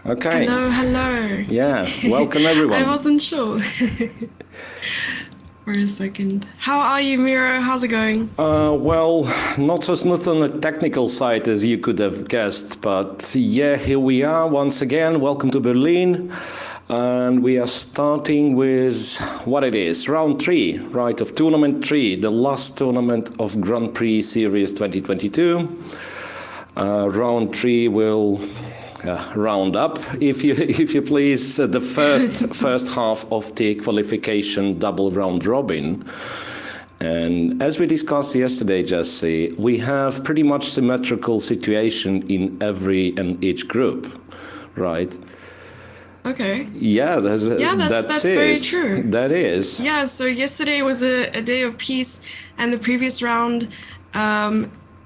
Okay. Hello, hello. Yeah, welcome everyone. I wasn't sure for a second. How are you, Miro? How's it going? Well, not so smooth on the technical side as you could have guessed, but yeah, here we are once again. Welcome to Berlin. And we are starting with what it is, round 3, right, of tournament 3, the last tournament of Grand Prix Series 2022. Round 3 will round up, if you please, the first half of the qualification double round robin. And as we discussed yesterday, Jesse, we have pretty much symmetrical situation in every and each group, right? Okay. Yeah, that's very true. That is. Yeah, so yesterday was a day of peace, and the previous round,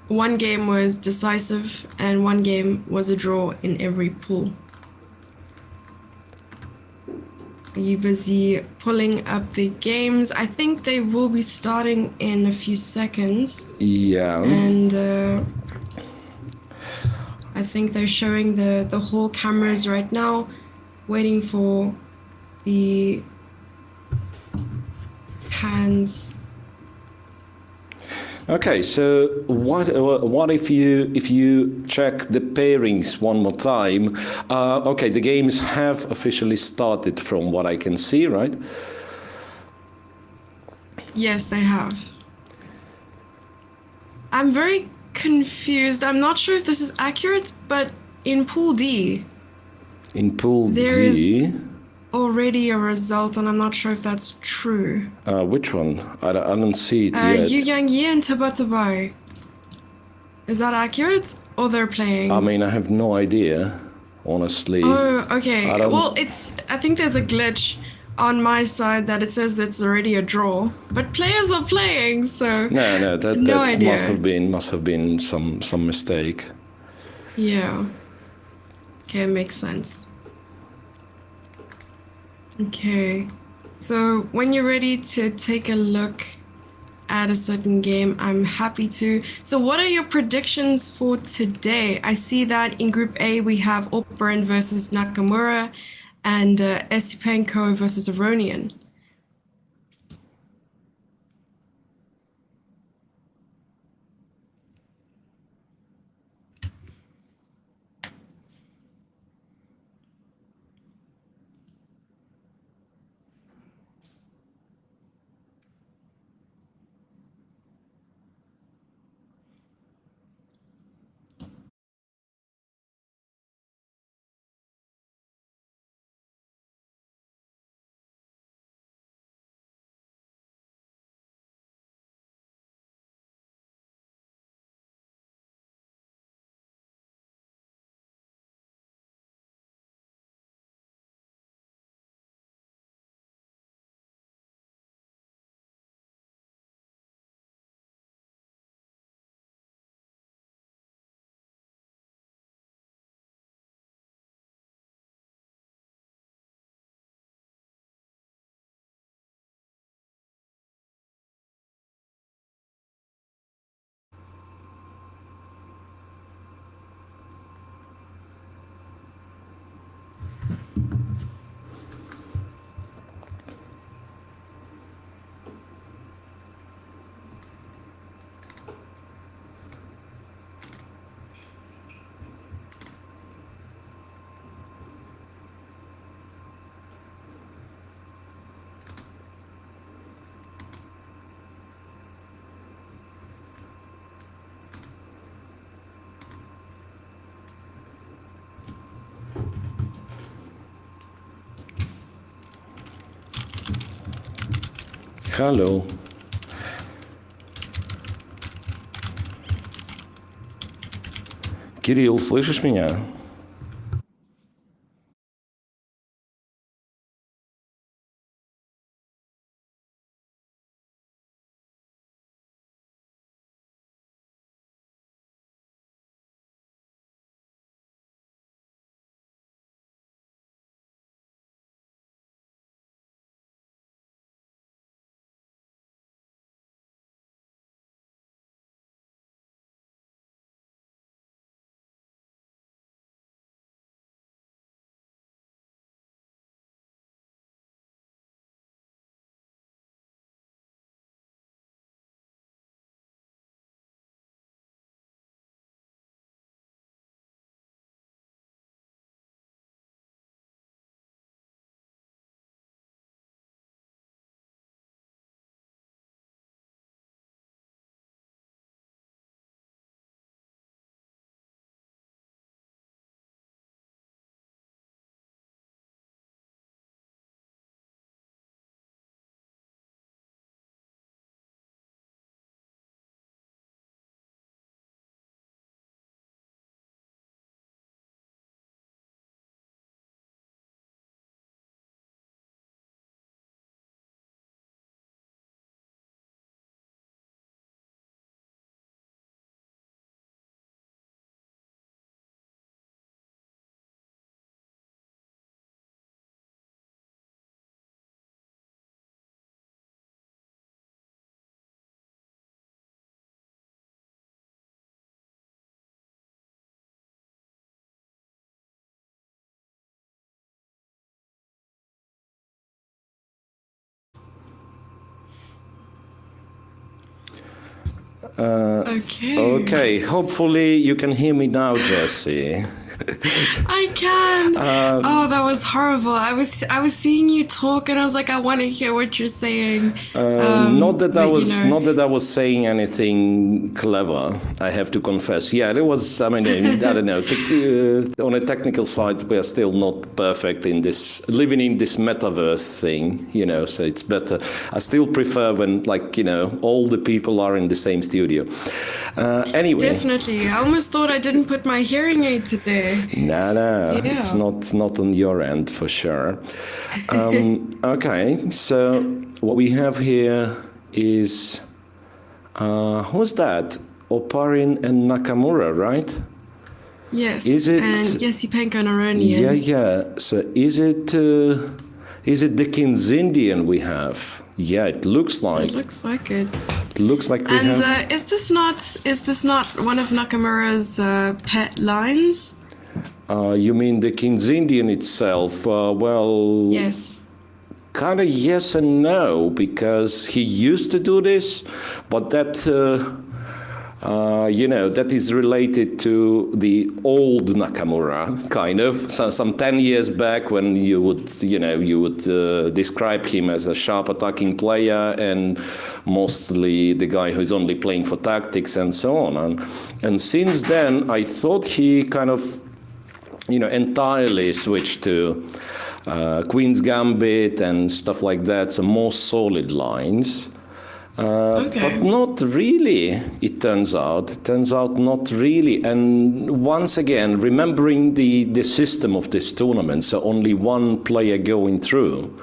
one game was decisive and one game was a draw in every pool. Are you busy pulling up the games? I think they will be starting in a few seconds. Yeah. And I think they're showing the whole cameras right now, waiting for the hands. Okay, so what if you check the pairings one more time? Okay, the games have officially started from what I can see, right? Yes, they have. I'm very confused. I'm not sure if this is accurate, but in Pool D, there is already a result, and I'm not sure if that's true. Which one? I don't see it yet. Evgenij and Tabatabai. Is that accurate, or they're playing? I mean, I have no idea, honestly. Oh, okay. Well, I think there's a glitch on my side that it says that's already a draw, but players are playing, so no, that idea. must have been some mistake. Yeah. Okay, it makes sense. Okay, so when you're ready to take a look at a certain game, I'm happy to. So what are your predictions for today? I see that in Group A we have Operen versus Nakamura and Estipenko versus Aronian. Hello. Кирилл, слышишь меня? Okay. Okay, hopefully you can hear me now, Jesse. I can. Oh, that was horrible. I was seeing you talk, and I was like, I want to hear what you're saying. Not that I but, was you know. not that I was saying anything clever. I have to confess. Yeah, there was. I mean, I don't know. On a technical side, we are still not perfect in this living in this metaverse thing. You know, so it's better. I still prefer when, like, you know, all the people are in the same studio. Anyway. Definitely. I almost thought I didn't put my hearing aid today. No, Yeah. it's not on your end for sure. Okay, so what we have here is who's that? Oparin and Nakamura, right? Yes. Is it- And Yesipenko and Aronian. Yeah. So is it the Kinzindian we have? Yeah, it looks like. It looks like it. It looks like we And have. is this not one of Nakamura's pet lines? You mean the Kinzindian itself? Well. Yes. Kind of yes and no, because he used to do this, but that, you know, that is related to the old Nakamura, kind of. So some 10 years back when you would describe him as a sharp attacking player and mostly the guy who's only playing for tactics and so on. And since then, I thought he kind of, you know, entirely switched to Queen's Gambit and stuff like that, so more solid lines. Okay. But not really, it turns out. It turns out not really. And once again, remembering the system of this tournament, so only one player going through,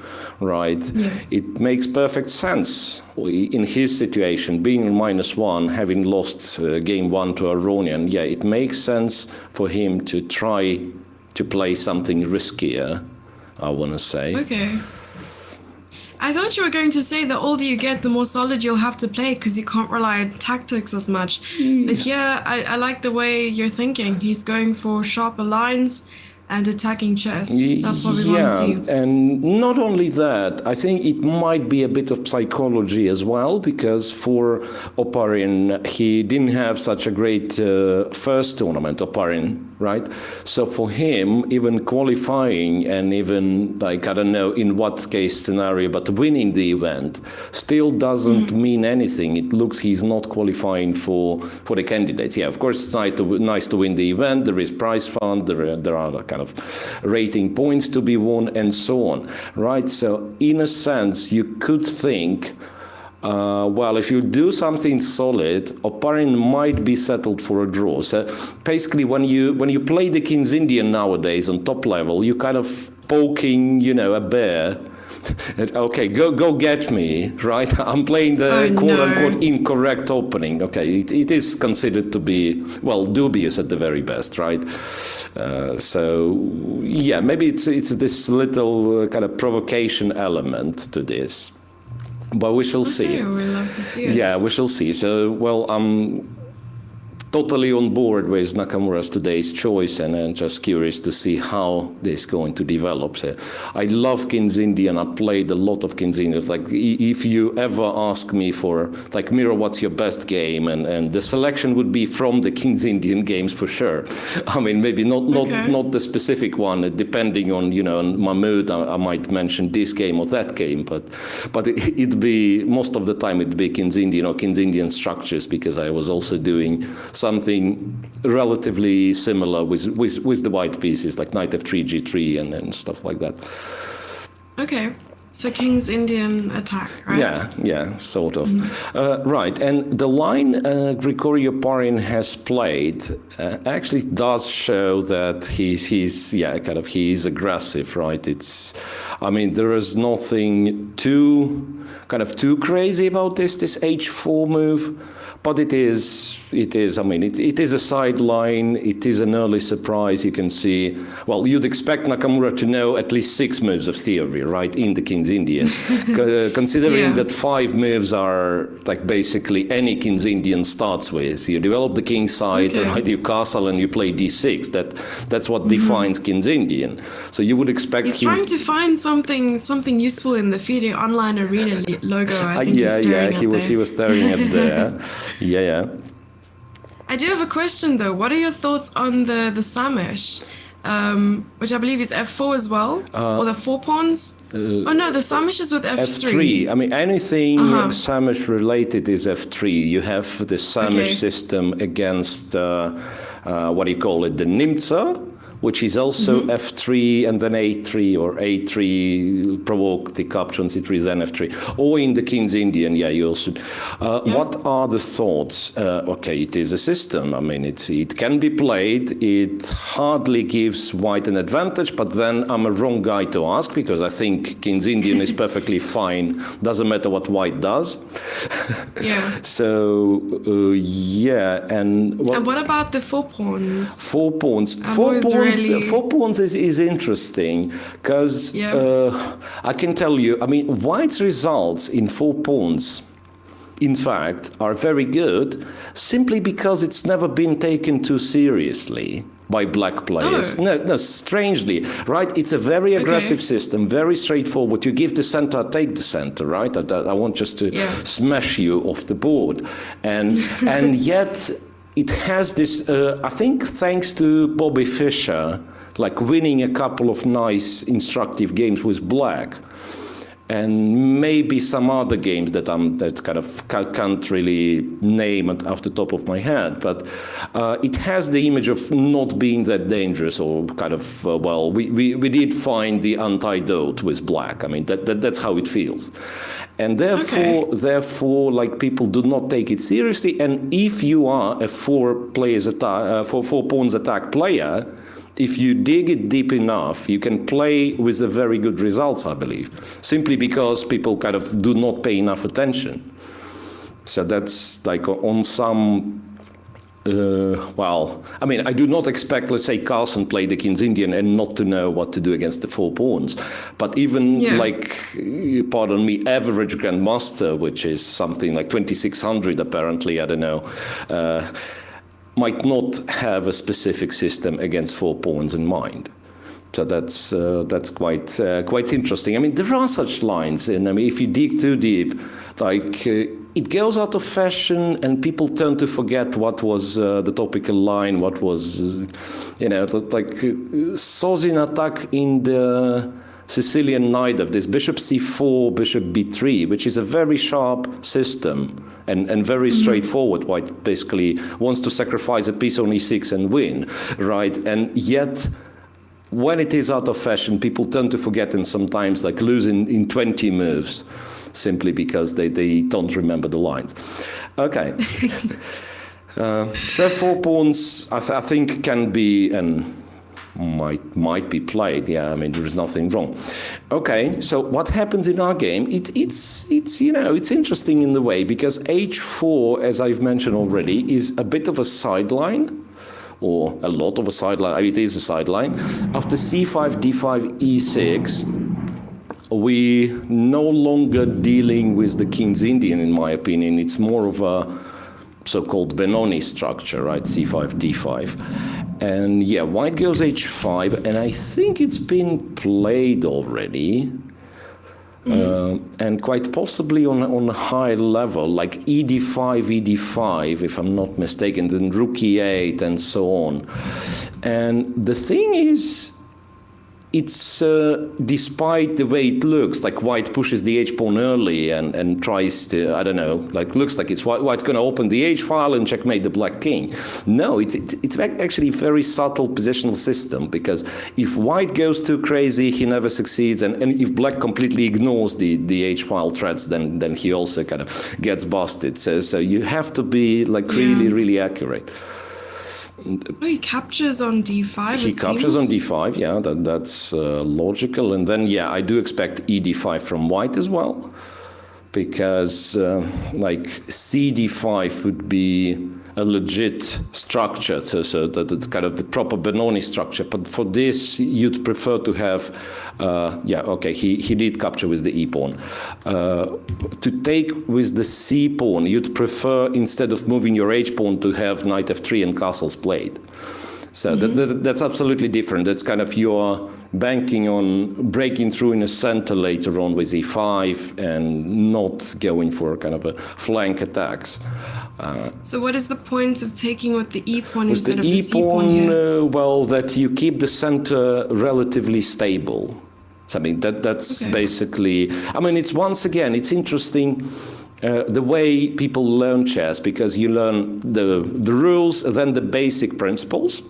right? Yeah. It makes perfect sense. In his situation, being -1, having lost game 1 to Aronian, yeah, it makes sense for him to try to play something riskier, I want to say. Okay. I thought you were going to say the older you get, the more solid you'll have to play because you can't rely on tactics as much. But yeah, I like the way you're thinking. He's going for sharper lines and attacking chess. That's what we want to see. And not only that, I think it might be a bit of psychology as well, because for Oparin, he didn't have such a great first tournament, Oparin, right? So for him, even qualifying and even, like, I don't know in what case scenario, but winning the event still doesn't mean anything. It looks he's not qualifying for the candidates. Yeah, of course, it's nice to win the event. There is prize fund. There are kind of rating points to be won and so on, right? So in a sense, you could think, well, if you do something solid, Oparin might be settled for a draw. So basically, when you play the Kinzindian nowadays on top level, you kind of poking, you know, a bear. Okay, go get me, right? I'm playing the quote-unquote incorrect opening. Okay, it is considered to be, well, dubious at the very best, right? So, yeah, maybe it's this little kind of provocation element to this. But we shall see. Okay, we'd love to see it. Yeah, we shall see. So, well, I'm totally on board with Nakamura's today's choice, and I'm just curious to see how this is going to develop. So I love Kinzindian. I played a lot of Kinzindian. Like, if you ever ask me for, like, Miro, what's your best game? And the selection would be from the Kinzindian games for sure. I mean, maybe not the specific one, depending on, you know, on my mood, I might mention this game or that game, but it'd be, most of the time it'd be Kinzindian or Kinzindian structures, because I was also doing something relatively similar with the white pieces, like knight f3, g3, and stuff like that. Okay. So King's Indian attack, right? Yeah, sort of. Right, and the line Grigory Oparin has played actually does show that he's aggressive, right? It's, I mean, there is nothing too crazy about this h4 move. But it is. I mean, it is a sideline. It is an early surprise. You can see. Well, you'd expect Nakamura to know at least 6 moves of theory, right, in the King's King's Indian. Considering Yeah. that 5 moves are like basically any King's Indian starts with. You develop the king side, Okay. right, your castle, and you play d6. That's what defines King's Indian. So you would expect He's him... trying to find something useful in the FIDE online arena logo. I think he's staring at he was there. staring at there. Yeah. I do have a question though. What are your thoughts on the Samish, which I believe is F4 as well, or the 4 pawns? Oh no, the Samish is with F3. F3. I mean, anything Samish related is F3. You have the Samish system against what do you call it, the Nimtza, which is also F3 and then A3, or A3 provoke the capture on C3, then F3. Or in the King's Indian, you also... What are the thoughts? Okay, it is a system. I mean, it can be played. It hardly gives white an advantage, but then I'm a wrong guy to ask, because I think King's Indian is perfectly fine. Doesn't matter what white does. Yeah. So, and... And what about the 4 pawns? 4 pawns. Four pawns is interesting, because I can tell you, I mean, white's results in 4 pawns, in fact, are very good, simply because it's never been taken too seriously by black players. Oh. No, strangely, right? It's a very aggressive system, very straightforward. You give the center, take the center, right? I want just to smash you off the board. And yet... it has this, I think thanks to Bobby Fischer, like winning a couple of nice instructive games with black, and maybe some other games that can't really name it off the top of my head, but it has the image of not being that dangerous, or we did find the antidote with black. I mean, that's how it feels. And therefore, like, people do not take it seriously. And if you are a 4 pawns attack player, if you dig it deep enough, you can play with a very good results, I believe, simply because people kind of do not pay enough attention. So that's like on some... I mean, I do not expect, let's say, Carlsen play the King's Indian and not to know what to do against the 4 pawns. But even, like, pardon me, average Grandmaster, which is something like 2,600 apparently, I don't know, might not have a specific system against 4 pawns in mind. So that's quite interesting. I mean, there are such lines, and I mean, if you dig too deep, like... it goes out of fashion, and people tend to forget what was the topical line, what was, like Sozin attack in the Sicilian Knight of this bishop c4, bishop b3, which is a very sharp system and very straightforward. White basically wants to sacrifice a piece on e6 and win, right? And yet, when it is out of fashion, people tend to forget and sometimes like lose in 20 moves, simply because they don't remember the lines. Okay. So 4 pawns, I think, can be and might be played. Yeah, I mean, there is nothing wrong. Okay, so what happens in our game? It's it's interesting in the way, because h4, as I've mentioned already, is a bit of a sideline, or a lot of a sideline. I mean, it is a sideline. After c5, d5, e6. We no longer dealing with the King's Indian, in my opinion. It's more of a so-called Benoni structure, right? c5, d5. And yeah, white goes h5, and I think it's been played already. And quite possibly on a high level, like ed5, ed5, if I'm not mistaken, then rook e8, and so on. And the thing is, it's despite the way it looks, like white pushes the h-pawn early and tries to, I don't know, like looks like it's white's going to open the h-file and checkmate the black king. No, it's actually a very subtle positional system, because if white goes too crazy, he never succeeds, and if black completely ignores the h-file threats, then he also kind of gets busted. So you have to be like really accurate. Oh, he captures on d5. He captures on d5, yeah, that's logical. And then, yeah, I do expect ed5 from white as well, because like cd5 would be a legit structure, so that it's kind of the proper Benoni structure. But for this, you'd prefer to have, he did capture with the e pawn. To take with the c pawn, you'd prefer, instead of moving your h pawn, to have knight f3 and castles played. So that's absolutely different. That's kind of you're banking on breaking through in the center later on with e5 and not going for kind of a flank attacks. So what is the point of taking with the e pawn With instead the of the c pawn here? well, that you keep the center relatively stable. So, I mean, that's basically, I mean, it's once again, it's interesting the way people learn chess, because you learn the rules, then the basic principles.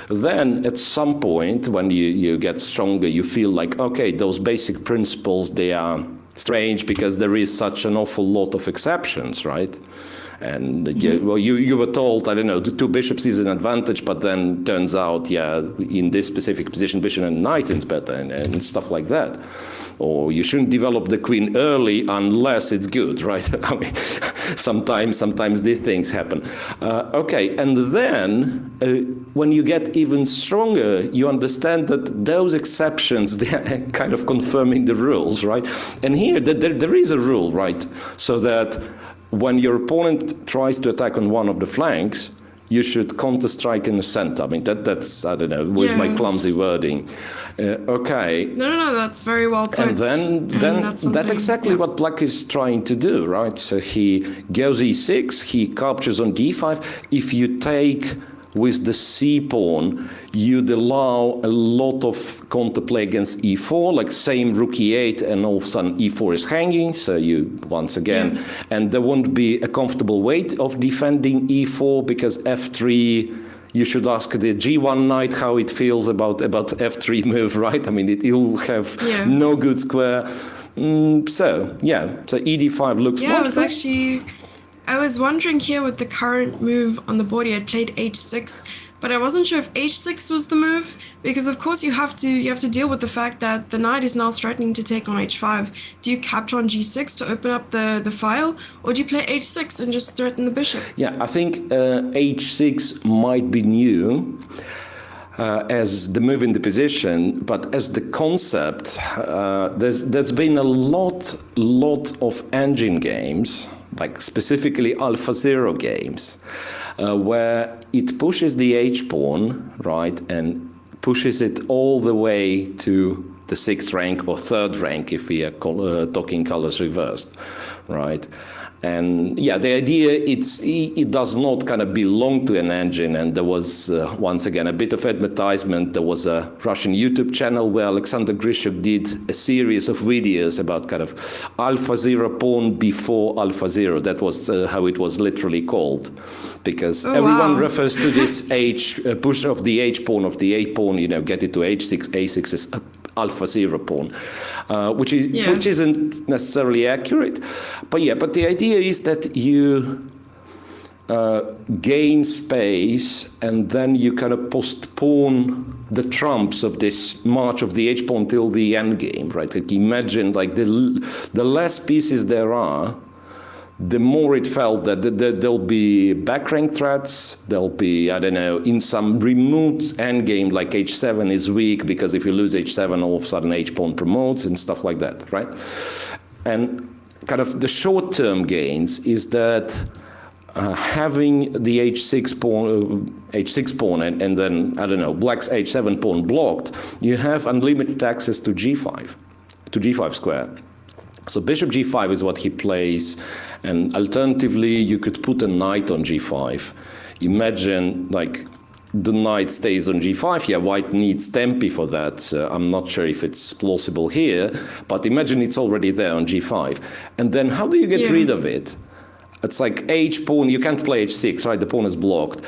Then at some point, when you get stronger, you feel like, okay, those basic principles, they are strange because there is such an awful lot of exceptions, right? And you were told, I don't know, the two bishops is an advantage, but then turns out, in this specific position, bishop and knight is better, and stuff like that. Or you shouldn't develop the queen early unless it's good, right? I mean, sometimes these things happen. And then when you get even stronger, you understand that those exceptions, they are kind of confirming the rules, right? And here, there is a rule, right? So that when your opponent tries to attack on one of the flanks, you should counter-strike in the center. I mean, that's, I don't know, with my clumsy wording. No, that's very well put. And then that's exactly what Black is trying to do, right? So he goes e6, he captures on d5. If you take with the c pawn, you'd allow a lot of counterplay against e4, like same rook e8, and all of a sudden e4 is hanging, so you, once again, and there won't be a comfortable way of defending e4, because f3, you should ask the g1 knight how it feels about f3 move, right? I mean, it'll have no good square. So ed5 looks logical. I was wondering here with the current move on the board, I played h6, but I wasn't sure if h6 was the move, because of course you have to deal with the fact that the knight is now threatening to take on h5. Do you capture on g6 to open up the file, or do you play h6 and just threaten the bishop? Yeah, I think h6 might be new as the move in the position, but as the concept, there's been a lot of engine games, like specifically AlphaZero games, where it pushes the h-pawn, right, and pushes it all the way to the 6th rank or 3rd rank if we are talking colors reversed, right? And the idea, it does not kind of belong to an engine. And there was, once again, a bit of advertisement. There was a Russian YouTube channel where Alexander Grishuk did a series of videos about kind of AlphaZero pawn before AlphaZero. That was how it was literally called. Because everyone refers to this push of the h pawn, of the 8 pawn, get it to h6, a6 is AlphaZero pawn, which isn't necessarily accurate. But the idea is that you gain space, and then you kind of postpone the trumps of this march of the h-pawn till the end game, right? Like imagine, like the less pieces there are, the more it felt that there'll be back rank threats, there'll be, I don't know, in some remote endgame like h7 is weak, because if you lose h7, all of a sudden h-pawn promotes and stuff like that, right? And kind of the short-term gains is that having the h6 pawn and then, I don't know, Black's h7 pawn blocked, you have unlimited access to g5 square. So bishop g5 is what he plays, and alternatively you could put a knight on g5. Imagine like the knight stays on g5. White needs tempi for that. I'm not sure if it's plausible here, but imagine it's already there on g5. And then how do you get rid of it? It's like h pawn, you can't play h6, right? The pawn is blocked.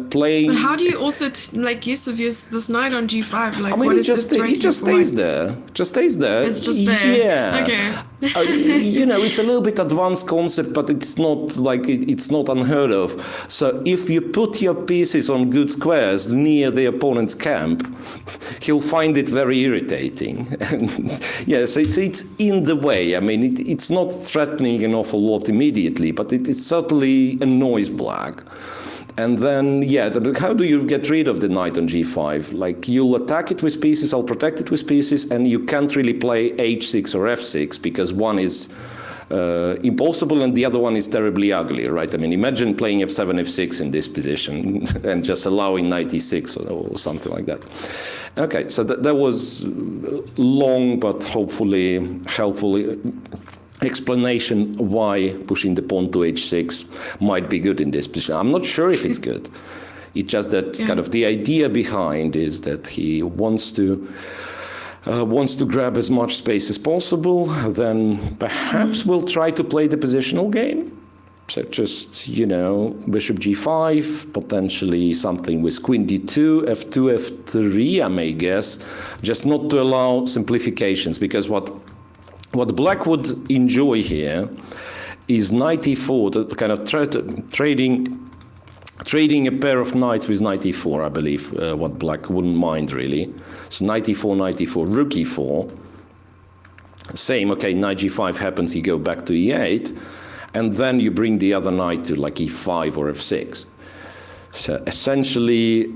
playing. But how do you also like use of this knight on g5? Like, I mean, what it is just this it just stays there. Just stays there. It's just there. Yeah. Okay. You know, it's a little bit advanced concept, but it's not like it's not unheard of. So if you put your pieces on good squares near the opponent's camp, he'll find it very irritating. And yes, it's in the way. I mean, it's not threatening an awful lot immediately, but it certainly annoys black. And then, yeah, how do you get rid of the knight on g5? Like, you'll attack it with pieces, I'll protect it with pieces, and you can't really play h6 or f6 because one is impossible and the other one is terribly ugly, right? I mean, imagine playing f7, f6 in this position and just allowing knight e6 or something like that. Okay, so that was long but hopefully helpful explanation why pushing the pawn to h6 might be good in this position. I'm not sure if it's good. It's just that kind of the idea behind is that he wants to grab as much space as possible. Then perhaps we'll try to play the positional game. So just, you know, bishop g5, potentially something with queen d2, f2, f3, I may guess, just not to allow simplifications, because what black would enjoy here is knight e4, kind of trading a pair of knights with knight e4, I believe, what black wouldn't mind really. So knight e4, rook e4. Same, okay, knight g5 happens, you go back to e8, and then you bring the other knight to like e5 or f6. So essentially,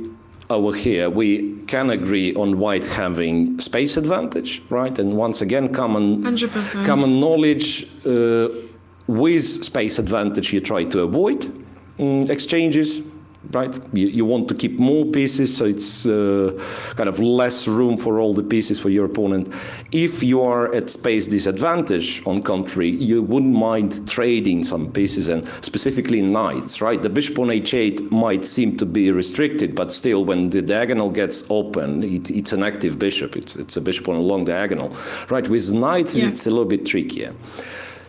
over here, we can agree on white having space advantage, right? And once again, common 100%. Common knowledge with space advantage you try to avoid exchanges, right? You want to keep more pieces, so it's kind of less room for all the pieces for your opponent. If you are at space disadvantage, on contrary, you wouldn't mind trading some pieces, and specifically knights, right? The bishop on h8 might seem to be restricted, but still, when the diagonal gets open, it's an active bishop. It's a bishop on a long diagonal, right? With knights, it's a little bit trickier.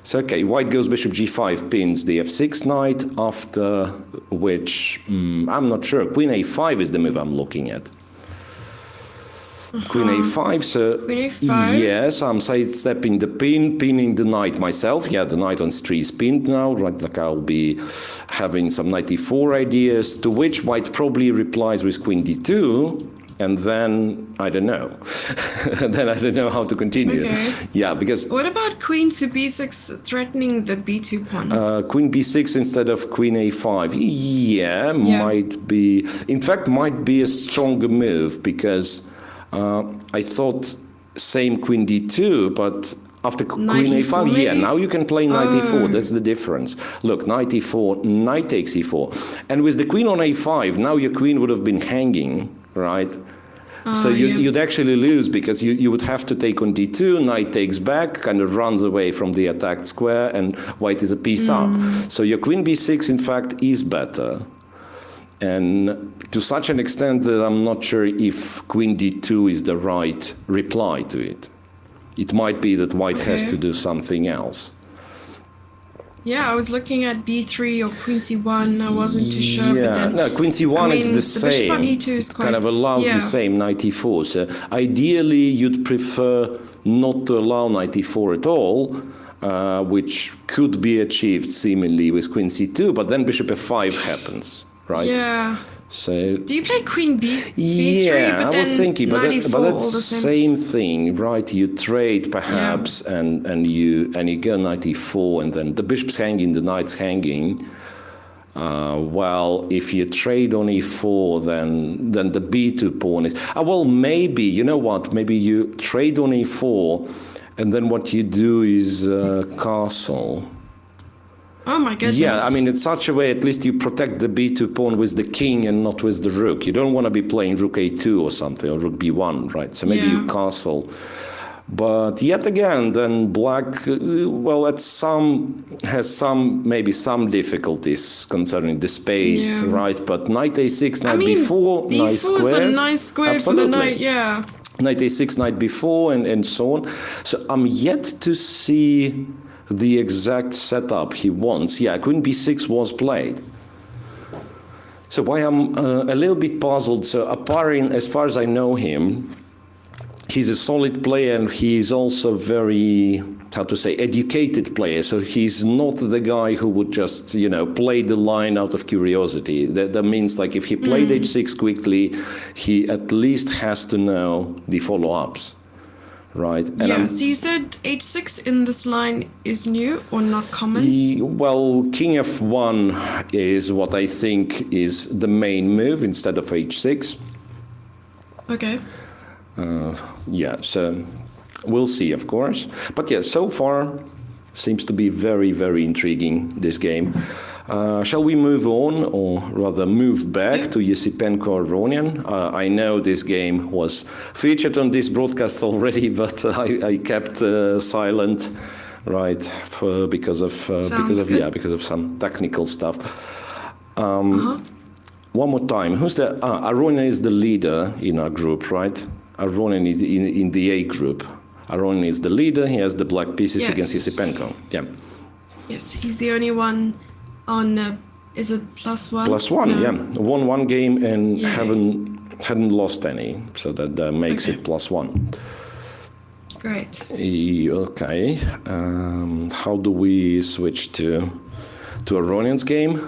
So, okay, white goes bishop g5, pins the f6 knight, after which, I'm not sure, queen a5 is the move I'm looking at. Queen a5, so, queen a5. yes, I'm sidestepping the pinning the knight myself. Yeah, the knight on c3 is pinned now, right, like I'll be having some knight e4 ideas, to which white probably replies with queen d2. And then, I don't know. Then I don't know how to continue. Okay. Yeah, because... What about queen to b6 threatening the b2 pawn? Queen b6 instead of queen a5. Yeah, might be... In fact, might be a stronger move, because I thought same queen d2, but after queen a5, maybe? now you can play knight e4. That's the difference. Look, knight e4, knight takes e4. And with the queen on a5, now your queen would have been hanging, right? So you'd actually lose, because you would have to take on d2, knight takes back, kind of runs away from the attacked square, and white is a piece up. So your queen b6, in fact, is better. And to such an extent that I'm not sure if queen d2 is the right reply to it. It might be that white has to do something else. Yeah, I was looking at b3 or queen c1. I wasn't too sure. Yeah, but then, no, queen c1 it's the same. Bishop on e2 is quite, kind of allows the same knight e4. So ideally, you'd prefer not to allow knight e4 at all, which could be achieved seemingly with queen c2. But then bishop f5 happens, right? Yeah. So do you play queen b3? Yeah, but I was thinking, but that's the same thing, right? You trade perhaps, and you go knight e4, and then the bishop's hanging, the knight's hanging. Well, if you trade on e4, then the b2 pawn is... well, maybe, you know what? Maybe you trade on e4, and then what you do is castle. Oh my goodness. Yeah, I mean, in such a way, at least you protect the b2 pawn with the king and not with the rook. You don't want to be playing rook a2 or something, or rook b1, right? So maybe you castle. But yet again, then black, well, has maybe some difficulties concerning the space, right? But knight a6, knight b4, nice squares. b4 is a nice square for the knight, Knight a6, knight b4, and so on. So I'm yet to see the exact setup he wants. Yeah, queen b6 was played. So why I'm a little bit puzzled, so Aparin, as far as I know him, he's a solid player and he's also very, how to say, educated player. So he's not the guy who would just, you know, play the line out of curiosity. That means like if he played h6 quickly, he at least has to know the follow-ups. Right. And yeah, so you said h6 in this line is new or not common? Well, king f1 is what I think is the main move instead of h6. Okay. Yeah, so we'll see, of course. But yeah, so far seems to be very, very intriguing, this game. Shall we move on, or rather move back to Yesipenko-Aronian? I know this game was featured on this broadcast already, but I kept silent, right, because of some technical stuff. One more time, who's the Aronian is the leader in our group, right? Aronian is in the A group. Aronian is the leader. He has the black pieces against Yesipenko. Yeah. Yes, he's the only one on, is it +1? +1, no. Yeah. Won one game and yeah. hadn't lost any, so that makes it +1. Great. Okay. How do we switch to Aronian's game?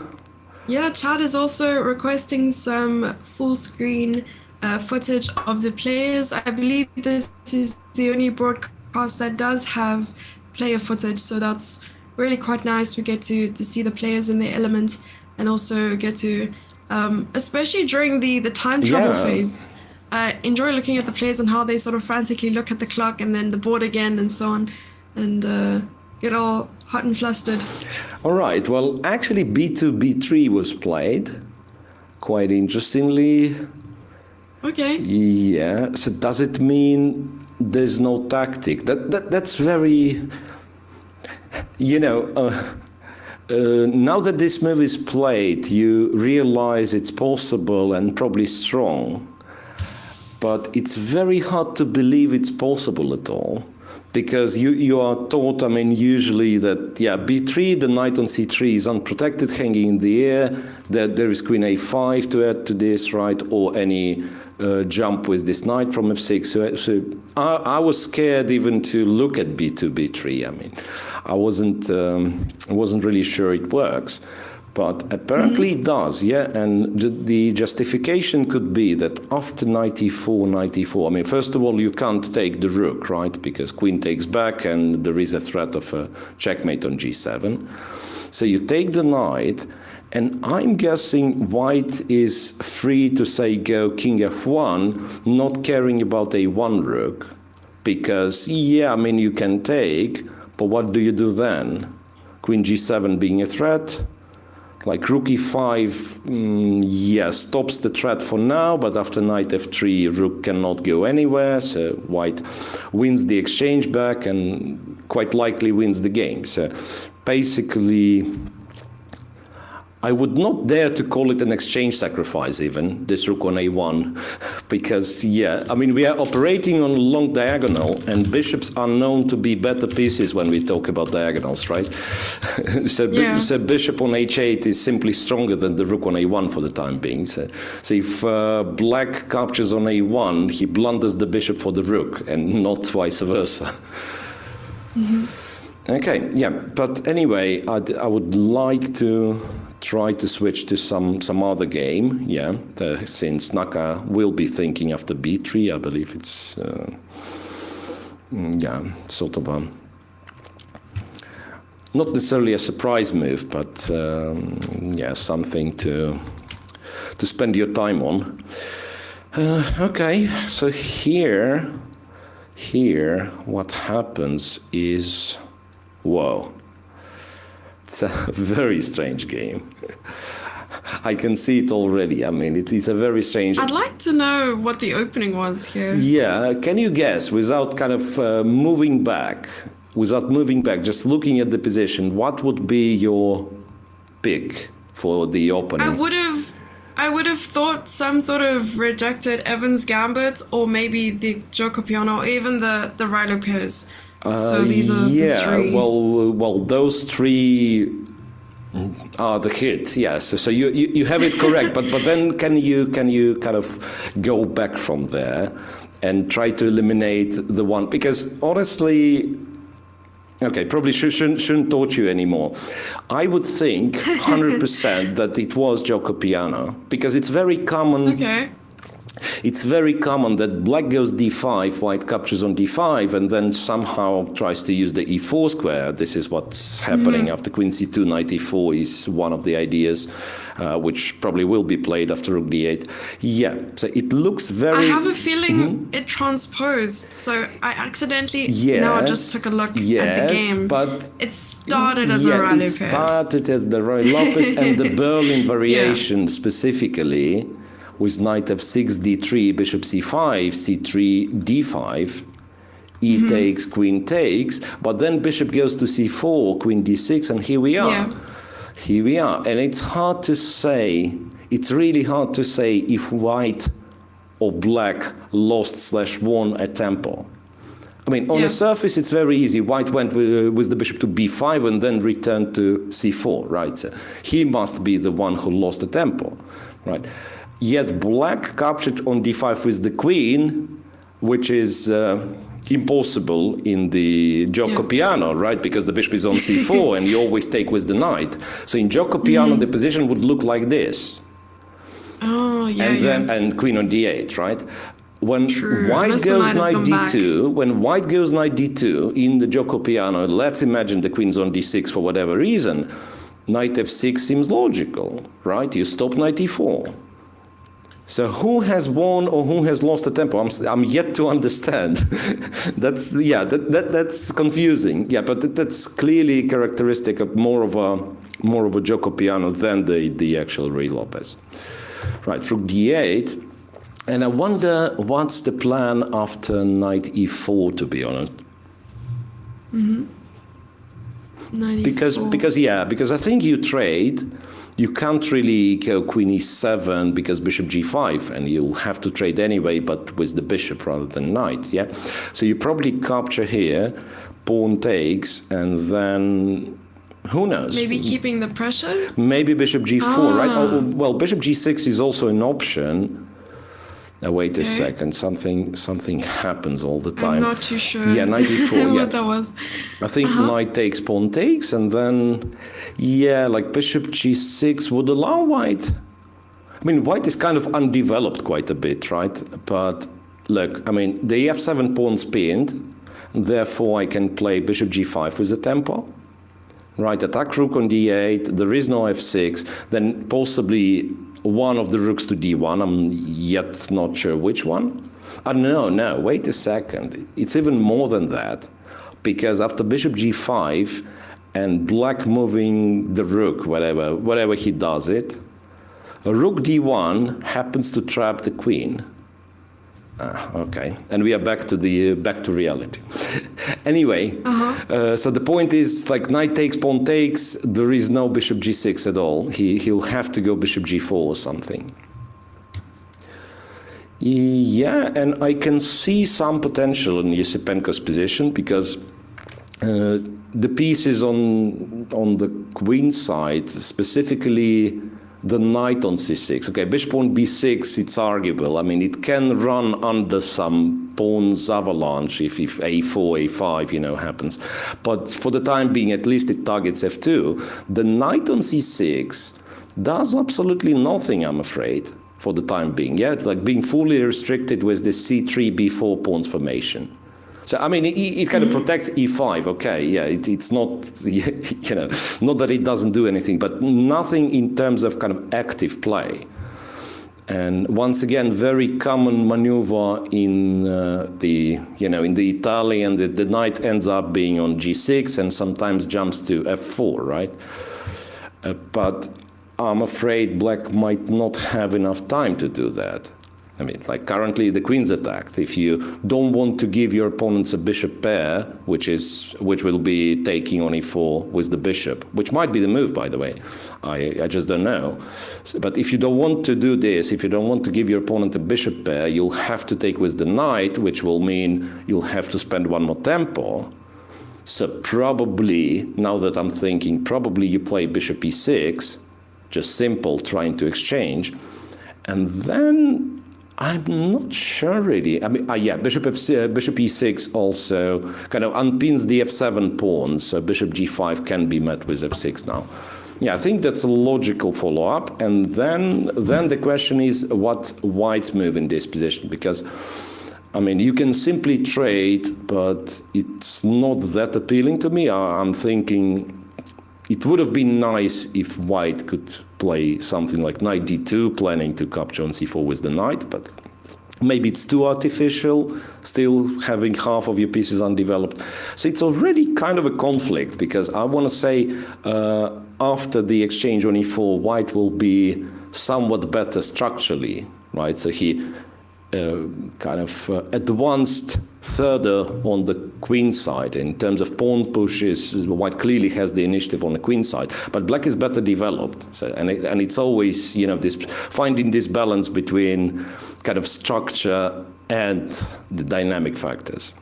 Yeah, chat is also requesting some full screen footage of the players. I believe this is the only broadcast that does have player footage, so that's really quite nice. We get to see the players in their element and also get to, especially during the time travel phase, enjoy looking at the players and how they sort of frantically look at the clock and then the board again and so on, and get all hot and flustered. All right, well, actually B2, B3 was played, quite interestingly. Okay. Yeah, so does it mean there's no tactic? That's very... You know, now that this move is played, you realize it's possible and probably strong. But it's very hard to believe it's possible at all. Because you are taught, I mean, usually that, yeah, b3, the knight on c3 is unprotected, hanging in the air, that there is queen a5 to add to this, right, or any jump with this knight from f6. So I was scared even to look at b2, b3. I mean, I wasn't really sure it works. But apparently it does, yeah, and the justification could be that after knight e4, knight e4, I mean, first of all, you can't take the rook, right, because queen takes back and there is a threat of a checkmate on g7. So you take the knight, and I'm guessing white is free to say go king f1, not caring about a1 rook, because, yeah, I mean, you can take, but what do you do then? Queen g7 being a threat? Like rook e5, yes, stops the threat for now, but after knight f3, rook cannot go anywhere, so white wins the exchange back and quite likely wins the game. So basically, I would not dare to call it an exchange sacrifice even, this rook on a1, because, yeah, I mean, we are operating on a long diagonal, and bishops are known to be better pieces when we talk about diagonals, right? So bishop on h8 is simply stronger than the rook on a1 for the time being. So if black captures on a1, he blunders the bishop for the rook, and not vice versa. Okay, yeah, but anyway, I would like to try to switch to some other game, yeah, since Naka will be thinking after b3, I believe it's, yeah, sort of a, not necessarily a surprise move, but, yeah, something to spend your time on. Okay, so here, what happens is, whoa. It's a very strange game. I can see it already. I mean, it's a very strange... I'd like to know what the opening was here. Yeah, can you guess, without kind of moving back, just looking at the position, what would be your pick for the opening? I would have thought some sort of rejected Evans Gambit, or maybe the Gioco Piano, or even the Rilo Pairs. So these are the three. Well, those three The hit, yes. So you have it correct, but then can you kind of go back from there and try to eliminate the one? Because honestly, okay, probably shouldn't torture you anymore. I would think 100% that it was Gioco Piano, because it's very common. Okay. It's very common that black goes d5, white captures on d5, and then somehow tries to use the e4 square. This is what's happening after queen c2, knight e4 is one of the ideas, which probably will be played after rook d8. Yeah, so it looks very... I have a feeling it transposed, so I accidentally... Now I just took a look at the game. But it started as a rally pair. It started as the Rally Lopez, and the Berlin variation specifically with knight f6, d3, bishop c5, c3, d5, e takes, queen takes, but then bishop goes to c4, queen d6, and here we are. Yeah. Here we are. And it's hard to say, it's really hard to say if white or black lost/won a tempo. I mean, on the surface, it's very easy. White went with the bishop to b5 and then returned to c4, right? So he must be the one who lost the tempo, right? Yet black captured on d5 with the queen, which is impossible in the Gioco Piano, right? Because the bishop is on c4 and you always take with the knight. So in Gioco Piano, the position would look like this. Oh, yeah, And queen on d8, right? When white goes knight d2, when white goes knight d2 in the Gioco Piano, let's imagine the queen's on d6 for whatever reason, knight f6 seems logical, right? You stop knight e4. So who has won or who has lost the tempo? I'm yet to understand. That's confusing. Yeah, but that's clearly characteristic of more of a Gioco Piano than the actual Ruy Lopez. Right, rook d8, and I wonder what's the plan after knight e4. To be honest. Because I think you trade. You can't really go queen e7 because bishop g5, and you'll have to trade anyway, but with the bishop rather than knight, yeah? So you probably capture here, pawn takes, and then who knows? Maybe keeping the pressure? Maybe bishop g4, right? Oh, well, bishop g6 is also an option. Wait a second, something happens all the time. I'm not too sure. Yeah, knight e4, what that was. I think knight takes, pawn takes, and then, like bishop g6 would allow white. I mean, white is kind of undeveloped quite a bit, right? But look, I mean, the f7 pawn's pinned, therefore I can play bishop g5 with the tempo. Right, attack rook on d8, there is no f6, then possibly one of the rooks to d1, I'm yet not sure which one. No, wait a second. It's even more than that, because after bishop g5 and black moving the rook, whatever he does it, a rook d1 happens to trap the queen. Okay, and we are back to reality. Anyway, so the point is, like, knight takes, pawn takes, there is no bishop g6 at all. He'll have to go bishop g4 or something. Yeah, and I can see some potential in Yesipenko's position, because the pieces on the queen side, specifically the knight on c6. Okay, bishop on b6, it's arguable. I mean, it can run under some pawns avalanche if a4, a5, happens. But for the time being, at least it targets f2. The knight on c6 does absolutely nothing, I'm afraid, for the time being. Yeah, it's like being fully restricted with the c3, b4 pawns formation. So, I mean, it kind of protects e5, okay, yeah, it's not, not that it doesn't do anything, but nothing in terms of kind of active play. And once again, very common maneuver in in the Italian, the knight ends up being on g6 and sometimes jumps to f4, right? But I'm afraid black might not have enough time to do that. I mean, like currently the queen's attacked. If you don't want to give your opponents a bishop pair, which will be taking on e4 with the bishop, which might be the move, by the way. I just don't know. But if you don't want to do this, if you don't want to give your opponent a bishop pair, you'll have to take with the knight, which will mean you'll have to spend one more tempo. So probably, now that I'm thinking, probably you play bishop e6, just simple, trying to exchange. And then I'm not sure really. I mean, yeah, bishop e6 also kind of unpins the f7 pawn, so bishop g5 can be met with f6 now. Yeah, I think that's a logical follow-up. And then the question is what white's move in this position, because I mean, you can simply trade, but it's not that appealing to me. I'm thinking it would have been nice if white could play something like knight d2, planning to capture on c4 with the knight, but maybe it's too artificial, still having half of your pieces undeveloped. So it's already kind of a conflict, because I want to say after the exchange on e4, white will be somewhat better structurally, right? So he kind of advanced further on the queen side. In terms of pawn pushes, white clearly has the initiative on the queen side, but black is better developed. So, and it's always, you know, this finding this balance between kind of structure and the dynamic factors.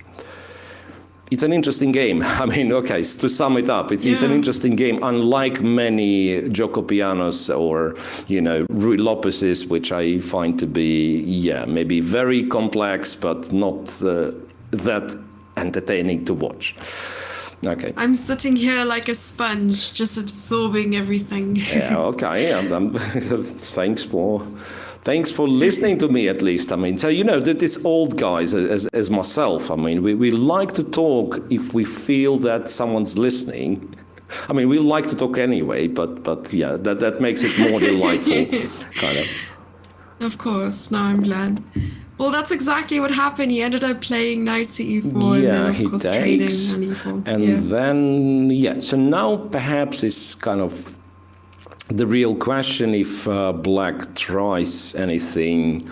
It's an interesting game. I mean, okay, to sum it up, it's an interesting game, unlike many Jokopianos or, you know, Ruy Lopez's, which I find to be, maybe very complex, but not that entertaining to watch. Okay. I'm sitting here like a sponge, just absorbing everything. Yeah, okay. Thanks for listening to me, at least. I mean, so, you know, that these old guys, as myself, I mean, we like to talk if we feel that someone's listening. I mean, we like to talk anyway, but yeah, that makes it more delightful, kind of. Of course. No, I'm glad. Well, that's exactly what happened. He ended up playing knight to e4, and then, of course, trading on e4. And then, so now perhaps it's kind of the real question if black tries anything,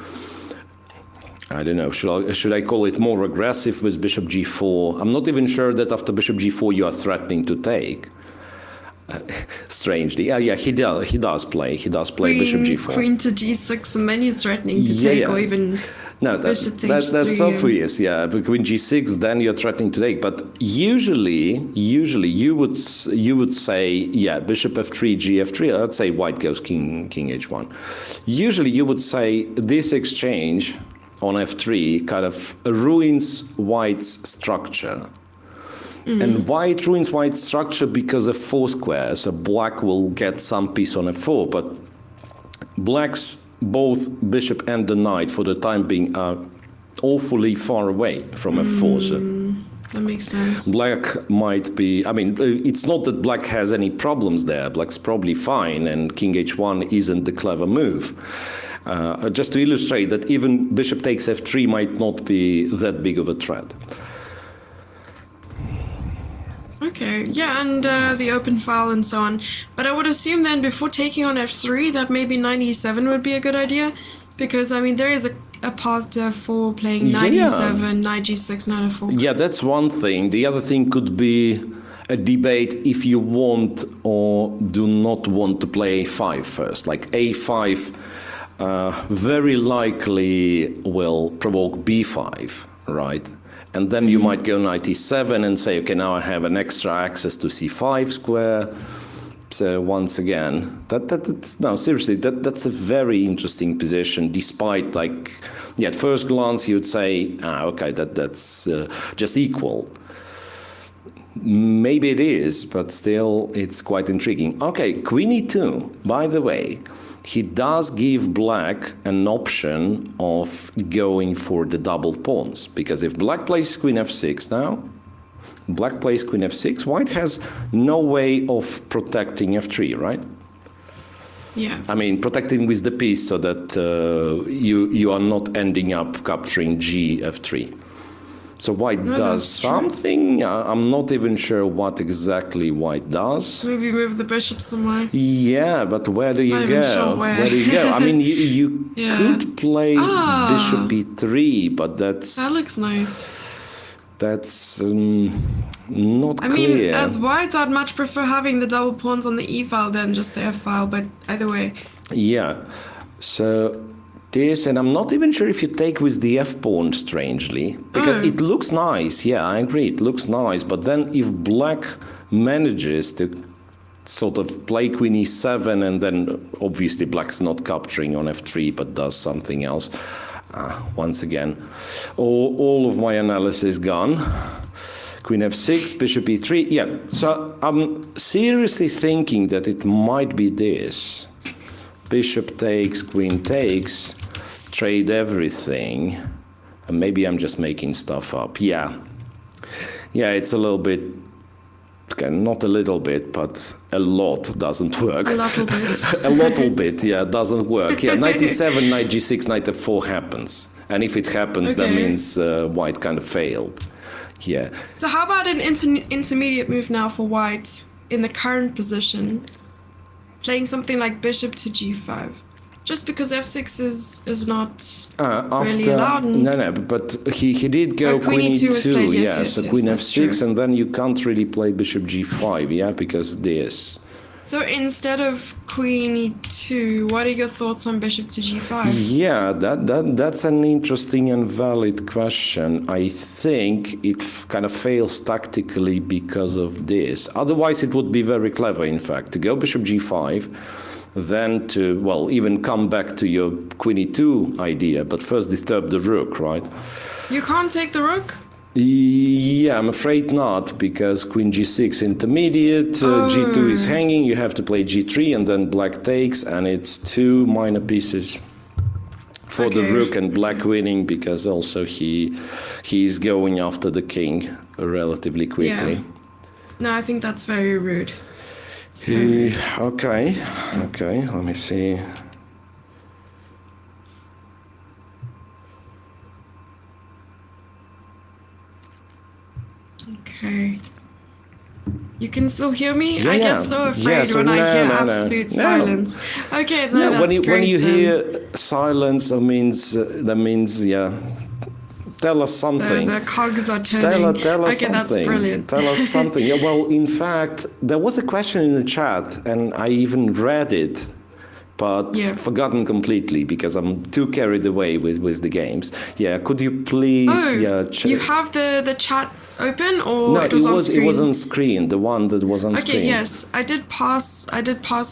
I don't know, should I call it more aggressive with bishop g4? I'm not even sure that after bishop g4 you are threatening to take. Strangely. He does play bishop g4. Queen to g6, and then you're threatening to take, or even bishop to h3. That's obvious, but queen g6, then you're threatening to take. But usually you would say, bishop f3, gf3. Let's say white goes king h1. Usually you would say this exchange on f3 kind of ruins white's structure. And white ruins white's structure because of f4 square, so black will get some piece on f4, but black's both bishop and the knight for the time being are awfully far away from f4. So that makes sense. Black might be, I mean, it's not that black has any problems there. Black's probably fine, and king h1 isn't the clever move. Just to illustrate that even bishop takes f3 might not be that big of a threat. Okay, and the open file and so on. But I would assume then before taking on f3 that maybe knight e7 would be a good idea, because I mean there is a path for playing knight e7, knight g6, knight f4. Yeah, that's one thing. The other thing could be a debate if you want or do not want to play a5 first. Like a5 very likely will provoke b5, right? And then you might go knight e7 and say, okay, now I have an extra access to c5 square. So once again, seriously, that's a very interesting position, despite, like, at first glance you'd say, okay, that's just equal. Maybe it is, but still it's quite intriguing. Okay, queen e2, by the way. He does give black an option of going for the double pawns, because if black plays queen f6 now, black plays queen f6, white has no way of protecting f3, right? Yeah. I mean, protecting with the piece so that you are not ending up capturing g f3. So white does something. I'm not even sure what exactly white does. Maybe move the bishop somewhere. Yeah, but where do you go? Sure where do you go? I mean, you could play bishop e3, but that's... That looks nice. That's not clear. I mean, as white, I'd much prefer having the double pawns on the e file than just the f file, but either way. Yeah. So this, and I'm not even sure if you take with the f-pawn, strangely, because it looks nice. Yeah, I agree, it looks nice, but then if black manages to sort of play queen e7, and then obviously black's not capturing on f3, but does something else, once again, all of my analysis gone. Queen f6, bishop e3, yeah, so I'm seriously thinking that it might be this. Bishop takes, queen takes, trade everything. And maybe I'm just making stuff up. Yeah, it's a little bit, not a little bit, but a lot doesn't work. A little bit. A little bit, yeah, doesn't work. Yeah, knight e7, knight g6, knight f4 happens. And if it happens, that means white kind of failed. Yeah. So how about an intermediate move now for white in the current position? Playing something like bishop to g5. Just because f6 is not really allowed. No, but he did go queen e2, yes, so queen f6, true. And then you can't really play bishop g5, yeah, because this. So instead of queen e2, what are your thoughts on bishop to g5? Yeah, that's an interesting and valid question. I think it kind of fails tactically because of this. Otherwise, it would be very clever, in fact, to go bishop g5, then to, well, even come back to your queen e2 idea, but first disturb the rook, right? You can't take the rook? Yeah, I'm afraid not, because queen g6 intermediate, g2 is hanging, you have to play g3, and then black takes, and it's 2 minor pieces for the rook, and black winning, because also he's going after the king relatively quickly. Yeah. No, I think that's very rude. So. Okay, let me see. Okay. You can still hear me? Yeah, I get so afraid when I hear absolute silence. Okay, no, that's great. When you hear silence, that means yeah. Tell us something. The cogs are turning. Tell us something. That's brilliant. Tell us something. Yeah, well, in fact, there was a question in the chat, and I even read it, but forgotten completely because I'm too carried away with the games. Yeah, could you please? You have the chat open, or no? It was on screen. The one that was on screen. Okay, yes, I did pass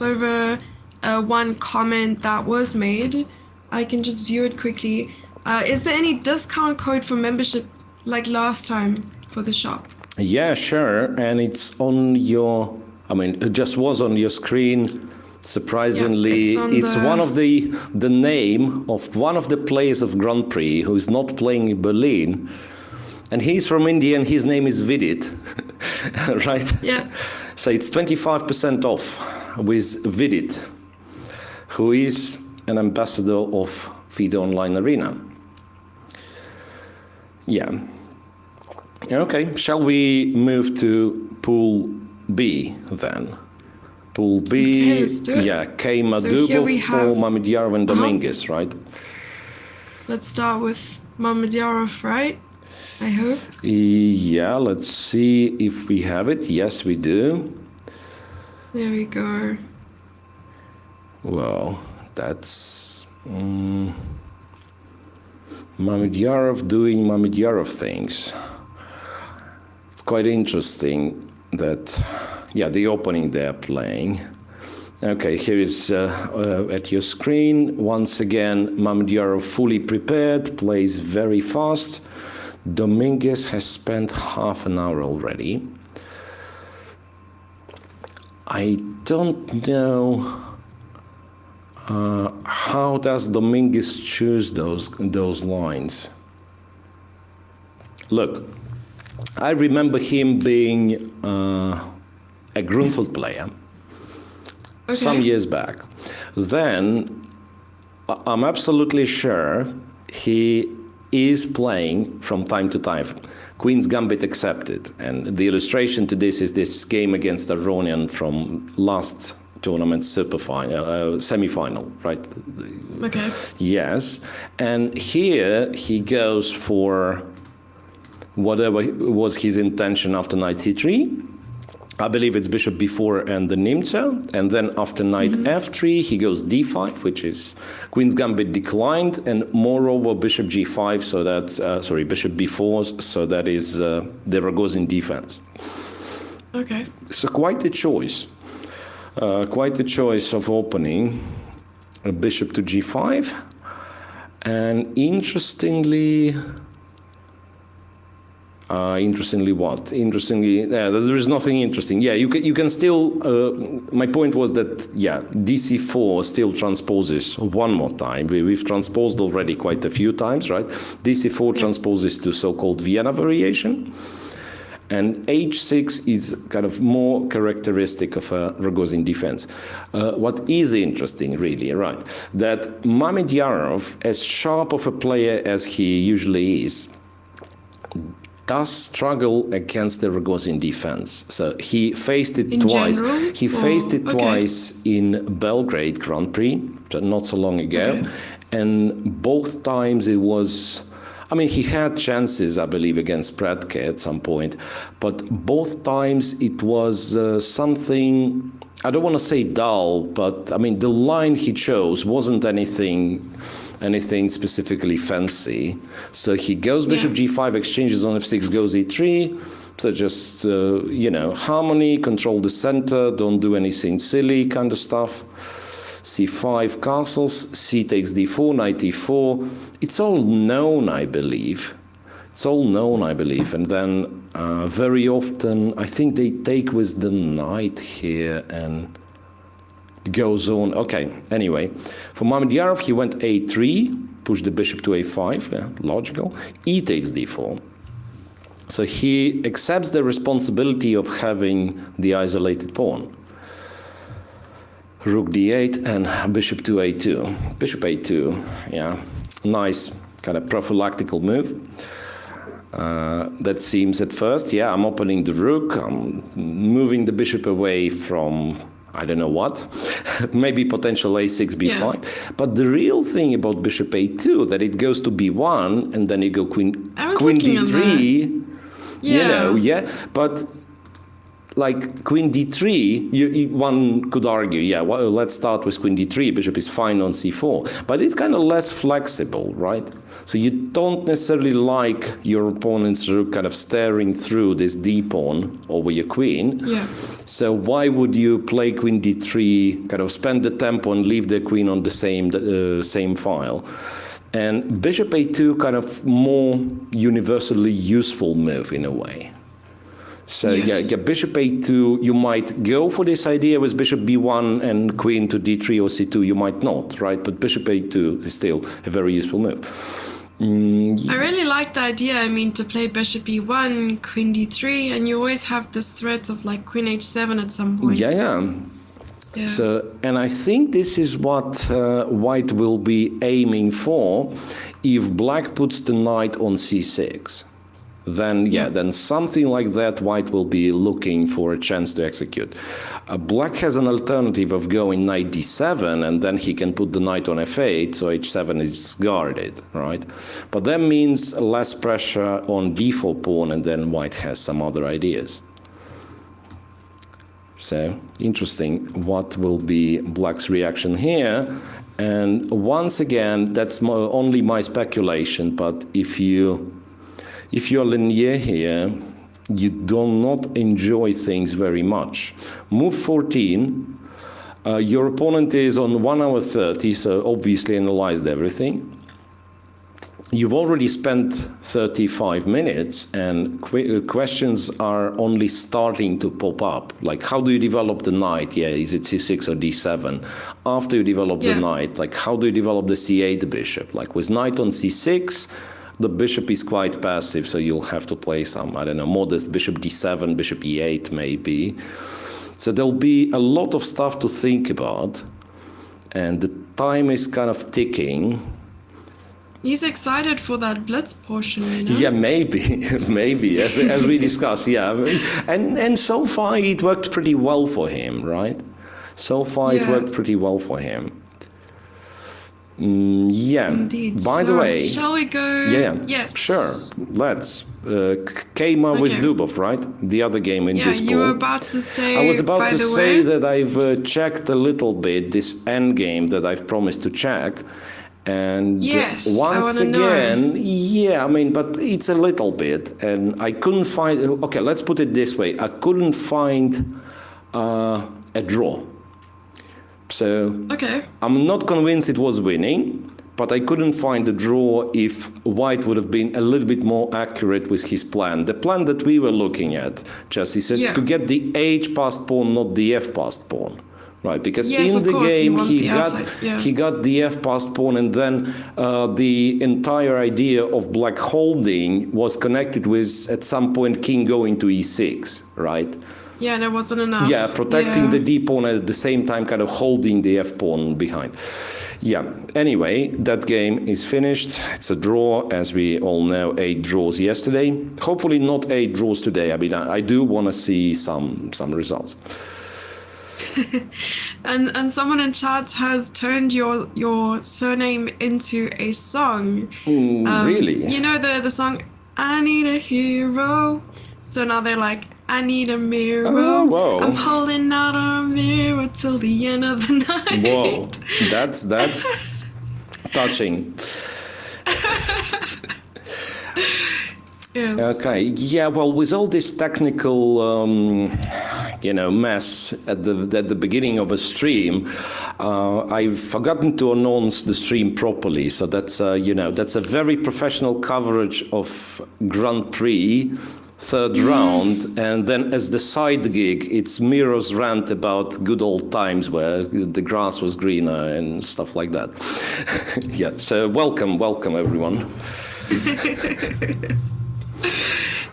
over one comment that was made. I can just view it quickly. Is there any discount code for membership like last time for the shop? Yeah, sure. And it's on your, it just was on your screen. Surprisingly, it's one of the name of one of the players of Grand Prix who is not playing in Berlin. And he's from India and his name is Vidit, right? Yeah. So it's 25% off with Vidit, who is an ambassador of FIDE Online Arena. Yeah. Okay, shall we move to Pool B then? Pool B, okay, let's do it. Yeah, K. Madubov or Mamedyarov and Dominguez, right? Let's start with Mamedyarov, right? I hope. Yeah, let's see if we have it. Yes, we do. There we go. Well, that's Mamedyarov doing Mamedyarov things. It's quite interesting that, the opening they're playing. Okay, here is at your screen. Once again, Mamedyarov fully prepared, plays very fast. Dominguez has spent half an hour already. I don't know how does Dominguez choose those lines. Look, I remember him being a Grunfeld player some years back. Then I'm absolutely sure he is playing from time to time. Queen's Gambit accepted. And the illustration to this is this game against Aronian from last tournament semi-final, right? Okay. Yes. And here he goes for whatever was his intention after knight c3. I believe it's bishop b4 and the Nimzo, and then after knight f3, he goes d5, which is queen's gambit declined, and moreover bishop g5, so that's, bishop b4, so that is the Rogozin defense. Okay. So quite a choice of opening a bishop to g5, and interestingly what? Interestingly, there is nothing interesting. Yeah, you can still, my point was that, yeah, dc4 still transposes one more time. We've transposed already quite a few times, right? dc4 transposes to so-called Vienna variation. And h6 is kind of more characteristic of a Rogozin defense. What is interesting, really, right, that Mamedyarov, as sharp of a player as he usually is, does struggle against the Rogozin defense. So he faced it twice. General? He faced it twice in Belgrade Grand Prix, not so long ago. And both times it was, I mean, he had chances, I believe, against Predke at some point, but both times it was something, I don't want to say dull, but I mean, the line he chose wasn't anything specifically fancy. So he goes bishop g5, exchanges on f6, goes e3. So just, harmony, control the center, don't do anything silly kind of stuff. c5 castles, c takes d4, knight e4. It's all known, I believe. And then very often, I think they take with the knight here and it goes on. Okay, anyway. For Mamedyarov, he went a3, pushed the bishop to a5, yeah, logical. E takes d4. So he accepts the responsibility of having the isolated pawn. Rook d8 and bishop to a2. Bishop a2, yeah, nice kind of prophylactical move. That seems at first, yeah, I'm opening the rook, I'm moving the bishop away from I don't know what, maybe potential a6, b5. Yeah. But the real thing about bishop a2, that it goes to b1 and then you go queen d3, but like queen d3, one could argue, yeah, well, let's start with queen d3, bishop is fine on c4, but it's kind of less flexible, right? So you don't necessarily like your opponent's rook kind of staring through this d-pawn over your queen. Yeah. So why would you play queen d3, kind of spend the tempo and leave the queen on the same file? And bishop a2 kind of more universally useful move in a way. So yeah, bishop a2, you might go for this idea with bishop b1 and queen to d3 or c2, you might not, right? But bishop a2 is still a very useful move. I really like the idea, I mean, to play bishop e1, queen d3, and you always have this threat of like queen h7 at some point. Yeah. So, and I think this is what white will be aiming for if black puts the knight on c6. Then, then something like that white will be looking for a chance to execute. Black has an alternative of going knight d7, and then he can put the knight on f8, so h7 is guarded, right? But that means less pressure on d4 pawn, and then white has some other ideas. So, interesting what will be black's reaction here. And once again, that's only my speculation, but if you're Linier here, you do not enjoy things very much. Move 14, your opponent is on 1 hour 30, so obviously analyzed everything. You've already spent 35 minutes, and questions are only starting to pop up. Like, how do you develop the knight? Yeah, is it c6 or d7? After you develop the knight, like, how do you develop the c8 bishop? Like, with knight on c6, the bishop is quite passive, so you'll have to play some, I don't know, modest bishop d7, bishop e8 maybe. So there'll be a lot of stuff to think about, and the time is kind of ticking. He's excited for that blitz portion, you know? Yeah, maybe, as we discussed, yeah. And so far it worked pretty well for him, right? So far it worked pretty well for him. Yeah. Indeed. By the So, way, shall we go? yeah, Yes. sure. Let's. Kema with Okay. Zubov, right? The other game in Yeah, this you were pool. about to say. I was about by to the say way, that I've checked a little bit this end game that I've promised to check. And Yes, I once wanna know. again, yeah, I mean, but it's a little bit. And I couldn't find, okay, let's put it this way. I couldn't find a draw. So Okay. I'm not convinced it was winning. But I couldn't find a draw if White would have been a little bit more accurate with his plan. The plan that we were looking at, Jesse said, Yeah. to get the H passed pawn, not the F passed pawn. Right, because Yes, in of the course, you game want the outside, yeah. he got the F passed pawn, and then the entire idea of black holding was connected with, at some point, king going to E6, right? Yeah, and it wasn't enough. Yeah, protecting Yeah. the D pawn and at the same time kind of holding the F pawn behind. Yeah, anyway, that game is finished. It's a draw, as we all know, 8 draws yesterday. Hopefully not 8 draws today. I mean, I do want to see some results. And someone in chat has turned your surname into a song. Really? You know the song "I Need a Hero." So now they're like, "I need a mirror. Oh, whoa. I'm holding out a mirror till the end of the night." Whoa, that's touching. Yes. Okay, yeah, well, with all this technical, mess at the beginning of a stream, I've forgotten to announce the stream properly. So that's a very professional coverage of Grand Prix, third round, and then as the side gig, it's Miro's rant about good old times where the grass was greener and stuff like that. Yeah, so welcome everyone.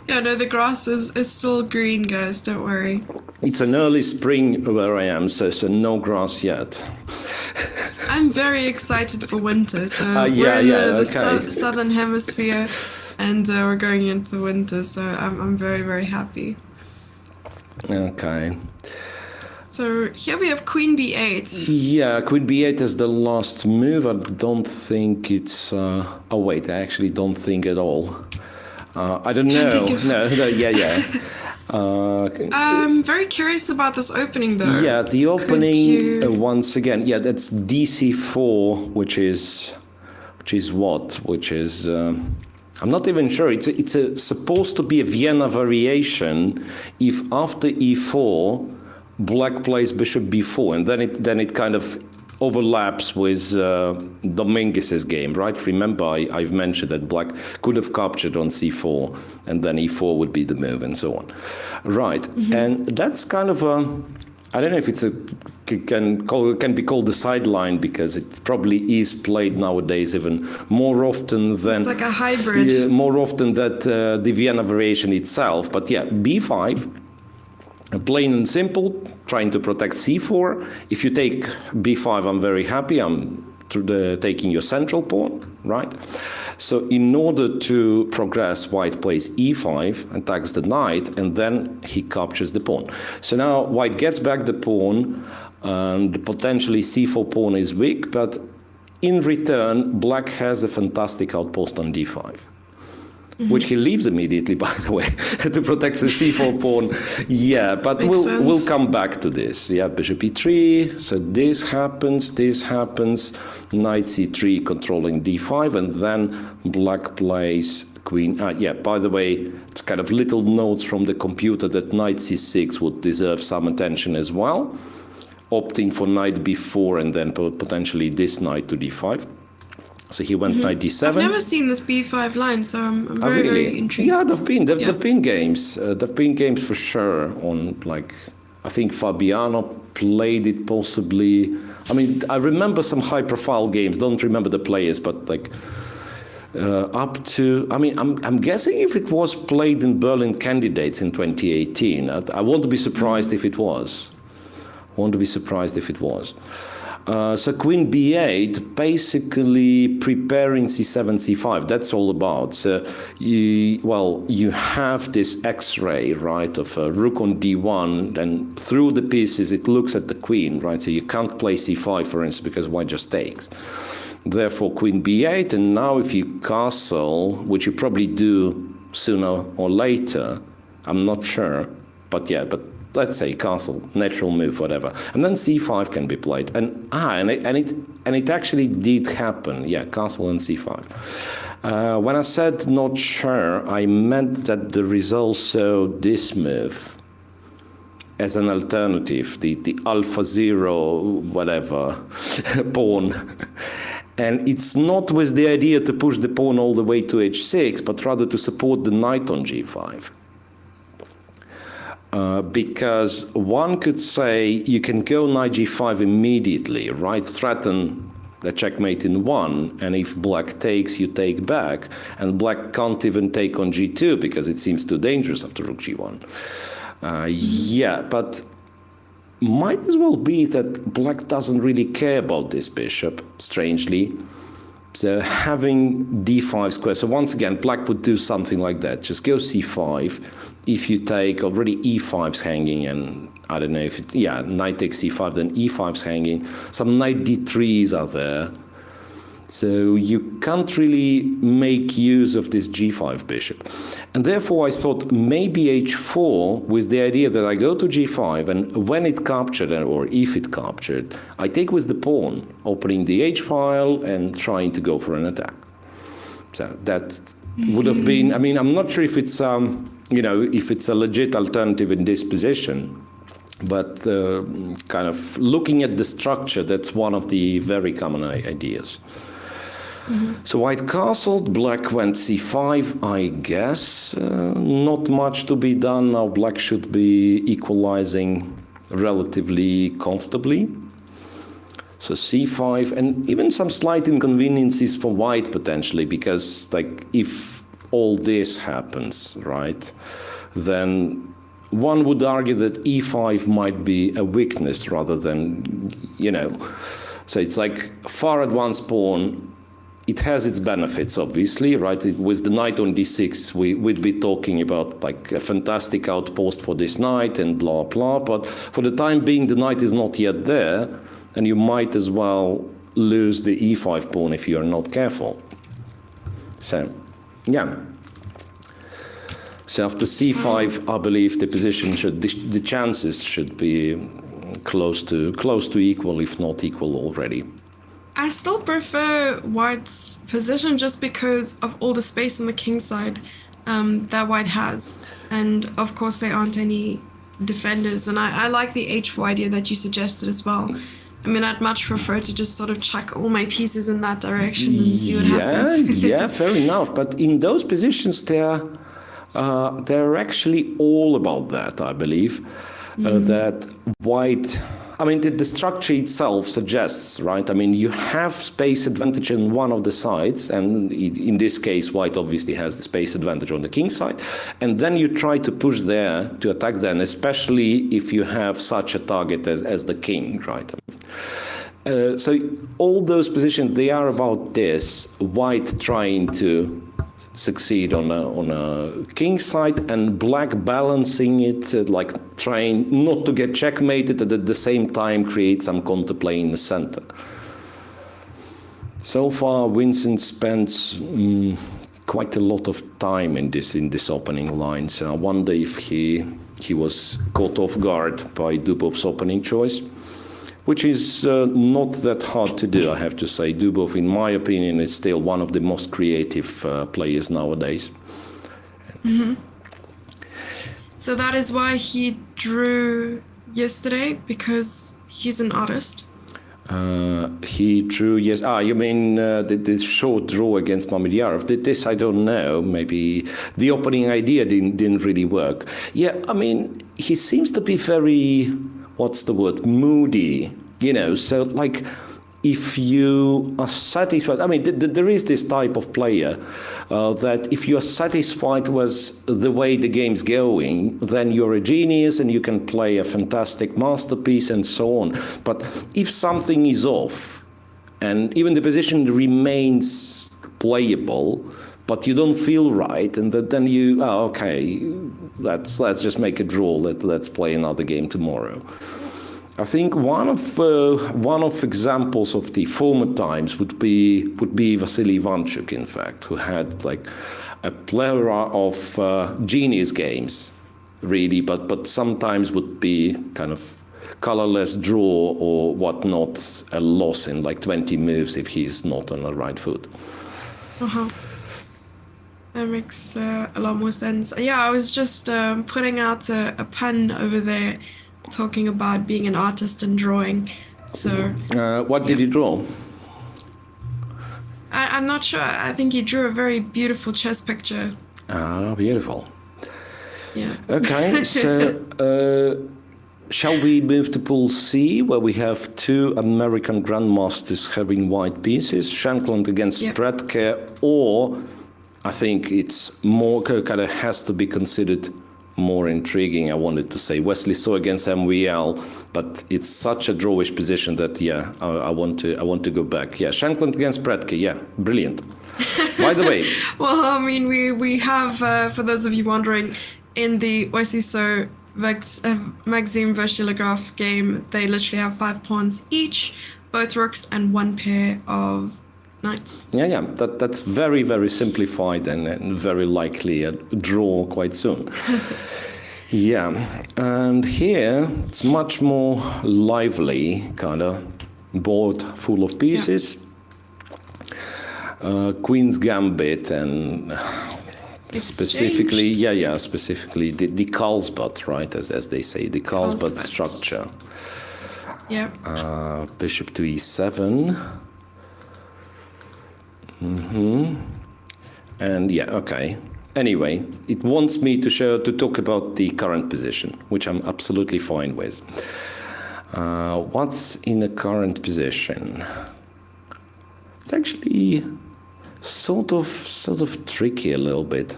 Yeah, no, the grass is still green, guys. Don't worry. It's an early spring where I am, so no grass yet. I'm very excited for winter. So yeah, we're in yeah, the okay. southern hemisphere, and we're going into winter. So I'm very, very happy. Okay. So here we have Queen B8. Yeah, Queen B8 is the last move. I don't think it's... oh, wait, I actually don't think at all. I don't know. No, yeah. I'm very curious about this opening, though. Yeah, the opening, you- once again, yeah, that's DC4, which is what? Which is... I'm not even sure. It's supposed to be a Vienna variation if after E4, black plays bishop b4, and then it kind of overlaps with Dominguez's game, right? Remember, I've mentioned that black could have captured on c4, and then e4 would be the move, and so on. Right, and that's kind of a... I don't know if can be called the sideline, because it probably is played nowadays even more often than... It's like a hybrid. More often than the Vienna variation itself. But yeah, b5, plain and simple, trying to protect c4. If you take b5, I'm very happy. I'm taking your central pawn, right? So in order to progress, white plays e5, attacks the knight, and then he captures the pawn. So now white gets back the pawn, and potentially c4 pawn is weak, but in return, black has a fantastic outpost on d5. Which he leaves immediately, by the way, to protect the c4 pawn. Yeah, but we'll come back to this. Yeah, bishop e3. So this happens, knight c3 controlling d5, and then black plays queen. Yeah, by the way, it's kind of little notes from the computer that knight c6 would deserve some attention as well, opting for knight b4 and then potentially this knight to d5. So he went knight d7. I've never seen this b5 line, so I'm very, really? very intrigued. Yeah, there've been games. There've been games for sure on, like, I think Fabiano played it possibly. I mean, I remember some high-profile games. Don't remember the players, but like up to. I mean, I'm guessing if it was played in Berlin Candidates in 2018. I won't be surprised if it was. So queen b8, basically preparing c7, c5. That's all about. So, you have this X-ray, right, of rook on d1, and through the pieces it looks at the queen, right? So you can't play c5, for instance, because white just takes. therefore queen b8, and now if you castle, which you probably do sooner or later, I'm not sure, but yeah, but let's say castle, natural move, whatever, and then c5 can be played, and it actually did happen, yeah, castle and c5. When I said not sure, I meant that there is also this move as an alternative, the alpha zero, whatever, pawn. And it's not with the idea to push the pawn all the way to h6, but rather to support the knight on g5. Because one could say you can go knight g5 immediately, right? Threaten the checkmate in one, and if black takes, you take back, and black can't even take on g2 because it seems too dangerous after rook g1. Yeah, but might as well be that black doesn't really care about this bishop, strangely. So having d5 square, so once again, black would do something like that. Just go c5. If you take, already e5's hanging, and I don't know if it, yeah, knight takes c5, then e5's hanging. Some knight d3s are there. So you can't really make use of this g5 bishop. And therefore I thought maybe h4 with the idea that I go to g5, and when it captured, or if it captured, I take with the pawn, opening the h file and trying to go for an attack. So that would have been, I mean, I'm not sure if it's, you know, if it's a legit alternative in this position, but kind of looking at the structure, that's one of the very common ideas. So white castled, black went c5, I guess. Not much to be done now. Black should be equalizing relatively comfortably. So c5, and even some slight inconveniences for white potentially, because like if all this happens, right, then one would argue that e5 might be a weakness rather than, you know, so it's like far advanced pawn. It has its benefits, obviously, right? With the knight on d6, we'd be talking about like a fantastic outpost for this knight and blah, blah. But for the time being, the knight is not yet there, and you might as well lose the e5 pawn if you are not careful. So, yeah. So after c5, I believe the position should, the chances should be close to equal, if not equal already. I still prefer white's position just because of all the space on the king side that white has. And of course there aren't any defenders. And I like the h4 idea that you suggested as well. I mean, I'd much prefer to just sort of chuck all my pieces in that direction and see what happens. Yeah, fair enough. But in those positions, they're actually all about that, I believe. That white... I mean, the structure itself suggests, right? I mean, you have space advantage on one of the sides, and in this case, white obviously has the space advantage on the king side, and then you try to push there to attack them, especially if you have such a target as the king, right? I mean, so all those positions, they are about this, white trying to succeed on a king side, and black balancing it, like trying not to get checkmated, and at the same time create some counterplay in the center. So far, Vincent spends quite a lot of time in this opening line. So I wonder if he was caught off guard by Dubov's opening choice, which is not that hard to do, I have to say. Dubov, in my opinion, is still one of the most creative players nowadays. So that is why he drew yesterday, because he's an artist? He drew, yes. You mean the short draw against Mamedyarov? This I don't know. Maybe the opening idea didn't really work. Yeah, I mean, he seems to be very, what's the word, moody, you know, so like if you are satisfied, I mean, there is this type of player that if you are satisfied with the way the game's going, then you're a genius and you can play a fantastic masterpiece and so on. But if something is off, and even the position remains playable, but you don't feel right, and then you, okay, let's just make a draw, let's play another game tomorrow. I think one of examples of the former times would be Vasily Ivanchuk, in fact, who had like a plethora of genius games, really, but sometimes would be kind of colorless draw or whatnot, a loss in like 20 moves if he's not on the right foot. Uh-huh. That makes a lot more sense. Yeah, I was just putting out a pun over there, talking about being an artist and drawing. So what did you draw? I'm not sure. I think you drew a very beautiful chess picture. Ah, beautiful. Yeah. Okay, so shall we move to Pool C, where we have two American grandmasters having white pieces, Shankland against Predke, or I think it's more kind of has to be considered more intriguing. I wanted to say Wesley So against MVL, but it's such a drawish position that I want to go back. Yeah, Shankland against Predke. Yeah, brilliant. By the way, well, I mean, we have for those of you wondering, in the Wesley So Maxime Vachier-Lagrave game, they literally have 5 pawns each, both rooks and one pair of knights. Yeah, that's very, very simplified and very likely a draw quite soon. Yeah, and here it's much more lively, kind of board full of pieces. Queen's Gambit and specifically, specifically the Carlsbad, right, as they say, the Carlsbad structure. Yeah. Bishop to e7. And okay. Anyway, it wants me to talk about the current position, which I'm absolutely fine with. What's in the current position? It's actually sort of tricky a little bit,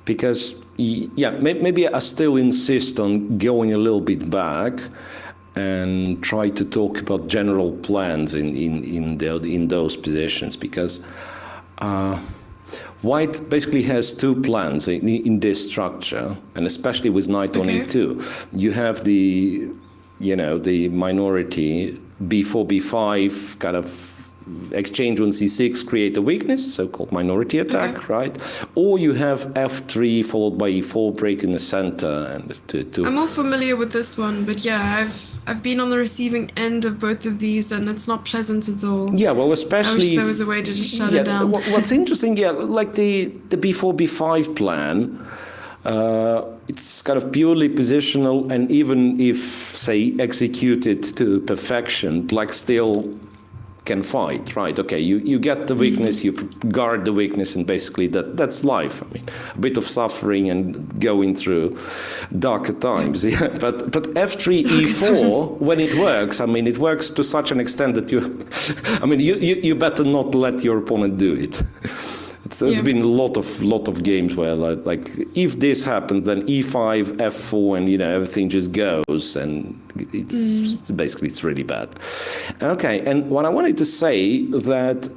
because maybe I still insist on going a little bit back and try to talk about general plans in those positions, because White basically has two plans in this structure, and especially with knight on e2. You have the minority b4, b5 kind of exchange on c6, create a weakness, so-called minority attack, right? Or you have f3 followed by e4, break in the center, and to I'm more familiar with this one, but yeah, I've been on the receiving end of both of these, and it's not pleasant at all. Yeah, well, especially I wish there was a way to just shut it down. What's interesting, like the b4, b5 plan, it's kind of purely positional, and even if, say, executed to perfection, black still can fight, right? Okay, you get the weakness, you guard the weakness, and basically that's life. I mean, a bit of suffering and going through darker times. Yeah, but f3, e4, when it works, I mean, it works to such an extent that you better not let your opponent do it. It's been a lot of games where like if this happens, then e5, f4, and everything just goes, and it's basically it's really bad. Okay, and what I wanted to say that,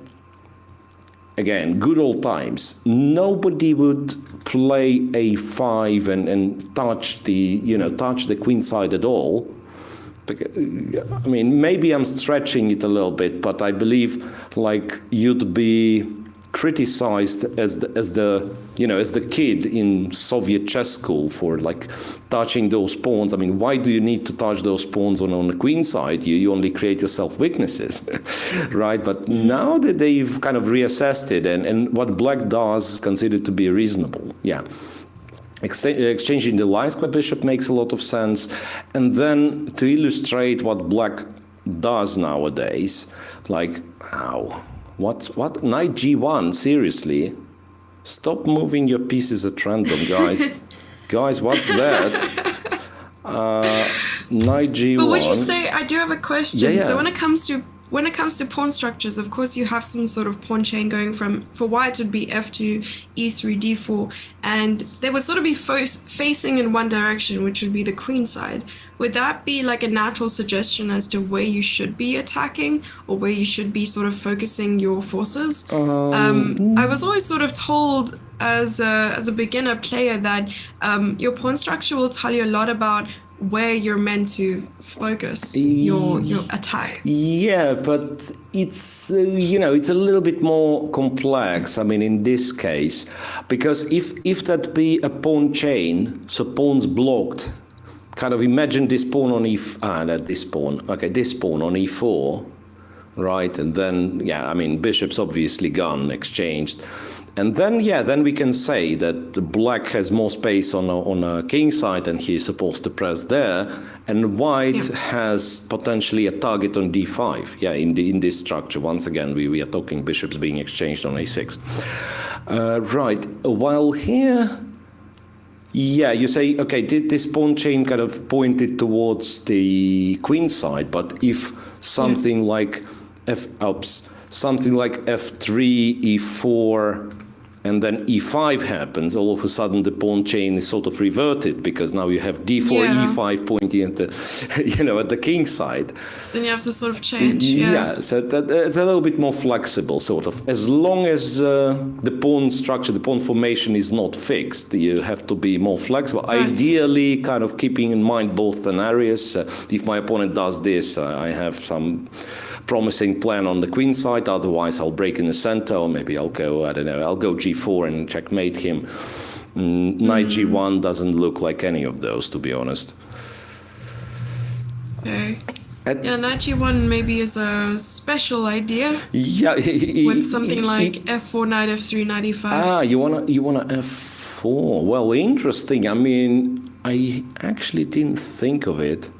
again, good old times, nobody would play a5 and touch the queen side at all. I mean, maybe I'm stretching it a little bit, but I believe like you'd be criticized as the kid in Soviet chess school for like touching those pawns. I mean, why do you need to touch those pawns on the queen side? You only create yourself weaknesses, right? But now that they've kind of reassessed it, and what black does considered to be reasonable, exchanging the line square bishop makes a lot of sense. And then to illustrate what black does nowadays, like What? Knight g1? Seriously? Stop moving your pieces at random, guys. Guys, what's that? Knight g1. But would you say, I do have a question. Yeah. So when it comes to pawn structures, of course you have some sort of pawn chain going for white it would be f2, e3, d4, and they would sort of be facing in one direction, which would be the queen side. Would that be like a natural suggestion as to where you should be attacking, or where you should be sort of focusing your forces? I was always sort of told as a beginner player that your pawn structure will tell you a lot about where you're meant to focus your attack. Yeah, but it's it's a little bit more complex. I mean, in this case, because if that be a pawn chain, so pawns blocked. Kind of imagine this pawn on this pawn on e4, right? And then bishop's obviously gone, exchanged. And then we can say that the black has more space on a king side and he's supposed to press there, and white has potentially a target on d5. Yeah, in this structure. Once again, we are talking bishops being exchanged on a6. Right. While here, you say, okay, this pawn chain kind of pointed towards the queen side, but if something like something like f3, e4, and then e5 happens, all of a sudden the pawn chain is sort of reverted, because now you have d4, e5 pointing at the at the king side. Then you have to sort of change. So it's a little bit more flexible, sort of. As long as the pawn structure, the pawn formation is not fixed, you have to be more flexible. Right. Ideally, kind of keeping in mind both scenarios. If my opponent does this, I have some promising plan on the queen side. Otherwise, I'll break in the center, or maybe I'll go, I'll go g4 and checkmate him. Knight g1 doesn't look like any of those, to be honest. Okay. Knight g1 maybe is a special idea. Yeah. With something like f4, knight f3, knight e5. You wanna f4. Well, interesting. I mean, I actually didn't think of it,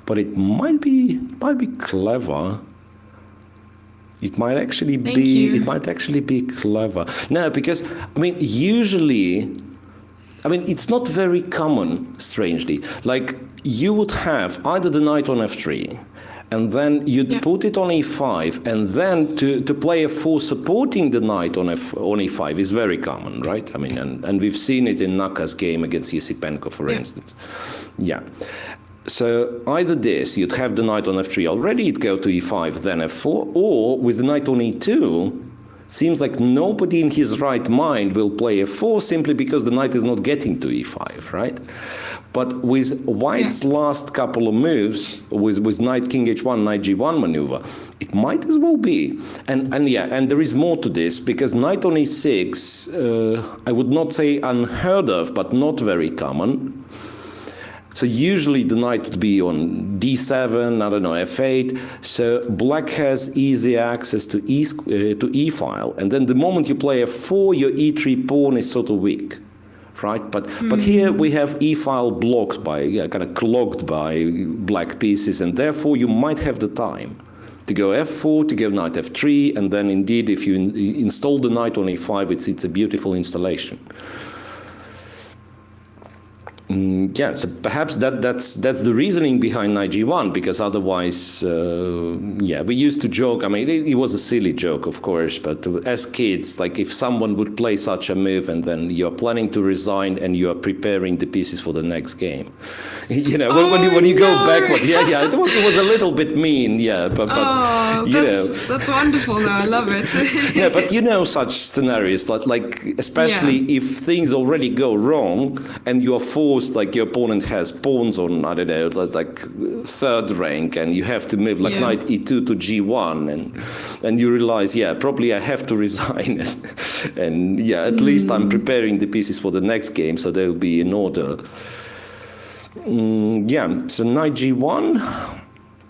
but it might be clever. It might actually be clever. No, because usually, it's not very common, strangely. Like, you would have either the knight on f3, and then you'd put it on e5, and then to play f4 supporting the knight on e5 is very common, right? And we've seen it in Naka's game against Yesipenko, for instance. Yeah. So either this, you'd have the knight on f3 already, it'd go to e5, then f4, or with the knight on e2, seems like nobody in his right mind will play f4 simply because the knight is not getting to e5, right? But with white's last couple of moves, with knight king h1, knight g1 maneuver, it might as well be. And there is more to this, because knight on e6, I would not say unheard of, but not very common. So usually the knight would be on d7, f8. So black has easy access to e file, and then the moment you play f4, your e3 pawn is sort of weak, right? But here we have e file blocked by kind of clogged by black pieces, and therefore you might have the time to go f4, to go knight f3, and then indeed if you install the knight on e5, it's a beautiful installation. So perhaps that's the reasoning behind knight g1, because otherwise, we used to joke. It was a silly joke, of course, but as kids, like if someone would play such a move and then you're planning to resign and you're preparing the pieces for the next game, when you go backward, it was a little bit mean, but that's wonderful. Now I love it. But such scenarios, like especially if things already go wrong and you are forced. Like your opponent has pawns on, like third rank, and you have to move like knight e2 to g1, and you realize, probably I have to resign, and at least I'm preparing the pieces for the next game, so they'll be in order. So knight g1,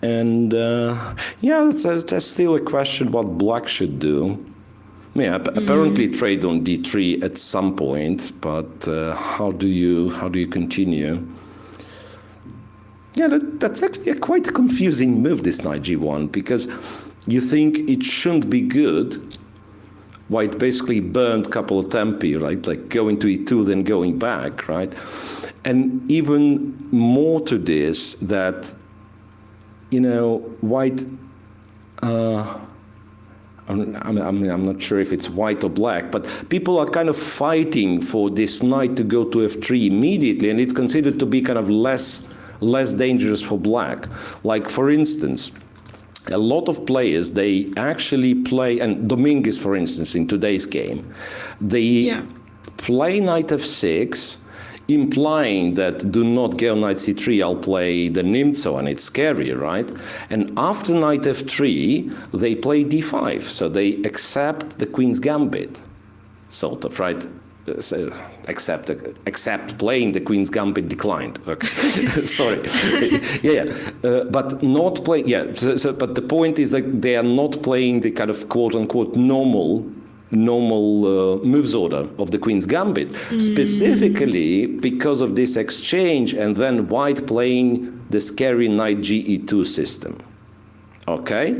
and that's still a question what black should do. Apparently trade on d3 at some point, but how do you continue? That's actually quite a confusing move, this knight g1, because you think it shouldn't be good. White basically burned a couple of tempi, right? Like going to e2, then going back, right? And even more to this, that white. I'm not sure if it's white or black, but people are kind of fighting for this knight to go to f3 immediately, and it's considered to be kind of less dangerous for black. Like, for instance, a lot of players, they actually play, and Dominguez, for instance, in today's game, they play knight f6. implying that do not go knight c3, I'll play the Nimzo, and it's scary, right? And after knight f3, they play d5, so they accept the queen's gambit, sort of, right? So accept playing the queen's gambit declined. Okay, sorry. But not play. Yeah. But the point is that they are not playing the kind of quote unquote normal moves order of the queen's gambit, specifically because of this exchange, and then white playing the scary knight ge2 system. Okay?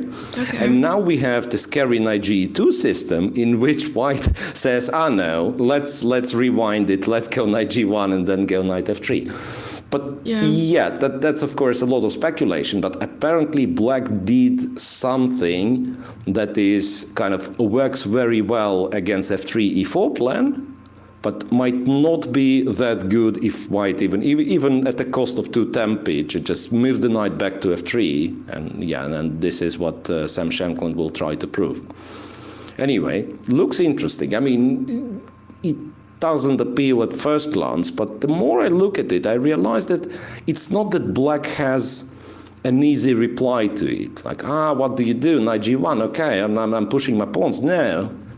And now we have the scary knight ge2 system in which white says, no, let's rewind it, let's go knight g1 and then go knight f3. But that's of course a lot of speculation, but apparently black did something that is kind of works very well against f3 e4 plan, but might not be that good if white, even at the cost of 2 tempi, just moves the knight back to f3, and this is what Sam Shankland will try to prove. Anyway, looks interesting. I mean, it doesn't appeal at first glance, but the more I look at it, I realize that it's not that black has an easy reply to it. Like, what do you do? Knight g1, okay, I'm pushing my pawns.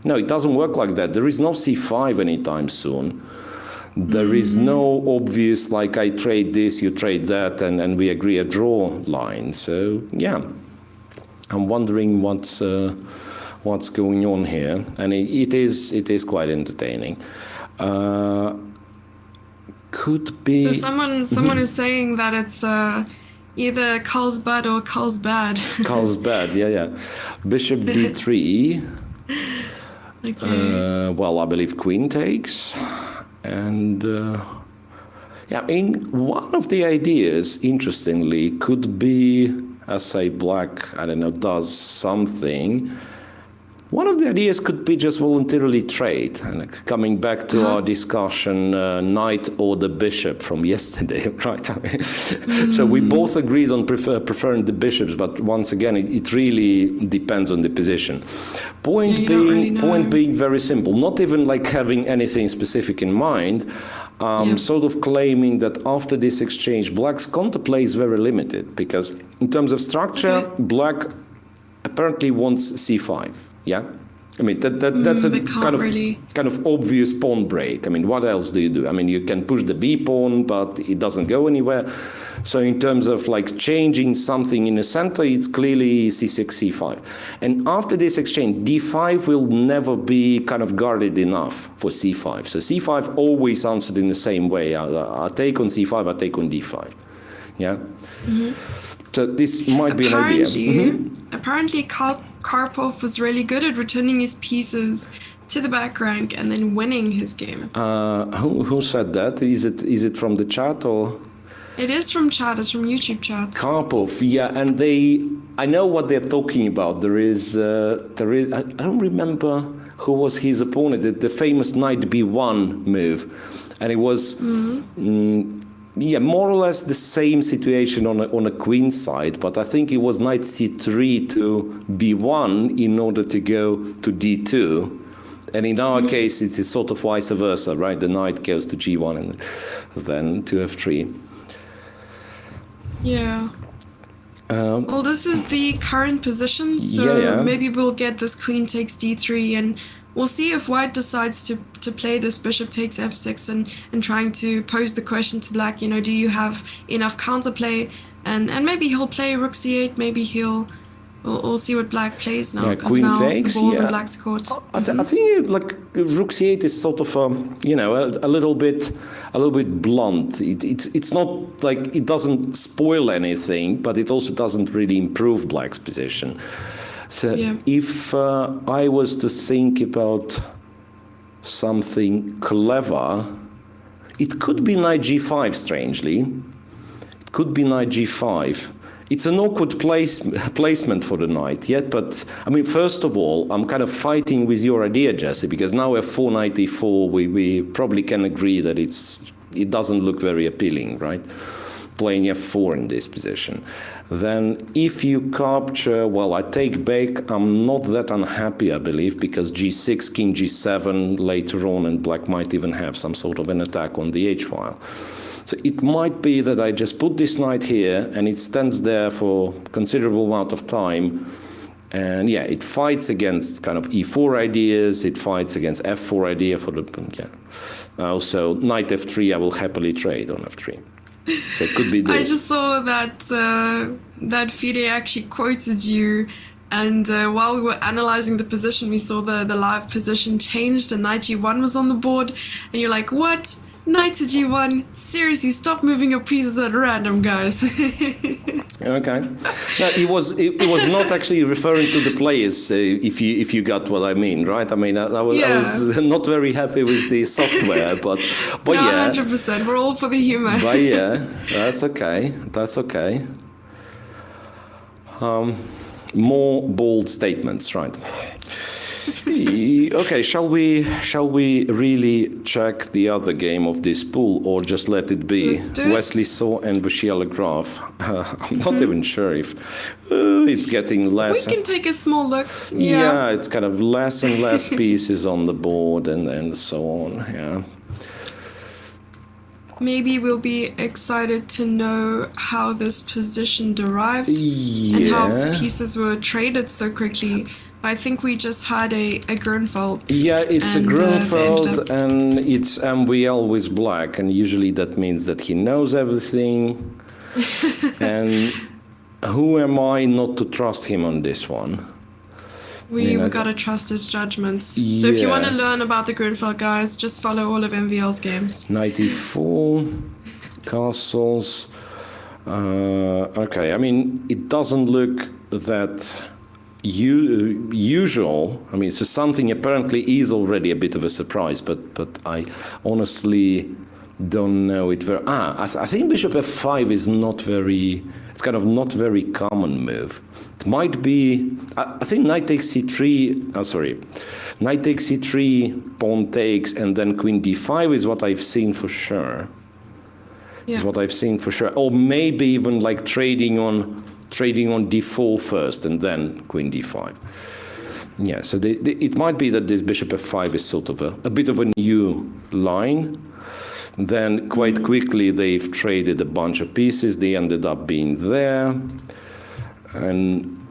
No, it doesn't work like that. There is no c5 anytime soon. There is no obvious, like, I trade this, you trade that, and we agree a draw line. So, yeah, I'm wondering what's going on here. And it is quite entertaining. Could be... So someone is saying that it's either Carlsbad or Carlsbad. Carlsbad, yeah. Bishop d3. Okay. Well, I believe queen takes, and one of the ideas, interestingly, could be, as say black, I don't know, does something. One of the ideas could be just voluntarily trade, and coming back to our discussion, knight or the bishop from yesterday, right? So we both agreed on preferring the bishops, but once again, it really depends on the position. Point being very simple, not even like having anything specific in mind, sort of claiming that after this exchange, black's counterplay is very limited, because in terms of structure, black apparently wants c5. Yeah, I mean that's a kind of obvious pawn break. I mean, what else do you do? I mean, you can push the b pawn, but it doesn't go anywhere. So in terms of like changing something in the center, it's clearly c6, c5. And after this exchange, d5 will never be kind of guarded enough for c5. So c5 always answered in the same way. I take on c5, I take on d5. Yeah. So this might be an idea. Apparently, Karpov was really good at returning his pieces to the back rank and then winning his game. Who said that? Is it from the chat or? It is from chat. It's from YouTube chat. Karpov, yeah, and I know what they're talking about. There is I don't remember who was his opponent. The famous knight b1 move, and it was. More or less the same situation on a queen side, but I think it was knight c3 to b1 in order to go to d2. And in our case, it's sort of vice versa, right? The knight goes to g1 and then to f3. Yeah. Well, this is the current position, so maybe we'll get this queen takes d3, and we'll see if white decides to play this bishop takes f6 and trying to pose the question to black, do you have enough counterplay? And maybe he'll play rook c8, maybe we'll see what black plays now, because now takes, the ball's in black's court. I think like rook c8 is sort of a little bit blunt. It's not like it doesn't spoil anything, but it also doesn't really improve black's position. So if I was to think about something clever, it could be knight g5, strangely. It could be knight g5. It's an awkward placement for the knight, but I mean, first of all, I'm kind of fighting with your idea, Jesse, because now we have 4 knight e4, we probably can agree that it doesn't look very appealing, right? playing f4 in this position. Then if you capture, well, I take back, I'm not that unhappy, I believe, because g6, king g7 later on, and black might even have some sort of an attack on the h-file. So it might be that I just put this knight here, and it stands there for a considerable amount of time. And yeah, it fights against kind of e4 ideas, it fights against f4 idea for the, yeah. Also, knight f3, I will happily trade on f3. So it could be this. I just saw that that FIDE actually quoted you, and while we were analyzing the position, we saw the live position changed and knight g1 was on the board, and you're like, what? Knight to g1? Seriously, stop moving your pieces at random, guys. Okay. No, it was not actually referring to the players, if you got what I mean, right? I mean, I was not very happy with the software, but no, yeah. 100%. We're all for the humor. But yeah, that's okay. That's okay. More bold statements, right? Okay, shall we really check the other game of this pool, or just let it be? Let's do it. Wesley Saw and Vachier-Lagrave. I'm not even sure if it's getting less. We can take a small look. Yeah, it's kind of less and less pieces on the board, and so on. Yeah. Maybe we'll be excited to know how this position derived Yeah. and how pieces were traded so quickly. I think we just had a Grunfeld. Yeah, it's a Grunfeld, up- and it's MVL with black, and usually that means that he knows everything. And who am I not to trust him on this one? We gotta trust his judgments. So if you want to learn about the Grunfeld, guys, just follow all of MVL's games. Knight e4, castles. Okay, I mean, it doesn't look that usual. I mean, so something apparently is already a bit of a surprise, but I honestly don't know it very. I think bishop f5 is not very. It's kind of not very common move. It might be. I think knight takes c3. Oh, sorry, knight takes c3, pawn takes, and then queen d5 is what I've seen for sure. Yeah. Is what I've seen for sure. Or maybe even like trading on d4 first and then queen d5. Yeah, so it might be that this bishop f5 is sort of a bit of a new line. Then quite quickly they've traded a bunch of pieces. They ended up being there. And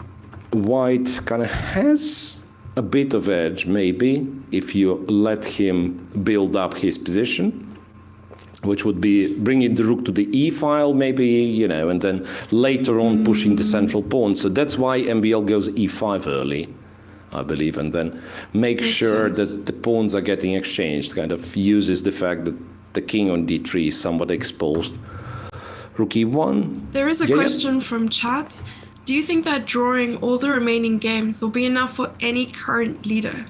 white kind of has a bit of edge, maybe, if you let him build up his position, which would be bringing the rook to the e-file, maybe, you know, and then later on pushing the central pawn. So that's why MBL goes e5 early, I believe, and then makes sure that the pawns are getting exchanged, kind of uses the fact that the king on d3 is somewhat exposed. Rook e1. There is a question from chat. Do you think that drawing all the remaining games will be enough for any current leader?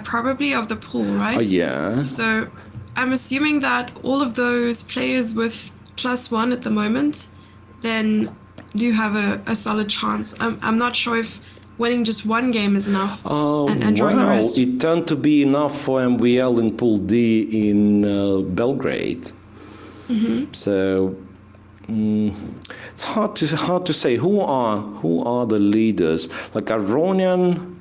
Probably of the pool, right? Yeah. So I'm assuming that all of those players with +1 at the moment then do have a solid chance. I'm not sure if winning just one game is enough and drawing the rest. It turned to be enough for MVL in Pool D in Belgrade. Mm-hmm. So it's hard to say who are the leaders, like Aronian,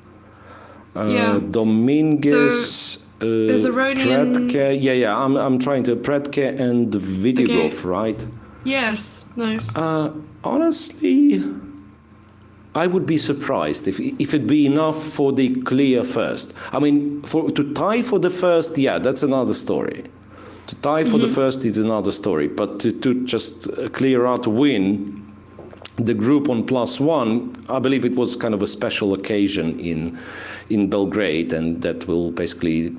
Dominguez. So there's Aronian. Predke. I'm trying to Predke and Vidigov, right? Yes, nice. Honestly, I would be surprised if it'd be enough for the clear first. I mean, to tie for the first, that's another story. To tie for the first is another story. But to just clear out a win, the group on +1, I believe it was kind of a special occasion in Belgrade, and that will basically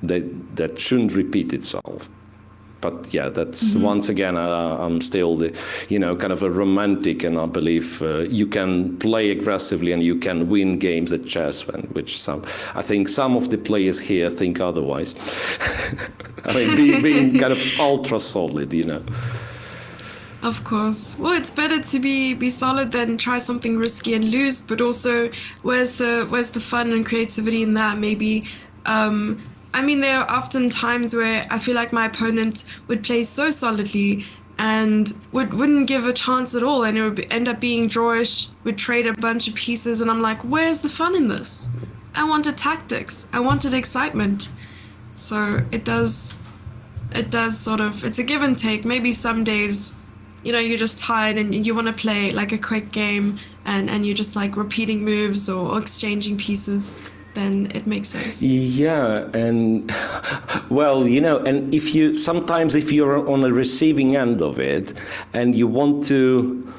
that shouldn't repeat itself. But yeah, that's once again, I'm still kind of a romantic, and I believe you can play aggressively and you can win games at chess, which I think some of the players here think otherwise. I mean, being kind of ultra solid, Of course. Well, it's better to be solid than try something risky and lose. But also, where's the fun and creativity in that? Maybe. I mean, there are often times where I feel like my opponent would play so solidly, and wouldn't give a chance at all, and it would end up being drawish. We'd trade a bunch of pieces, and I'm like, where's the fun in this? I wanted tactics. I wanted excitement. So it does sort of, it's a give and take. Maybe some days, you're just tired and you want to play like a quick game, and you're just like repeating moves or exchanging pieces. Then it makes sense. Yeah, and well, and if you're on a receiving end of it, and you want to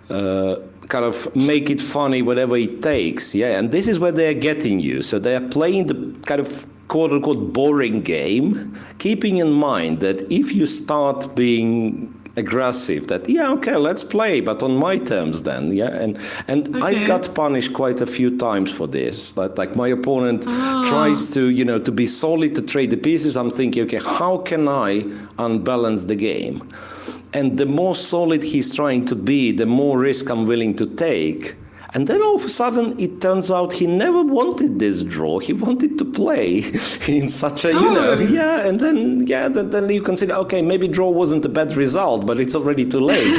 kind of make it funny, whatever it takes, yeah, and this is where they're getting you. So they are playing the kind of quote-unquote boring game, keeping in mind that if you start being aggressive, that okay, let's play, but on my terms then, and Okay. I've got punished quite a few times for this. But like my opponent tries to to be solid, to trade the pieces. I'm thinking, okay, how can I unbalance the game? And the more solid he's trying to be, the more risk I'm willing to take. And then all of a sudden, it turns out he never wanted this draw. He wanted to play in such a, and then you consider, okay, maybe draw wasn't a bad result, but it's already too late.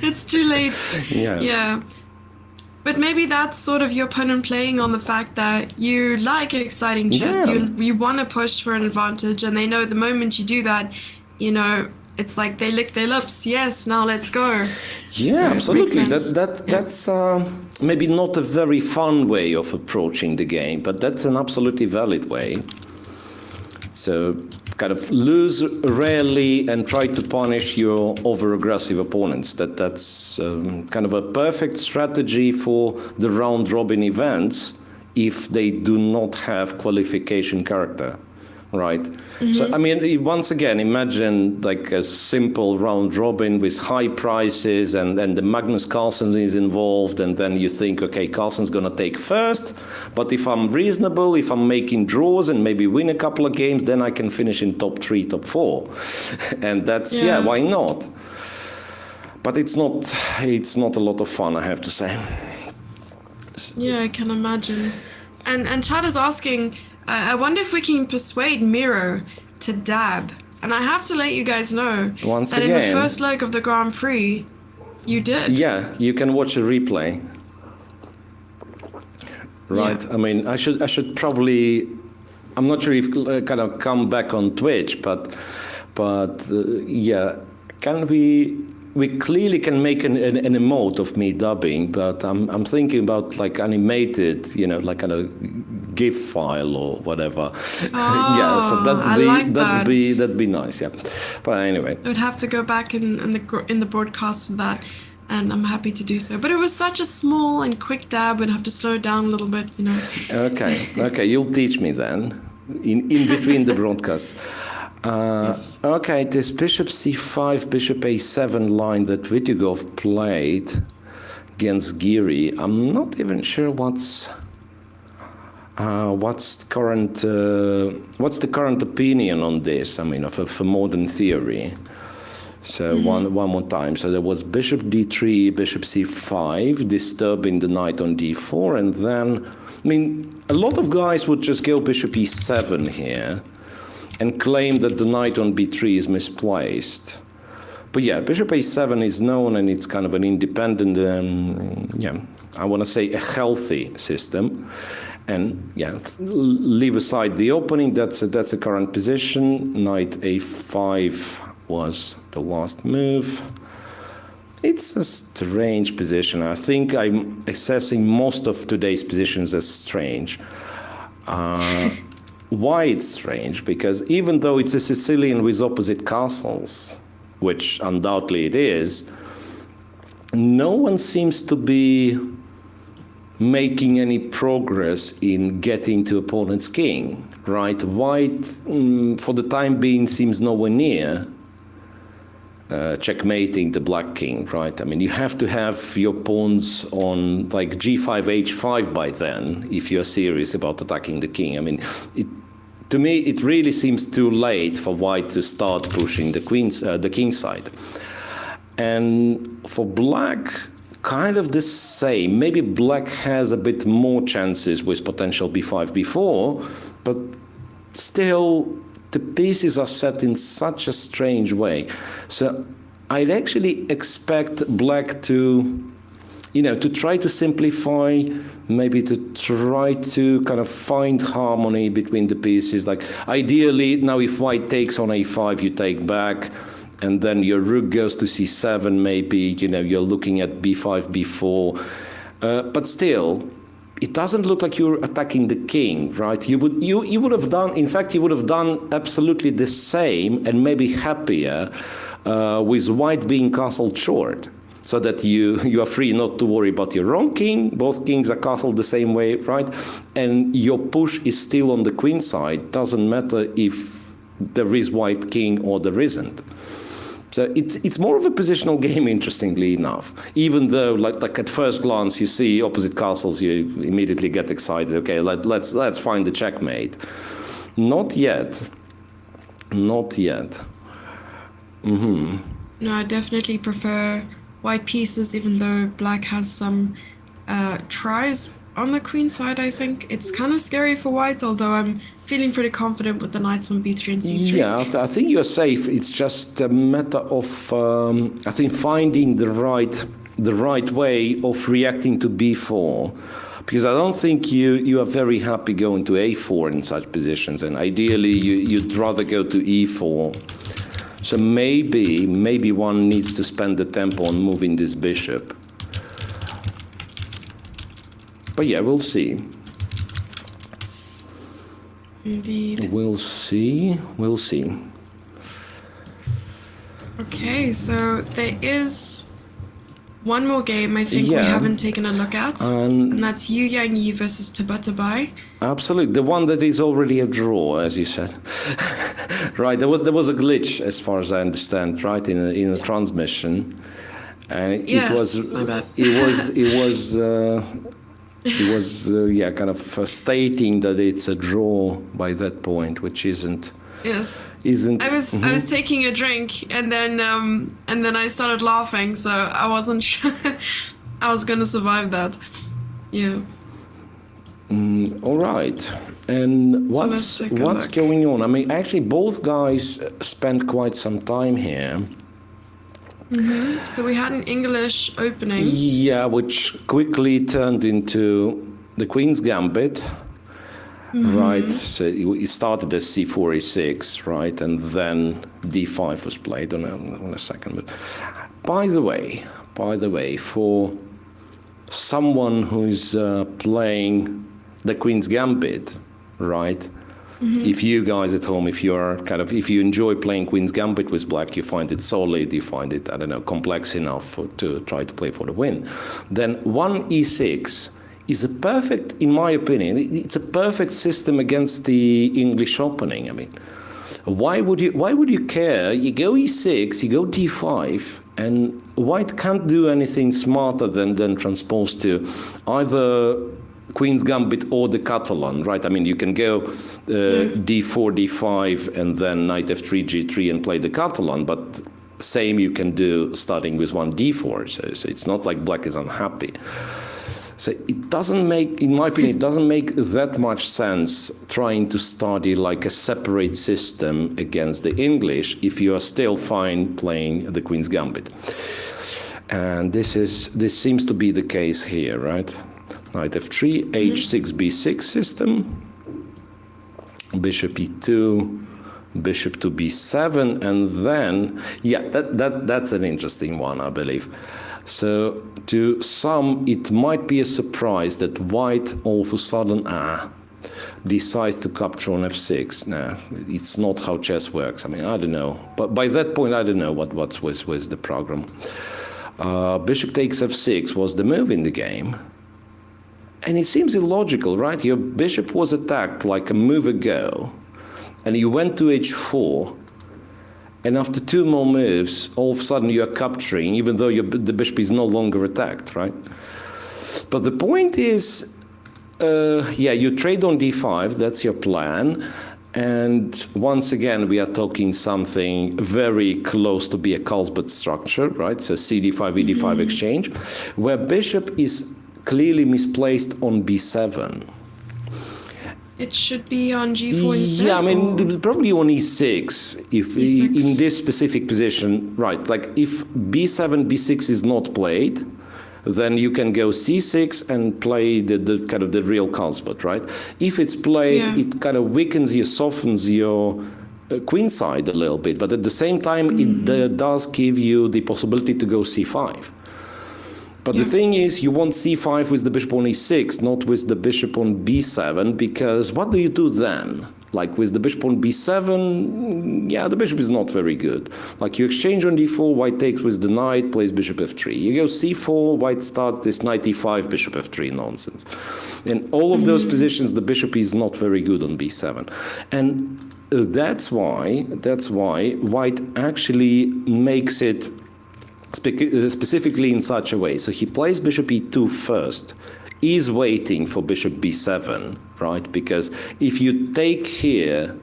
It's too late. Yeah. But maybe that's sort of your opponent playing on the fact that you like exciting chess. Yeah. You want to push for an advantage, and they know the moment you do that, it's like they lick their lips. Yes, now let's go. Yeah, So absolutely. makes sense. That's maybe not a very fun way of approaching the game, but that's an absolutely valid way. So kind of lose rarely and try to punish your over-aggressive opponents. That's kind of a perfect strategy for the round-robin events if they do not have qualification character. Right. Mm-hmm. So, I mean, once again, imagine like a simple round robin with high prices, and then the Magnus Carlsen is involved, and then you think, okay, Carlsen's going to take first, but if I'm reasonable, if I'm making draws and maybe win a couple of games, then I can finish in top 3, top 4. And that's, why not? But it's not a lot of fun, I have to say. Yeah, I can imagine. And Chad is asking, I wonder if we can persuade Miro to dab. And I have to let you guys know Once that again, in the first leg of the Grand Prix, you did. Yeah, you can watch a replay. Right. Yeah. I mean, I should probably. I'm not sure if kind of come back on Twitch, but can we? We clearly can make an emote of me dubbing, but I'm thinking about like animated, like kind of GIF file or whatever. Oh, so that'd be nice. Yeah, but anyway, I would have to go back in the broadcast for that, and I'm happy to do so. But it was such a small and quick dab, and have to slow it down a little bit, Okay, you'll teach me then in between the broadcasts. Yes. Okay, this bishop c5, bishop a7 line that Vityugov played against Giri, I'm not even sure what's the current opinion on this. I mean, for modern theory. So one more time. So there was bishop d3, bishop c5, disturbing the knight on d4, and then, I mean, a lot of guys would just go bishop e7 here and claim that the knight on b3 is misplaced. But yeah, bishop a7 is known, and it's kind of an independent, I want to say a healthy system. And leave aside the opening, that's a current position. Knight a5 was the last move. It's a strange position. I think I'm assessing most of today's positions as strange. Why it's strange? Because even though it's a Sicilian with opposite castles, which undoubtedly it is, no one seems to be making any progress in getting to opponent's king, right? White, for the time being, seems nowhere near checkmating the black king, right? I mean, you have to have your pawns on like g5, h5 by then if you're serious about attacking the king. I mean, to me, it really seems too late for white to start pushing the king side. And for black, kind of the same. Maybe black has a bit more chances with potential b5, b4, but still the pieces are set in such a strange way. So I'd actually expect black to, to try to simplify, maybe to try to kind of find harmony between the pieces. Like ideally, now if white takes on a5, you take back, and then your rook goes to c7, maybe, you're looking at b5, b4. But still, it doesn't look like you're attacking the king, right? You would have done, in fact, you would have done absolutely the same and maybe happier with white being castled short, so that you are free not to worry about your wrong king. Both kings are castled the same way, right? And your push is still on the queen side. Doesn't matter if there is white king or there isn't. So it's more of a positional game, interestingly enough. Even though, like at first glance, you see opposite castles, you immediately get excited. Okay, let's find the checkmate. Not yet. Not yet. Mm-hmm. No, I definitely prefer white pieces, even though black has some tries on the queen side. I think it's kind of scary for white, although I'm feeling pretty confident with the knights on b3 and c3. Yeah, I think you're safe. It's just a matter of, I think, finding the right way of reacting to b4. Because I don't think you are very happy going to a4 in such positions, and ideally you'd rather go to e4. So maybe one needs to spend the tempo on moving this bishop. But yeah, we'll see. Indeed. We'll see. Okay, so there is one more game I think we haven't taken a look at, and that's Yu Yang Yi versus Tabatabai. Absolutely, the one that is already a draw, as you said. Right, there was a glitch, as far as I understand, right, in the transmission, and it was kind of stating that it's a draw by that point, which isn't. Yes. I was taking a drink and then I started laughing, so I wasn't sure I was gonna survive that. Yeah. All right. And what's going on? I mean, actually, both guys spent quite some time here. Mm-hmm. So we had an English opening. Yeah, which quickly turned into the Queen's Gambit. Mm-hmm. Right, so it started as c4, e6, right, and then d5 was played. On a second, but by the way, for someone who's playing the Queen's Gambit, right? Mm-hmm. If you guys at home, if you enjoy playing Queen's Gambit with black, you find it solid, you find it, complex enough to try to play for the win, then 1 e6 is a perfect, in my opinion, it's a perfect system against the English opening. I mean, why would you care? You go e6, you go d5, and white can't do anything smarter than transpose to either Queen's Gambit or the Catalan, right? I mean, you can go d4, d5, and then knight f3, g3, and play the Catalan, but same you can do starting with 1 d4. So it's not like black is unhappy. So it doesn't make, in my opinion, it doesn't make that much sense trying to study like a separate system against the English if you are still fine playing the Queen's Gambit. And this seems to be the case here, right? Knight f3, h6, b6 system, bishop e2, bishop to b7, and then, yeah, that's an interesting one, I believe. So to some, it might be a surprise that white all of a sudden decides to capture on f6. Now, it's not how chess works. I mean, I don't know. But by that point, I don't know what was the program. Bishop takes f6 was the move in the game. And it seems illogical, right? Your bishop was attacked like a move ago, and you went to h4. And after 2 more moves, all of a sudden you are capturing, even though the bishop is no longer attacked, right? But the point is, you trade on d5, that's your plan. And once again, we are talking something very close to be a Carlsbad structure, right? So cd5, e5 exchange, where bishop is clearly misplaced on b7. It should be on g4 instead? Yeah, I mean, or? probably on e6, if E6. in this specific position, right, like if b7, b6 is not played, then you can go c6 and play the kind of the real consort, right? If it's played, Yeah. it kind of weakens you, softens your queen side a little bit, but at the same time, it does give you the possibility to go c5. But the thing is, you want c5 with the bishop on e6, not with the bishop on b7, because what do you do then? Like with the bishop on b7, yeah, the bishop is not very good. Like you exchange on d4, white takes with the knight, plays bishop f3. You go c4, white starts this knight e5, bishop f3 nonsense. In all of those positions, the bishop is not very good on b7. And that's why white actually makes it specifically in such a way. So he plays bishop e2 first, is waiting for bishop b7, right? Because if you take here,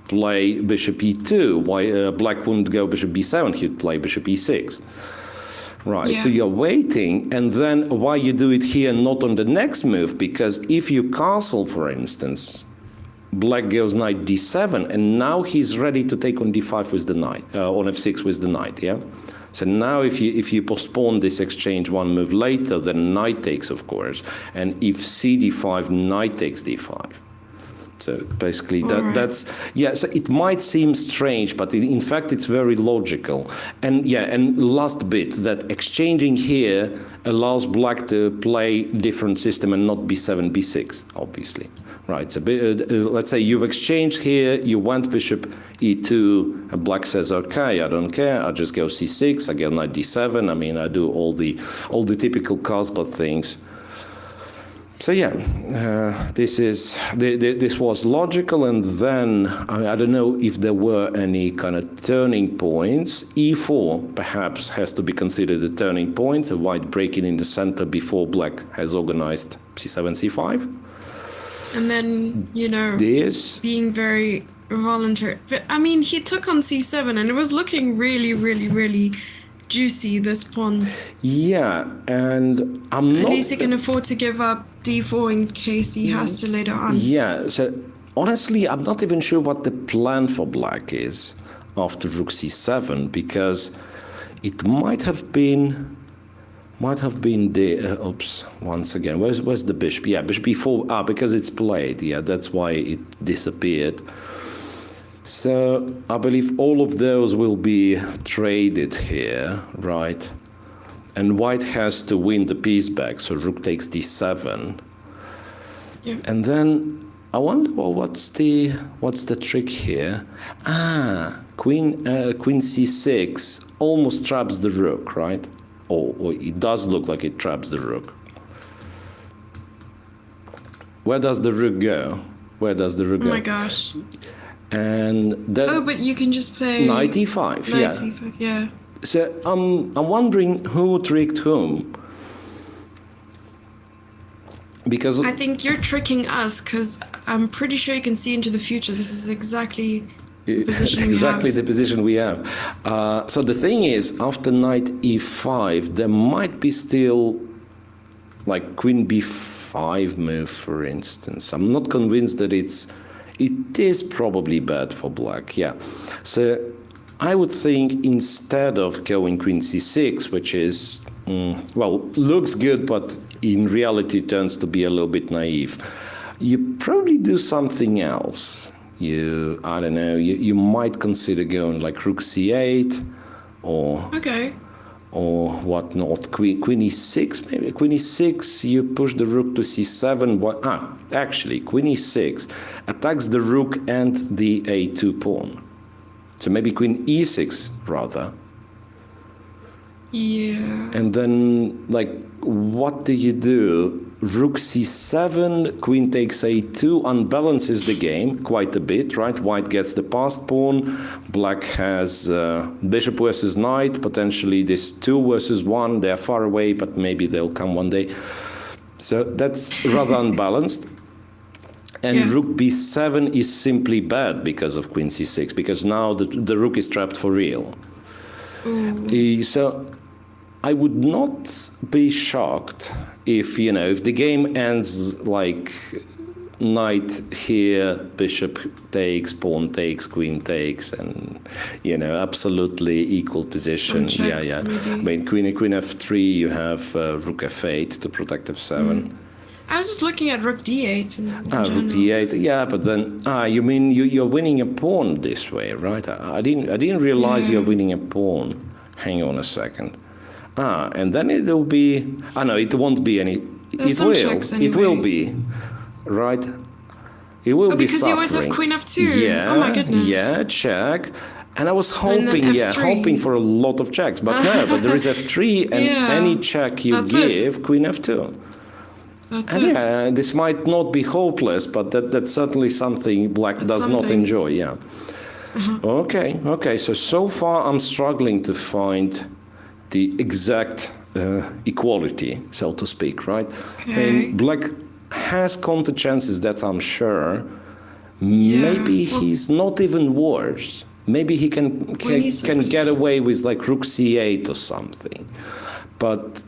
play bishop e2, why black wouldn't go bishop b7, he'd play bishop e6. Right, Yeah. so you're waiting, and then why you do it here, not on the next move? Because if you castle, for instance, black goes knight d7, and now he's ready to take on d5 with the knight, on f6 with the knight, yeah? So now if you postpone this exchange one move later, then knight takes, of course, and if c d5, knight takes d5. So basically that's, yeah, so it might seem strange, but in fact it's very logical. And yeah, and last bit, that exchanging here allows black to play different system and not b7, b6, obviously. Right, so let's say you've exchanged here, you want bishop e2, and black says, okay, I don't care, I just go c6, I go knight d7, I mean, I do all the typical Kasbah things. So yeah, this was logical, and then I don't know if there were any kind of turning points. E4 perhaps has to be considered a turning point, a white breaking in the center before black has organized c7, c5. And then, you know, This, being very voluntary. But I mean, he took on c7 and it was looking really, really, really juicy, this pawn. yeah, and I'm At not. least he can afford to give up d4 in case he has to later on. Yeah, so honestly, I'm not even sure what the plan for black is after rook c7, because it might have been the oops, once again, where's the bishop? Yeah, bishop e4, because it's played, yeah, that's why it disappeared. So I believe all of those will be traded here, right? And white has to win the piece back, so rook takes d7. Yeah. And then I wonder, well, what's the trick here? Queen c6 almost traps the rook, right? Or it does look like it traps the rook. Where does the rook go? Where does the rook go? Oh my gosh. And then Oh, but you can just play knight e5, knight yeah. c5, yeah. So I'm wondering who tricked whom. Because I think you're tricking us, because I'm pretty sure you can see into the future. This is exactly the position exactly we have. the position we have. So the thing is, after knight e5, there might be still like queen b5 move, for instance. I'm not convinced that it is probably bad for black, yeah. So I would think instead of going queen c6, which is, well, looks good, but in reality turns to be a little bit naive, you probably do something else. I don't know, you might consider going like rook c8 or whatnot, queen e6 maybe. Queen e6, you push the rook to c7. Actually, queen e6 attacks the rook and the a2 pawn. So maybe queen e6 rather. Yeah. And then, like, what do you do? Rook c7, queen takes a2, unbalances the game quite a bit, right? White gets the passed pawn, black has bishop versus knight, potentially this 2 versus 1, they're far away, but maybe they'll come one day. So that's rather unbalanced. And Yeah. rook b7 is simply bad because of queen c6, because now the rook is trapped for real. So I would not be shocked if, if the game ends like knight here, bishop takes, pawn takes, queen takes, and, absolutely equal position. Some checks, maybe. I mean, queen f3, you have rook f8 to protect f7. I was just looking at rook d8. Rook d8, yeah, but then you mean you're winning a pawn this way, right? I didn't realize you're winning a pawn. Hang on a second. And then it'll be. No, it won't be any. There's some checks anyway. It will be, right? It will be because suffering. you always have queen f2. Yeah. Oh my goodness. Yeah, check. And I was hoping for a lot of checks, but no. But there is f3, and any check you give, queen f2. That's and it. yeah, this might not be hopeless, but that's certainly something black does not enjoy. Yeah. Okay. So far, I'm struggling to find the exact equality, so to speak, right? Okay. And black has counter chances, that I'm sure. Yeah. Maybe he's not even worse. Maybe he can get away with like rook c8 or something. But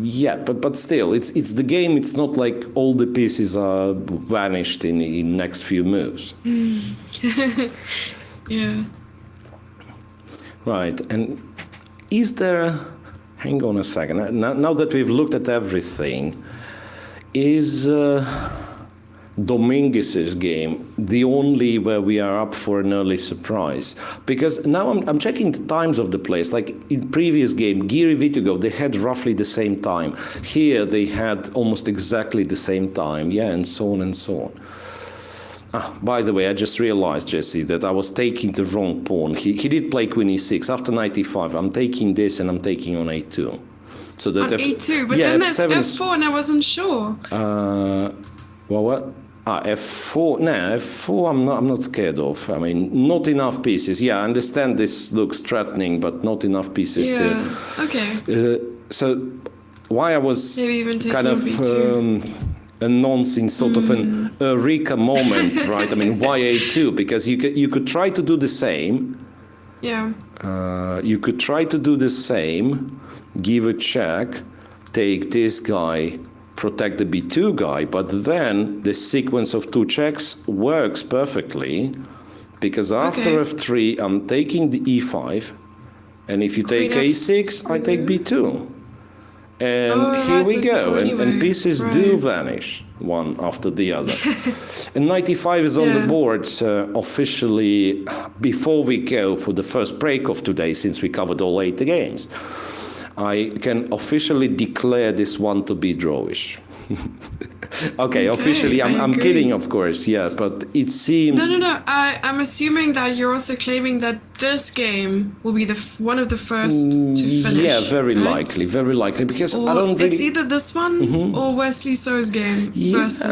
yeah, but still, it's the game. It's not like all the pieces are vanished in next few moves. Yeah. Right, and is there, hang on a second, now that we've looked at everything, is Dominguez's game the only where we are up for an early surprise? Because now I'm checking the times of the plays. Like in previous game, Giri Vitigo, they had roughly the same time. Here they had almost exactly the same time, and so on and so on. By the way, I just realized, Jesse, that I was taking the wrong pawn. He did play queen e6. After knight e5, I'm taking this and I'm taking on a2. So that on e2, but then there's f4 and I wasn't sure. Well, what? F4. No, F4 I'm not scared of. I mean, not enough pieces. Yeah, I understand this looks threatening, but not enough pieces okay. So why I was maybe even kind of announcing sort of an eureka moment, right? I mean, why a2? Because you could try to do the same. Yeah. You could try to do the same, give a check, take this guy, protect the b2 guy, but then the sequence of two checks works perfectly, because after f3, I'm taking the e5, and if you take a6, I take b2. And here we go, and pieces do vanish, one after the other. And knight e5 is on the board officially, before we go for the first break of today, since we covered all 8 games. I can officially declare this one to be drawish. Okay, officially, I'm kidding, of course, but it seems... No, I'm assuming that you're also claiming that this game will be one of the first to finish. Yeah, very likely, because I don't really... It's either this one or Wesley So's game versus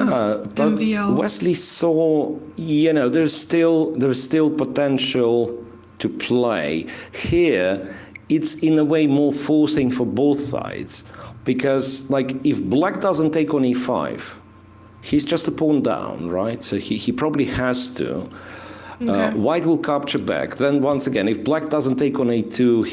MVL. Wesley So, there's still potential to play. Here, it's in a way more forcing for both sides. Because, like, if black doesn't take on e5, he's just a pawn down, right? So he probably has to. White will capture back. Then, once again, if black doesn't take on a2,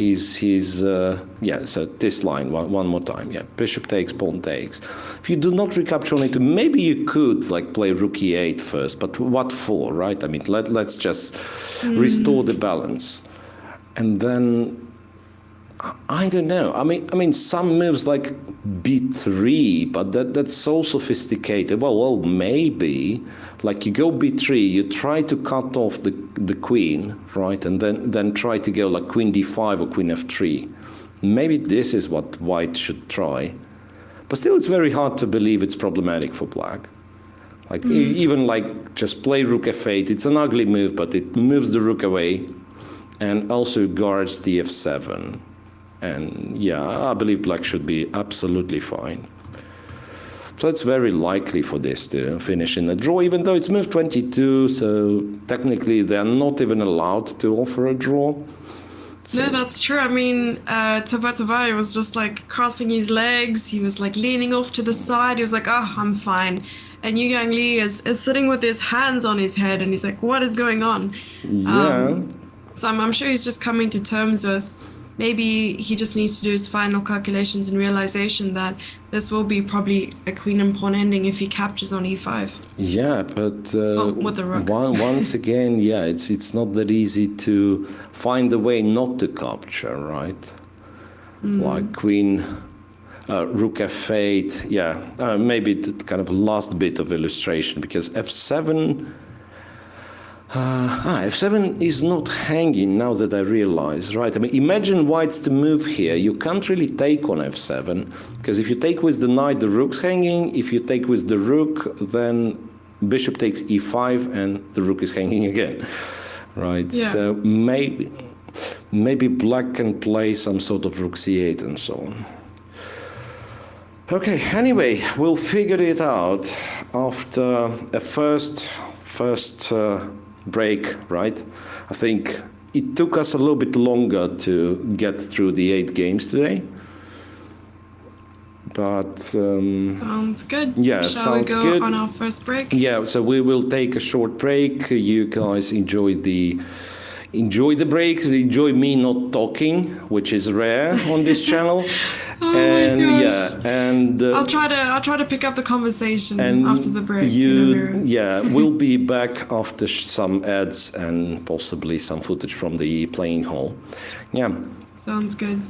so this line, one more time. Yeah, bishop takes, pawn takes. If you do not recapture on a2, maybe you could, like, play rook e8 first, but what for, right? I mean, let's just restore the balance. And then... I don't know. I mean, some moves like b3, but that's so sophisticated. Well, maybe, like you go b3, you try to cut off the queen, right, and then try to go like queen d5 or queen f3. Maybe this is what white should try, but still, it's very hard to believe it's problematic for black. Like even like just play rook f8. It's an ugly move, but it moves the rook away, and also guards the f7. And I believe black should be absolutely fine. So it's very likely for this to finish in a draw, even though it's move 22, so technically they're not even allowed to offer a draw. So. No, that's true. I mean, Tabatabai was just like crossing his legs. He was like leaning off to the side. He was like, I'm fine. And Yu Yang Li is sitting with his hands on his head, and he's like, what is going on? Yeah. So I'm sure he's just coming to terms with maybe he just needs to do his final calculations and realization that this will be probably a queen and pawn ending if he captures on e5. Yeah, but With the rook. once again, yeah, it's not that easy to find a way not to capture, right? Like queen, rook f8, yeah. Maybe the kind of last bit of illustration, because f7. F7 is not hanging now that I realize, right? I mean, imagine white's to move here. You can't really take on f7, because if you take with the knight, the rook's hanging. If you take with the rook, then bishop takes e5 and the rook is hanging again, right? Yeah. So maybe black can play some sort of rook c8 and so on. Okay, anyway, we'll figure it out after a first break, right? I think it took us a little bit longer to get through the 8 games today. But sounds good. Yeah, Shall we sounds go good. on our first break? Yeah, so we will take a short break. You guys enjoy the breaks, enjoy me not talking, which is rare on this channel. Oh and my gosh. Yeah, and I'll try to pick up the conversation and after the break. We'll be back after some ads and possibly some footage from the playing hall. Yeah. Sounds good.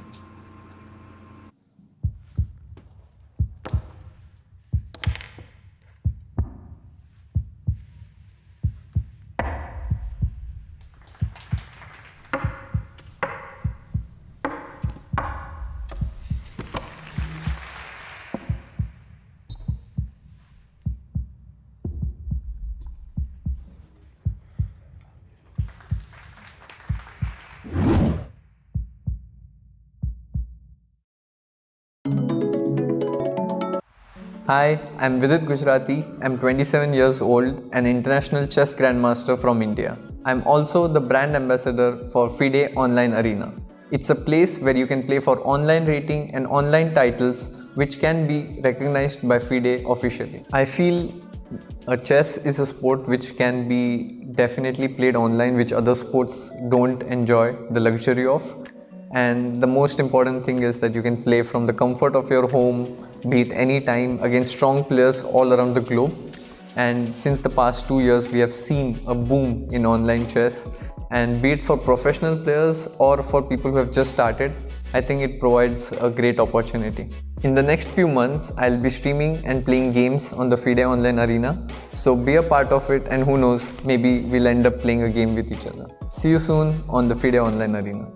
Hi, I'm Vidit Gujarati. I'm 27 years old, an international chess grandmaster from India. I'm also the brand ambassador for FIDE Online Arena. It's a place where you can play for online rating and online titles which can be recognized by FIDE officially. I feel chess is a sport which can be definitely played online, which other sports don't enjoy the luxury of. And the most important thing is that you can play from the comfort of your home, be it any time, against strong players all around the globe. And since the past 2 years, we have seen a boom in online chess. And be it for professional players or for people who have just started, I think it provides a great opportunity. In the next few months, I'll be streaming and playing games on the FIDE Online Arena. So be a part of it, and who knows, maybe we'll end up playing a game with each other. See you soon on the FIDE Online Arena.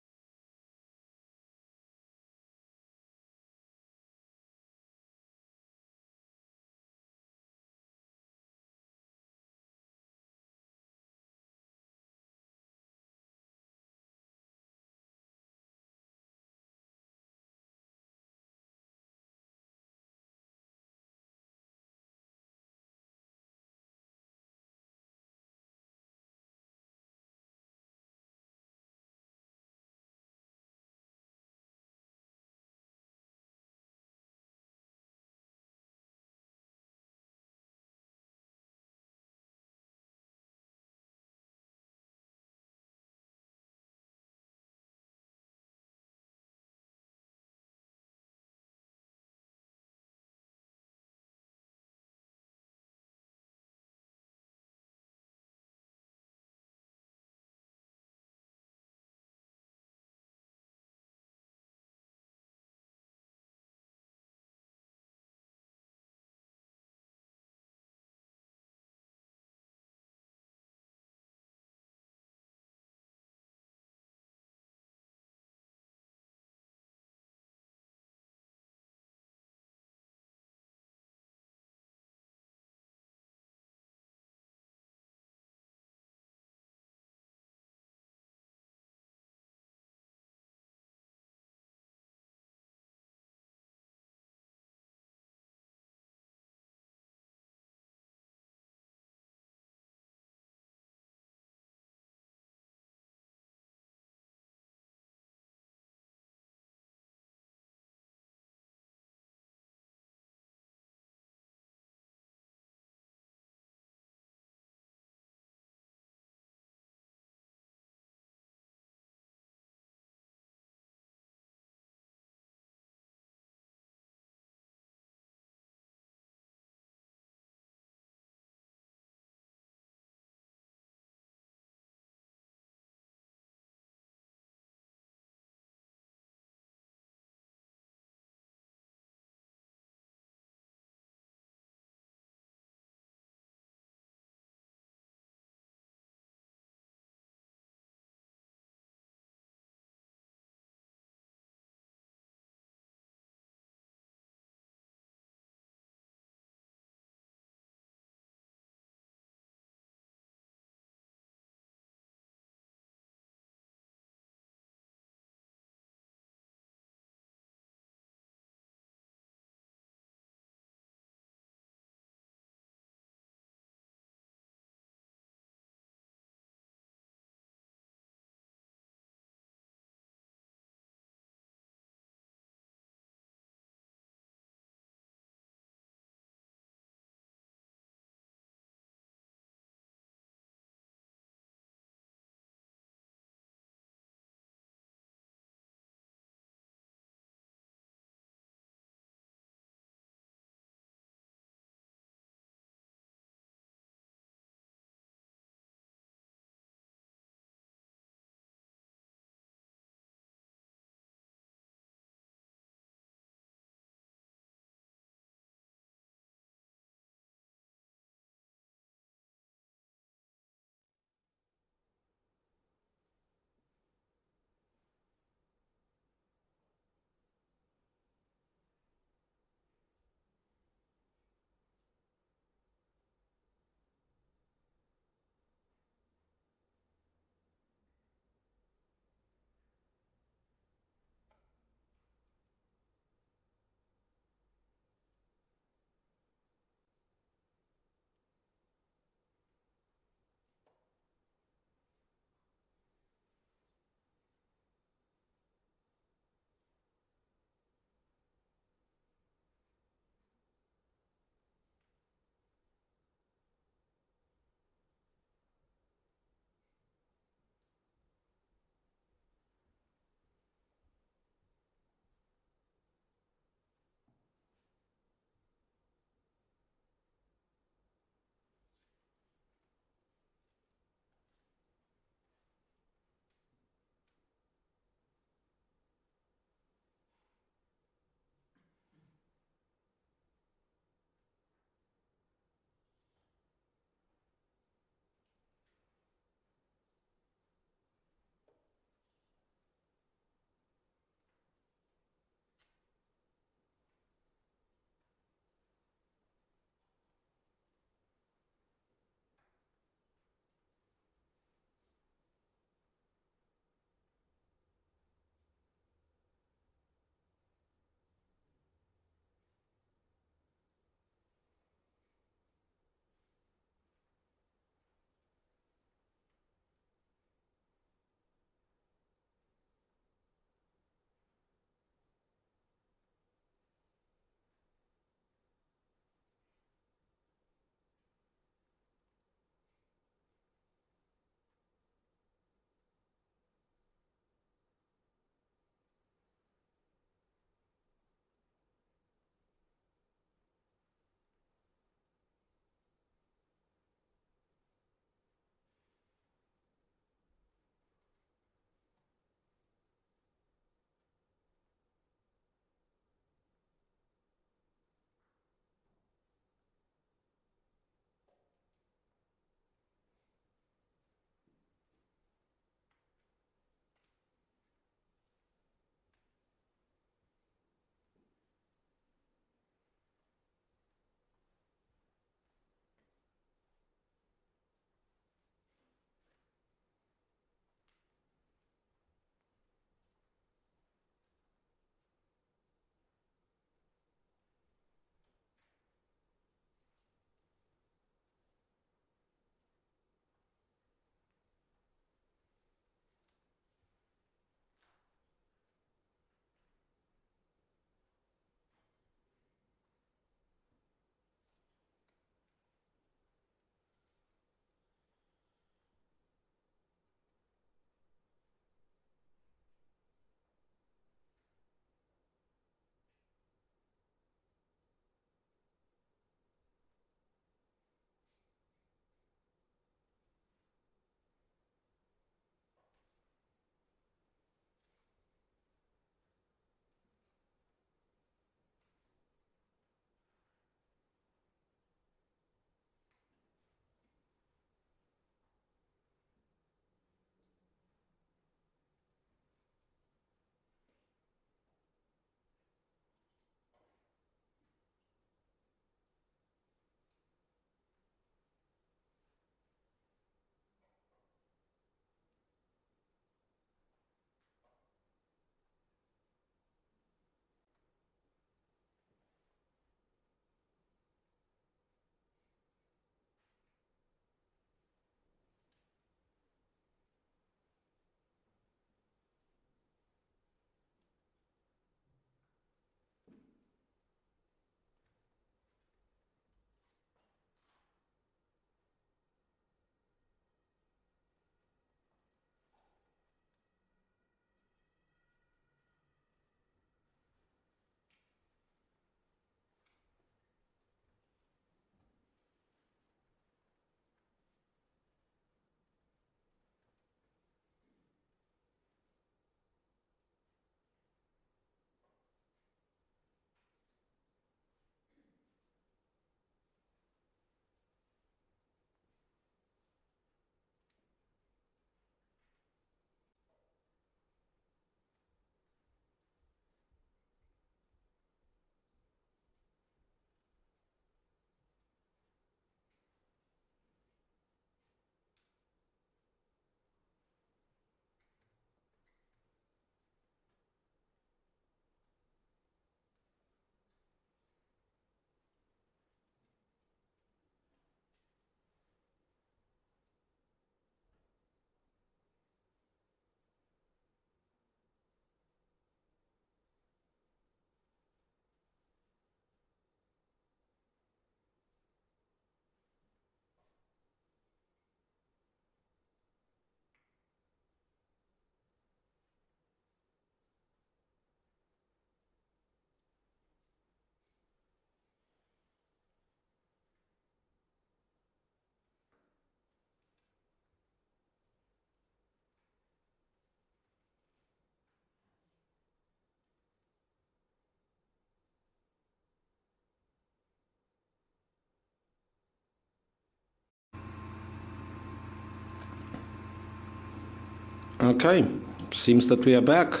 Okay, seems that we are back.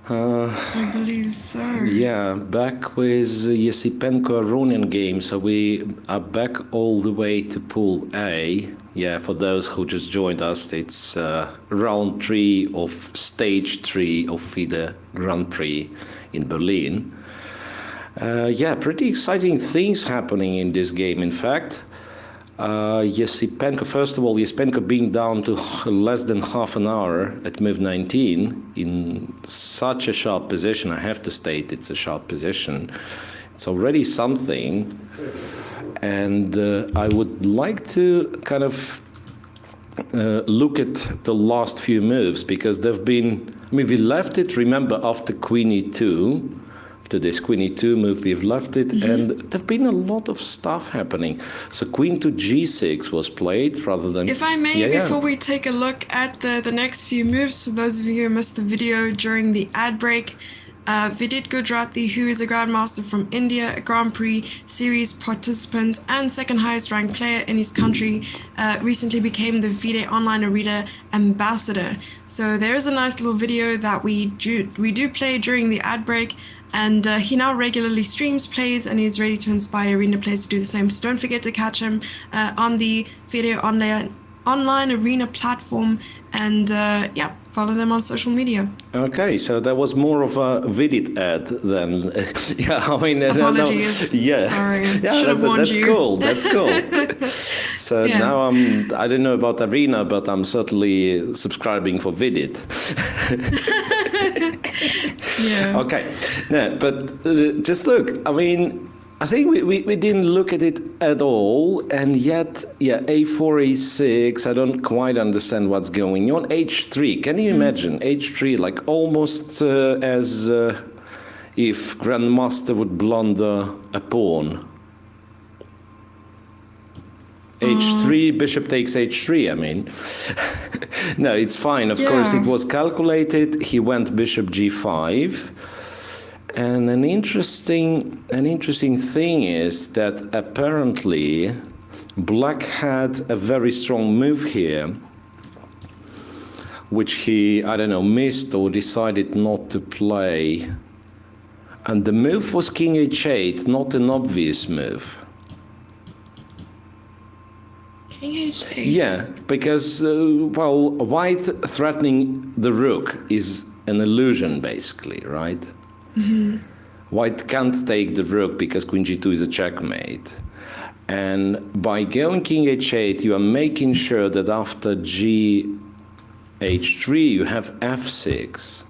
I believe so. Yeah, back with Yesipenko-Aronian game. So we are back all the way to Pool A. Yeah, for those who just joined us, it's round 3 of stage 3 of FIDE Grand Prix in Berlin. Yeah, pretty exciting things happening in this game, in fact. Yesipenko, first of all, Yesipenko being down to less than half an hour at move 19 in such a sharp position. I have to state it's a sharp position. It's already something. And I would like to kind of look at the last few moves, because they've been, I mean, we left it, remember, after Queen E2. To this Queen E2 move, we've left it, and there've been a lot of stuff happening. So Queen to G6 was played rather than... If I may, before we take a look at the next few moves, for those of you who missed the video during the ad break, Vidit Gujarati, who is a Grandmaster from India, a Grand Prix series participant and second highest ranked player in his country, recently became the FIDE Online Arena Ambassador. So there is a nice little video that we do play during the ad break. And he now regularly streams, plays, and is ready to inspire arena players to do the same. So don't forget to catch him on the FIDE Online Arena platform, and yeah, follow them on social media. Okay, so that was more of a Vidit ad than... yeah, I mean... Apologies. No, yeah. Sorry. Yeah, should have warned that's you. cool. That's cool. So Yeah. now I don't know about Arena, but I'm certainly subscribing for Vidit. Yeah. Okay, no, but just look, I mean, I think we didn't look at it at all, and yet, yeah, A4, A6, I don't quite understand what's going on. H3, can you imagine? H3, like almost as if Grandmaster would blunder a pawn. H3, bishop takes H3, I mean. No, it's fine. Of course, it was calculated. He went bishop G5. And an interesting thing is that apparently Black had a very strong move here, which he, I don't know, missed or decided not to play. And the move was King H8, not an obvious move. King H8. Yeah, because, well, white threatening the rook is an illusion, basically, right? White can't take the rook because Queen G2 is a checkmate. And by going King H8, you are making sure that after G H3, you have F6.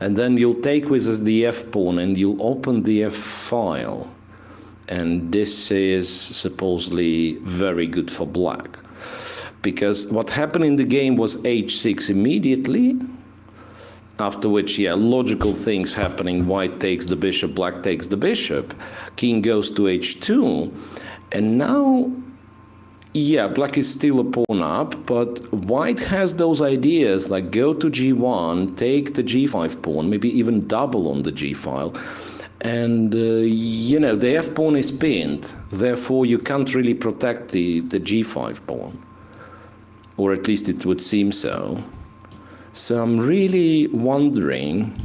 And then you'll take with the F pawn and you'll open the F file. And this is supposedly very good for Black. Because what happened in the game was H6 immediately, after which, yeah, logical things happening. White takes the bishop, Black takes the bishop. King goes to H2. And now, yeah, Black is still a pawn up, but White has those ideas like go to G1, take the G5 pawn, maybe even double on the G file. And, you know, the F pawn is pinned, therefore you can't really protect the G5 pawn. Or at least it would seem so. So I'm really wondering,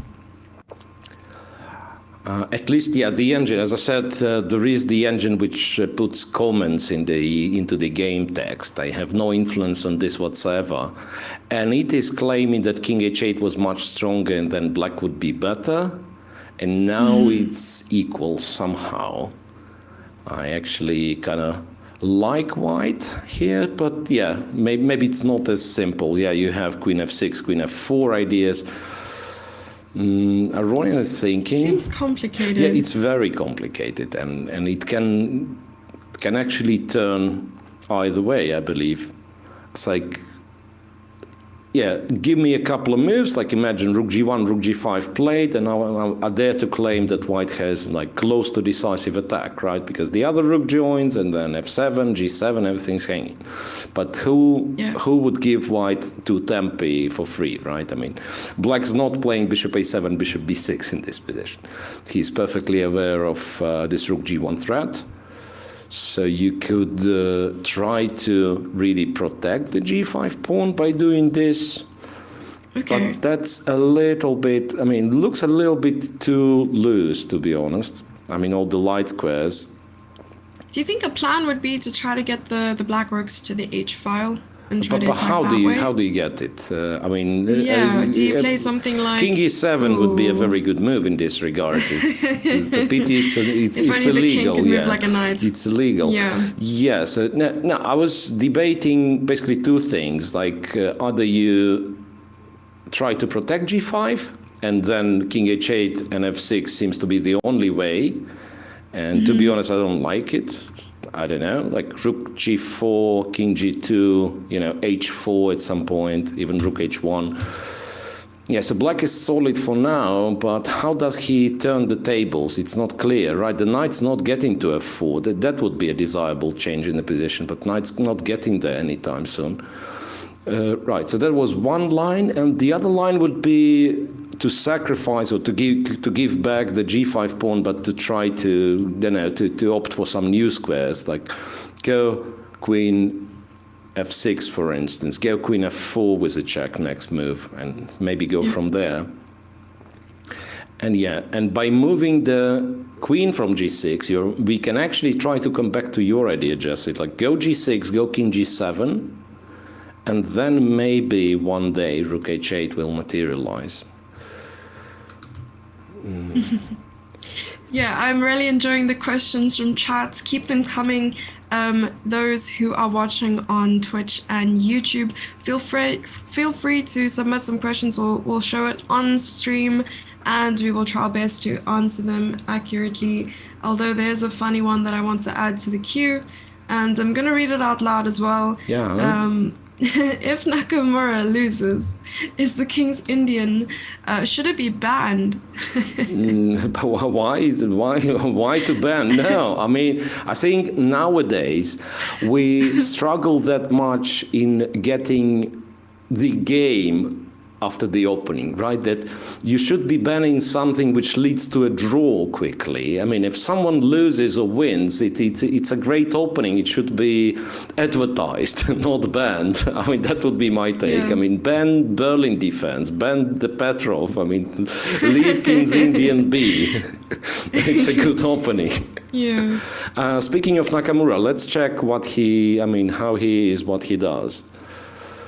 at least, yeah, the engine, as I said, there is the engine which puts comments into the game text. I have no influence on this whatsoever. And it is claiming that King H8 was much stronger and then Black would be better. And now it's equal somehow. I actually kind of like White here, but yeah, maybe it's not as simple. Yeah, you have Queen F6, Queen F4 ideas. Aronian is thinking... Seems complicated. Yeah, it's very complicated, and it can actually turn either way, I believe. It's like... Yeah, give me a couple of moves, like imagine Rook G1, Rook G5 played, and I dare to claim that White has like close to decisive attack, right? Because the other Rook joins, and then F7, G7, everything's hanging. But who would give White to Tempe for free, right? I mean, Black's not playing Bishop A7, Bishop B6 in this position. He's perfectly aware of this Rook G1 threat. So you could try to really protect the g5 pawn by doing this. Okay. But that's a little bit, I mean, looks a little bit too loose, to be honest. I mean, all the light squares. Do you think a plan would be to try to get the black rooks to the h file and try to But attack how that do you way? how do you get it? I mean, Yeah, do you play something like King e7 would be a Ooh. very good move in this regard. It's the pity it's If it's only the king illegal. could move Yeah, like a knight. it's illegal. Yeah. Yeah. So no, I was debating basically two things. Like either you try to protect g5, and then king h8 and f6 seems to be the only way. And to be honest, I don't like it. I don't know, like rook g4, king g2, you know, h4 at some point, even rook h1. Yeah, so black is solid for now, but how does he turn the tables? It's not clear, right? The knight's not getting to f4. That would be a desirable change in the position, but knight's not getting there anytime soon. Right, so that was one line, and the other line would be to sacrifice or to give back the g5 pawn, but to try to, you know, to opt for some new squares, like go queen f6, for instance, go queen f4 with a check next move, and maybe go from there. And yeah, and by moving the queen from g6, we can actually try to come back to your idea, Jesse, like go g6, go king g7, and then maybe one day rook h8 will materialize. Yeah, I'm really enjoying the questions from chats. Keep them coming. Those who are watching on Twitch and YouTube, feel free to submit some questions. We'll show it on stream, and we will try our best to answer them accurately. Although there's a funny one that I want to add to the queue, and I'm gonna read it out loud as well. Yeah. If Nakamura loses, is the King's Indian, should it be banned? But why to ban? No, I mean, I think nowadays we struggle that much in getting the game after the opening, right? That you should be banning something which leads to a draw quickly. I mean, if someone loses or wins, it's a great opening. It should be advertised, not banned. I mean, that would be my take. Yeah. I mean, ban Berlin defense, ban the Petrov. I mean, leave King's Indian B. It's a good opening. Yeah. Speaking of Nakamura, let's check how he is, what he does.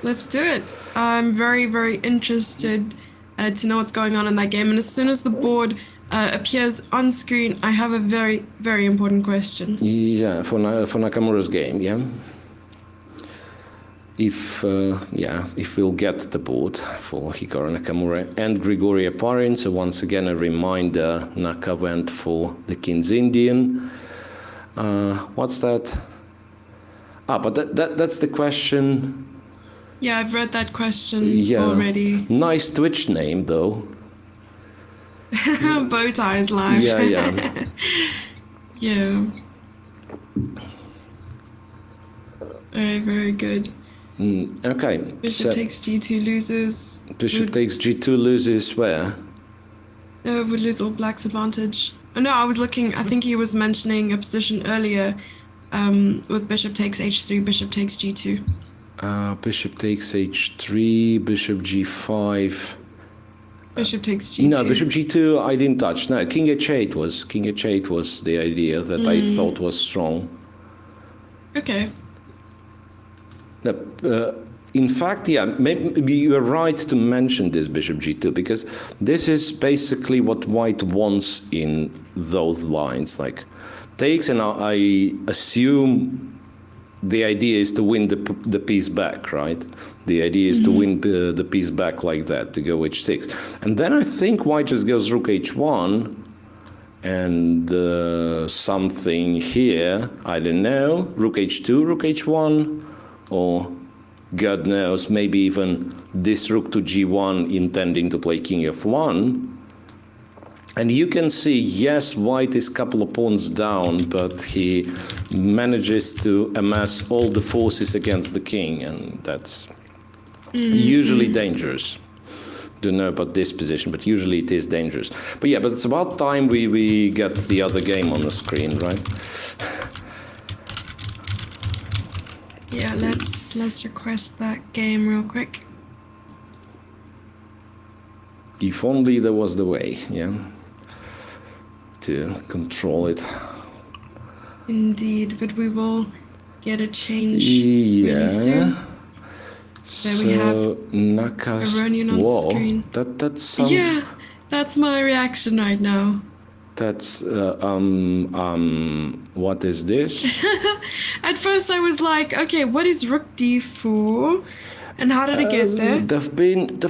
Let's do it. I'm very, very interested to know what's going on in that game. And as soon as the board appears on screen, I have a very, very important question. Yeah, for Nakamura's game, yeah. If we'll get the board for Hikaru Nakamura and Grigory Aparin. So once again, a reminder, Naka went for the King's Indian. What's that? But that's the question. Yeah, I've read that question already. Nice Twitch name, though. Bow ties live. Yeah. Yeah. Very, very good. Okay. Bishop takes g2 loses. Bishop takes g2 loses where? Would lose all black's advantage. Oh, no, I was looking. I think he was mentioning a position earlier with bishop takes h3, bishop takes g2. Bishop takes h3, bishop g5. Bishop takes g2. No, bishop g2 I didn't touch. No, king h8 was the idea that I thought was strong. Okay. In fact, yeah, maybe you are right to mention this bishop g2, because this is basically what white wants in those lines. Like takes, and I assume the idea is to win the piece back, right? The idea is to win the piece back like that, to go h6. And then I think white just goes rook h1 and something here, I don't know, rook h2, rook h1, or God knows, maybe even this rook to g1 intending to play king f1. And you can see, yes, white is a couple of pawns down, but he manages to amass all the forces against the king, and that's usually dangerous. Don't know about this position, but usually it is dangerous. But yeah, but it's about time we get the other game on the screen, right? Yeah, let's request that game real quick. If only there was the way, yeah, to control it. Indeed, but we will get a change really soon. There we have Naka's Iranian on wall. screen. That's some, Yeah, that's my reaction right now. That's what is this? At first I was like, okay, what is rook d4? And how did it get there? There've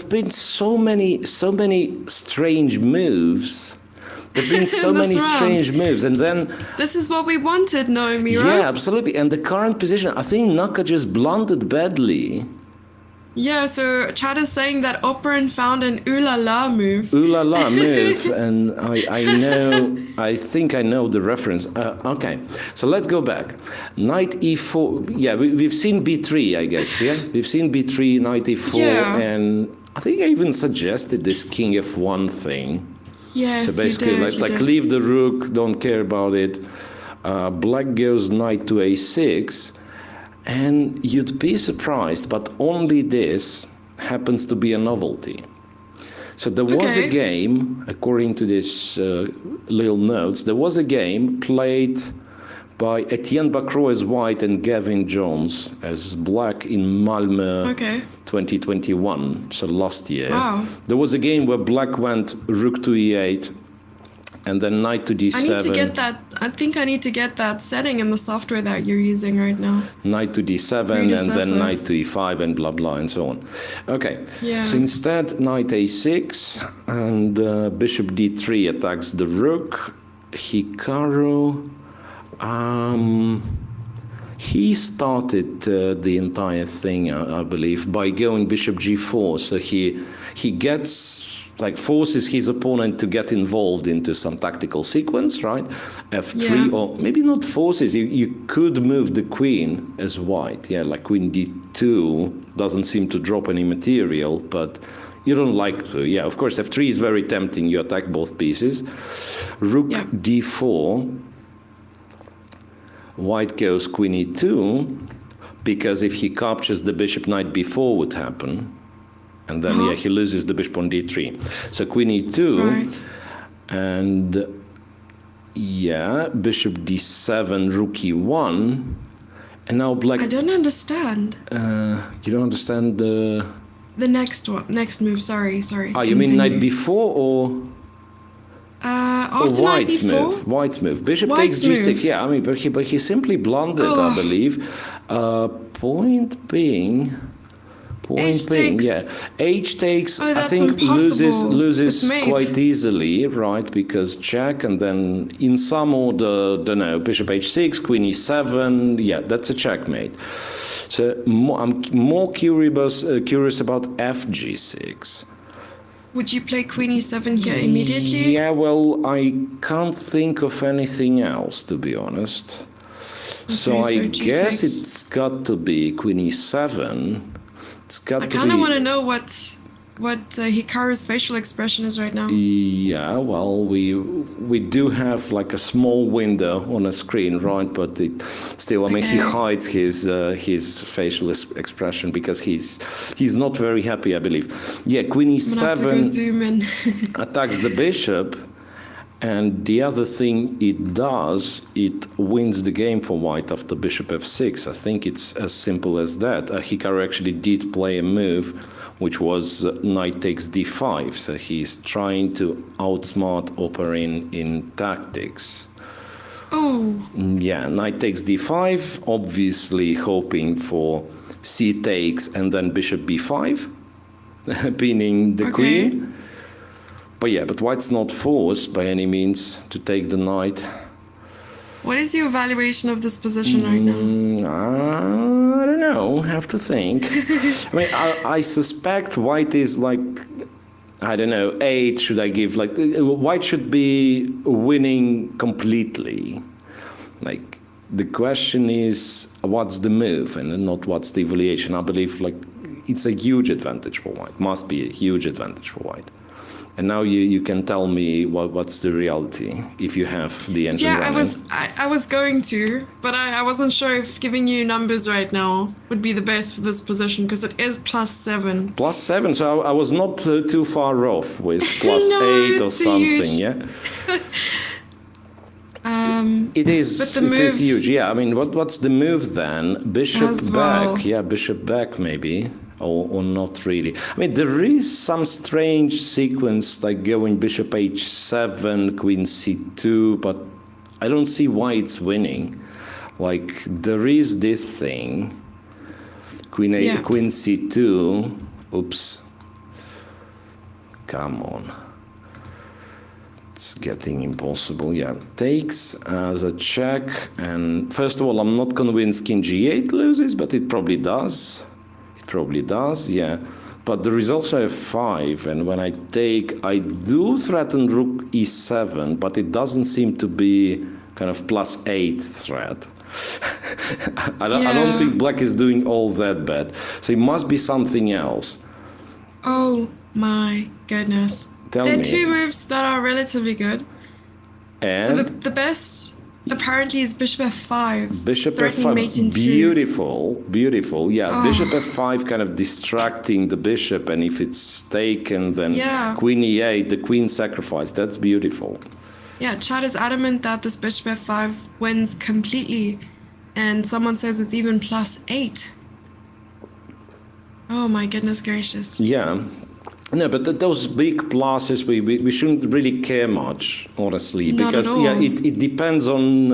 been so many strange moves. There've been so many strange moves, and then this is what we wanted, no, Miro? yeah, absolutely. And the current position, I think Naka just blundered badly. Yeah, so chat is saying that Operan found an ooh la la move. Ooh la la move, and I think I know the reference. Okay, so let's go back. Knight e4. Yeah, we've seen b3, I guess. Yeah, we've seen b3, knight e4, Yeah. and I think I even suggested this king f1 thing. Yes, So basically, you did. leave the rook, don't care about it. Black goes knight to a6, and you'd be surprised, but only this happens to be a novelty. So there was a Okay. game, according to this little notes, there was a game played by Etienne Bacro as white and Gavin Jones as black in Malmö Okay. 2021, so last year. Wow. There was a game where black went rook to e8 and then knight to d7. I need to get that. I think I need to get that setting in the software that you're using right now. Knight to d7 and Predecessor. then knight to e5 and blah blah and so on. Okay, Yeah. so instead knight a6 and bishop d3 attacks the rook. Hikaru, he started the entire thing, I believe, by going bishop g4. So he gets, like, forces his opponent to get involved into some tactical sequence, right? f3, Yeah. or maybe not forces, you could move the queen as white, yeah, like queen d2 doesn't seem to drop any material, but you don't like to. Yeah, of course, f3 is very tempting, you attack both pieces. Rook Yeah. d4, white goes queen e2, because if he captures the bishop, knight b4 would happen. And then, yeah, he loses the bishop on d3. So queen e2, Right. and yeah, bishop d7, rook e1, and now black. I don't understand. You don't understand the. The next one, next move. Sorry. You mean knight Continue. b4 or After knight white's b4? move? White's move. Bishop White's takes g6. move. Yeah, I mean, but he simply blundered, I believe. Point being. H takes. Yeah, H takes. Oh, I that's think impossible. loses It's mate. quite easily, right? Because check, and then in some order, don't know, bishop h6, queen e7. Yeah, that's a checkmate. So I'm more curious about fg6. Would you play queen e7 here immediately? Yeah, well, I can't think of anything else, to be honest. So Okay, I so G guess takes. it's got to be queen e7. It's got I to be. kind of want to know what Hikaru's facial expression is right now. Yeah, well, we do have like a small window on a screen, right? But it still, I mean, he Okay. hides his facial expression because he's not very happy, I believe. Yeah, queen I'm gonna have to go e7 zoom in. attacks the bishop, and the other thing it does, it wins the game for white after bishop f6. I think it's as simple as that. Hikaru actually did play a move, which was knight takes d5. So he's trying to outsmart Operin in tactics. Oh, Yeah, knight takes d5, obviously hoping for c takes and then bishop b5, pinning the Okay. queen. But yeah, but white's not forced by any means to take the knight. what is your evaluation of this position right now? I don't know, have to think. I mean, I suspect white is like, I don't know, 8, should I give, like, white should be winning completely. Like, the question is, what's the move and not what's the evaluation. I believe, like, it's a huge advantage for white, must be a huge advantage for white. And now you can tell me what's the reality if you have the engine running. I was going to, but I wasn't sure if giving you numbers right now would be the best for this position, because it is +7. +7, so I was not too far off with +8 No, or it's something, huge. yeah? It but is the move huge, yeah. I mean, what's the move then? Bishop as back, well. yeah, bishop back maybe. Or not really. I mean, there is some strange sequence like going bishop h7, queen c2, but I don't see why it's winning. Like, there is this thing, queen c2. Oops. Come on. It's getting impossible. Yeah, takes as a check. And first of all, I'm not convinced king g8 loses, but it probably does. Probably does, yeah. But there is also f5, and when I take, I do threaten rook e7, but it doesn't seem to be kind of +8 threat. I don't think black is doing all that bad. So it must be something else. Oh my goodness. Tell there are me. two moves that are relatively good. And So the best apparently is bishop f5. bishop threatening mate in f5, two. beautiful. Yeah, bishop f5 kind of distracting the bishop, and if it's taken, then queen e8, the queen sacrifice. That's beautiful. Yeah, Chad is adamant that this bishop f5 wins completely, and someone says it's even +8. Oh my goodness gracious. Yeah. No, but those big pluses, we shouldn't really care much, honestly, Not because at all. it depends on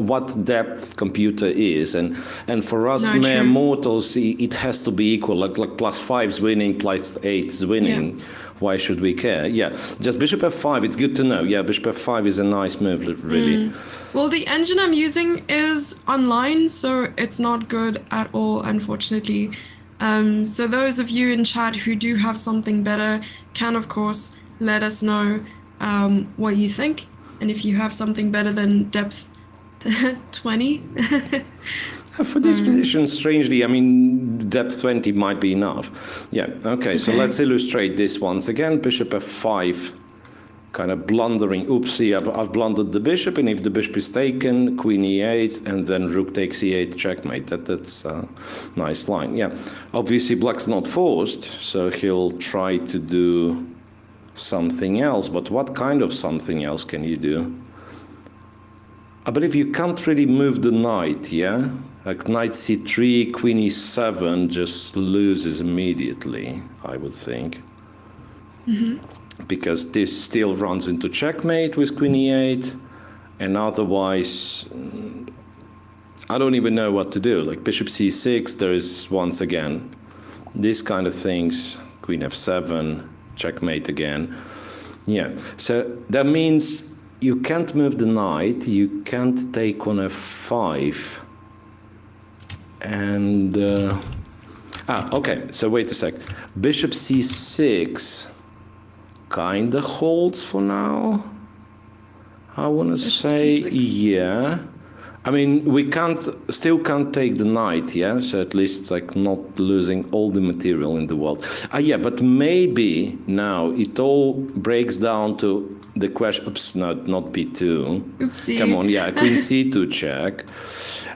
what depth computer is, and for us No, mere true. mortals, it has to be equal. Like +5's winning, +8's winning. Yeah. Why should we care? Yeah, just bishop f5. It's good to know. Yeah, bishop f5 is a nice move, really. Well, the engine I'm using is online, so it's not good at all, unfortunately. So those of you in chat who do have something better can, of course, let us know what you think. And if you have something better than depth 20. For this position, strangely, I mean, depth 20 might be enough. Yeah, okay, so let's illustrate this once again. Bishop f5, kind of blundering. Oopsie, I've blundered the bishop, and if the bishop is taken, queen e8, and then rook takes e8, checkmate. That's a nice line, yeah. Obviously, black's not forced, so he'll try to do something else, but what kind of something else can you do? I believe you can't really move the knight, yeah? Like knight c3, queen e7 just loses immediately, I would think. Because this still runs into checkmate with queen e8, and otherwise, I don't even know what to do. Like bishop c6, there is once again, these kind of things, queen f7, checkmate again. Yeah, so that means you can't move the knight, you can't take on f5. And, okay, so wait a sec. Bishop c6 kinda holds for now. I want to say, C6. yeah. I mean, we still can't take the knight, yeah? So at least like not losing all the material in the world. Yeah, but maybe now it all breaks down to the question, oops, no, not b2. Oopsie. Come on, yeah, queen c2 check.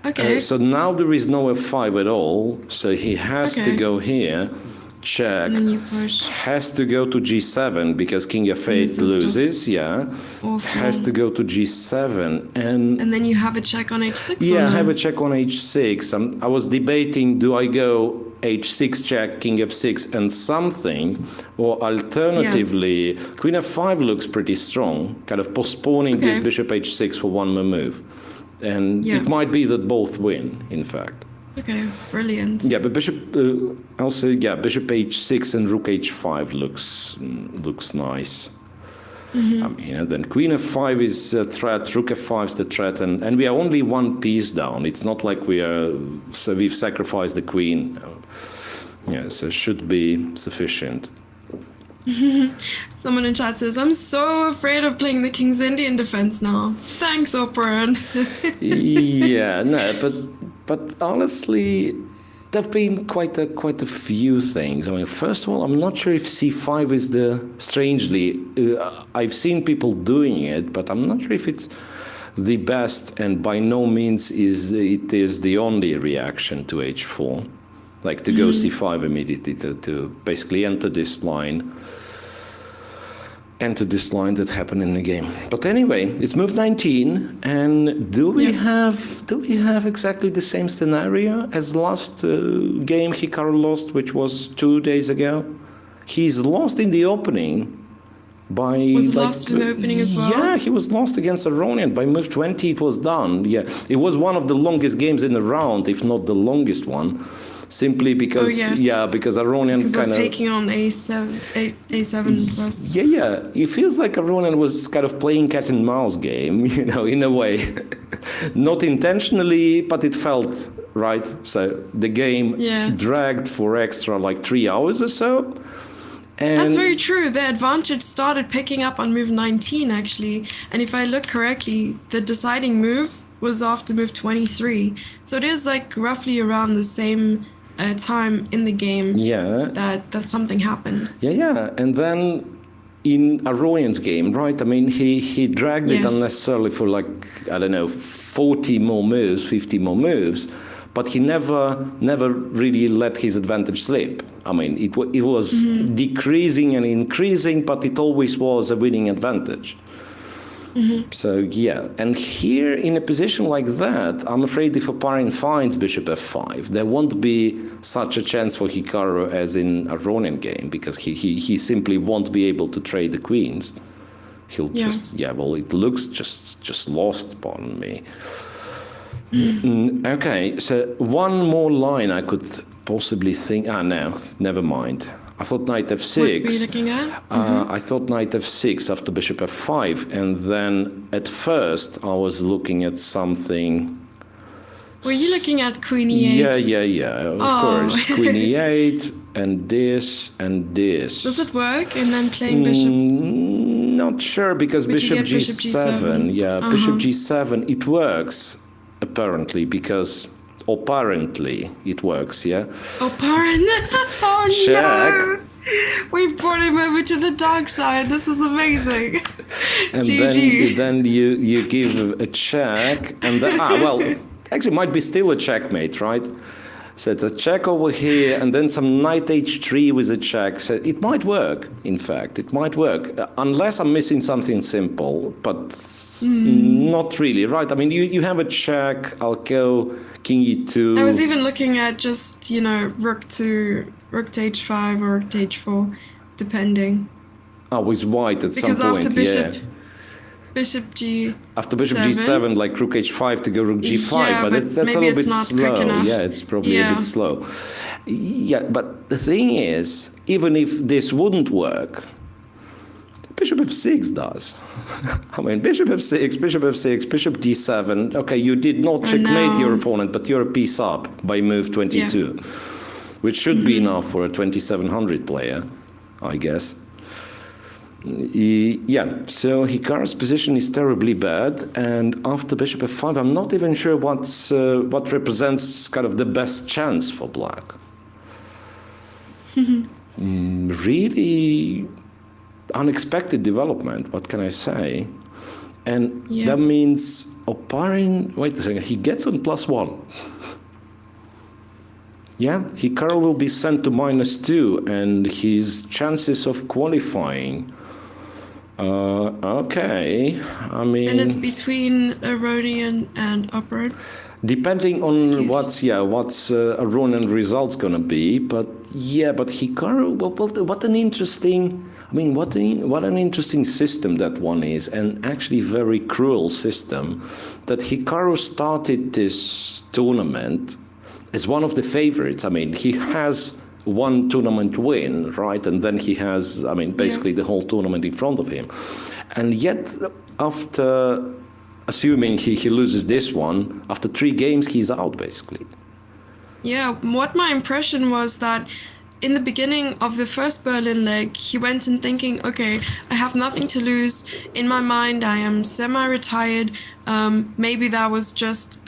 Okay. So now there is no f5 at all, so he has to go here, check, And then you push. has to go to g7 because king This f8 is loses, just yeah, awful. has to go to g7, And then you have a check on h6. yeah, or I no? have a check on h6. I was debating, do I go h6 check, king f6 and something, or alternatively, queen f5 looks pretty strong, kind of postponing this bishop h6 for one more move. And it might be that both win, in fact. Okay, brilliant. Yeah, but bishop also, yeah, bishop h6 and rook h5 looks nice. I mean, and then queen f5 is a threat, rook f5 is the threat, and we are only one piece down. It's not like we've sacrificed the queen. Yeah, so should be sufficient. Someone in chat says, I'm so afraid of playing the King's Indian defense now. Thanks, Operan. Yeah, no, but honestly, there've been quite a few things. I mean, first of all, I'm not sure if c5 is strangely, I've seen people doing it, but I'm not sure if it's the best, and by no means it is the only reaction to h4, like to go c5 immediately to basically enter this line that happened in the game. But anyway, it's move 19, and do we have exactly the same scenario as last game Hikaru lost, which was 2 days ago? He's lost in the opening by... Was lost in the opening as well? Yeah, he was lost against Aronian. By move 20, it was done. Yeah, it was one of the longest games in the round, if not the longest one. Simply because, because Aronian kind of taking on A7 first. Yeah. It feels like Aronian was kind of playing cat and mouse game, in a way. Not intentionally, but it felt right. So the game dragged for extra like 3 hours or so. And that's very true. The advantage started picking up on move 19, actually. And if I look correctly, the deciding move was after move 23. So it is like roughly around the same time in the game that something happened. Yeah. And then in Aronian's game, right? I mean, he dragged it unnecessarily for like, I don't know, 40 more moves, 50 more moves. But he never really let his advantage slip. I mean, it was decreasing and increasing, but it always was a winning advantage. So, and here in a position like that, I'm afraid if Oparin finds bishop f5, there won't be such a chance for Hikaru as in a Aronian game, because he simply won't be able to trade the queens. He'll it looks just lost, pardon me. Okay, so one more line I could possibly think. No, never mind. I thought knight f6. What were you looking at? I thought knight f6 after bishop f5, and then at first I was looking at something. Were you looking at queen e8? Yeah. Of course, queen e8 and this and this. Does it work? And then playing bishop. Not sure, because bishop g7. Bishop g7. Yeah, bishop g7. It works. Apparently, because apparently it works, Apparently, check. No! We've brought him over to the dark side. This is amazing. And GG. then you give a check, and then actually might be still a checkmate, right? So it's a check over here, and then some knight h3 with a check. So it might work. In fact, it might work, unless I'm missing something simple, but. Not really, right? I mean, you have a check. I'll go king e2. I was even looking at just, rook to h5 or rook to h4, depending. With white at because some point, after bishop g7. After bishop g7, like rook h5 to go rook g5, but that's a little bit slow. Yeah, it's probably a bit slow. Yeah, but the thing is, even if this wouldn't work, bishop f6 does. I mean, bishop f6, bishop d7. Okay, you did not checkmate your opponent, but you're a piece up by move 22, which should be enough for a 2700 player, I guess. So Hikaru's position is terribly bad, and after bishop f5, I'm not even sure what represents kind of the best chance for black. Really unexpected development, what can I say? And that means Oparin, wait a second, he gets on +1. Yeah, Hikaru will be sent to -2, and his chances of qualifying. Okay, I mean. And it's between Aronian and Oparin. Depending on what's Aronian results gonna be, but Hikaru, what an interesting. I mean, what an interesting system that one is, and actually very cruel system, that Hikaru started this tournament as one of the favorites. I mean, he has one tournament win, right? And then he has, I mean, basically the whole tournament in front of him. And yet, after, assuming he loses this one, after 3 games, he's out, basically. Yeah, what my impression was that in the beginning of the first Berlin leg, he went in thinking, okay, I have nothing to lose. In my mind, I am semi-retired. Maybe that was just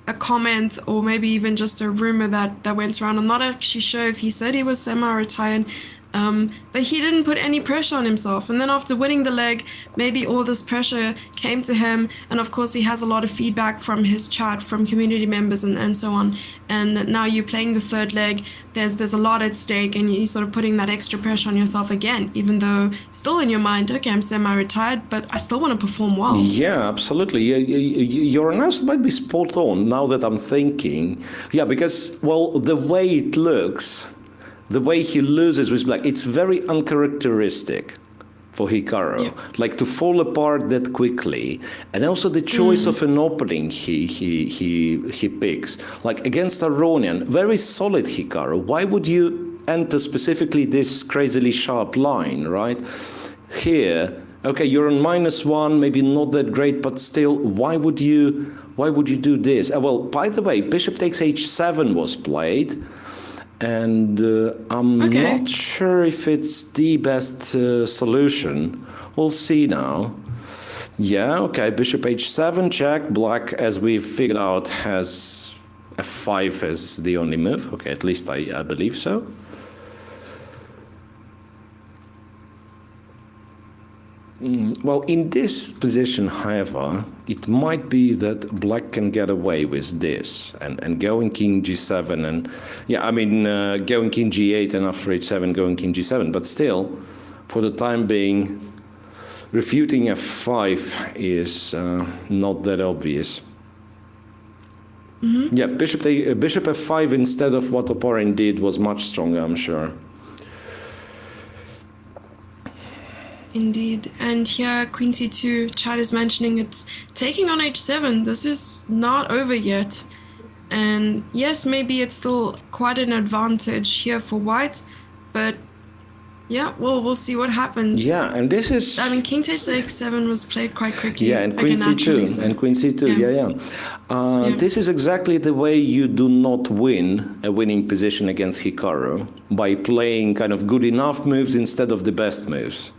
a comment or maybe even just a rumor that went around. I'm not actually sure if he said he was semi-retired, but he didn't put any pressure on himself. And then after winning the leg, maybe all this pressure came to him. And of course, he has a lot of feedback from his chat, from community members and so on. And now you're playing the third leg, there's a lot at stake, and you're sort of putting that extra pressure on yourself again, even though still in your mind, okay, I'm semi-retired, but I still want to perform well. Yeah, absolutely. Your analysis might be spot on now that I'm thinking. Yeah, because, well, the way it looks, the way he loses with black, it's very uncharacteristic for Hikaru. Yeah. Like to fall apart that quickly. And also the choice of an opening he picks. Like against Aronian, very solid Hikaru. Why would you enter specifically this crazily sharp line, right? Here, okay, you're on -1, maybe not that great, but still, why would you do this? Well, by the way, bishop takes h7 was played. And I'm not sure if it's the best solution. We'll see now. Yeah, okay, bishop h7, check. Black, as we've figured out, has f5 as the only move. Okay, at least I believe so. Well, in this position, however, it might be that black can get away with this and going king g7 and, yeah, I mean, going king g8 and after h7 going king g7. But still, for the time being, refuting f5 is not that obvious. Yeah, bishop f5 instead of what opponent did was much stronger, I'm sure. Indeed. And here, queen c2, chat is mentioning it's taking on h7. This is not over yet. And yes, maybe it's still quite an advantage here for white, but yeah, we'll see what happens. Yeah, and this is... I mean, king takes h7 was played quite quickly. Yeah, and queen c2, so. and queen c2, yeah. This is exactly the way you do not win a winning position against Hikaru, by playing kind of good enough moves instead of the best moves.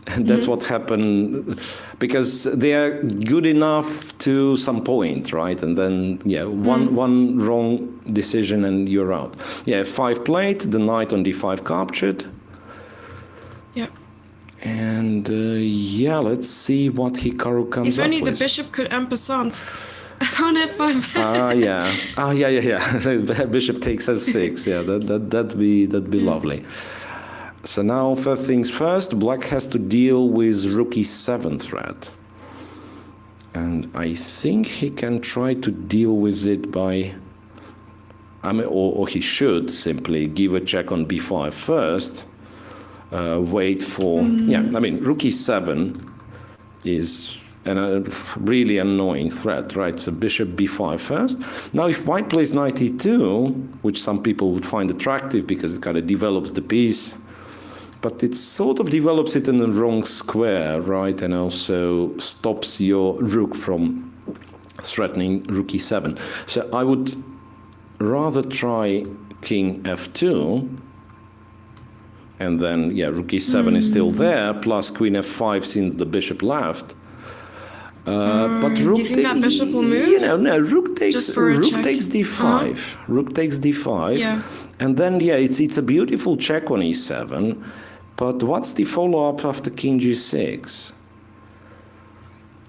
And that's what happened, because they are good enough to some point, right? And then, yeah, one wrong decision and you're out. Yeah, f5 played, the knight on d5 captured. Yeah. And, yeah, let's see what Hikaru comes up with. If only the bishop could en passant on f5. Yeah. Bishop takes f6, yeah, that'd be lovely. So now, first things first, black has to deal with rook e7 threat. And I think he can try to deal with it by... I mean, or he should simply give a check on b5 first, wait for... Yeah, I mean, rook e7 is a really annoying threat, right? So bishop b5 first. Now, if white plays knight e2, which some people would find attractive because it kind of develops the piece, but it sort of develops it in the wrong square, right? And also stops your rook from threatening rook e7. So I would rather try king f2. And then, yeah, rook e7 is still there, plus queen f5 since the bishop left. But rook... Do you think that bishop will move? You know, no, rook takes d5. Rook takes d5. Yeah. And then, yeah, it's a beautiful check on e7. But what's the follow-up after king g6?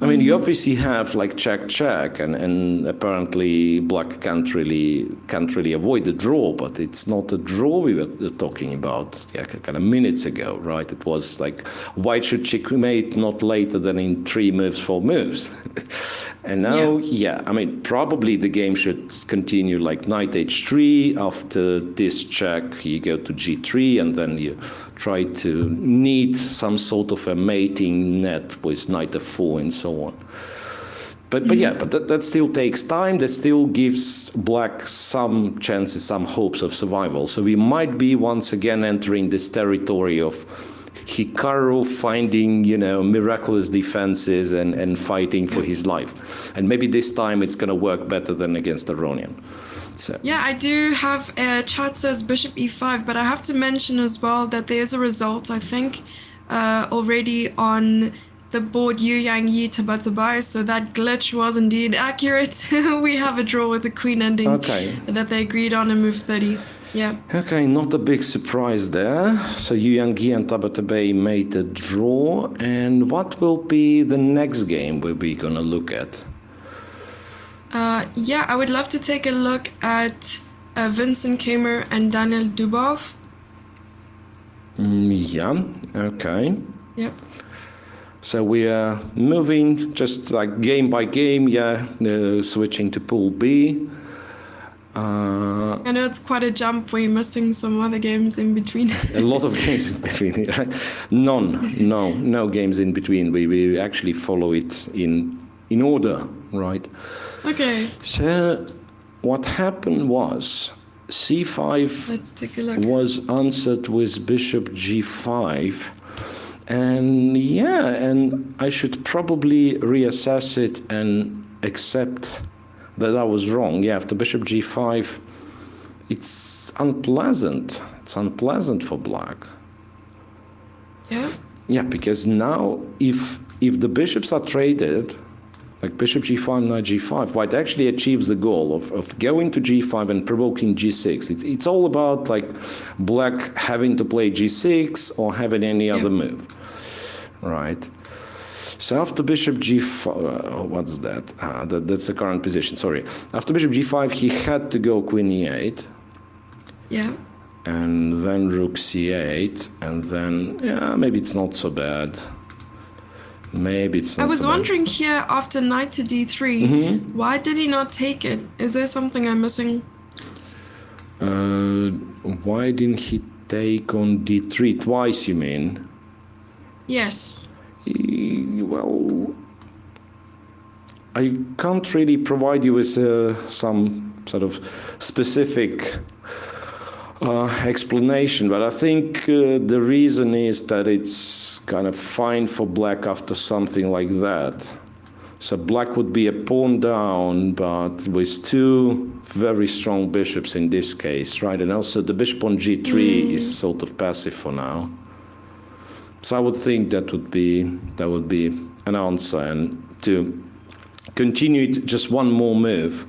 I mean, you obviously have like check, and apparently black can't really avoid the draw, but it's not a draw we were talking about, yeah, kind of minutes ago, right? It was like white should checkmate not later than in 3 moves, 4 moves. And now, yeah, I mean, probably the game should continue like knight h3. After this check, you go to g3, and then you try to knead some sort of a mating net with knight f4 and so on. But that still takes time. That still gives black some chances, some hopes of survival. So we might be once again entering this territory of Hikaru finding, you know, miraculous defenses and fighting for his life. And maybe this time it's going to work better than against Aronian. So. Yeah, I do have chat says bishop e5, but I have to mention as well that there's a result, I think, already on the board yu yang yi taba taba, so that glitch was indeed accurate. We have a draw with the queen ending that they agreed on in move 30. Yeah. Okay, not a big surprise there. So Yu Yang Yi and Tabatabai made a draw. And what will be the next game we're going to look at? Yeah, I would love to take a look at Vincent Kamer and Daniel Dubov. Yeah, okay. Yep. So we are moving just like game by game, switching to Pool B. I know it's quite a jump. We're missing some other games in between. A lot of games in between, right? No games in between. We actually follow it in order, right? Okay. So what happened was c5 Let's take a look. was answered with bishop g5. And I should probably reassess it and accept that I was wrong. Yeah, after bishop g5, it's unpleasant. It's unpleasant for black. Yeah. Yeah, because now if the bishops are traded, like bishop g5, knight g5, white actually achieves the goal of going to g5 and provoking g6. It's all about like black having to play g6 or having any other move, right? So after bishop g5, what's that? That's the current position, sorry. After bishop g5, he had to go queen e8. Yeah. And then rook c8, and then, yeah, maybe it's not so bad. Maybe it's not I was so wondering here, after knight to d3, why did he not take it? Is there something I'm missing? Why didn't he take on d3 twice, you mean? Yes. Well, I can't really provide you with some sort of specific explanation, but I think the reason is that it's kind of fine for black after something like that. So black would be a pawn down, but with two very strong bishops in this case, right? And also the bishop on g3 is sort of passive for now. So I would think that would be an answer. And to continue it, just one more move.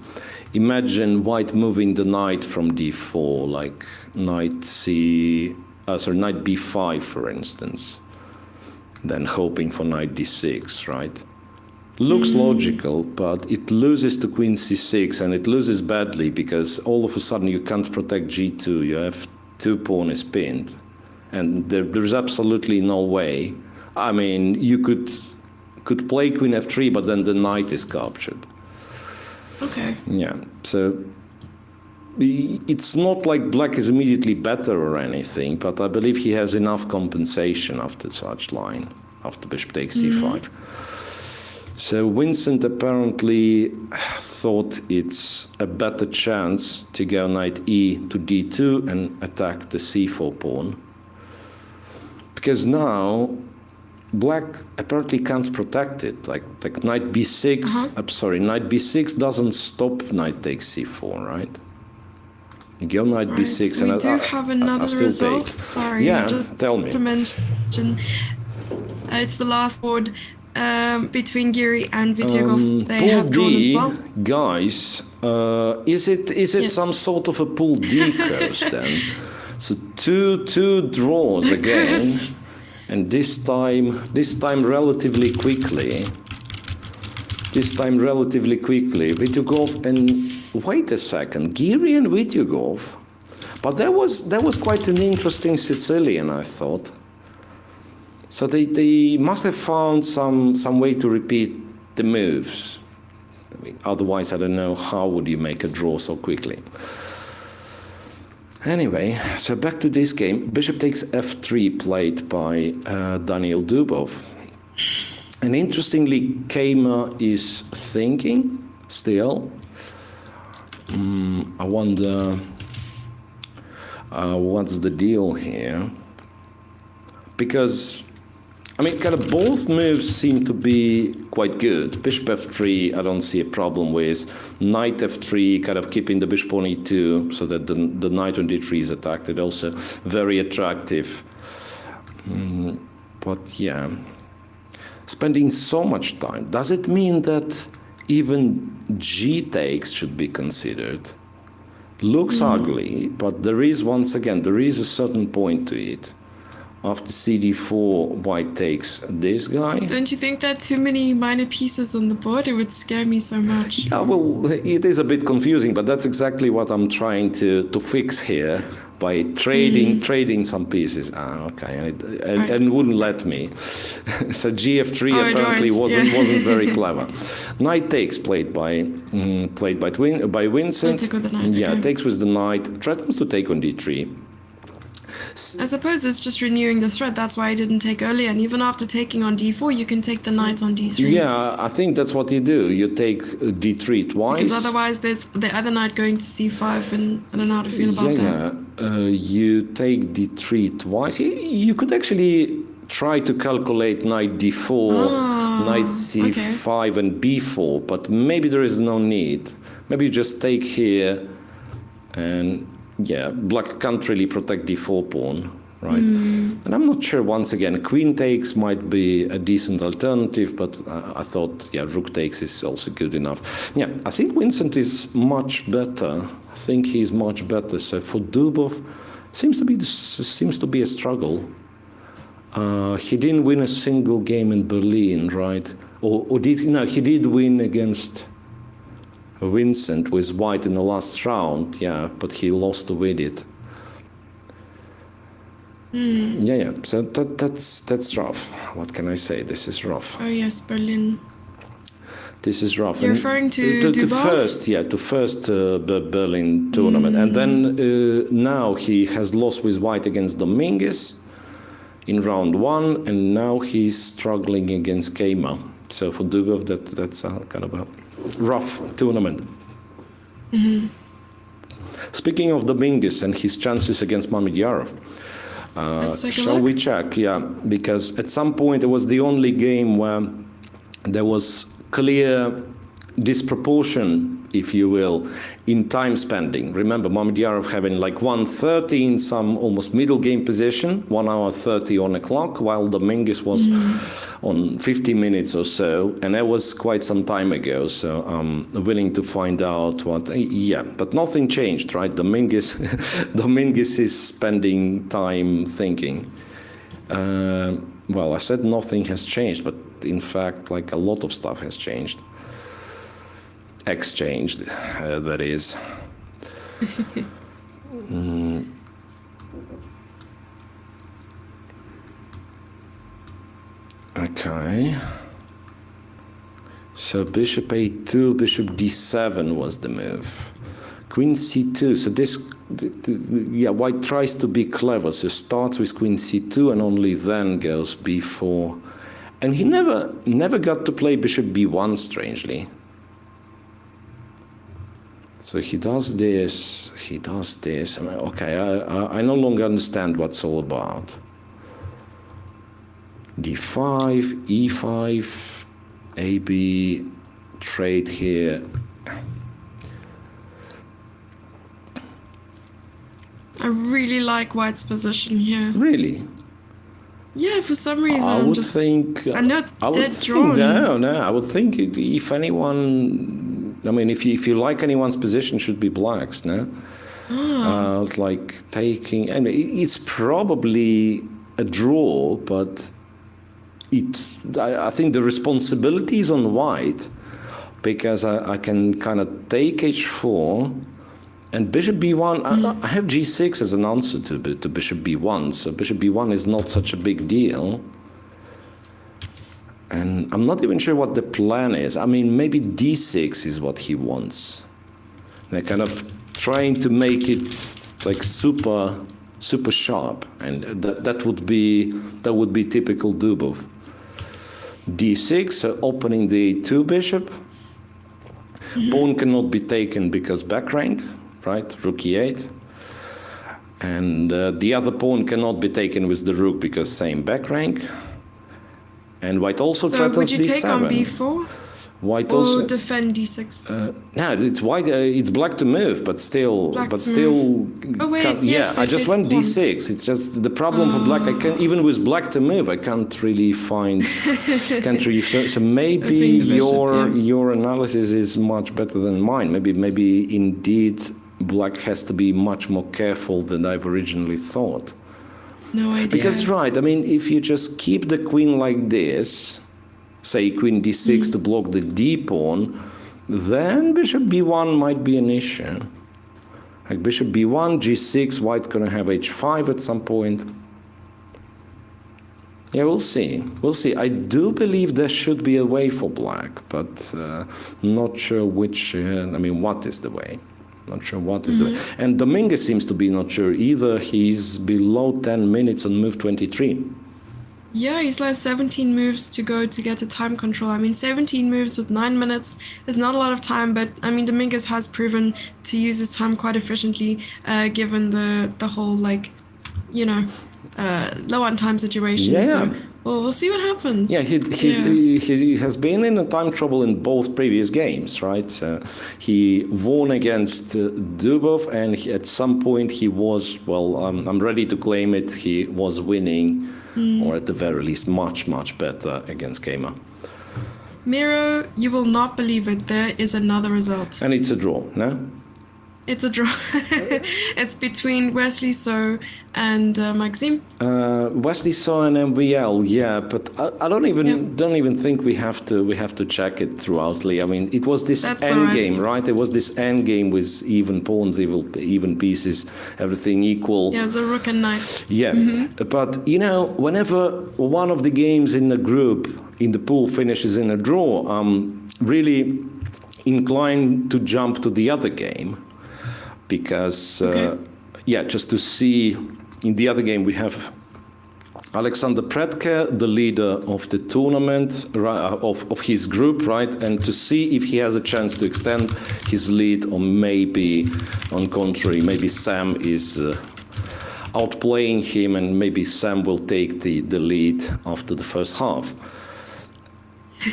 Imagine white moving the knight from d4, like knight b5, for instance, then hoping for knight d6, right? Looks logical, but it loses to queen c6, and it loses badly because all of a sudden you can't protect g2. You have two pawns pinned, and there's absolutely no way. I mean, you could play queen f3, but then the knight is captured. Okay. Yeah, so it's not like black is immediately better or anything, but I believe he has enough compensation after such line, after bishop takes c5. So Vincent apparently thought it's a better chance to go knight e to d2 and attack the c4 pawn. Because now black apparently can't protect it. Like knight b6, knight b6 doesn't stop knight takes c4, right? You go knight b6 we and do have another result. take. Sorry, Yeah, just tell me. to mention, it's the last board between Giri and Vityugov. They have drawn as well. Guys, is it some sort of a pool D curse then? So two draws again. And this time relatively quickly. Vityugov and wait a second, Giri and Vityugov. But that was quite an interesting Sicilian, I thought. So they must have found some way to repeat the moves. I mean, otherwise, I don't know how would you make a draw so quickly. Anyway, so back to this game. Bishop takes f3 played by Daniel Dubov. And interestingly, Kamer is thinking still. I wonder what's the deal here? Because, I mean, kind of both moves seem to be quite good. Bishop f3, I don't see a problem with. Knight f3, kind of keeping the bishop on e2 so that the knight on d3 is attacked. It also very attractive. But yeah. spending so much time. Does it mean that even G takes should be considered? Looks ugly, but there is, once again, there is a certain point to it. After CD4, white takes this guy. Don't you think there are too many minor pieces on the board? It would scare me so much. Yeah, well, it is a bit confusing, but that's exactly what I'm trying to fix here by trading some pieces. Okay, and wouldn't let me. So GF3 apparently wasn't very clever. Knight takes played by Vincent. I take with the knight. Yeah, Okay. takes with the knight, threatens to take on D3. I suppose it's just renewing the threat. That's why I didn't take earlier. And even after taking on D4, you can take the knight on D3. Yeah, I think that's what you do. You take D3 twice. Because otherwise there's the other knight going to C5, and I don't know how to feel about that. You take D3 twice. You could actually try to calculate knight D4, knight C5 okay. and B4, but maybe there is no need. Maybe you just take here and yeah, black can't really protect D4 pawn, right? And I'm not sure, once again, queen takes might be a decent alternative, but I thought, yeah, rook takes is also good enough. Yeah, I think Vincent is much better. I think he's much better. So for Dubov, seems to be a struggle. He didn't win a single game in Berlin, right? Or did he? No, he did win against Vincent with white in the last round, yeah, but he lost to Vidit. Yeah. So that's rough. What can I say? This is rough. Oh yes, Berlin. This is rough. You're referring to Dubov? to first Berlin tournament, and then now he has lost with white against Dominguez in round 1, and now he's struggling against Keima. So for Dubov, that's kind of a rough tournament. Speaking of Dominguez and his chances against Mamedyarov, shall we check? Yeah, because at some point it was the only game where there was clear disproportion, if you will, in time spending. Remember, Mamedyarov having like 1:30 in some almost middle game position, 1 hour 30 on the clock, while Dominguez was on 50 minutes or so, and that was quite some time ago, so I'm willing to find out what, yeah, but nothing changed, right? Dominguez is spending time thinking. Well, I said nothing has changed, but in fact, like a lot of stuff has changed. Exchanged, that is. Okay. So bishop a2, bishop d7 was the move. Queen c2. So this, yeah, white tries to be clever. So starts with queen c2 and only then goes b4. And he never got to play bishop b1, strangely. So he does this, okay, I no longer understand what's all about. d5, e5, ab, trade here. I really like white's position here. Really? Yeah, for some reason. I would think... I know it's dead drawn. No, I would think if anyone... I mean, if you like anyone's position, should be black's, no? Like taking... I mean, it's probably a draw, but I think the responsibility is on white, because I can kind of take h4, and bishop b1, I have g6 as an answer to bishop b1, so bishop b1 is not such a big deal. And I'm not even sure what the plan is. I mean, maybe d6 is what he wants. They're kind of trying to make it like super sharp, and that would be typical Dubov. d6, so opening the a2 bishop. Pawn cannot be taken because back rank, right? Rook e8. And the other pawn cannot be taken with the rook because same back rank. And white also threatens d7. So would you take on b4? White Or also defend d6. no, it's white. It's black to move, but still, Black but to still. Oh, wait, yes, yeah, they I just did went pawn. d6. It's just the problem for black. I can even with black to move, I can't really find. Can't really. So maybe think the bishop, your analysis is much better than mine. Maybe indeed black has to be much more careful than I've originally thought. No idea. Because right, I mean, if you just keep the queen like this, say queen d6 to block the d pawn, then bishop b1 might be an issue. Like bishop b1, g6, white's going to have h5 at some point. Yeah, we'll see. We'll see. I do believe there should be a way for black, but not sure which, what is the way. Not sure what is the way. And Dominguez seems to be not sure either. He's below 10 minutes on move 23. Yeah, he's like 17 moves to go to get to time control. I mean, 17 moves with 9 minutes is not a lot of time, but I mean, Dominguez has proven to use his time quite efficiently, given the whole, like, low on time situation. Yeah. So, well, we'll see what happens. Yeah, he has been in a time trouble in both previous games, right? He won against Dubov, and at some point he was, I'm ready to claim it, he was winning, or at the very least, much, much better against Kema. Miro, you will not believe it. There is another result. And it's a draw, no? It's a draw. It's between Wesley So and Maxime. Wesley So and MVL, yeah, but I don't even think we have to check it throughoutly. I mean, it was this end game, right? It was this end game with even pawns, even pieces, everything equal. Yeah, it was a rook and knight. Yeah, but whenever one of the games in the group in the pool finishes in a draw, I'm really inclined to jump to the other game. Because, just to see, in the other game we have Alexander Predke, the leader of the tournament, of his group, right? And to see if he has a chance to extend his lead, or maybe, on contrary, maybe Sam is outplaying him, and maybe Sam will take the lead after the first half.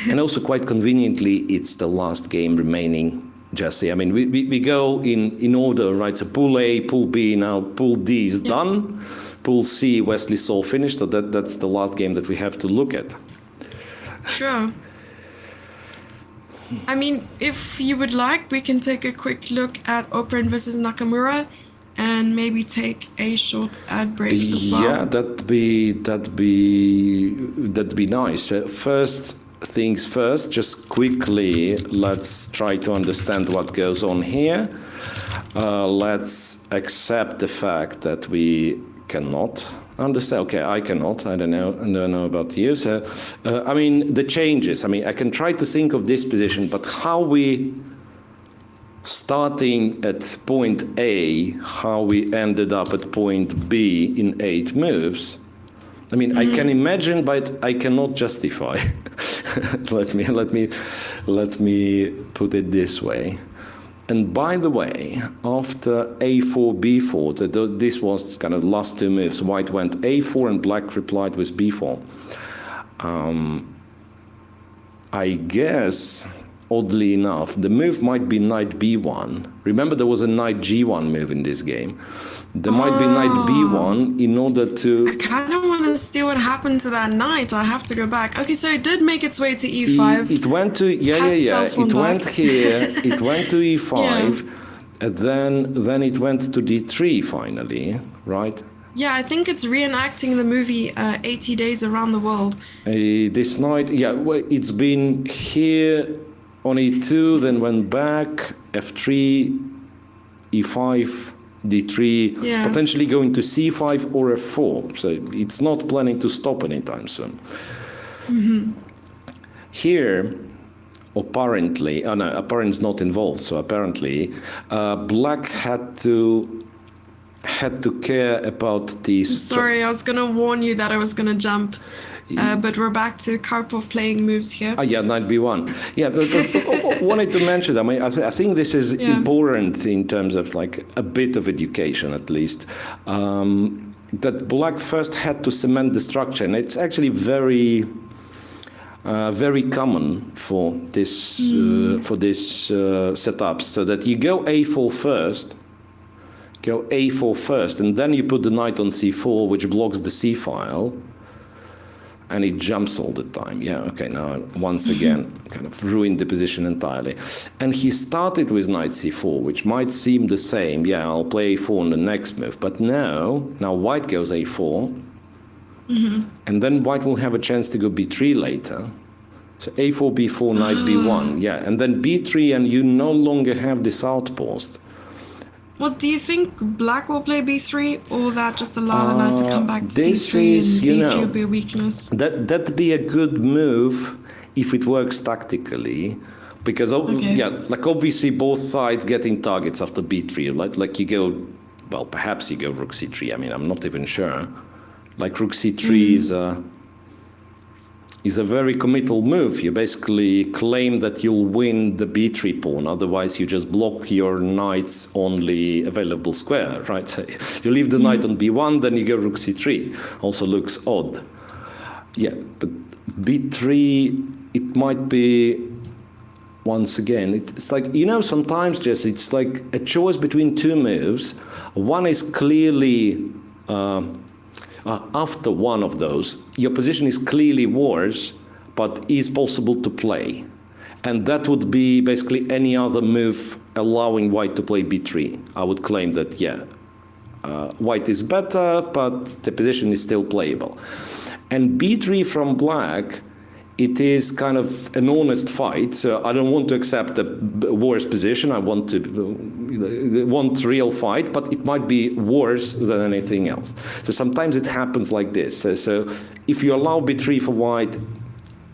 And also, quite conveniently, it's the last game remaining. Jesse, I mean, we go in order, right? So Pool A, Pool B, now Pool D is done. Pool C, Wesley So finished, so that's the last game that we have to look at. Sure. I mean, if you would like, we can take a quick look at Operin versus Nakamura, and maybe take a short ad break as well. Yeah, that'd be nice. First things first, just quickly, let's try to understand what goes on here. Let's accept the fact that we cannot understand. Okay, I cannot. I don't know about you. So, the changes. I can try to think of this position, but how we, starting at point A, how we ended up at point B in 8 moves. I can imagine, but I cannot justify. Let me put it this way. And by the way, after A4, B4, this was kind of last 2 moves. White went A4 and black replied with B4. I guess, oddly enough, the move might be knight B1. Remember, there was a knight G1 move in this game. There might be knight B1 in order to... I kind of want to see what happened to that knight. I have to go back. Okay, so it did make its way to E5. It went to... Yeah. It went here. It went to E5. And then it went to D3 finally, right? Yeah, I think it's reenacting the movie 80 Days Around the World. This knight... Yeah, well, it's been here on E2, then went back, F3, E5... D3, potentially going to C5 or F4. So it's not planning to stop anytime soon. Here, apparently, apparently is not involved. So apparently, black had to care about these. Sorry, I was going to warn you that I was going to jump. But we're back to Karpov playing moves here. Knight B1. Yeah, but wanted to mention, I think this is important in terms of like a bit of education at least. That black first had to cement the structure, and it's actually very very common for this setup. So that you go a4 first, and then you put the knight on c4, which blocks the c file, and it jumps all the time. Yeah, okay, now once again, kind of ruined the position entirely. And he started with knight c4, which might seem the same. Yeah, I'll play a4 on the next move. But now white goes a4, and then white will have a chance to go b3 later. So a4, b4, knight b1, yeah. And then b3, and you no longer have this outpost. Well, do you think black will play b3, or that just allow the knight to come back to This c3 is, and you b3 know, will be a weakness? That'd be a good move if it works tactically, because yeah, like obviously both sides getting targets after b3. Like you go, well, perhaps you go rook c3. I mean, I'm not even sure. Like rook c3 is a very committal move. You basically claim that you'll win the b3 pawn, otherwise you just block your knight's only available square, right? You leave the knight on b1, then you go rook c3. Also looks odd. Yeah, but b3, it might be, once again, it's like, you know, sometimes, Jess, it's like a choice between two moves. One is clearly... after one of those, your position is clearly worse, but is possible to play. And that would be basically any other move allowing white to play b3. I would claim that, yeah, white is better, but the position is still playable. And b3 from black, it is kind of an honest fight. So I don't want to accept the worst position. I want real fight, but it might be worse than anything else. So sometimes it happens like this. So if you allow b3 for white,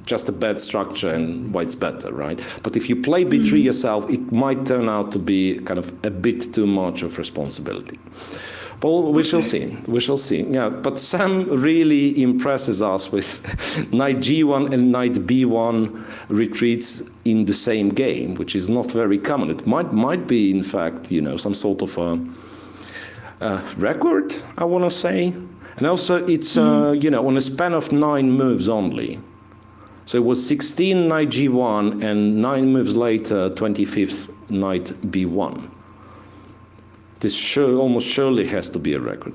just a bad structure and white's better, right? But if you play b3 yourself, it might turn out to be kind of a bit too much of responsibility. Well, we shall see. We shall see. Yeah, but Sam really impresses us with knight g1 and knight b1 retreats in the same game, which is not very common. It might be, in fact, you know, some sort of a record, I want to say. And also, it's you know, on a span of 9 moves only. So it was 16 knight g1, and 9 moves later, 25th knight b1. This almost surely has to be a record.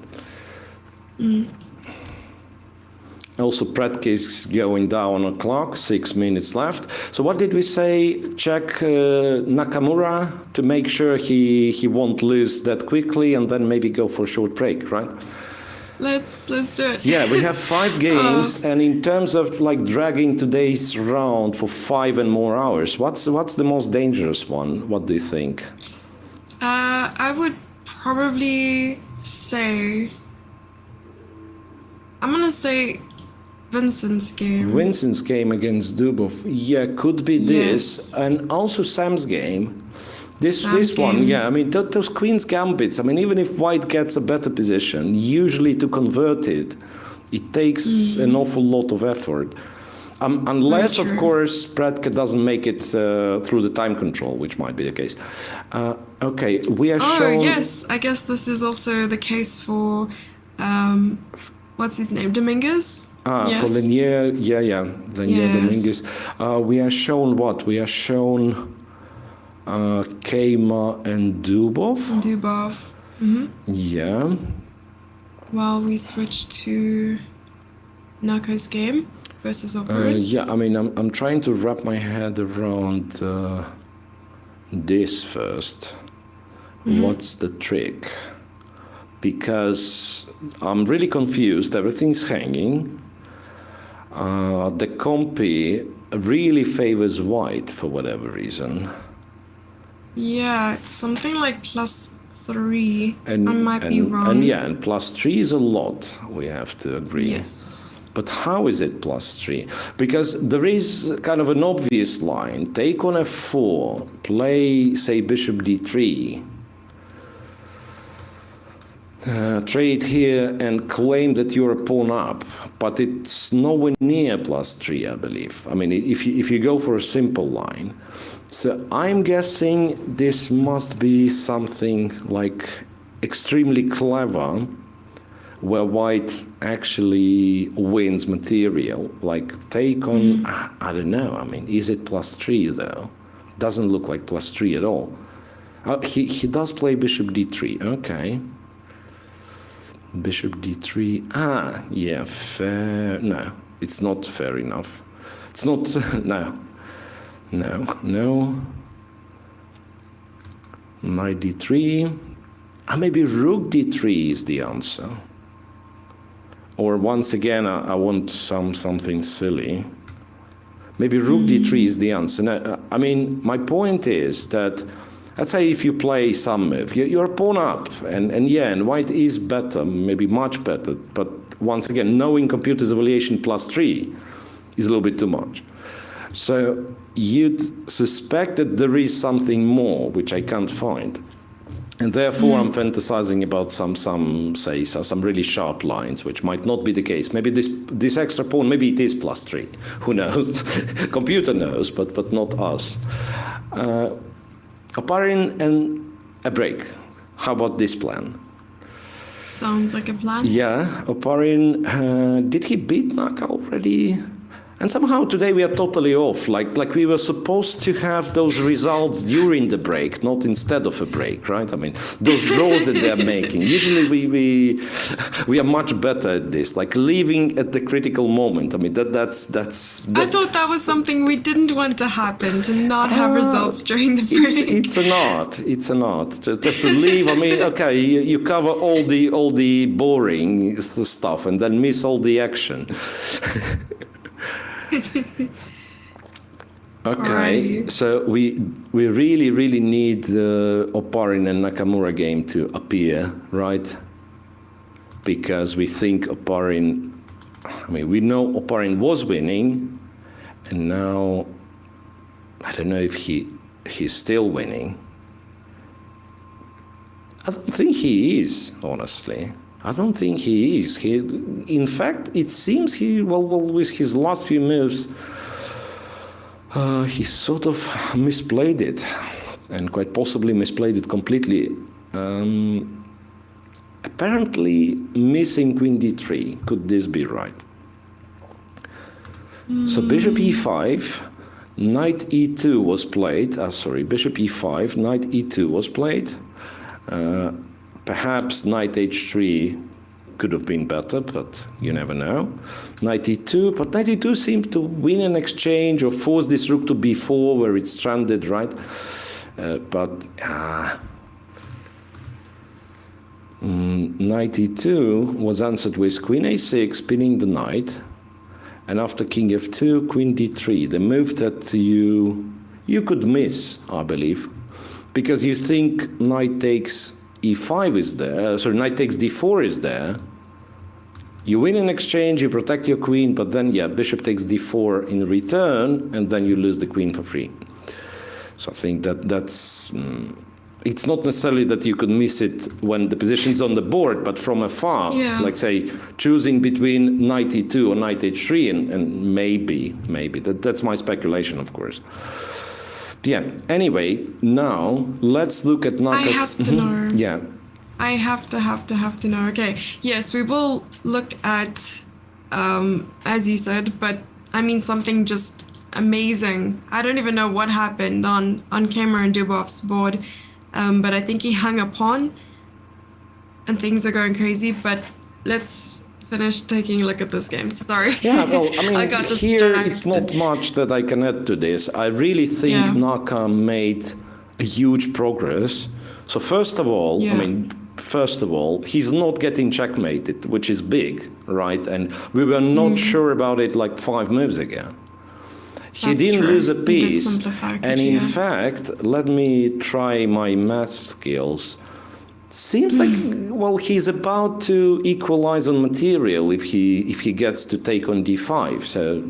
Also, Pretke is going down on the clock, 6 minutes left. So what did we say? Check Nakamura to make sure he won't lose that quickly, and then maybe go for a short break, right? Let's do it. Yeah, we have 5 games, and in terms of like dragging today's round for 5 and more hours, what's the most dangerous one? What do you think? I would probably say, I'm gonna say Vincent's game. Vincent's game against Dubov, yeah, could be this, Yes. and also Sam's game. This Sam's one, game. yeah, I mean, those queen's gambits, I mean, even if white gets a better position, usually to convert it, it takes an awful lot of effort. Unless, Very of true. course, Pretke doesn't make it through the time control, which might be the case. Okay, we are shown... Oh, yes. I guess this is also the case for, what's his name? Dominguez? Yes. For Lenier, yeah, Lenier Yes. Dominguez. We are shown what? We are shown Keima and Dubov. Dubov. Yeah. While we switch to Nako's game versus Opera. Yeah, I mean, I'm trying to wrap my head around this first. What's the trick? Because I'm really confused. Everything's hanging. The compy really favors white for whatever reason. Yeah, it's something like +3. I might be wrong. And yeah, and +3 is a lot, we have to agree. Yes. But how is it +3? Because there is kind of an obvious line. Take on f4, play, say, bishop d3. Trade here and claim that you're a pawn up, but it's nowhere near +3, I believe. I mean, if you go for a simple line. So I'm guessing this must be something like extremely clever, where white actually wins material. Like take on, I don't know, I mean, is it +3 though? Doesn't look like +3 at all. He does play bishop d3, okay. Bishop d3, yeah, fair, no, it's not fair enough. It's not, no. Knight d3, maybe rook d3 is the answer. Or once again, I want something silly. Maybe rook d3 is the answer. No, I mean, my point is that, let's say if you play some move, you're pawn up, and white is better, maybe much better, but once again, knowing computer's evaluation +3 is a little bit too much. So you'd suspect that there is something more, which I can't find. And therefore, I'm fantasizing about some really sharp lines, which might not be the case. Maybe this extra pawn, maybe it is +3. Who knows? Computer knows, but not us. Oparin and a break. How about this plan? Sounds like a plan. Yeah, Oparin, did he beat Naka already? And somehow today we are totally off, like we were supposed to have those results during the break, not instead of a break, right? I mean, those draws that they're making. Usually we are much better at this, like leaving at the critical moment. I mean, that's. I thought that was something we didn't want to happen, to not have results during the break. It's an art. It's an art. Just to leave. I mean, okay, you cover all the boring stuff and then miss all the action. Okay, so we really need the Oparin and Nakamura game to appear, right? Because we think Oparin, I mean, we know Oparin was winning, and now I don't know if he's still winning. I don't think he is, honestly. I don't think he is. In fact, it seems with his last few moves, he sort of misplayed it, and quite possibly misplayed it completely. Apparently, missing queen d3. Could this be right? So bishop e5, knight e2 was played. Bishop e5, knight e2 was played. Perhaps knight h3 could have been better, but you never know. Knight e2, but knight e2 seemed to win an exchange or force this rook to b4 where it's stranded, right? Knight e2 was answered with queen a6, pinning the knight, and after king f2, queen d3, the move that you could miss, I believe, because you think knight takes e5 is there, knight takes d4 is there. You win an exchange, you protect your queen, but then, bishop takes d4 in return, and then you lose the queen for free. So I think that's... it's not necessarily that you could miss it when the position's on the board, but from afar, like say, choosing between knight e2 or knight h3, and maybe, that's my speculation, of course. Yeah, anyway, now let's look at Naka's... I have to know. Yeah. I have to know. Okay, yes, we will look at, as you said, but I mean something just amazing. I don't even know what happened on Cameron Dubov's board, but I think he hung a pawn and things are going crazy, but let's finish taking a look at this game. Sorry. Yeah, well, I mean, here distracted. it's not much that I can add to this. I really think Naka made a huge progress. So first of all, he's not getting checkmated, which is big, right? And we were not sure about it like 5 moves ago. He didn't lose a piece. And in fact, let me try my math skills. Seems like, well, he's about to equalize on material if he gets to take on d5. So,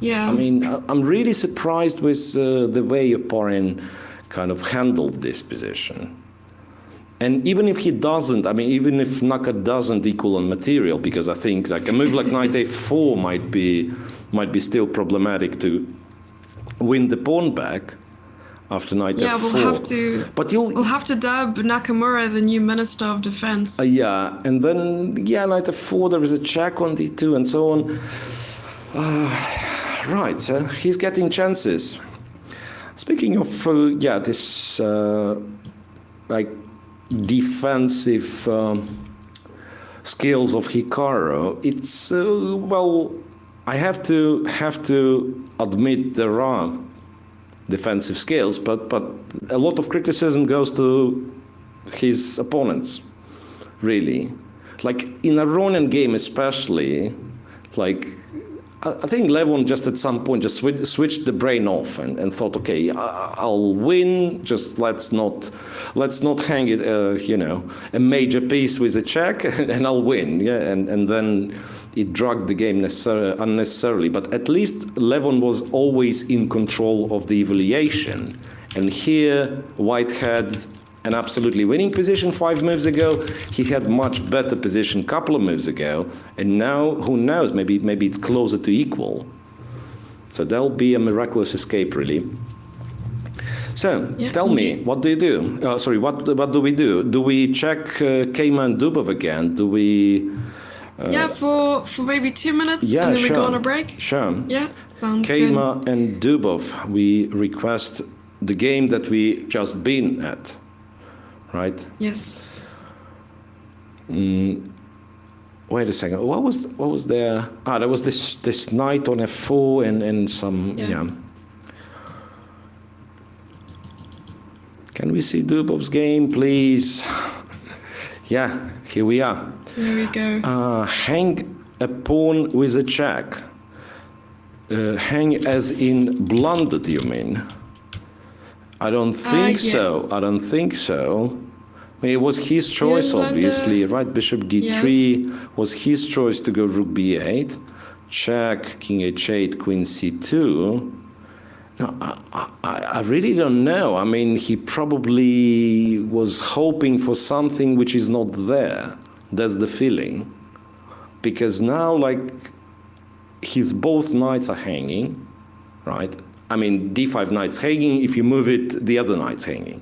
I mean, I'm really surprised with the way Oparin kind of handled this position. And even if he doesn't, I mean, even if Naka doesn't equal on material, because I think like a move like knight a4 might be still problematic to win the pawn back. after knight Yeah, f4. we'll have to dub Nakamura the new Minister of Defense. Yeah, and then knight f4. There is a check on d2 and so on. Right, so he's getting chances. Speaking of this like defensive skills of Hikaru, it's I have to admit there are defensive skills, but a lot of criticism goes to his opponents, really. Like in a Ronin game especially, like I think Levon just at some point just switched the brain off and thought, okay, I'll win. Just let's not hang it, a major piece with a check, and I'll win. Yeah, and then it dragged the game unnecessarily. But at least Levon was always in control of the evaluation, and here White had an absolutely winning position 5 moves ago. He had much better position a couple of moves ago, and now who knows? Maybe it's closer to equal. So there'll be a miraculous escape, really. So tell me, what do you do? What do we do? Do we check Keima and Dubov again? Do we? For maybe 2 minutes, and then we go on a break. Sure. Yeah, sounds Keima good. and Dubov. We request the game that we just been at. Right? Yes. Wait a second. What was there? There was this knight on f4 and some Can we see Dubov's game, please? Yeah, here we are. Here we go. Hang a pawn with a check. Hang as in blundered, you mean? I don't think so. Yes. I don't think so. I mean, it was his choice, obviously, right? Bishop d3 was his choice to go rook b8, check, king h8, queen c2. No, I really don't know. I mean, he probably was hoping for something which is not there. That's the feeling. Because now, like, both knights are hanging, right? I mean, d5 knight's hanging. If you move it, the other knight's hanging.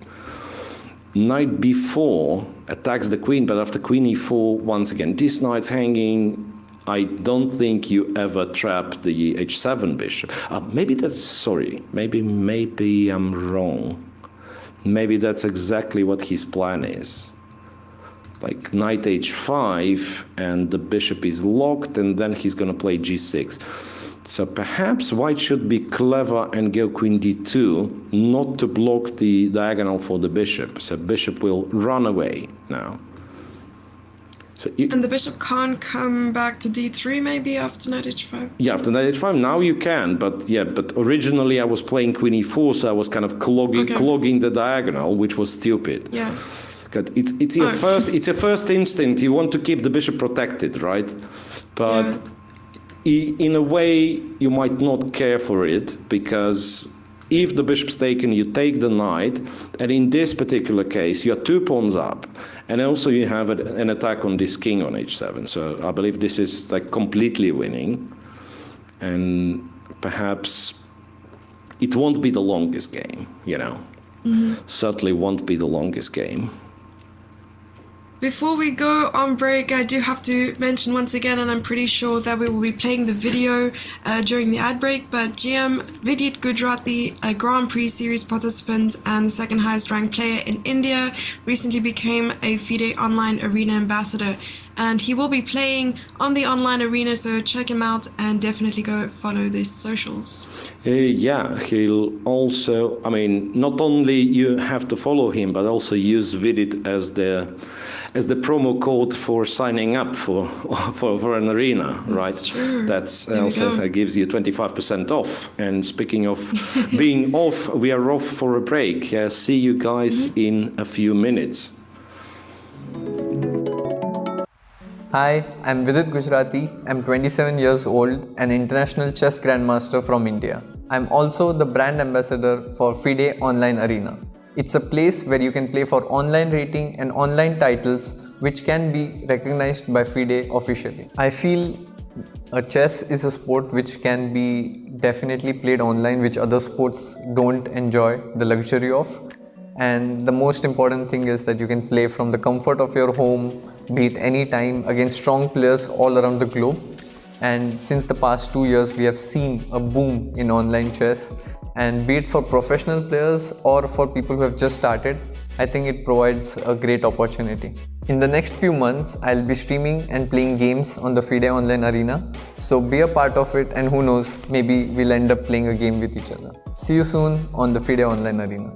Knight b4 attacks the queen, but after queen e4, once again, this knight's hanging. I don't think you ever trap the h7 bishop. Maybe I'm wrong. Maybe that's exactly what his plan is. Like knight h5, and the bishop is locked, and then he's going to play g6. So perhaps White should be clever and go queen d2, not to block the diagonal for the bishop. So bishop will run away now. So and the bishop can't come back to d3 maybe after knight h5? Yeah, after knight h5, now you can, but originally I was playing queen e4, so I was kind of clogging the diagonal, which was stupid. Yeah. It's your first instinct. You want to keep the bishop protected, right? But in a way, you might not care for it, because if the bishop's taken, you take the knight, and in this particular case, you're 2 pawns up, and also you have an attack on this king on h7. So I believe this is like completely winning, and perhaps it won't be the longest game, Certainly won't be the longest game. Before we go on break, I do have to mention once again, and I'm pretty sure that we will be playing the video during the ad break, but GM Vachier Gujarati, a Grand Prix series participant and the second highest ranked player in India, recently became a FIDE online arena ambassador, and he will be playing on the online arena, so check him out and definitely go follow his socials. He'll also, not only you have to follow him, but also use Vidit as the promo code for signing up for an arena, right? That's true. That's also gives you 25% off. And speaking of being off, we are off for a break. See you guys in a few minutes. Hi, I'm Vidit Gujarati. I'm 27 years old, an international chess grandmaster from India. I'm also the brand ambassador for FIDE Online Arena. It's a place where you can play for online rating and online titles which can be recognized by FIDE officially. I feel chess is a sport which can be definitely played online, which other sports don't enjoy the luxury of. And the most important thing is that you can play from the comfort of your home, be it any time, against strong players all around the globe. And since the past 2 years, we have seen a boom in online chess. And be it for professional players or for people who have just started, I think it provides a great opportunity. In the next few months, I'll be streaming and playing games on the FIDE Online Arena. So be a part of it, and who knows, maybe we'll end up playing a game with each other. See you soon on the FIDE Online Arena.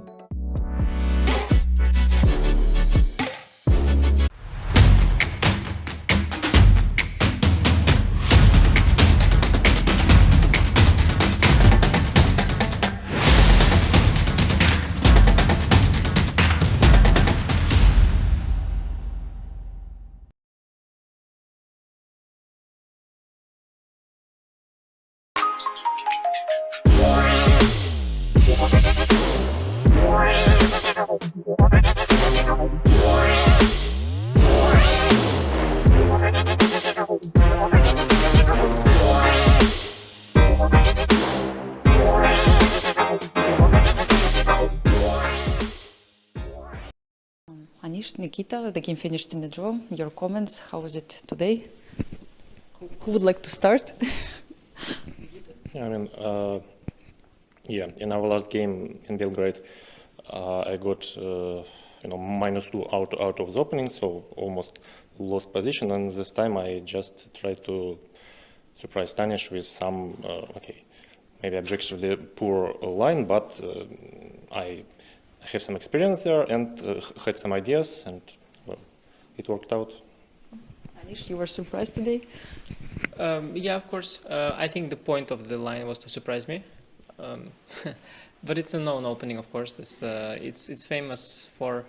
Anish, Nikita, the game finished in a draw. Your comments, how was it today? Who would like to start? I mean, in our last game in Belgrade, I got -2 out of the opening, so almost lost position. And this time I just tried to surprise Stanish with some, maybe objectively poor line, but I have some experience there and had some ideas, and well, it worked out. Anish, you were surprised today? Yeah, of course. I think the point of the line was to surprise me. But it's a known opening, of course. It's famous for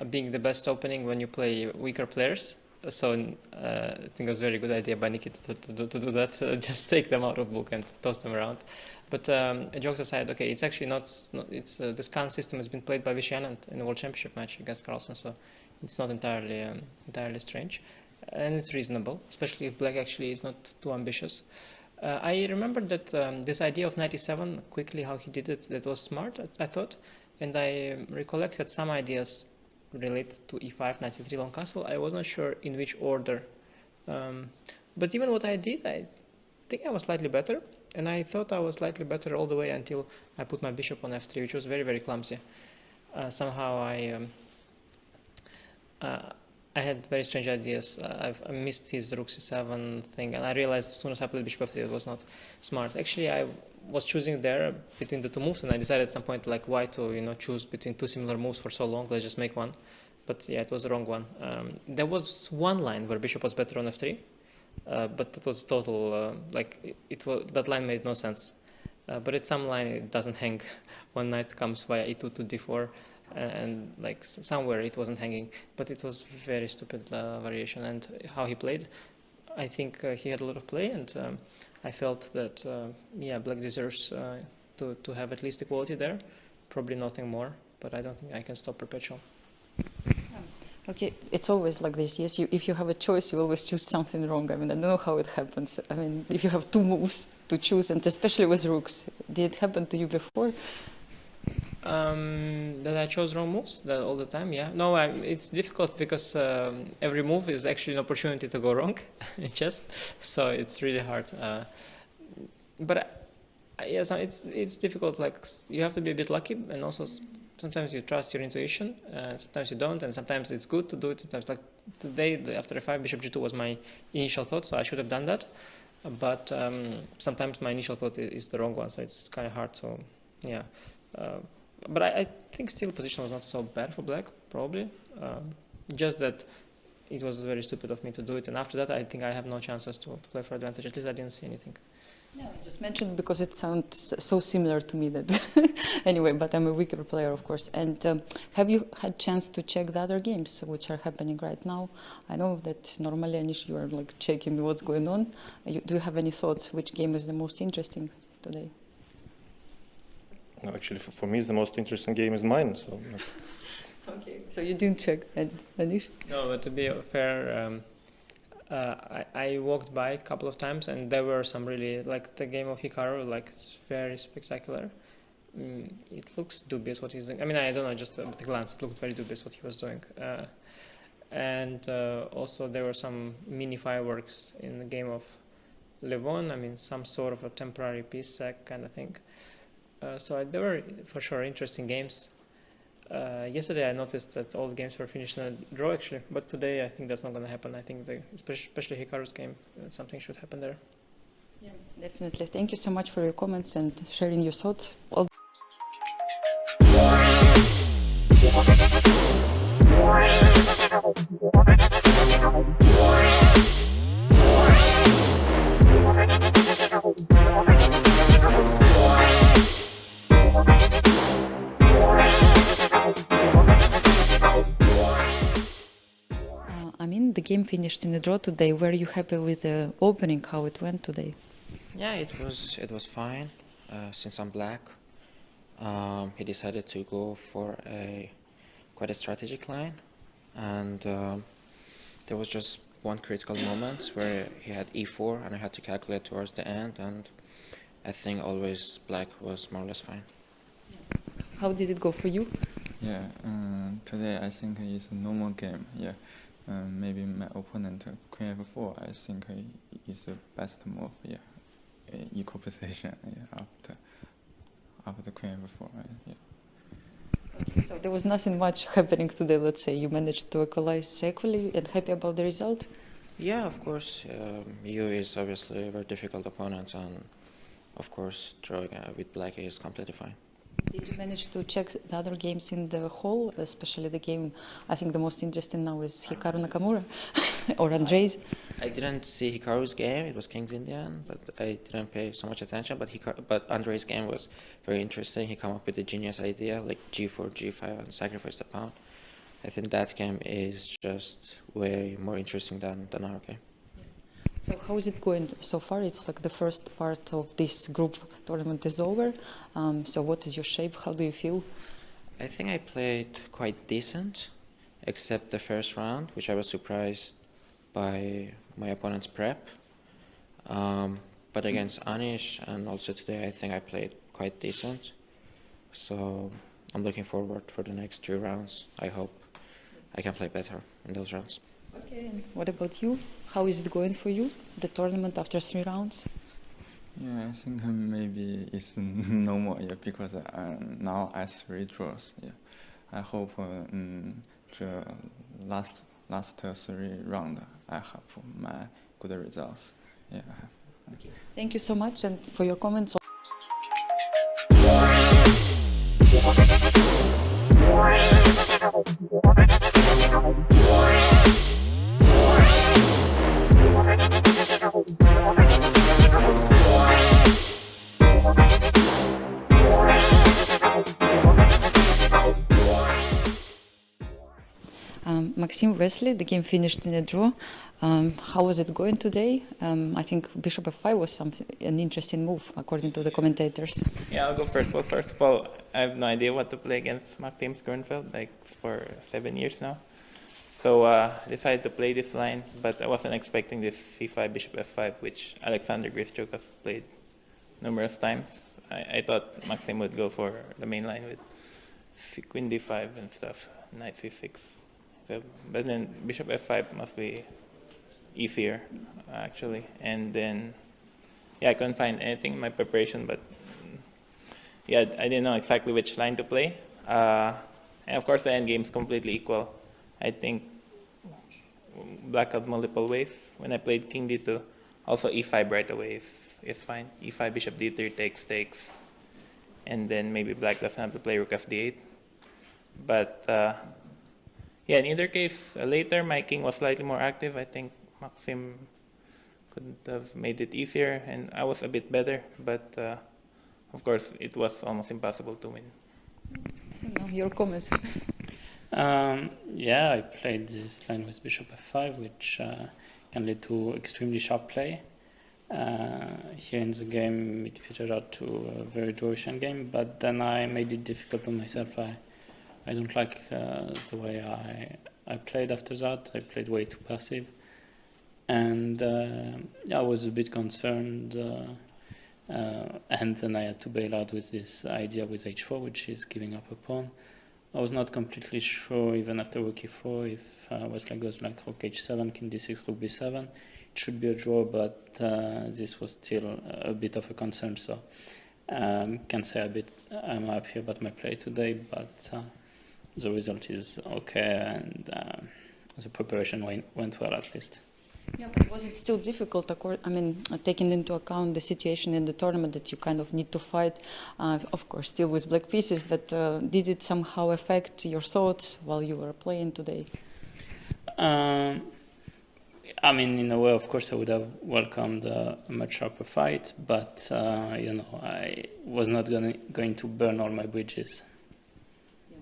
being the best opening when you play weaker players. So I think it was a very good idea by Nikita to do that. Just take them out of book and toss them around. But jokes aside, okay, it's actually not the scan system has been played by Vachier-Lagrave in a World Championship match against Carlsen, so it's not entirely strange, and it's reasonable, especially if Black actually is not too ambitious. I remember that this idea of 97, quickly how he did it, that was smart, I thought, and I recollect that some ideas related to e5, knight c3, long castle. I wasn't sure in which order, but even what I did, I think I was slightly better, and I thought I was slightly better all the way until I put my bishop on f3, which was very, very clumsy. Somehow I had very strange ideas. I missed his rook c7 thing, and I realized as soon as I played bishop f3 it was not smart. Actually, I was choosing there between the two moves, and I decided at some point, like, why to choose between two similar moves for so long? Let's just make one. But yeah, it was the wrong one. There was one line where bishop was better on f3, but that was total that line made no sense. But at some line it doesn't hang. One knight comes via e2 to d4. And like somewhere it wasn't hanging, but it was very stupid variation. And how he played, I think he had a lot of play, and I felt that Black deserves to have at least equality there, probably nothing more, but I don't think I can stop perpetual. Okay, it's always like this, yes, if you have a choice, you always choose something wrong. I mean, I don't know how it happens. I mean, if you have two moves to choose, and especially with rooks, did it happen to you before? That I chose wrong moves all the time, yeah. No, it's difficult because every move is actually an opportunity to go wrong in chess, so it's really hard. But yes, it's difficult. Like, you have to be a bit lucky, and also sometimes you trust your intuition, and sometimes you don't, and sometimes it's good to do it. Sometimes, like today, after f5, bishop g2 was my initial thought, so I should have done that. But sometimes my initial thought is the wrong one, so it's kind of hard. So yeah. But I think still position was not so bad for Black, probably. Just that it was very stupid of me to do it. And after that, I think I have no chances to play for advantage. At least I didn't see anything. No, I just mentioned because it sounds so similar to me that anyway, but I'm a weaker player, of course. And have you had chance to check the other games which are happening right now? I know that normally, Anish, you are like checking what's going on. Do you have any thoughts which game is the most interesting today? No, actually, for me, the most interesting game is mine. So. Okay, so you didn't check, Anish? No, but to be fair, I walked by a couple of times, and there were some really, like the game of Hikaru, like it's very spectacular. It looks dubious what he's doing. I mean, I don't know, just at a glance, it looked very dubious what he was doing. And also there were some mini fireworks in the game of Levon. I mean, some sort of a temporary peace sack kind of thing. So there were for sure interesting games. Yesterday I noticed that all the games were finished in a draw actually, but today I think that's not going to happen. I think especially Hikaru's game, something should happen there. Yeah, definitely. Thank you so much for your comments and sharing your thoughts. All I mean, the game finished in a draw today. Were you happy with the opening, how it went today? Yeah, it was fine. Since I'm black, he decided to go for quite a strategic line, and there was just one critical moment where he had e4, and I had to calculate towards the end, and I think always black was more or less fine. How did it go for you? Yeah, today I think it's a normal game. Yeah, maybe my opponent Queen F4. I think is the best move. Yeah, equal position. Yeah, after Queen F4. Yeah. So there was nothing much happening today, let's say. You managed to equalize equally and happy about the result? Yeah, of course. EU is obviously a very difficult opponent, and of course drawing with black is completely fine. Did you manage to check the other games in the hall, especially the game, I think the most interesting now is Hikaru Nakamura or Andrei's? I didn't see Hikaru's game, it was King's Indian, but I didn't pay so much attention, but Andrei's game was very interesting. He came up with a genius idea, like g4, g5 and sacrifice the pawn. I think that game is just way more interesting than our game. So how is it going so far? It's like the first part of this group tournament is over. So what is your shape? How do you feel? I think I played quite decent, except the first round, which I was surprised by my opponent's prep. But against Anish and also today, I think I played quite decent. So I'm looking forward for the next 2 rounds. I hope I can play better in those rounds. Okay, and what about you? How is it going for you, the tournament after 3 rounds? Yeah, I think maybe it's normal. Yeah, because now I 3 draws. Yeah, I hope the last 3 round I have my good results. Yeah. Okay. Thank you so much and for your comments. Maxim Wesley, the game finished in a draw. How was it going today? I think Bishop f5 was an interesting move, according to the commentators. Yeah, I'll go first. Well, first of all, I have no idea what to play against Maxim Grunfeld, like for 7 years now. So decided to play this line, but I wasn't expecting this c5, bishop f5, which Alexander Grischuk has played numerous times. I thought Maxim would go for the main line with queen d5 and stuff, knight c6. So, but then bishop f5 must be easier, actually. And then, yeah, I couldn't find anything in my preparation, but yeah, I didn't know exactly which line to play. And of course, the endgame is completely equal. I think black had multiple ways. When I played king d2, also e5 right away is fine. e5, bishop d3 takes, and then maybe black doesn't have to play rook f d8. But yeah, in either case, later my king was slightly more active. I think Maxim could have made it easier, and I was a bit better. But of course, it was almost impossible to win. So now your comments. Yeah, I played this line with bishop f5, which can lead to extremely sharp play. Here in the game, it petered out to a very Georgian game, but then I made it difficult on myself. I don't like the way I played after that. I played way too passive. and I was a bit concerned, and then I had to bail out with this idea with h4, which is giving up a pawn. I was not completely sure, even after rook e4, if Westlake goes like rook h7, king d6, rook b7, it should be a draw, but this was still a bit of a concern, so can say a bit I'm happy about my play today, but the result is okay, and the preparation went well at least. Yeah, but was it still difficult, taking into account the situation in the tournament that you kind of need to fight, of course, still with black pieces, but did it somehow affect your thoughts while you were playing today? In a way, of course, I would have welcomed a much sharper fight, but, I was not going to burn all my bridges. Yeah,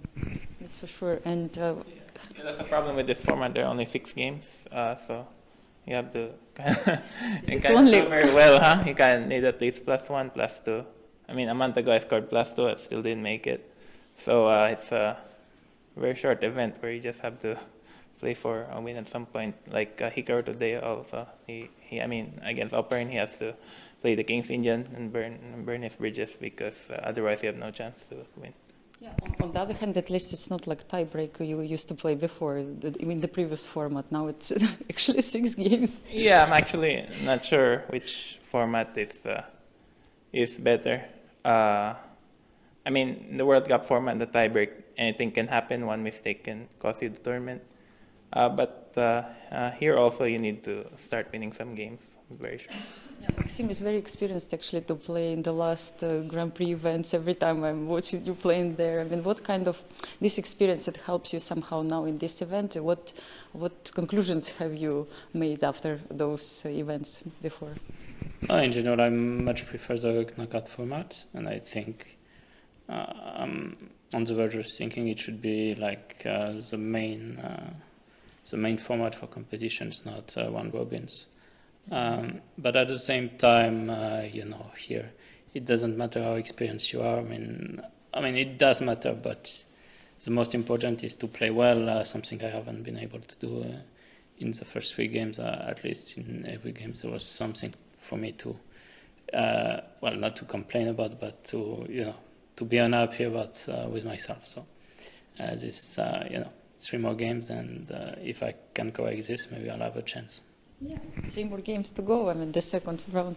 that's for sure. And that's the problem with this format. There are only 6 games, so you have to you can do very well, huh? You can need at least +1, +2. A month ago I scored +2, I still didn't make it. So it's a very short event where you just have to play for a win at some point. Like Hikaru today also, he against Oparin, he has to play the King's Indian and burn his bridges, because otherwise you have no chance to win. yeah, on the other hand, at least it's not like tiebreak you used to play before in the previous format. Now it's actually 6 games. Yeah, I'm actually not sure which format is better. The World Cup format, the tiebreak, anything can happen. One mistake can cost you the tournament. But here also you need to start winning some games. Very sure. Yeah, Maxim is very experienced actually to play in the last Grand Prix events. Every time I'm watching you playing there, what kind of this experience that helps you somehow now in this event? What conclusions have you made after those events before? In general, I much prefer the knockout format, and I think I'm on the verge of thinking it should be like the main format for competitions, not round robins. But at the same time, here it doesn't matter how experienced you are. It does matter, but the most important is to play well. Something I haven't been able to do in the first 3 games. At least in every game, there was something for me to, not to complain about, but to be unhappy about with myself. So this, 3 more games, and if I can coexist, maybe I'll have a chance. Yeah, 3 more games to go. The second round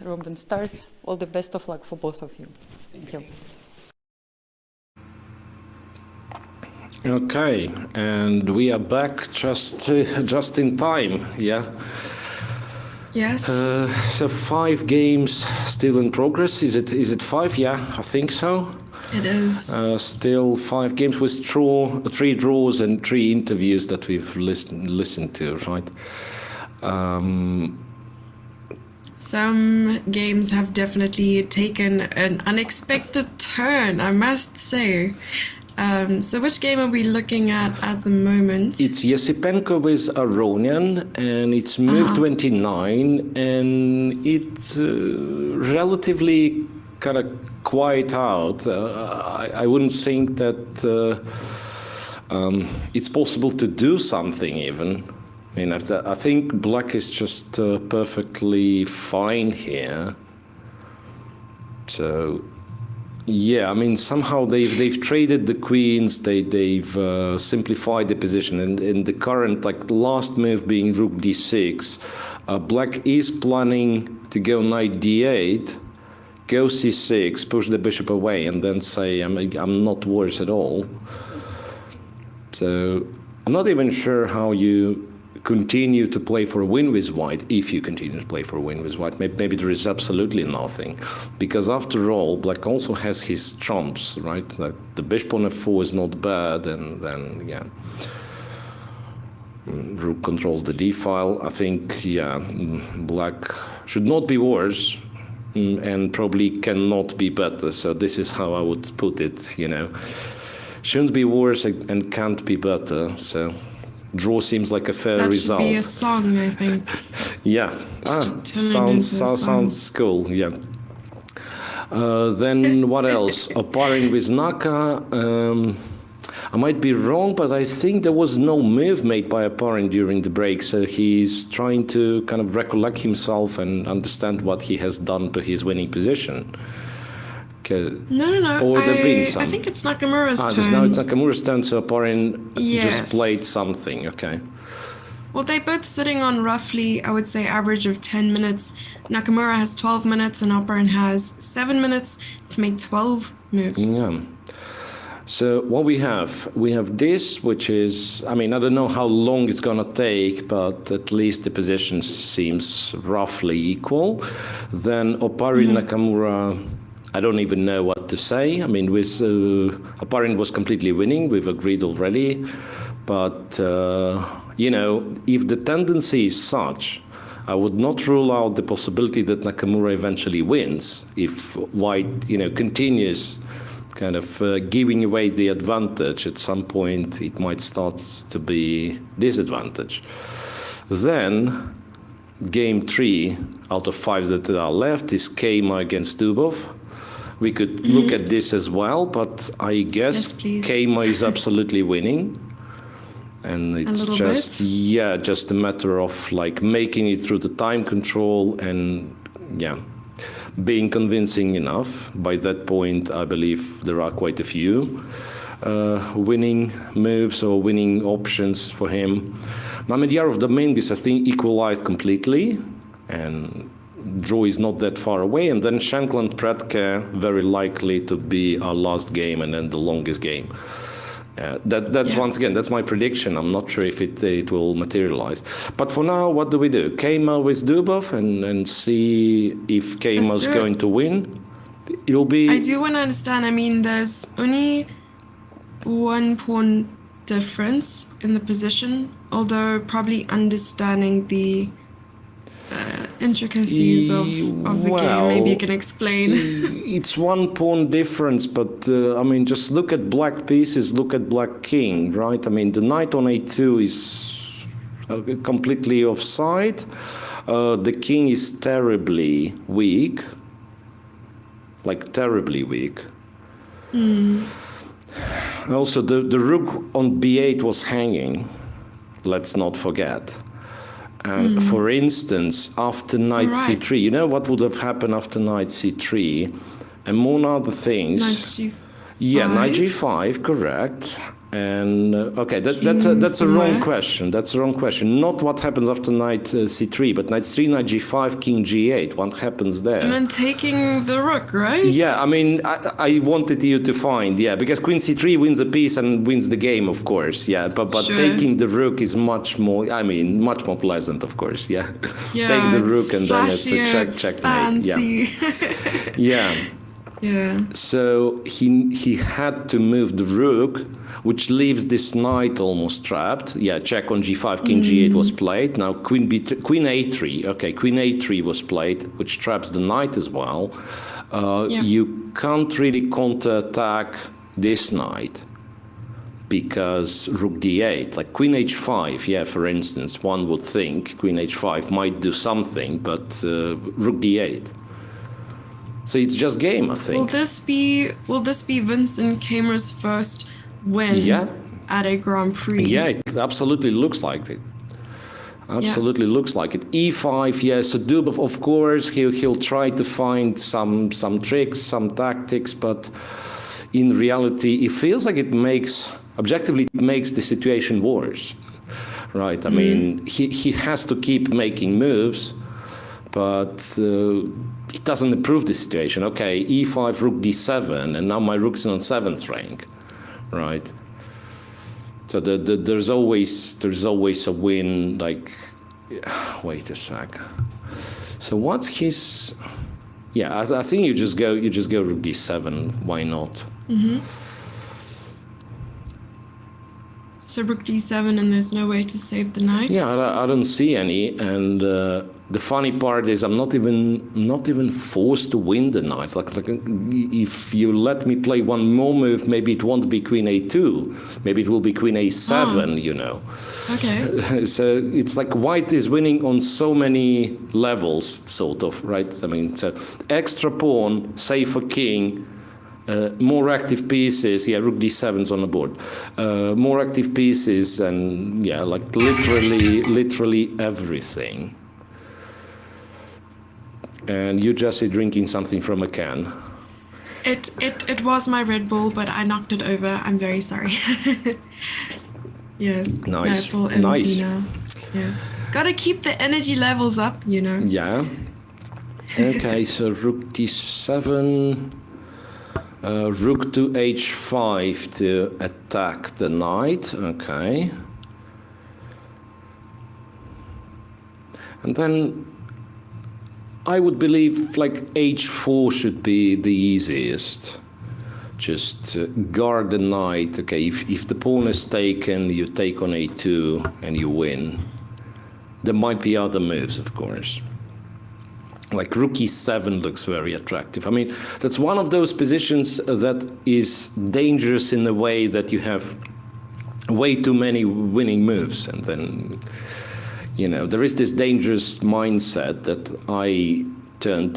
robin starts. All the best of luck for both of you. Thank you. Okay, and we are back just in time. Yeah. Yes. So 5 games still in progress. Is it 5? Yeah, I think so. It is. Still 5 games with 3 draws and 3 interviews that we've listened to, right? Some games have definitely taken an unexpected turn, I must say. So which game are we looking at the moment? It's Yesipenko with Aronian, and it's move 29, and it's relatively kind of quiet out. I wouldn't think that it's possible to do something even. I think black is just perfectly fine here. So, yeah, somehow they've traded the queens. They've simplified the position, and in the current last move being rook d6, black is planning to go knight d8, go c6, push the bishop away, and then say I'm not worse at all. So I'm not even sure how you continue to play for a win with white, if you continue to play for a win with white. Maybe there is absolutely nothing, because after all, black also has his trumps, right? The bishop on f4 is not bad, and then, yeah, rook controls the d file. I think, yeah, black should not be worse, and probably cannot be better. So this is how I would put it, Shouldn't be worse and can't be better, so draw seems like a fair result. That should be a song, I think. Yeah. Sounds cool. Yeah. Then what else? Oparing with Naka. I might be wrong, but I think there was no move made by opponent during the break, so he's trying to kind of recollect himself and understand what he has done to his winning position. No. Or there been some. I think it's Nakamura's turn. Now it's Nakamura's turn, so opponent Yes. just played something, okay. Well, they're both sitting on roughly, I would say, average of 10 minutes. Nakamura has 12 minutes and opponent has 7 minutes to make 12 moves. Yeah. So what we have this, which is, I mean, I don't know how long it's going to take, but at least the position seems roughly equal. Then Opari Nakamura, I don't even know what to say. I mean, with Opari was completely winning, we've agreed already. But, you know, if the tendency is such, I would not rule out the possibility that Nakamura eventually wins if White, you know, continues kind of giving away the advantage. At some point, it might start to be disadvantage. Then, game 3 out of 5 that are left is Keima against Dubov. We could look at this as well, but I guess Keima is absolutely winning. And it's just, yeah, just a matter of like making it through the time control and, yeah, being convincing enough. By that point, I believe there are quite a few winning moves or winning options for him. Mamedyarov Dominguez, I think, equalized completely, and draw is not that far away. And then Shankland Predke, very likely to be our last game and then the longest game. That's once again, that's my prediction. I'm not sure if it will materialize. But for now, what do we do? Keima with Dubov and see if Keima's going to win. It'll be. I do want to understand. I mean, there's only 1 pawn difference in the position, although probably understanding the intricacies of the game, maybe you can explain. It's 1 pawn difference, but I mean, just look at black pieces, look at black king, right? I mean, the knight on a2 is completely offside. The king is terribly weak, like terribly weak. Also, the rook on b8 was hanging, let's not forget. And for instance, after knight c3, you know what would have happened after knight c3? Among other things, Knight g5. Yeah, knight g5, correct. And okay, that's a wrong question. That's a wrong question. Not what happens after knight c3, but knight c3, knight g5, king g8. What happens there? And then taking the rook, right? Yeah, I mean, I wanted you to find, yeah, because queen c3 wins a piece and wins the game, of course, yeah. But Sure. taking the rook is much more, I mean, much more pleasant, of course, yeah. Take the rook and then it's a checkmate. Fancy. Yeah. Yeah. So he had to move the rook, which leaves this knight almost trapped. Yeah, check on g5, king g8 was played. Now queen a3. Okay, queen a3 was played, which traps the knight as well. You can't really counterattack this knight because rook d8, like queen h5. Yeah, for instance, one would think queen h5 might do something, but rook d8. So it's just game, I think. Will this be Vincent Keimer's first win at a Grand Prix? Yeah, it absolutely looks like it. Absolutely looks like it. e5, yes, so Dubov, of course, he'll try to find some tricks, some tactics, but in reality, it feels like objectively it makes the situation worse, right? I mean, he has to keep making moves, but it doesn't improve the situation. Okay, e5, rook d7, and now my rook's on 7th rank, right? So there's always a win. Like, wait a sec. So what's his? Yeah, I think you just go rook d7. Why not? So rook d7, and there's no way to save the knight? Yeah, I don't see any. And the funny part is I'm not even forced to win the knight. Like if you let me play one more move, maybe it won't be queen a2. Maybe it will be queen a7, you know. Okay. So it's like white is winning on so many levels, sort of, right? I mean, so extra pawn, safer king, more active pieces. Yeah, rook d7's on the board. More active pieces and yeah, like literally everything. And you, Jesse, drinking something from a can. It was my Red Bull, but I knocked it over. I'm very sorry. Yes. Nice. No, it's all empty Nice. now. Yes. Gotta keep the energy levels up, you know. Yeah. Okay, so rook d7, rook to h5 to attack the knight. Okay. And then I would believe like h4 should be the easiest. Just guard the knight. Okay, if the pawn is taken, you take on a2 and you win. There might be other moves, of course. Like rook e7 looks very attractive. I mean, that's one of those positions that is dangerous in the way that you have way too many winning moves. And then, you know, there is this dangerous mindset that I tend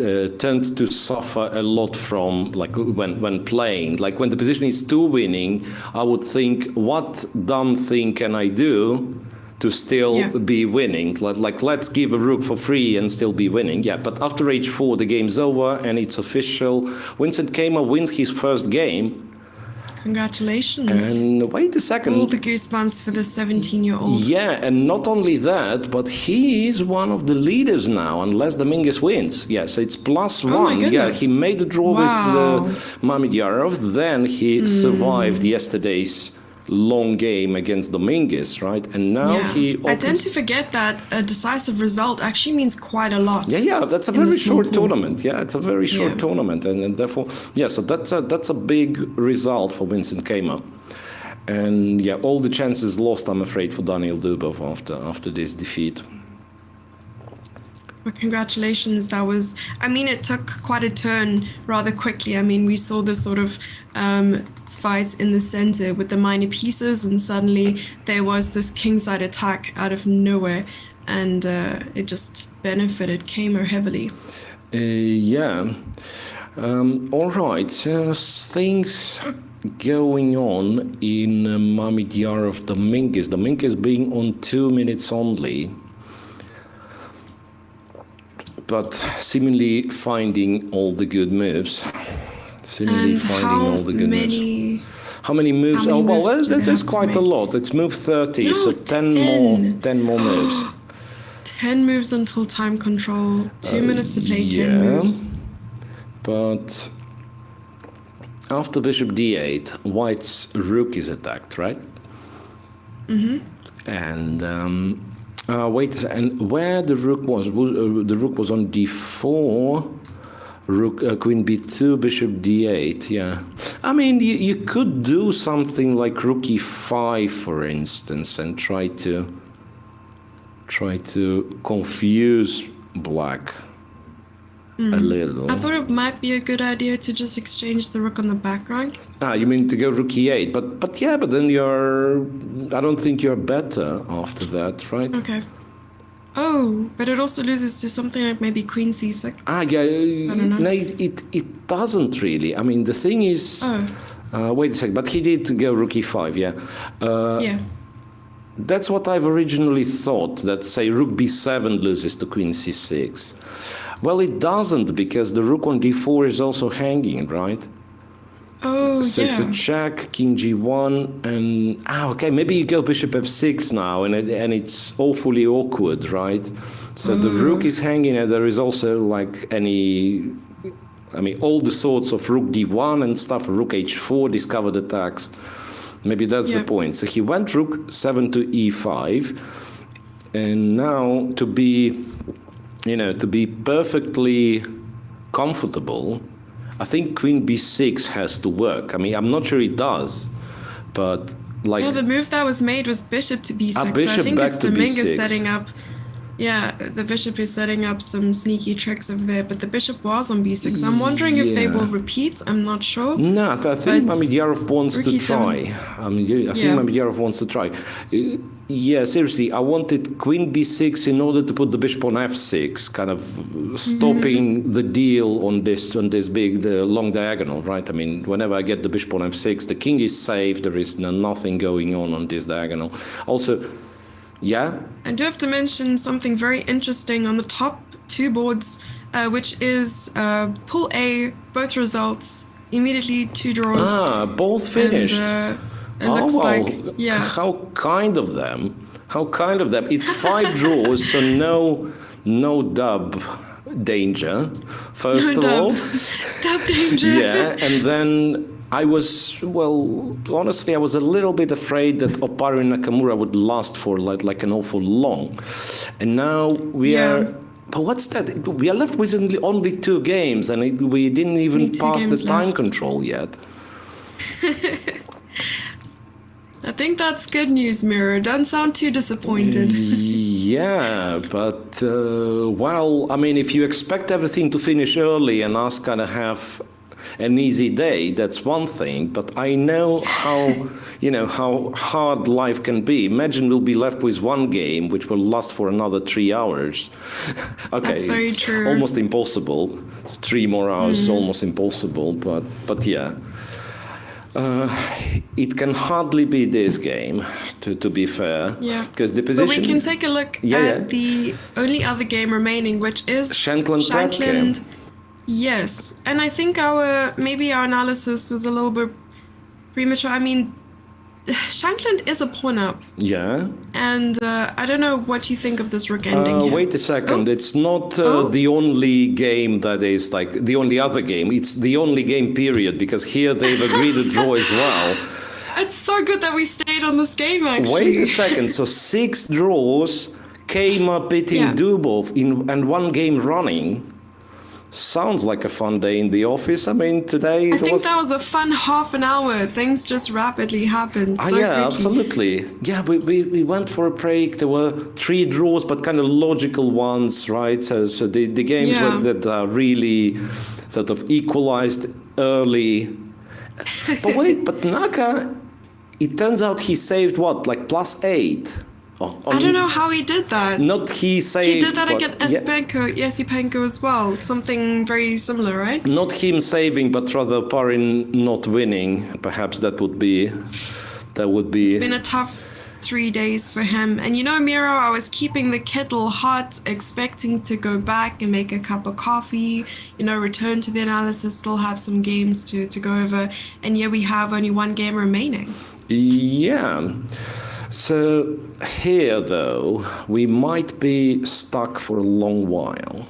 to suffer a lot from, like when playing. Like when the position is too winning, I would think, what dumb thing can I do to still be winning? Like let's give a rook for free and still be winning. Yeah, but after h4 the game's over and it's official. Vincent Keimer wins his first game. Congratulations. And wait a second. All the goosebumps for the 17-year-old. Yeah, and not only that, but he is one of the leaders now, unless Dominguez wins. Yeah, so it's +1. my goodness. Yeah, he made the draw with Mamedyarov. Then he survived yesterday's long game against Dominguez, right? And now he I tend to forget that a decisive result actually means quite a lot. Yeah, that's a very short tournament. Yeah, it's a very short tournament, and therefore, yeah, so that's a big result for Vincent Keimer. And yeah, all the chances lost, I'm afraid, for Daniel Dubov after this defeat. Well, congratulations. That was, I mean, it took quite a turn rather quickly. I mean, we saw this sort of fights in the center with the minor pieces, and suddenly there was this kingside attack out of nowhere, and it just benefited Keimer heavily. Yeah. All right. Things going on in Mamedyarov Dominguez. Dominguez being on 2 minutes only, but seemingly finding all the good moves. Seemingly finding all the good moves. How many moves? Oh, well, there's quite a lot. It's move 30, No, so 10 more moves. 10 moves until time control. 2 minutes to play 10 moves. But after bishop d8, white's rook is attacked, right? Mm-hmm. And wait a second. And where the rook was the rook was on d4. Rook, queen b2, bishop d8, yeah. I mean, you could do something like rook e5, for instance, and try to confuse black a little. I thought it might be a good idea to just exchange the rook on the back rank. You mean to go rook e8, but yeah, but then I don't think you're better after that, right? Okay. Oh, but it also loses to something like maybe queen c6. Yeah, I don't know. no, it doesn't really. I mean, the thing is, wait a second, but he did go rook e5, yeah. Yeah. That's what I've originally thought, that say rook b7 loses to queen c6. Well, it doesn't, because the rook on d4 is also hanging, right? Oh, So it's a check, king g1, and okay, maybe you go bishop f6 now, and it's awfully awkward, right? So the rook is hanging, and there is also like all the sorts of rook d1 and stuff, rook h4, discovered attacks. Maybe that's the point. So he went rook 7 to e5, and now to be perfectly comfortable, I think queen b6 has to work. I mean, I'm not sure it does, but like... Yeah, the move that was made was bishop to b6. Bishop so I think back it's to Dominguez b6. setting up... Yeah, the bishop is setting up some sneaky tricks over there, but the bishop was on b6. I'm wondering if they will repeat. I'm not sure. No, I think Mamedyarov wants to Rook try. e7. I think Mamedyarov wants to try. Yeah, seriously, I wanted queen b6 in order to put the bishop on f6, kind of stopping the deal on this the long diagonal, right? I mean, whenever I get the bishop on f6, the king is safe. There is nothing going on this diagonal. Also, yeah. I do have to mention something very interesting on the top two boards, which is pool A, both results, immediately 2 draws. Both finished. And, it looks like, yeah. How kind of them. How kind of them. It's 5 draws, so no dub danger, first of all. Dub danger. Yeah, and then I was, well, honestly, I was a little bit afraid that Opparu and Nakamura would last for like an awful long. And now we are... But what's that? We are left with only 2 games, and we didn't even pass the time control yet. I think that's good news, Miro. Don't sound too disappointed. Yeah, but, well, I mean, if you expect everything to finish early and us kind of have an easy day, that's one thing. But I know how, how hard life can be. Imagine we'll be left with 1 game, which will last for another 3 hours. Okay, that's very it's true. almost impossible. 3 more hours is almost impossible, but yeah. It can hardly be this game, to be fair. Yeah. Because the position. But we can take a look at the only other game remaining, which is Shankland. Yes, and I think maybe our analysis was a little bit premature. I mean, Shankland is a pawn up. Yeah. And I don't know what you think of this rook ending here. Wait a second. It's not the only game that is like the only other game. It's the only game, period, because here they've agreed to draw as well. It's so good that we stayed on this game, actually. Wait a second. So 6 draws came up beating Dubov and 1 game running. Sounds like a fun day in the office. I mean, today I think that was a fun half an hour. Things just rapidly happened. So yeah, quickly. Absolutely. Yeah, we went for a break. There were 3 draws, but kind of logical ones, right? So the games that are really sort of equalized early. But wait, but Naka, it turns out he saved what, like +8? I don't know how he did that. Not he saved. He did that against Yesipenko as well. Something very similar, right? Not him saving, but rather Parin not winning. Perhaps that would be. It's been a tough 3 days for him. And Miro, I was keeping the kettle hot, expecting to go back and make a cup of coffee, return to the analysis, still have some games to go over. And we have only 1 game remaining. Yeah. So here, though, we might be stuck for a long while.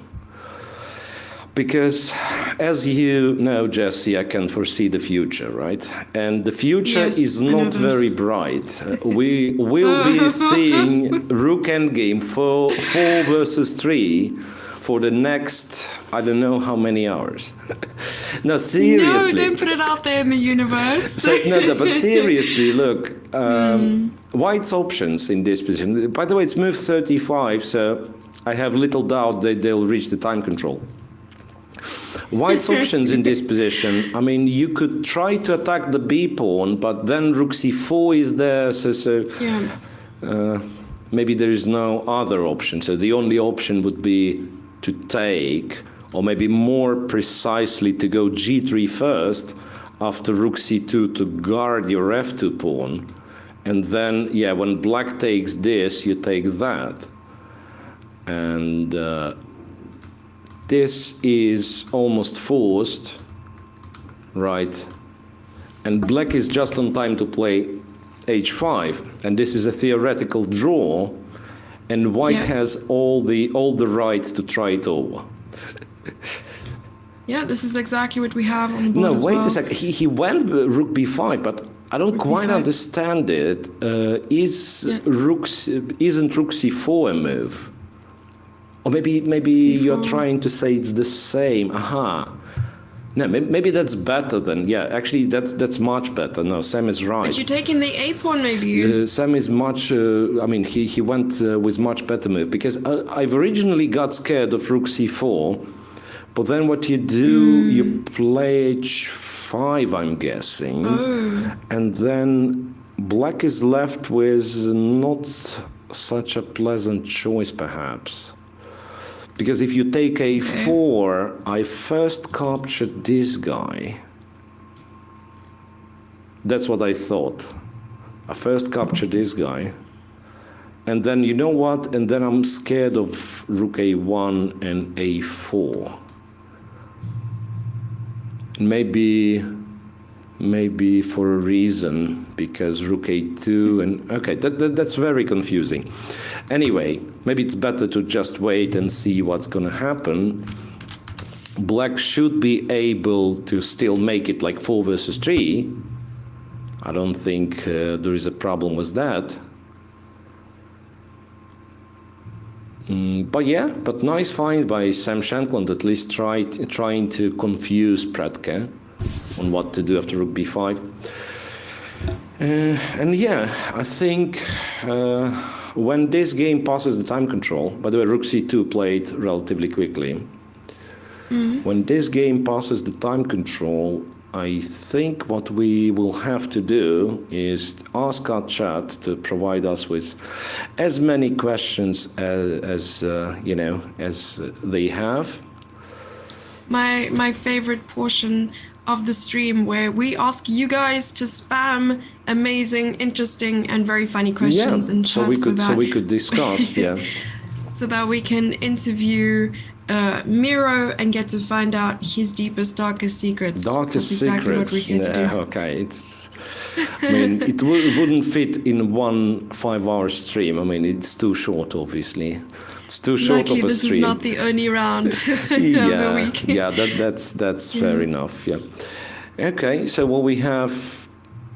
Because, as you know, Jesse, I can foresee the future, right? And the future is not very bright. We will be seeing Rook Endgame 4 versus 3 for the next, I don't know how many hours. No, seriously. No, don't put it out there in the universe. But seriously, look, White's options in this position. By the way, it's move 35, so I have little doubt that they'll reach the time control. White's options in this position, I mean, you could try to attack the B pawn, but then Rook C4 is there, maybe there is no other option. So the only option would be to take, or maybe more precisely to go G3 first, after Rook C2 to guard your F2 pawn. And then, when black takes this, you take that. And this is almost forced, right? And black is just on time to play H5. And this is a theoretical draw. And white has all the rights to try it over. Yeah, this is exactly what we have on the board. No, wait a second. He went Rook B5, but I don't quite understand it. Isn't Rook C4 a move? Or maybe C4. You're trying to say it's the same. Aha. No, maybe that's better than, actually that's much better. No, Sam is right. But you're taking the A pawn, maybe? Sam is much, he went with much better move, because I've originally got scared of Rook C4, but then what you do, you play H5, I'm guessing, and then Black is left with not such a pleasant choice, perhaps. Because if you take a4, I first captured this guy. That's what I thought. I first captured this guy. And then, you know what? And then I'm scared of rook a1 and a4. Maybe for a reason, because rook a2 and... Okay, that's very confusing. Anyway, maybe it's better to just wait and see what's going to happen. Black should be able to still make it like 4 versus 3. I don't think there is a problem with that. But nice find by Sam Shankland, at least trying to confuse Predke on what to do after rook b5. And yeah, I think when this game passes the time control, by the way, rook c2 played relatively quickly. When this game passes the time control, I think what we will have to do is ask our chat to provide us with as many questions as they have. My favorite portion of the stream, where we ask you guys to spam amazing, interesting, and very funny questions in chat, so we could discuss, so that we can interview Miro and get to find out his deepest, darkest secrets. Darkest That's exactly secrets. What we're here to do. Okay. I mean, it wouldn't fit in one 5-hour stream. I mean, it's too short, obviously. It's too short Luckily, of a this stream. is not the only round of the week. That's fair enough. Yeah. Okay. So what we have.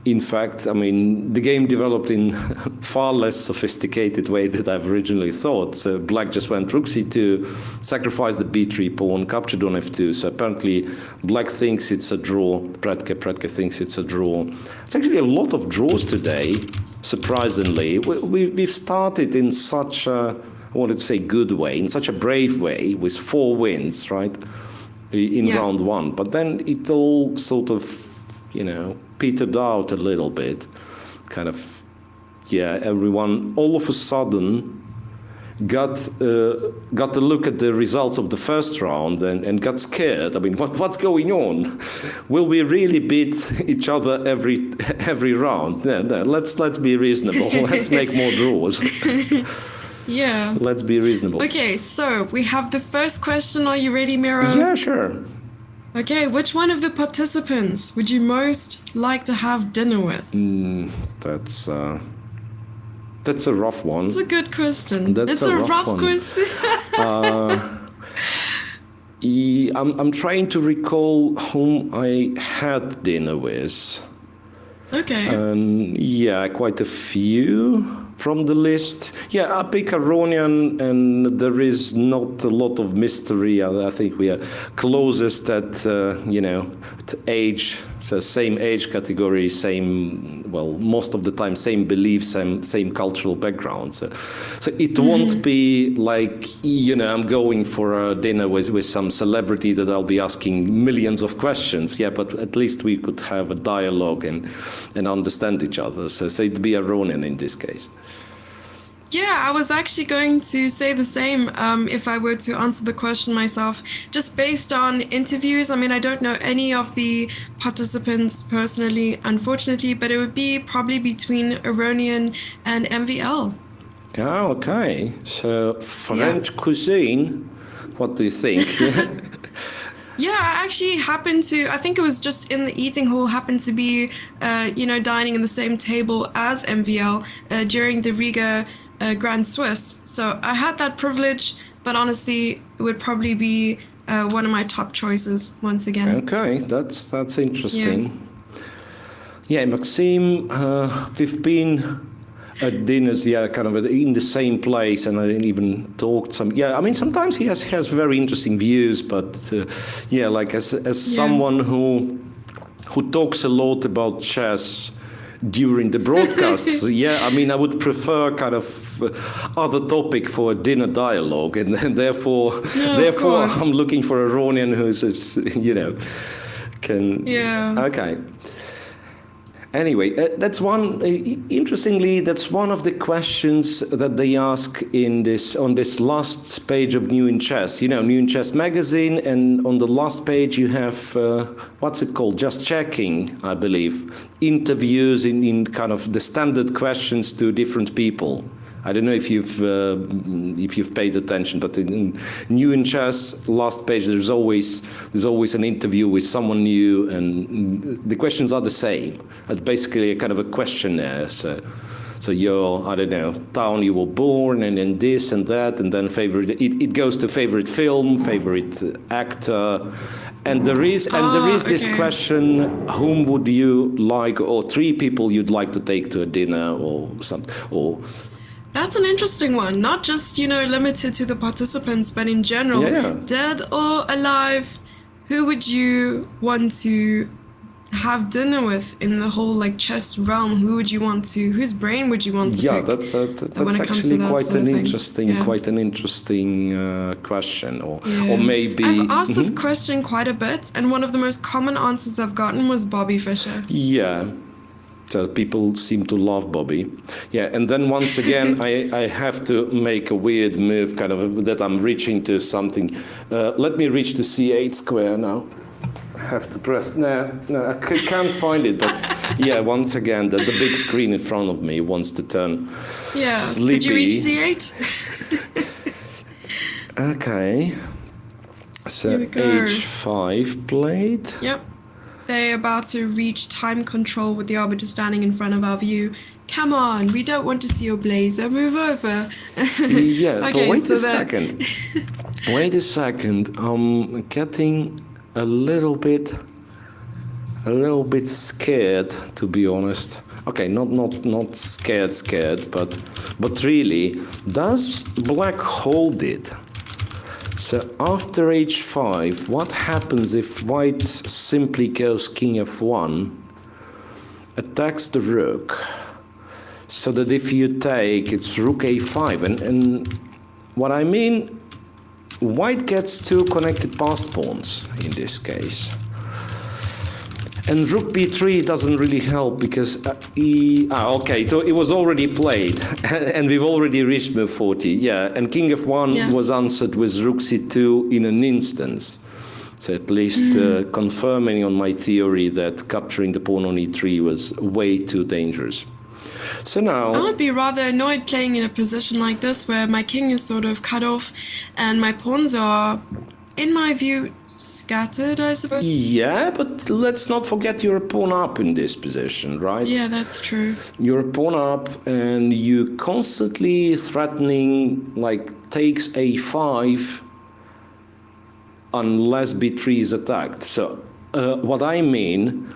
In fact, I mean, the game developed in far less sophisticated way than I've originally thought. So Black just went rook c2, sacrificed the b3 pawn, captured on f2. So apparently Black thinks it's a draw. Predke thinks it's a draw. It's actually a lot of draws today, surprisingly. We've started in such a, I wanted to say good way, in such a brave way, with 4 wins, right, in round 1. But then it all sort of, petered out a little bit. Kind of, everyone all of a sudden got a look at the results of the first round and got scared. I mean, what's going on? Will we really beat each other every round? No, let's be reasonable. Let's make more draws. Yeah. Let's be reasonable. Okay, so we have the first question. Are you ready, Miro? Yeah, sure. Okay, which one of the participants would you most like to have dinner with? That's a rough one. It's a good question. That's it's a rough question. I'm trying to recall whom I had dinner with. Okay. Quite a few from the list. I pick Aronian, and there is not a lot of mystery. I think we are closest at age, so same age category, most of the time same beliefs, same cultural background. So it won't be like, I'm going for a dinner with some celebrity that I'll be asking millions of questions. But at least we could have a dialogue and understand each other. So it'd be Aronian in this case. Yeah, I was actually going to say the same if I were to answer the question myself, just based on interviews. I mean, I don't know any of the participants personally, unfortunately, but it would be probably between Aronian and MVL. Oh, okay. So French cuisine, what do you think? Yeah, I actually happened to, I think it was just in the eating hall, happened to be, dining in the same table as MVL during the Riga Grand Swiss. So I had that privilege, but honestly, it would probably be one of my top choices once again. Okay, that's interesting. Yeah, Maxime, we've been at dinners, kind of in the same place, and I even talked some. Yeah, I mean, sometimes he has very interesting views, but like as someone who talks a lot about chess during the broadcasts, I mean, I would prefer kind of other topic for a dinner dialogue, and therefore I'm looking for Aronian who's can. Yeah. Okay. Anyway, that's one. Interestingly, that's one of the questions that they ask on this last page of New in Chess. You know, New in Chess magazine, and on the last page you have what's it called? Just checking, I believe, interviews in kind of the standard questions to different people. I don't know if you've paid attention, but in New in Chess, last page, there's always an interview with someone new, and the questions are the same. It's basically a kind of a questionnaire. So your, I don't know, town you were born, and then this and that, and then favorite. It goes to favorite film, favorite actor, and there is this question: whom would you like, or 3 people you'd like to take to a dinner, or something, or. That's an interesting one. Not just, limited to the participants, but in general, dead or alive, who would you want to have dinner with in the whole chess realm? Whose brain would you want to pick? That's actually quite an interesting question, or maybe I've asked this question quite a bit, and one of the most common answers I've gotten was Bobby Fischer. Yeah. So people seem to love Bobby. Yeah, and then once again, I have to make a weird move, kind of, that I'm reaching to something. Let me reach to C8 square now. I have to press, no, I can't find it, but yeah, once again, the big screen in front of me wants to turn sleepy. Did you reach C8? Okay. So H5 played. Yep. They're about to reach time control with the arbiter standing in front of our view. Come on, we don't want to see your blazer. Move over. Yeah, okay, but wait a second. Wait a second. I'm getting a little bit scared, to be honest. Okay, not scared, but really, does black hold it? So after h5, what happens if white simply goes king f1, attacks the rook, so that if you take, it's rook a5, and what I mean, white gets 2 connected passed pawns in this case. And rook b3 doesn't really help because okay, so it was already played, and we've already reached move 40. Yeah, and king f1 was answered with rook c2 in an instance. So at least confirming on my theory that capturing the pawn on e3 was way too dangerous. So now I would be rather annoyed playing in a position like this where my king is sort of cut off and my pawns are, in my view, scattered, I suppose. Yeah, but let's not forget you're a pawn up in this position, right? Yeah, that's true. You're a pawn up and you constantly threatening, takes a5 unless b3 is attacked. So what I mean,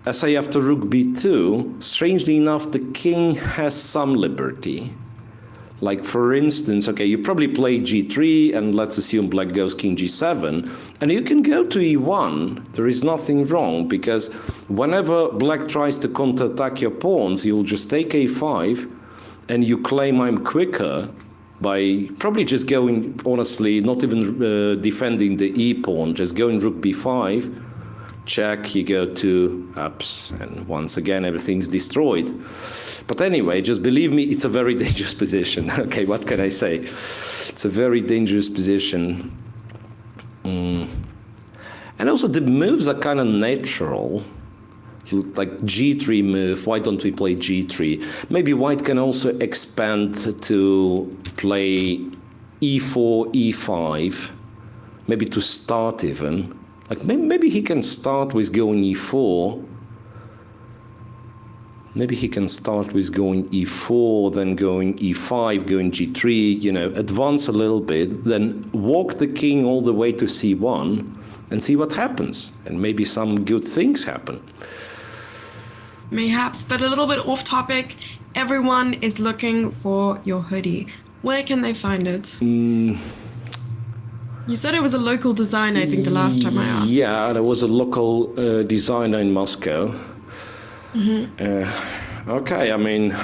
as I have to rook b2, strangely enough, the king has some liberty. Like, for instance, okay, you probably play g3, and let's assume black goes king g7, and you can go to e1. There is nothing wrong, because whenever black tries to counterattack your pawns, you'll just take a5, and you claim I'm quicker by probably just going, honestly, not even defending the e pawn, just going rook b5, check, you go to ups, and once again everything's destroyed. But anyway, just believe me, it's a very dangerous position. Okay, what can I say? It's a very dangerous position. And also the moves are kind of natural. Like g3 move, why don't we play g3? Maybe white can also expand to play e4, e5, maybe to start even. Like maybe he can start with going e4. Maybe he can start with going e4, then going e5, going g3, advance a little bit, then walk the king all the way to c1 and see what happens. And maybe some good things happen. Mayhaps, but a little bit off topic. Everyone is looking for your hoodie. Where can they find it? You said it was a local designer, I think, the last time I asked. Yeah, there was a local designer in Moscow. Okay, I mean,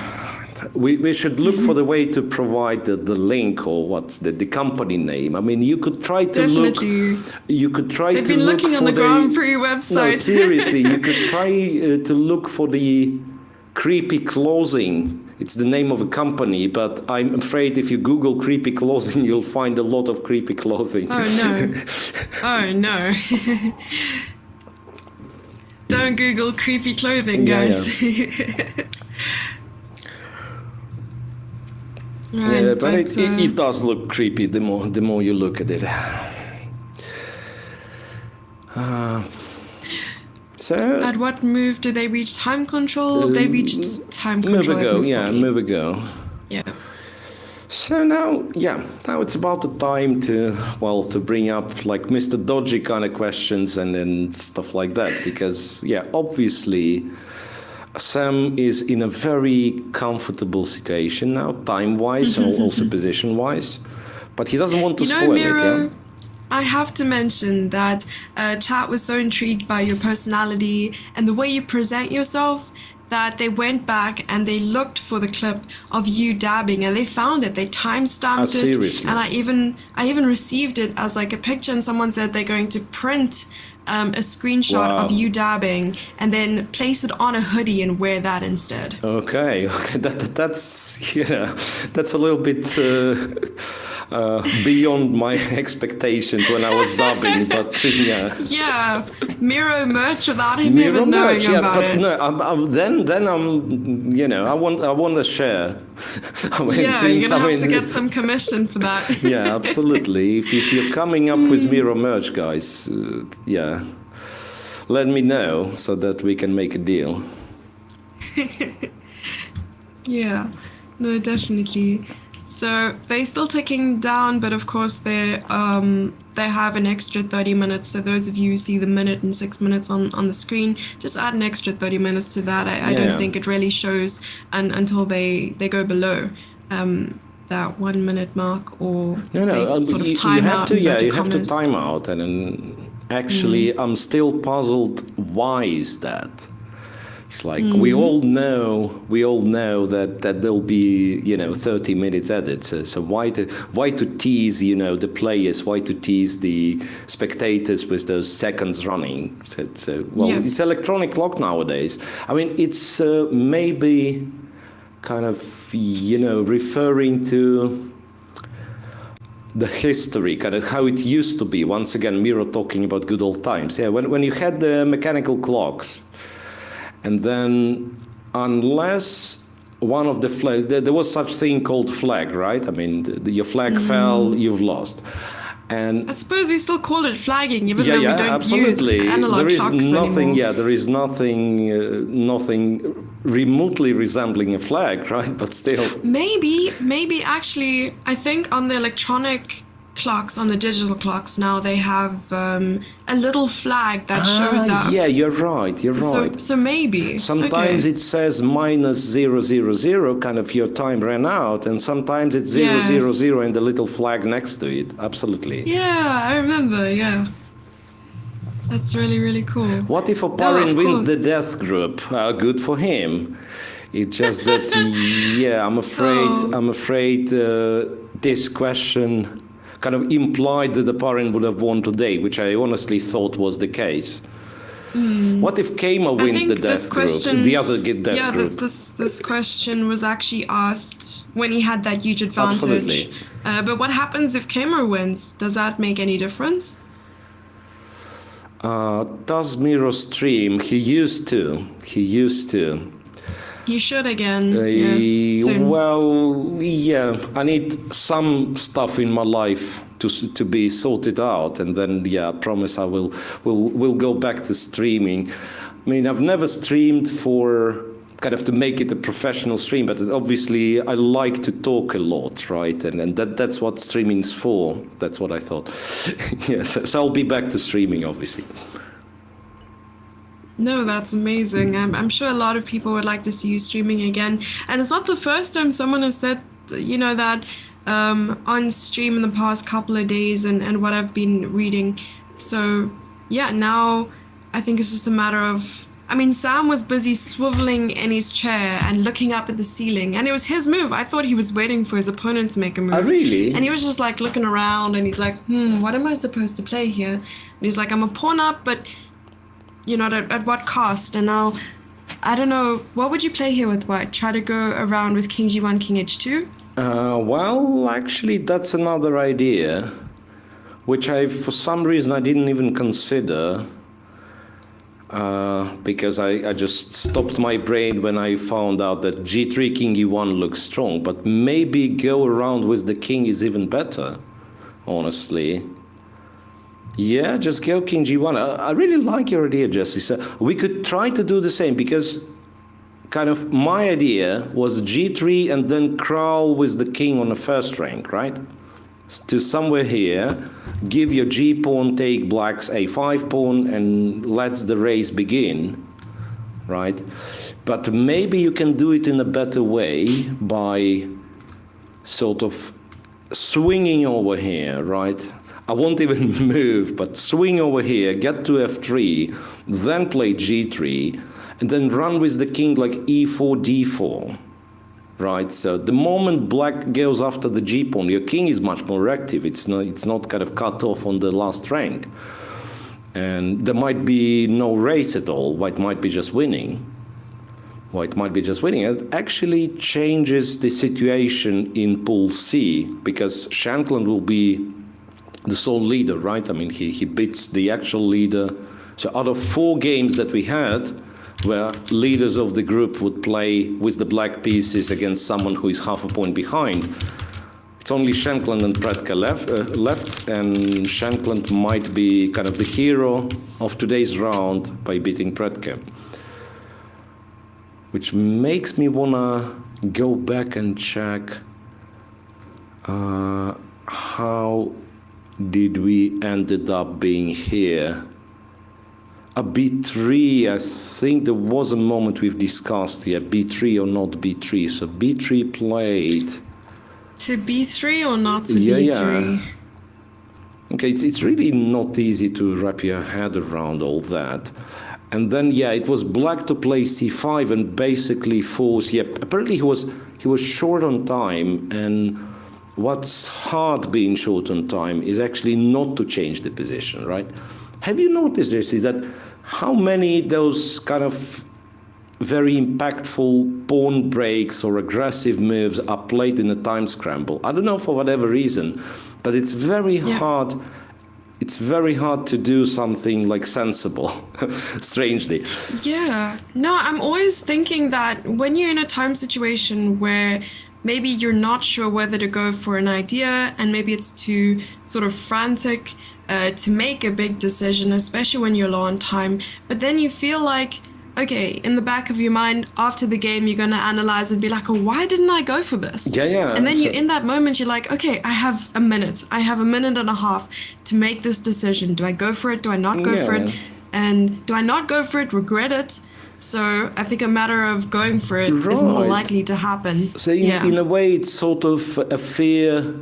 we should look for the way to provide the link or what's the company name. I mean, you could try to Definitely. look. You could try They've to been look looking for on the Grand Prix website. No, seriously, you could try to look for the creepy clothing. It's the name of a company, but I'm afraid if you Google creepy clothing, you'll find a lot of creepy clothing. Oh no. Oh no. Don't Google creepy clothing, guys. Right, Yeah, but it does look creepy the more you look at it. So at what move did they reach time control? They reached time control. move ago, at yeah, 40. move ago. Yeah. So now it's about the time to bring up like Mr. Dodgy kind of questions and stuff like that, because obviously Sam is in a very comfortable situation now, time-wise and also position-wise, but he doesn't want to spoil Miro, it. I have to mention that chat was so intrigued by your personality and the way you present yourself that they went back and they looked for the clip of you dabbing and they found it. They time-stamped it. Seriously? And I even received it as like a picture, and someone said they're going to print a screenshot of you dabbing and then place it on a hoodie and wear that instead. Okay, that's that's a little bit beyond my expectations when I was dubbing, but yeah. Yeah, Miro merch without him even knowing about it. No, then I'm I want to share. I mean, Yeah, you're gonna have to get some commission for that. Yeah, absolutely. If you're coming up with Miro merch, guys, let me know so that we can make a deal. Yeah, no, definitely. So they're still ticking down, but of course they have an extra 30 minutes. So those of you who see the minute and 6 minutes on the screen, just add an extra 30 minutes to that. I don't think it really shows until they go below that 1 minute mark or sort of time out. You have to time out, and then actually I'm still puzzled. Why is that? Like we all know that there'll be 30 minutes edit. So why to tease the players? Why to tease the spectators with those seconds running? It's electronic clock nowadays. I mean, it's maybe kind of referring to the history, kind of how it used to be. Once again, Miro talking about good old times. Yeah, when you had the mechanical clocks. And then, unless one of the flag, there was such thing called flag, right? I mean, your flag fell, you've lost. And I suppose we still call it flagging, even though we don't absolutely. use analog clocks anymore. There is nothing remotely resembling a flag, right? But still. Maybe actually, I think on the electronic clocks, on the digital clocks now, they have a little flag that shows up. Yeah, you're right. So maybe. Sometimes it says -000, kind of your time ran out, and sometimes it's 000 and the little flag next to it. Absolutely. Yeah, I remember, yeah. That's really, really cool. What if Oparin wins the death group? Good for him. It's just that, I'm afraid this question kind of implied that the Oparin would have won today, which I honestly thought was the case. What if Kama wins the death group, the other death group? This question was actually asked when he had that huge advantage. Absolutely. But what happens if Kama wins? Does that make any difference? Does Miro stream? He used to. You should again. Yes, soon. Well, yeah, I need some stuff in my life to be sorted out, and then I promise I will go back to streaming. I mean, I've never streamed for kind of to make it a professional stream, but obviously I like to talk a lot, right? And that's what streaming's for. That's what I thought. Yes, so I'll be back to streaming, obviously. No, that's amazing. I'm sure a lot of people would like to see you streaming again. And it's not the first time someone has said, that on stream in the past couple of days and what I've been reading. So, yeah, now I think it's just a matter of I mean, Sam was busy swiveling in his chair and looking up at the ceiling, and it was his move. I thought he was waiting for his opponent to make a move. Oh, really? And he was just like looking around, and he's like, what am I supposed to play here? And he's like, I'm a pawn up, but you know, at what cost? And now, I don't know, what would you play here with white? Try to go around with king g1, king h2? Well, actually, that's another idea, which for some reason, I didn't even consider. Because I just stopped my brain when I found out that g3 king e1 looks strong, but maybe go around with the king is even better, honestly. Yeah, just go king g1. I really like your idea, Jesse. So we could try to do the same, because kind of my idea was g3 and then crawl with the king on the first rank, right? To somewhere here, give your g pawn, take black's a5 pawn, and let's the race begin, right? But maybe you can do it in a better way by sort of swinging over here, right? I won't even move, but swing over here, get to f3, then play g3, and then run with the king like e4, d4. Right, so the moment black goes after the g-pawn, your king is much more active. It's not kind of cut off on the last rank. And there might be no race at all. White might be just winning. White might be just winning. It actually changes the situation in Pool C, because Shankland will be the sole leader, right? I mean, he beats the actual leader. So out of 4 games that we had, where leaders of the group would play with the black pieces against someone who is half a point behind, it's only Shankland and Predke left, and Shankland might be kind of the hero of today's round by beating Predke. Which makes me wanna go back and check how did we ended up being here. A b3, I think there was a moment we've discussed here, b3 or not b3. So b3 played. To b3 or not to b3? Yeah. Okay, it's really not easy to wrap your head around all that. And then, yeah, it was black to play c5 and basically force, yeah, apparently he was short on time, and what's hard being short on time is actually not to change the position, right? Have you noticed, Jesse, that how many those kind of very impactful pawn breaks or aggressive moves are played in a time scramble? I don't know, for whatever reason, but it's very hard. It's very hard to do something like sensible, strangely. Yeah. No, I'm always thinking that when you're in a time situation where maybe you're not sure whether to go for an idea, and maybe it's too sort of frantic to make a big decision, especially when you're low on time. But then you feel like, okay, in the back of your mind, after the game, you're going to analyze and be like, oh, why didn't I go for this? Yeah. And then you're in that moment, you're like, okay, I have a minute. I have a minute and a half to make this decision. Do I go for it? Do I not go for it? And do I not go for it, regret it? So I think a matter of going for it is more likely to happen. So in a way, it's sort of a fear.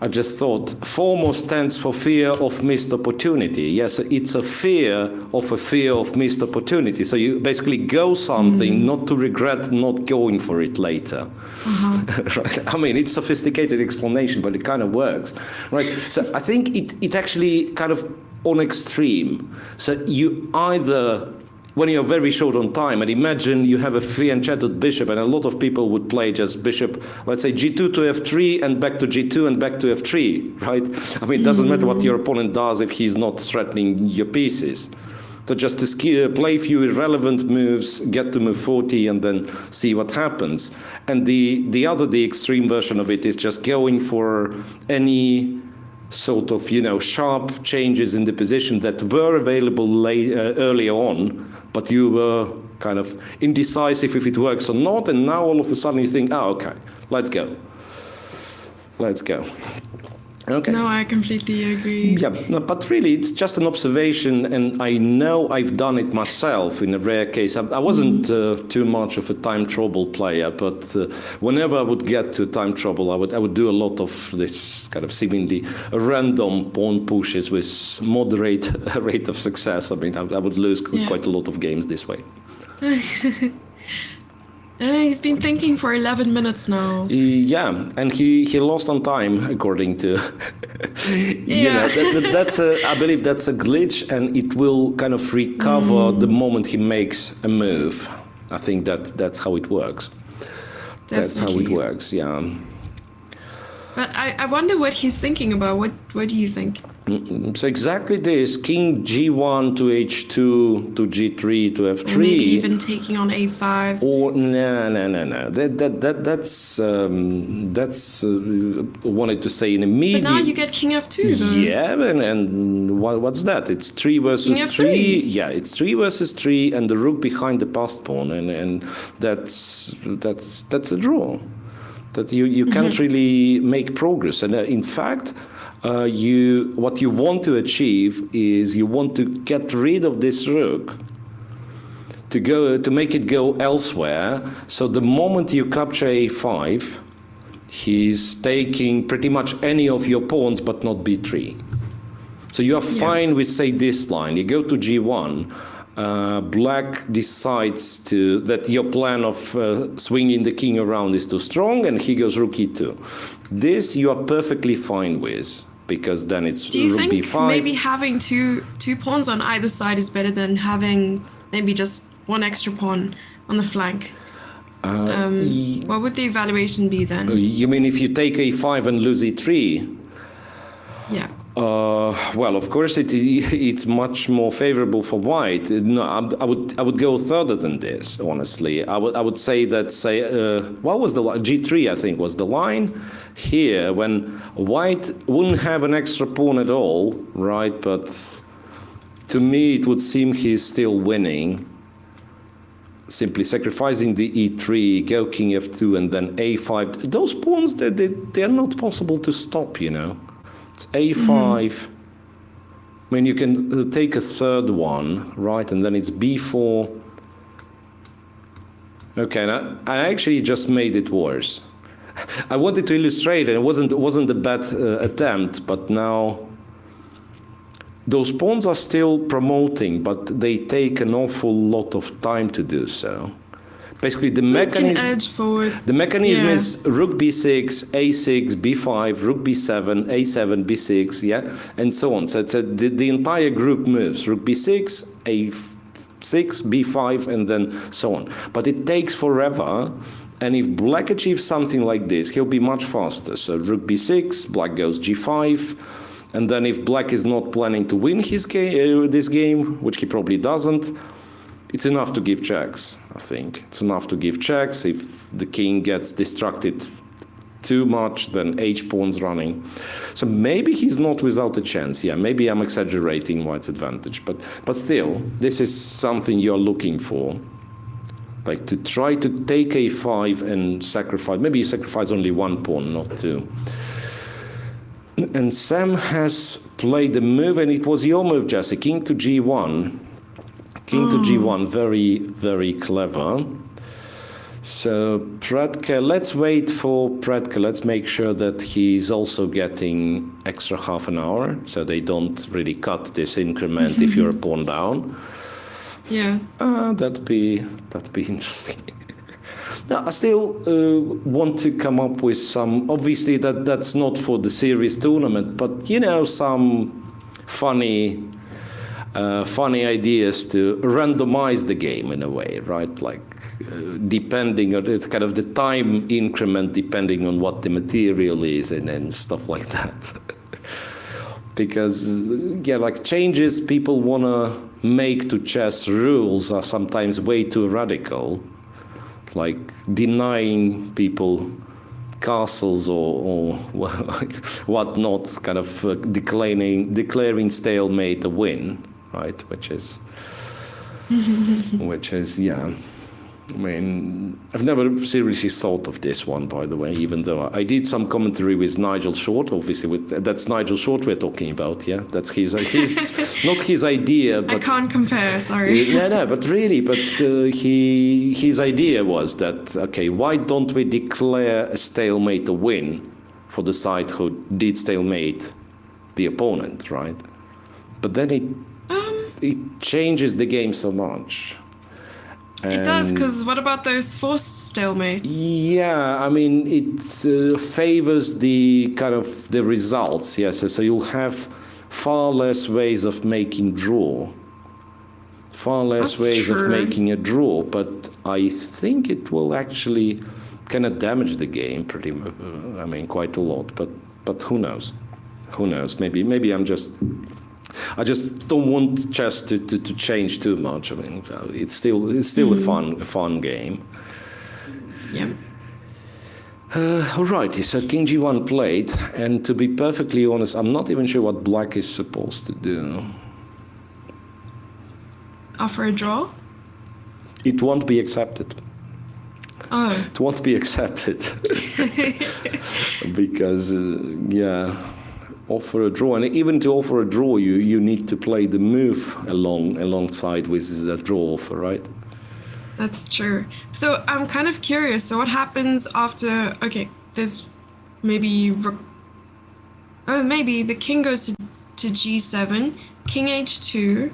I just thought FOMO stands for fear of missed opportunity. Yes, it's a fear of missed opportunity. So you basically go something not to regret not going for it later. Right? I mean, it's a sophisticated explanation, but it kind of works, right? So I think it actually kind of on extreme. So you either, when you're very short on time, and imagine you have a free enchanted bishop, and a lot of people would play just bishop, let's say g2 to f3 and back to g2 and back to f3, right? I mean, it doesn't matter what your opponent does if he's not threatening your pieces. So just to play a few irrelevant moves, get to move 40, and then see what happens. And the extreme version of it is just going for any sort of, sharp changes in the position that were available earlier on, but you were kind of indecisive if it works or not, and now all of a sudden you think, okay, let's go. Okay. No, I completely agree. Yeah, no, but really, it's just an observation, and I know I've done it myself in a rare case. I wasn't too much of a time trouble player, but whenever I would get to time trouble, I would do a lot of this kind of seemingly random pawn pushes with moderate rate of success. I mean, I would lose quite a lot of games this way. He's been thinking for 11 minutes now. Yeah, and he lost on time, according to you know, that's I believe that's a glitch, and it will kind of recover the moment he makes a move. I think that's how it works. Definitely. That's how it works. Yeah. But I wonder what he's thinking about. What do you think? So exactly this: King G1 to H2 to G3 to F3. Or maybe even taking on A5. Or no. That's wanted to say in immediate. But now you get King F2 though. Yeah, and what's that? It's 3 versus King 3. F3. Yeah, it's 3 versus 3, and the rook behind the passed pawn, and that's a draw. That you can't really make progress, and in fact. What you want to achieve is you want to get rid of this rook to make it go elsewhere. So the moment you capture a5, he's taking pretty much any of your pawns but not b3. So you are fine with, say, this line. You go to g1. Black decides that your plan of swinging the king around is too strong, and he goes rook e2. This you are perfectly fine with. Because then it's Do you rook think b5. maybe having two pawns on either side is better than having maybe just one extra pawn on the flank? What would the evaluation be then? You mean if you take a5 and lose e3? Yeah. Well, of course, it's much more favorable for white. No, I would go further than this. Honestly, I would say that what was the line? G3, I think, was the line here when white wouldn't have an extra pawn at all, right? But to me, it would seem he's still winning. Simply sacrificing the e3, go king f2, and then a5. Those pawns, they're not possible to stop, you know. It's a5. I mean, you can take a third one, right? And then it's b4. Okay, now I actually just made it worse. I wanted to illustrate it. It wasn't a bad attempt, but now those pawns are still promoting, but they take an awful lot of time to do so. Basically, the mechanism. Edge forward. The mechanism is rook b6, a6, b5, rook b7, a7, b6, yeah, and so on. So it's the entire group moves: rook b6, a6, b5, and then so on. But it takes forever. And if black achieves something like this, he'll be much faster. So rook b6, black goes g5, and then if black is not planning to win this game, which he probably doesn't. It's enough to give checks, I think. It's enough to give checks. If the king gets distracted too much, then h-pawn's running. So maybe he's not without a chance. Yeah, maybe I'm exaggerating white's advantage. But still, this is something you're looking for. Like to try to take a5 and sacrifice. Maybe you sacrifice only one pawn, not two. And Sam has played the move, and it was your move, Jesse. King to g1. King to g1, very, very clever. So Predke, let's wait for Predke. Let's make sure that he's also getting extra half an hour, so they don't really cut this increment if you're a pawn down. Yeah. That'd be interesting. Now, I still want to come up with some. Obviously, that's not for the series tournament, but you know, some funny ideas to randomize the game in a way, right? Like depending on it's kind of the time increment, depending on what the material is and stuff like that. Because like changes people want to make to chess rules are sometimes way too radical, like denying people castles or whatnot, kind of declaring stalemate a win. Right, which is yeah. I mean, I've never seriously thought of this one, by the way, even though I did some commentary with Nigel Short, obviously. That's Nigel Short we're talking about, yeah? That's his not his idea, but... I can't compare, sorry. No, but really, his idea was that, okay, why don't we declare a stalemate a win for the side who did stalemate the opponent, right? But then it changes the game so much. It does, because what about those forced stalemates? Yeah, I mean, it favors the kind of the results, yes. So you'll have far less ways of making draw. Far less ways of making a draw, but I think it will actually kind of damage the game pretty much, I mean, quite a lot, but who knows? Who knows? Maybe I just don't want chess to change too much. I mean, it's still a fun game. Yeah. Alrighty, so King G1 played, and to be perfectly honest, I'm not even sure what Black is supposed to do. Offer a draw? It won't be accepted. Oh. It won't be accepted because offer a draw, and even to offer a draw, you need to play the move alongside with the draw offer, right? That's true. So I'm kind of curious. So what happens after? Okay, there's maybe maybe the king goes to G7, King H2,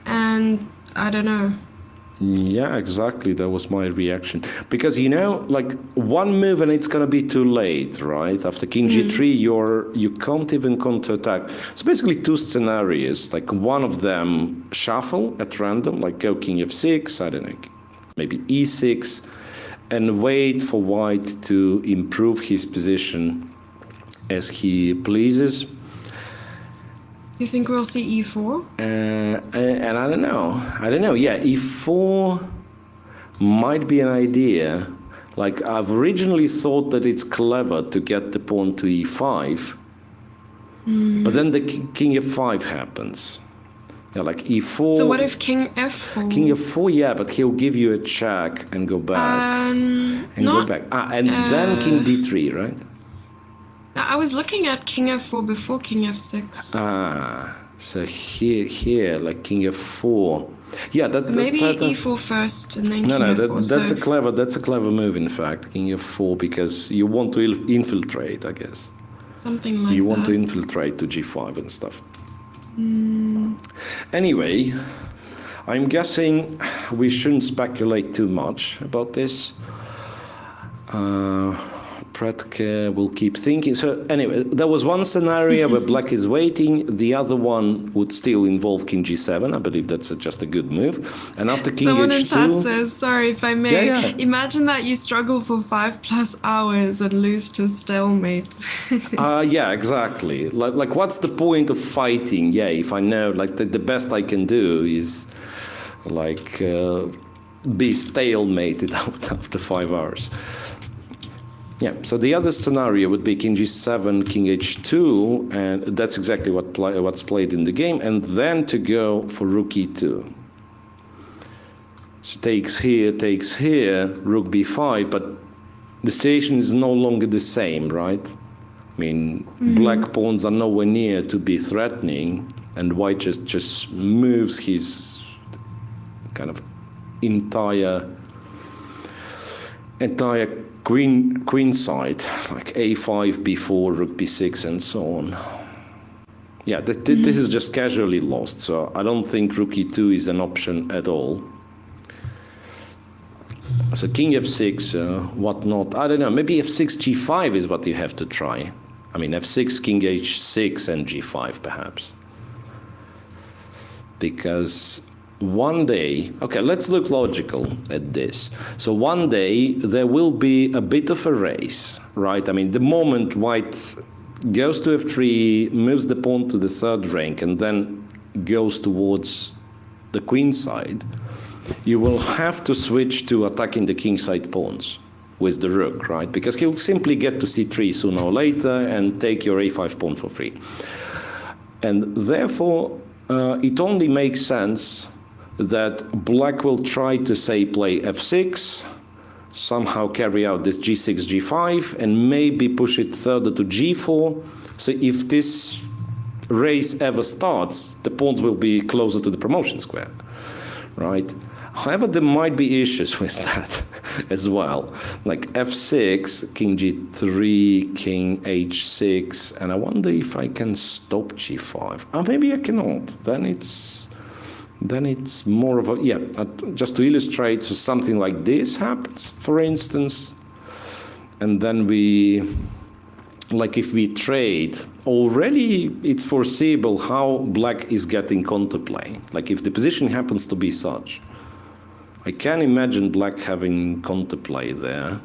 and I don't know. Yeah, exactly. That was my reaction. Because, you know, like one move and it's going to be too late, right? After King G3, you can't even counterattack. So basically two scenarios. Like one of them, shuffle at random, like go King F6, I don't know, maybe E6, and wait for White to improve his position as he pleases. You think we'll see E4? And I don't know. Yeah, E4 might be an idea. Like, I've originally thought that it's clever to get the pawn to E5. But then the King F5 happens. Yeah, like E4. So what if King F4? King F4, yeah, but he'll give you a check and go back. Go back. And then King D3, right? I was looking at King F4 before King F6. So here, like King F4. Yeah, maybe E4 first and then King F4. That's a clever move, in fact, King F4, because you want to infiltrate, I guess. Something like that. You want to infiltrate to G5 and stuff. Anyway, I'm guessing we shouldn't speculate too much about this. Pretke will keep thinking. So anyway, there was one scenario where Black is waiting. The other one would still involve King G7. I believe that's just a good move. And after King Someone H2... in chat says, sorry if I may, imagine that you struggle for 5+ hours and lose to stalemate. Yeah, exactly. Like, what's the point of fighting? Yeah, if I know, like, the best I can do is, like, be stalemated after 5 hours. Yeah, so the other scenario would be King G7, King H2, and that's exactly what's played in the game, and then to go for Rook E2. So takes here, Rook B5, but the situation is no longer the same, right? I mean, Black pawns are nowhere near to be threatening, and White just moves his kind of entire queen side, like A5, B4, Rook B6, and so on. Yeah, this is just casually lost, so I don't think Rook E2 is an option at all. So King F6, whatnot, I don't know, maybe F6, G5 is what you have to try. I mean, F6, King H6, and G5, perhaps. Because one day, okay, let's look logical at this. So one day there will be a bit of a race, right? I mean, the moment White goes to F3, moves the pawn to the third rank, and then goes towards the queen side, you will have to switch to attacking the king side pawns with the rook, right? Because he'll simply get to C3 sooner or later and take your A5 pawn for free. And therefore, it only makes sense that black will try to, say, play f6, somehow carry out this g6, g5, and maybe push it further to g4. So if this race ever starts, the pawns will be closer to the promotion square, right? However, there might be issues with that as well, like f6, king g3, king h6, and I wonder if I can stop g5. Oh, maybe I cannot. Then it's more of a, yeah, just to illustrate, so something like this happens, for instance, and then we, like if we trade, already it's foreseeable how black is getting counterplay. Like if the position happens to be such, I can imagine black having counterplay there.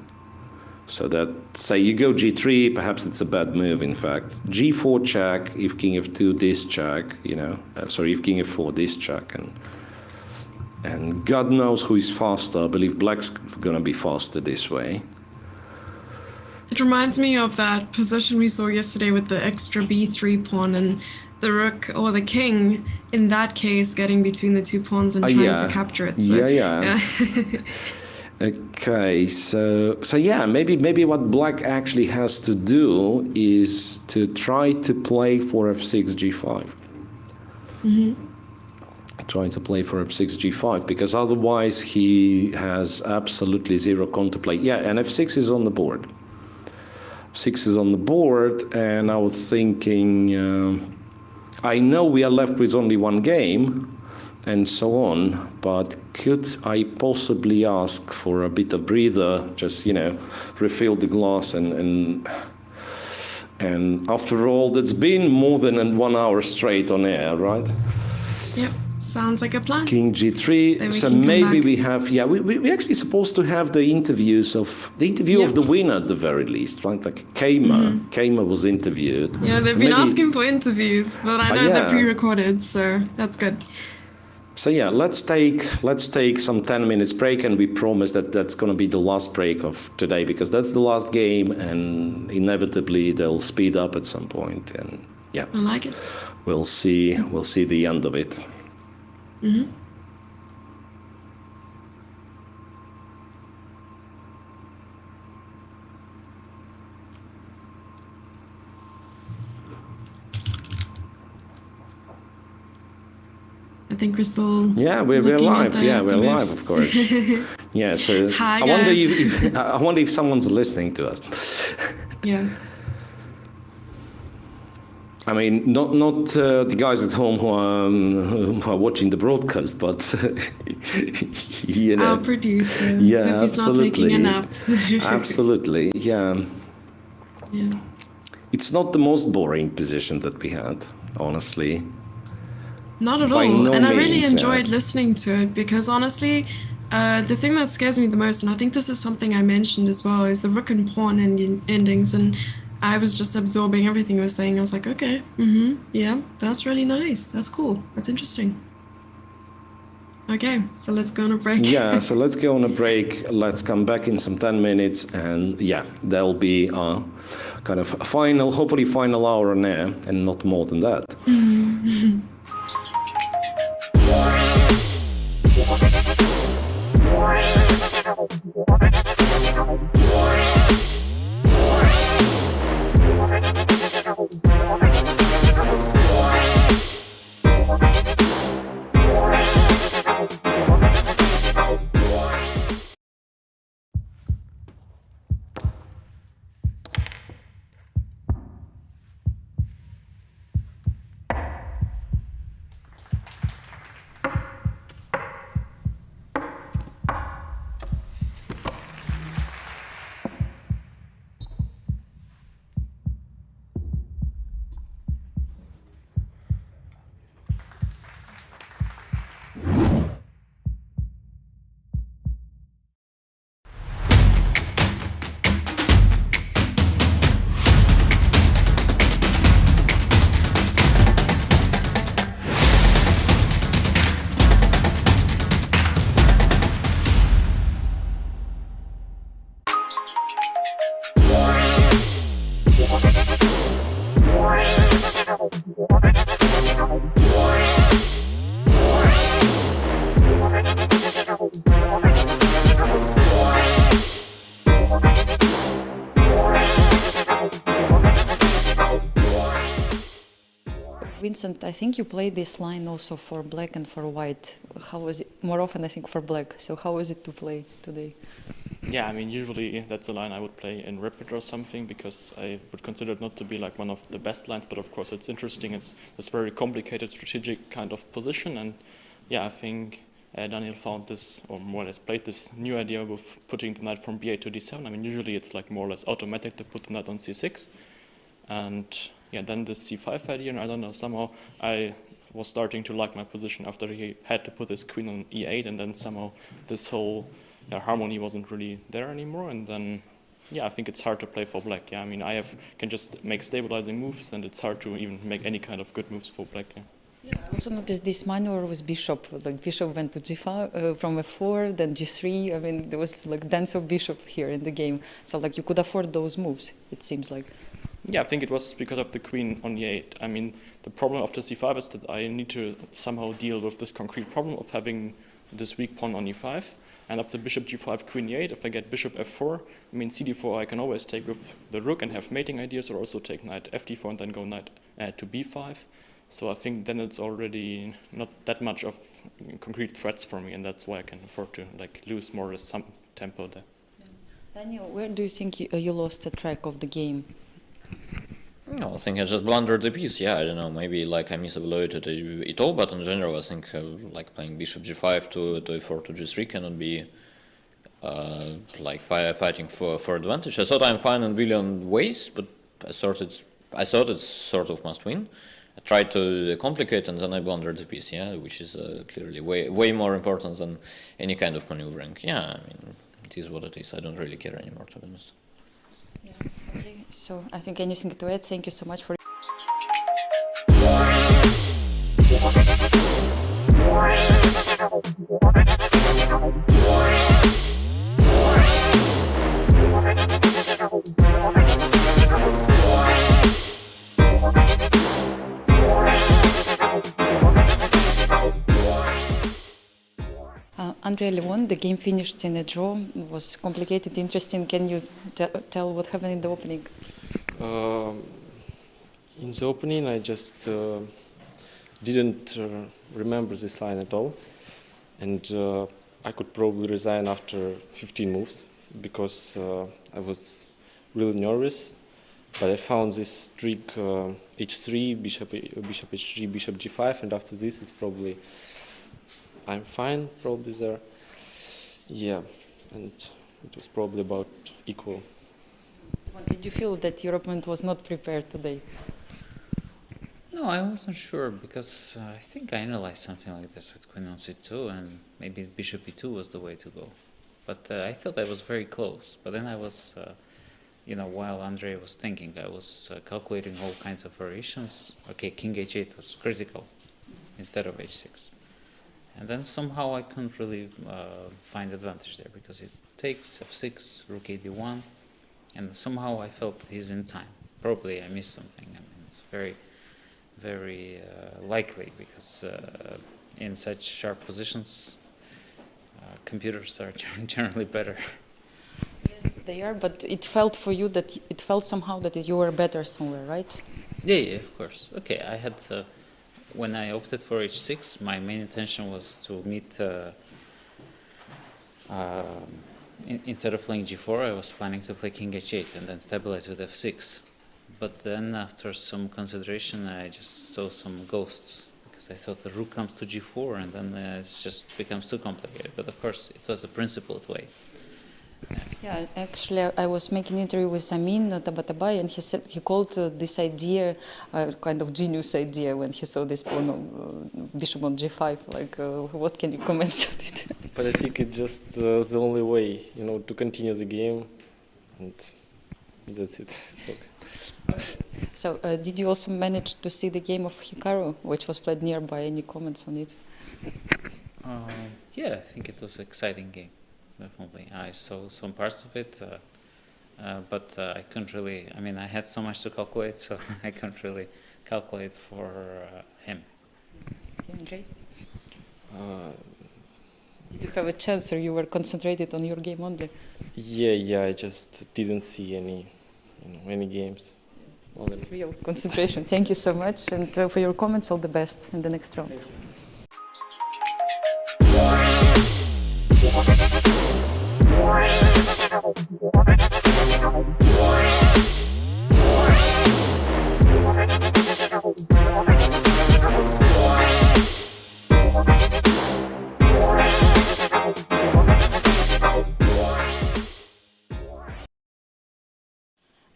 So that, say you go g3, perhaps it's a bad move, in fact. g4 check, if king f2, this check, you know. Sorry, if king f4, this check. And God knows who is faster. I believe black's going to be faster this way. It reminds me of that position we saw yesterday with the extra b3 pawn and the rook or the king, in that case, getting between the two pawns and trying to capture it. So, yeah. Okay, so yeah, maybe what black actually has to do is to try to play for f6, g5. Trying to play for f6, g5, because otherwise he has absolutely zero counterplay. Yeah, and f6 is on the board. f6 is on the board, and I was thinking, I know we are left with only one game, and so on, but could I possibly ask for a bit of breather, just, you know, refill the glass, and after all, that's been more than 1 hour straight on air, right? Yep, sounds like a plan. King g3, so maybe we have, yeah, we actually supposed to have the interview of the winner at the very least, right? Like Kamer was interviewed. Yeah, they've been asking for interviews, but I know they're pre-recorded, so that's good. So yeah, let's take some 10 minutes break, and we promise that that's going to be the last break of today, because that's the last game, and inevitably they'll speed up at some point, and yeah, I like it. We'll see the end of it. I think we're still. Yeah, we're live. Yeah, we're live, of course. Yeah, so Hi, I wonder if someone's listening to us. Yeah. I mean, not the guys at home who are watching the broadcast, but you know, our producer. Yeah, hope he's not taking a nap. Absolutely, yeah. Yeah. It's not the most boring position that we had, honestly. Not at By all. no And I really means, enjoyed listening to it, because honestly, the thing that scares me the most, and I think this is something I mentioned as well, is the rook and pawn endings. And I was just absorbing everything he was saying. I was like, okay, yeah, that's really nice. That's cool. That's interesting. Okay, so let's go on a break. Yeah, so let's go on a break. Let's come back in some 10 minutes, and yeah, there'll be a kind of hopefully final hour on air, and not more than that. Vincent, I think you play this line also for black and for white. How was it? More often, I think, for black. So how is it to play today? Yeah, I mean, usually that's a line I would play in Rapid or something, because I would consider it not to be like one of the best lines, but of course it's interesting. It's very complicated strategic kind of position, and yeah, I think Daniel found this, or more or less played this new idea with putting the knight from b8 to d7. I mean, usually it's like more or less automatic to put the knight on c6, and yeah, then this c5 idea, and I don't know, somehow I was starting to like my position after he had to put his queen on e8, and then somehow this whole harmony wasn't really there anymore, and then yeah, I think it's hard to play for black. Yeah, I mean, can just make stabilizing moves, and it's hard to even make any kind of good moves for black. Yeah. I also noticed this maneuver with bishop. Like bishop went to g5 from f4, then g3. I mean, there was like dance of bishop here in the game. So like you could afford those moves, it seems like. Yeah, I think it was because of the queen on e8. I mean, the problem of the c5 is that I need to somehow deal with this concrete problem of having this weak pawn on e5. And after bishop g5, queen e8, if I get bishop f4, I mean cd4 I can always take with the rook and have mating ideas, or also take knight fd4 and then go knight to b5. So I think then it's already not that much of concrete threats for me, and that's why I can afford to like lose more or less some tempo there. Daniel, where do you think you lost the track of the game? No, I think I just blundered the piece. Yeah, I don't know. Maybe like I misevaluated it all, but in general, I think like playing bishop g5 to e4 to g3 cannot be like fighting for advantage. I thought I'm fine in billion ways, but I thought it's sort of must win. I tried to complicate, and then I blundered the piece. Yeah, which is clearly way more important than any kind of maneuvering. Yeah, I mean, it is what it is. I don't really care anymore, to be honest. Yeah. Okay. So I think anything to add? Thank you so much for. Andrei Levon, the game finished in a draw. It was complicated, interesting. Can you tell what happened in the opening? In the opening, I just didn't remember this line at all, and I could probably resign after 15 moves because I was really nervous. But I found this trick h3, bishop h3, bishop g5, and after this it's probably I'm fine, probably there. Yeah, and it was probably about equal. What did you feel that your opponent was not prepared today? No, I wasn't sure because I think I analyzed something like this with queen on c2, and maybe bishop e2 was the way to go. But I thought I was very close. But then I was, while Andrei was thinking, I was calculating all kinds of variations. Okay, king h8 was critical instead of h6. And then somehow I couldn't really find advantage there because it takes f6, rook a d1, and somehow I felt he's in time. Probably I missed something. I mean, it's very, very likely because in such sharp positions, computers are generally better. They are, but it felt for you that it felt somehow that you were better somewhere, right? Yeah, of course. Okay, I had. When I opted for h6, my main intention was to meet, instead of playing g4, I was planning to play king h8 and then stabilize with f6. But then after some consideration, I just saw some ghosts because I thought the rook comes to g4 and then it just becomes too complicated. But of course, it was a principled way. Yeah, actually, I was making an interview with Amin Tabatabai, and he said he called this idea kind of genius idea when he saw this pawn bishop on g5. Like, what can you comment on it? But I think it's just the only way, to continue the game, and that's it. So, did you also manage to see the game of Hikaru, which was played nearby? Any comments on it? Yeah, I think it was an exciting game. Definitely. I saw some parts of it, but I couldn't really, I had so much to calculate, so I couldn't really calculate for him. Okay. Did you have a chance, or you were concentrated on your game only? Yeah, I just didn't see any games. Real concentration. Thank you so much, and for your comments, all the best in the next round.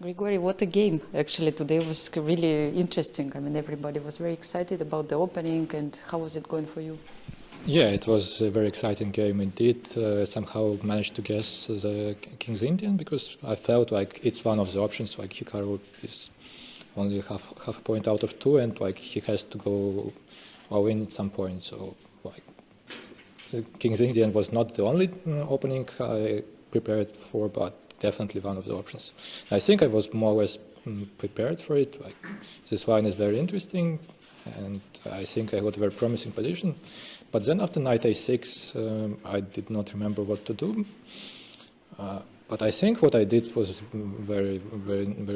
Grigory, what a game. Actually, today was really interesting. I mean, everybody was very excited about the opening, and how was it going for you? Yeah, it was a very exciting game indeed. Somehow managed to guess the King's Indian because I felt like it's one of the options. Like Hikaru is only half a point out of 2, and like he has to go all in at some point. So like the King's Indian was not the only opening I prepared for, but definitely one of the options. I think I was more or less prepared for it. Like this line is very interesting, and I think I got a very promising position. But then after knight a6, I did not remember what to do. But I think what I did was very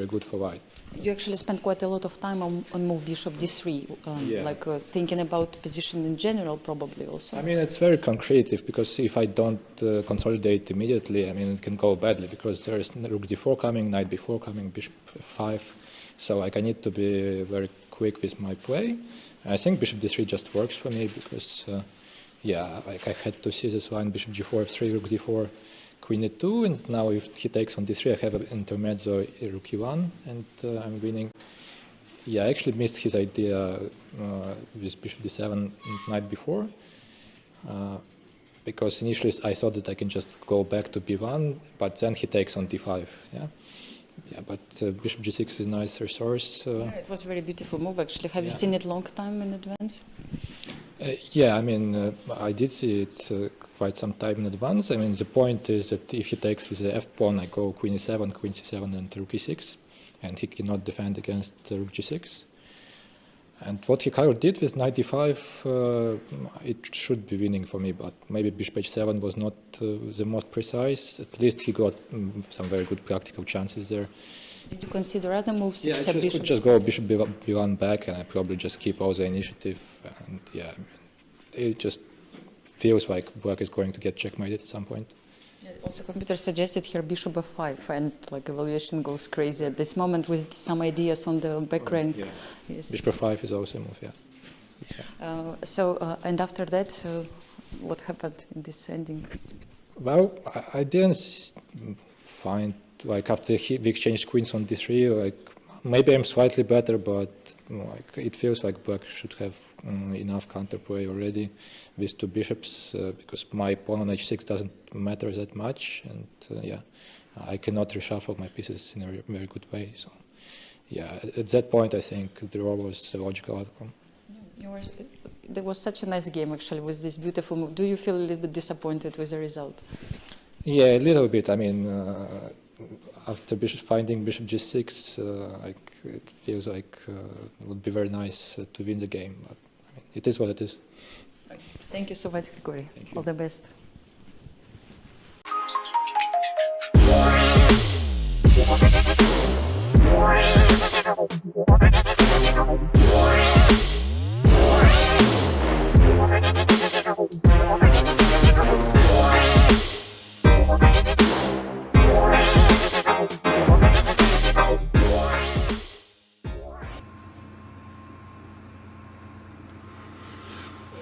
good for white. You actually spent quite a lot of time on move bishop d3, like thinking about position in general, probably also. I mean, it's very concrete because if I don't consolidate immediately, I mean, it can go badly because there is rook d4 coming, knight b4 coming, bishop f5. So like I need to be very quick with my play. I think bishop d3 just works for me because, yeah, like I had to see this line, bishop g4, f3, rook d4, queen e2, and now if he takes on d3, I have an intermezzo rook e1, and I'm winning. Yeah, I actually missed his idea with bishop d7 and knight b4, because initially I thought that I can just go back to b1, but then he takes on d5, yeah. Yeah, but bishop g6 is a nice resource. Yeah, it was a very beautiful move, actually. Have you seen it long time in advance? Yeah, I mean, I did see it quite some time in advance. I mean, the point is that if he takes with the f-pawn, I go queen e7, queen c7, and rook e6, and he cannot defend against rook g6. And what Hikaru did with knight d5, it should be winning for me, but maybe bishop h7 was not the most precise. At least he got some very good practical chances there. Did you consider other moves Yeah, except I bishop? could just go bishop b1 back, and I probably just keep all the initiative. And yeah, it just feels like black is going to get checkmated at some point. Yeah, also, computer suggested here bishop f5, and like evaluation goes crazy at this moment with some ideas on the back rank. Yeah. Yes. Bishop f5 is also a move, yeah. And after that, what happened in this ending? Well, I didn't find, like after we exchanged queens on d3, like maybe I'm slightly better, but like it feels like black should have enough counterplay already with 2 bishops because my pawn on h6 doesn't matter that much, and yeah, I cannot reshuffle my pieces in a very good way. So yeah, at that point I think the draw was a logical outcome. There was such a nice game actually with this beautiful move. Do you feel a little bit disappointed with the result? Yeah, a little bit. I mean, after finding bishop g6, like it feels like it would be very nice to win the game. But I mean, it is what it is. Thank you so much, Grigory. All the best.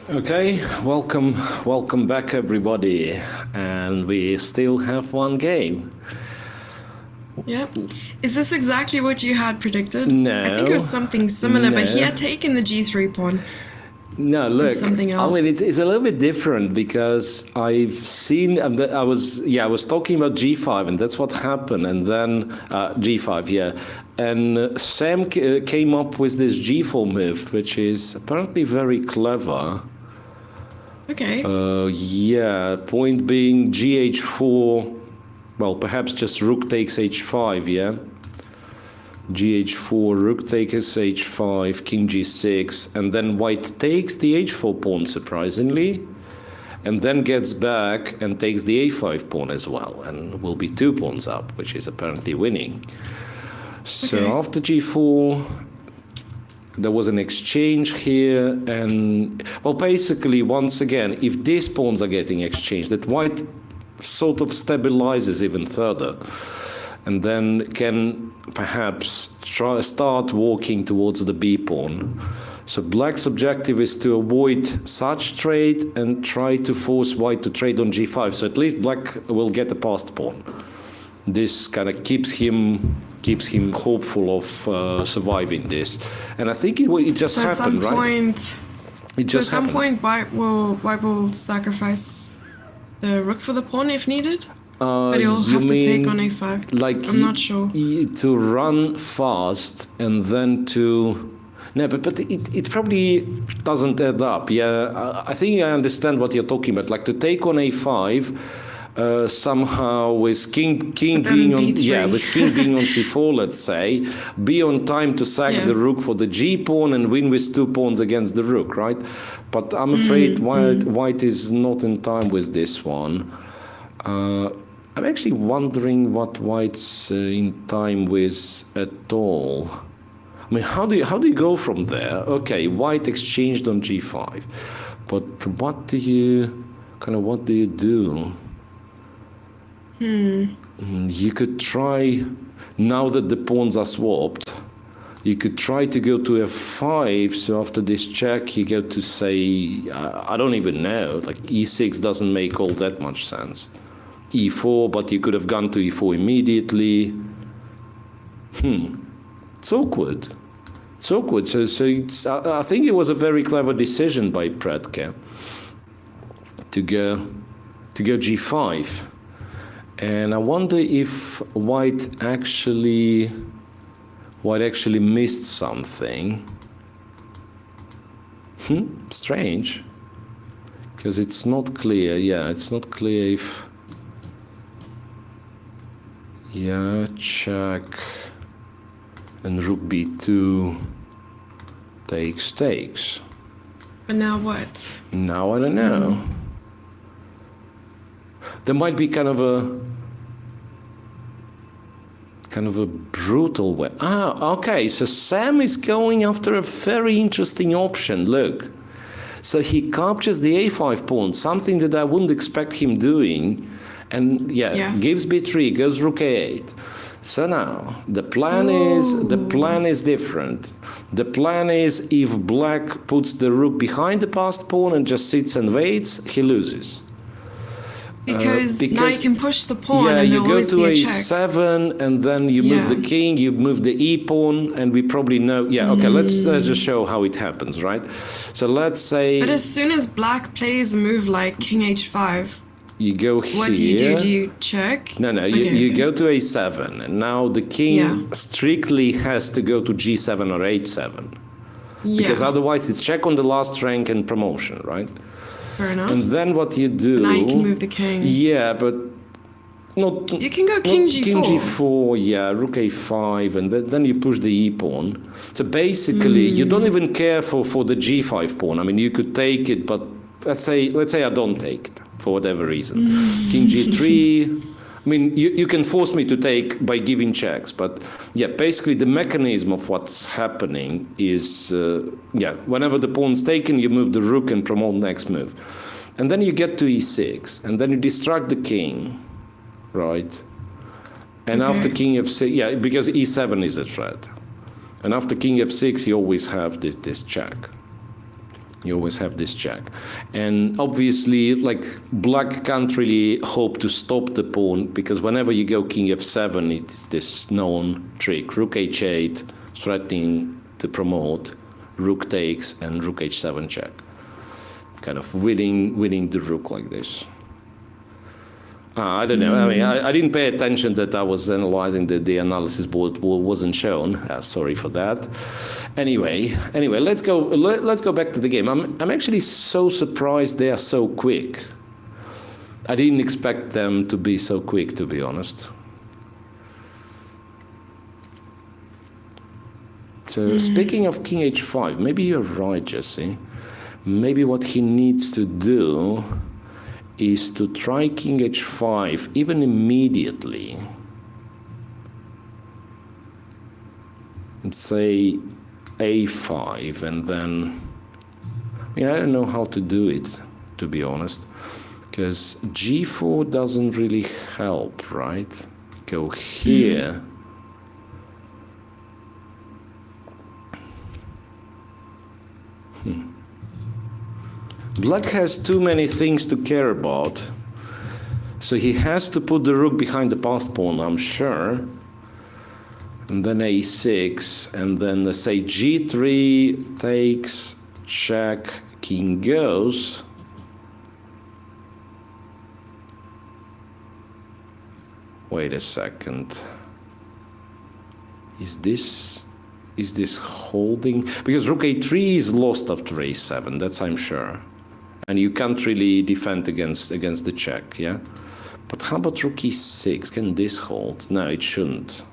Okay, welcome back everybody, and we still have one game. Yep. Is this exactly what you had predicted? No. I think it was something similar, but he No. had taken the g3 pawn. No, look, Something else. I mean, it's a little bit different because I've seen, I was talking about g5, and that's what happened, and then g5, yeah. And Sam came up with this g4 move, which is apparently very clever. Okay. Yeah, point being gh4, well, perhaps just rook takes h5, yeah? gh4, rook takes h5, king g6, and then white takes the h4 pawn, surprisingly, and then gets back and takes the a5 pawn as well, and will be 2 pawns up, which is apparently winning. So Okay. after g4, there was an exchange here, and well, basically, once again, if these pawns are getting exchanged, that white sort of stabilizes even further, and then can perhaps start walking towards the b pawn. So black's objective is to avoid such trade and try to force white to trade on g5. So at least black will get a passed pawn. This kind of keeps him hopeful of surviving this, and I think it just So at some happened, right? point, It so at just some happened. point, white will sacrifice the rook for the pawn if needed. But he'll You have to take on mean a5. like I'm not sure. to run fast and then to no, but it probably doesn't add up. Yeah, I think I understand what you're talking about. Like to take on a5. Somehow with king being on b3. with king being on c4, let's say, be on time to sack the rook for the g pawn and win with 2 pawns against the rook, right? But I'm afraid white is not in time with this one. I'm actually wondering what white's in time with at all. I mean, how do you go from there? Okay, white exchanged on g5, but what do you do? You could try, now that the pawns are swapped, you could try to go to f5. So after this check, you go to say, I don't even know, like e6 doesn't make all that much sense. e4, but you could have gone to e4 immediately. It's awkward. It's awkward. So it's, I think it was a very clever decision by Predke to go g5. And I wonder if white actually missed something. Strange. Because it's not clear. Yeah, it's not clear if... Yeah, check. And rook b2 takes. But now what? Now I don't know. There might be kind of a brutal way. Okay, so Sam is going after a very interesting option. Look. So he captures the a5 pawn, something that I wouldn't expect him doing. And gives b3, goes rook a8. So now the plan is different. The plan is if black puts the rook behind the passed pawn and just sits and waits, he loses. Because now you can push the pawn Yeah, and you there'll go always to be a check. a7 and then you move the king, you move the e pawn, and we probably know. Yeah, okay. Let's just show how it happens, right? So let's say. But as soon as black plays a move like king h5, you go here. what do you do? Do you check? No, you go to a7, and now the king strictly has to go to g7 or h7. Because otherwise it's check on the last rank and promotion, right? Fair enough. And then what you do... Now you can move the king. Yeah, but... Not, you can go king g4. King g4, yeah, rook a5, and then you push the e pawn. So basically, you don't even care for the g5 pawn. I mean, you could take it, but let's say I don't take it for whatever reason. King g3. I mean, you can force me to take by giving checks, but yeah, basically the mechanism of what's happening is, whenever the pawn's taken, you move the rook and promote next move. And then you get to e6, and then you distract the king, right? And after king f6, because e7 is a threat. And after king f6, you always have this check. You always have this check. And obviously, like, black can't really hope to stop the pawn, because whenever you go king f7, it's this known trick. Rook h8, threatening to promote, rook takes, and rook h7 check. Kind of winning the rook like this. I don't know. I mean, I didn't pay attention that I was analyzing the analysis board wasn't shown. Sorry for that. Anyway, let's go back to the game. I'm actually so surprised they are so quick. I didn't expect them to be so quick, to be honest. So speaking of king h5, maybe you're right, Jesse. Maybe what he needs to do is to try king h5 even immediately. say a5, and then, I don't know how to do it, to be honest, because g4 doesn't really help, right? Go here. Black has too many things to care about, so he has to put the rook behind the passed pawn, I'm sure. And then a6, and then let's say g3 takes, check, king goes. Wait a second. Is this holding? Because rook a3 is lost after a7, that's I'm sure. And you can't really defend against the check, yeah? But how about rook e6? Can this hold? No, it shouldn't.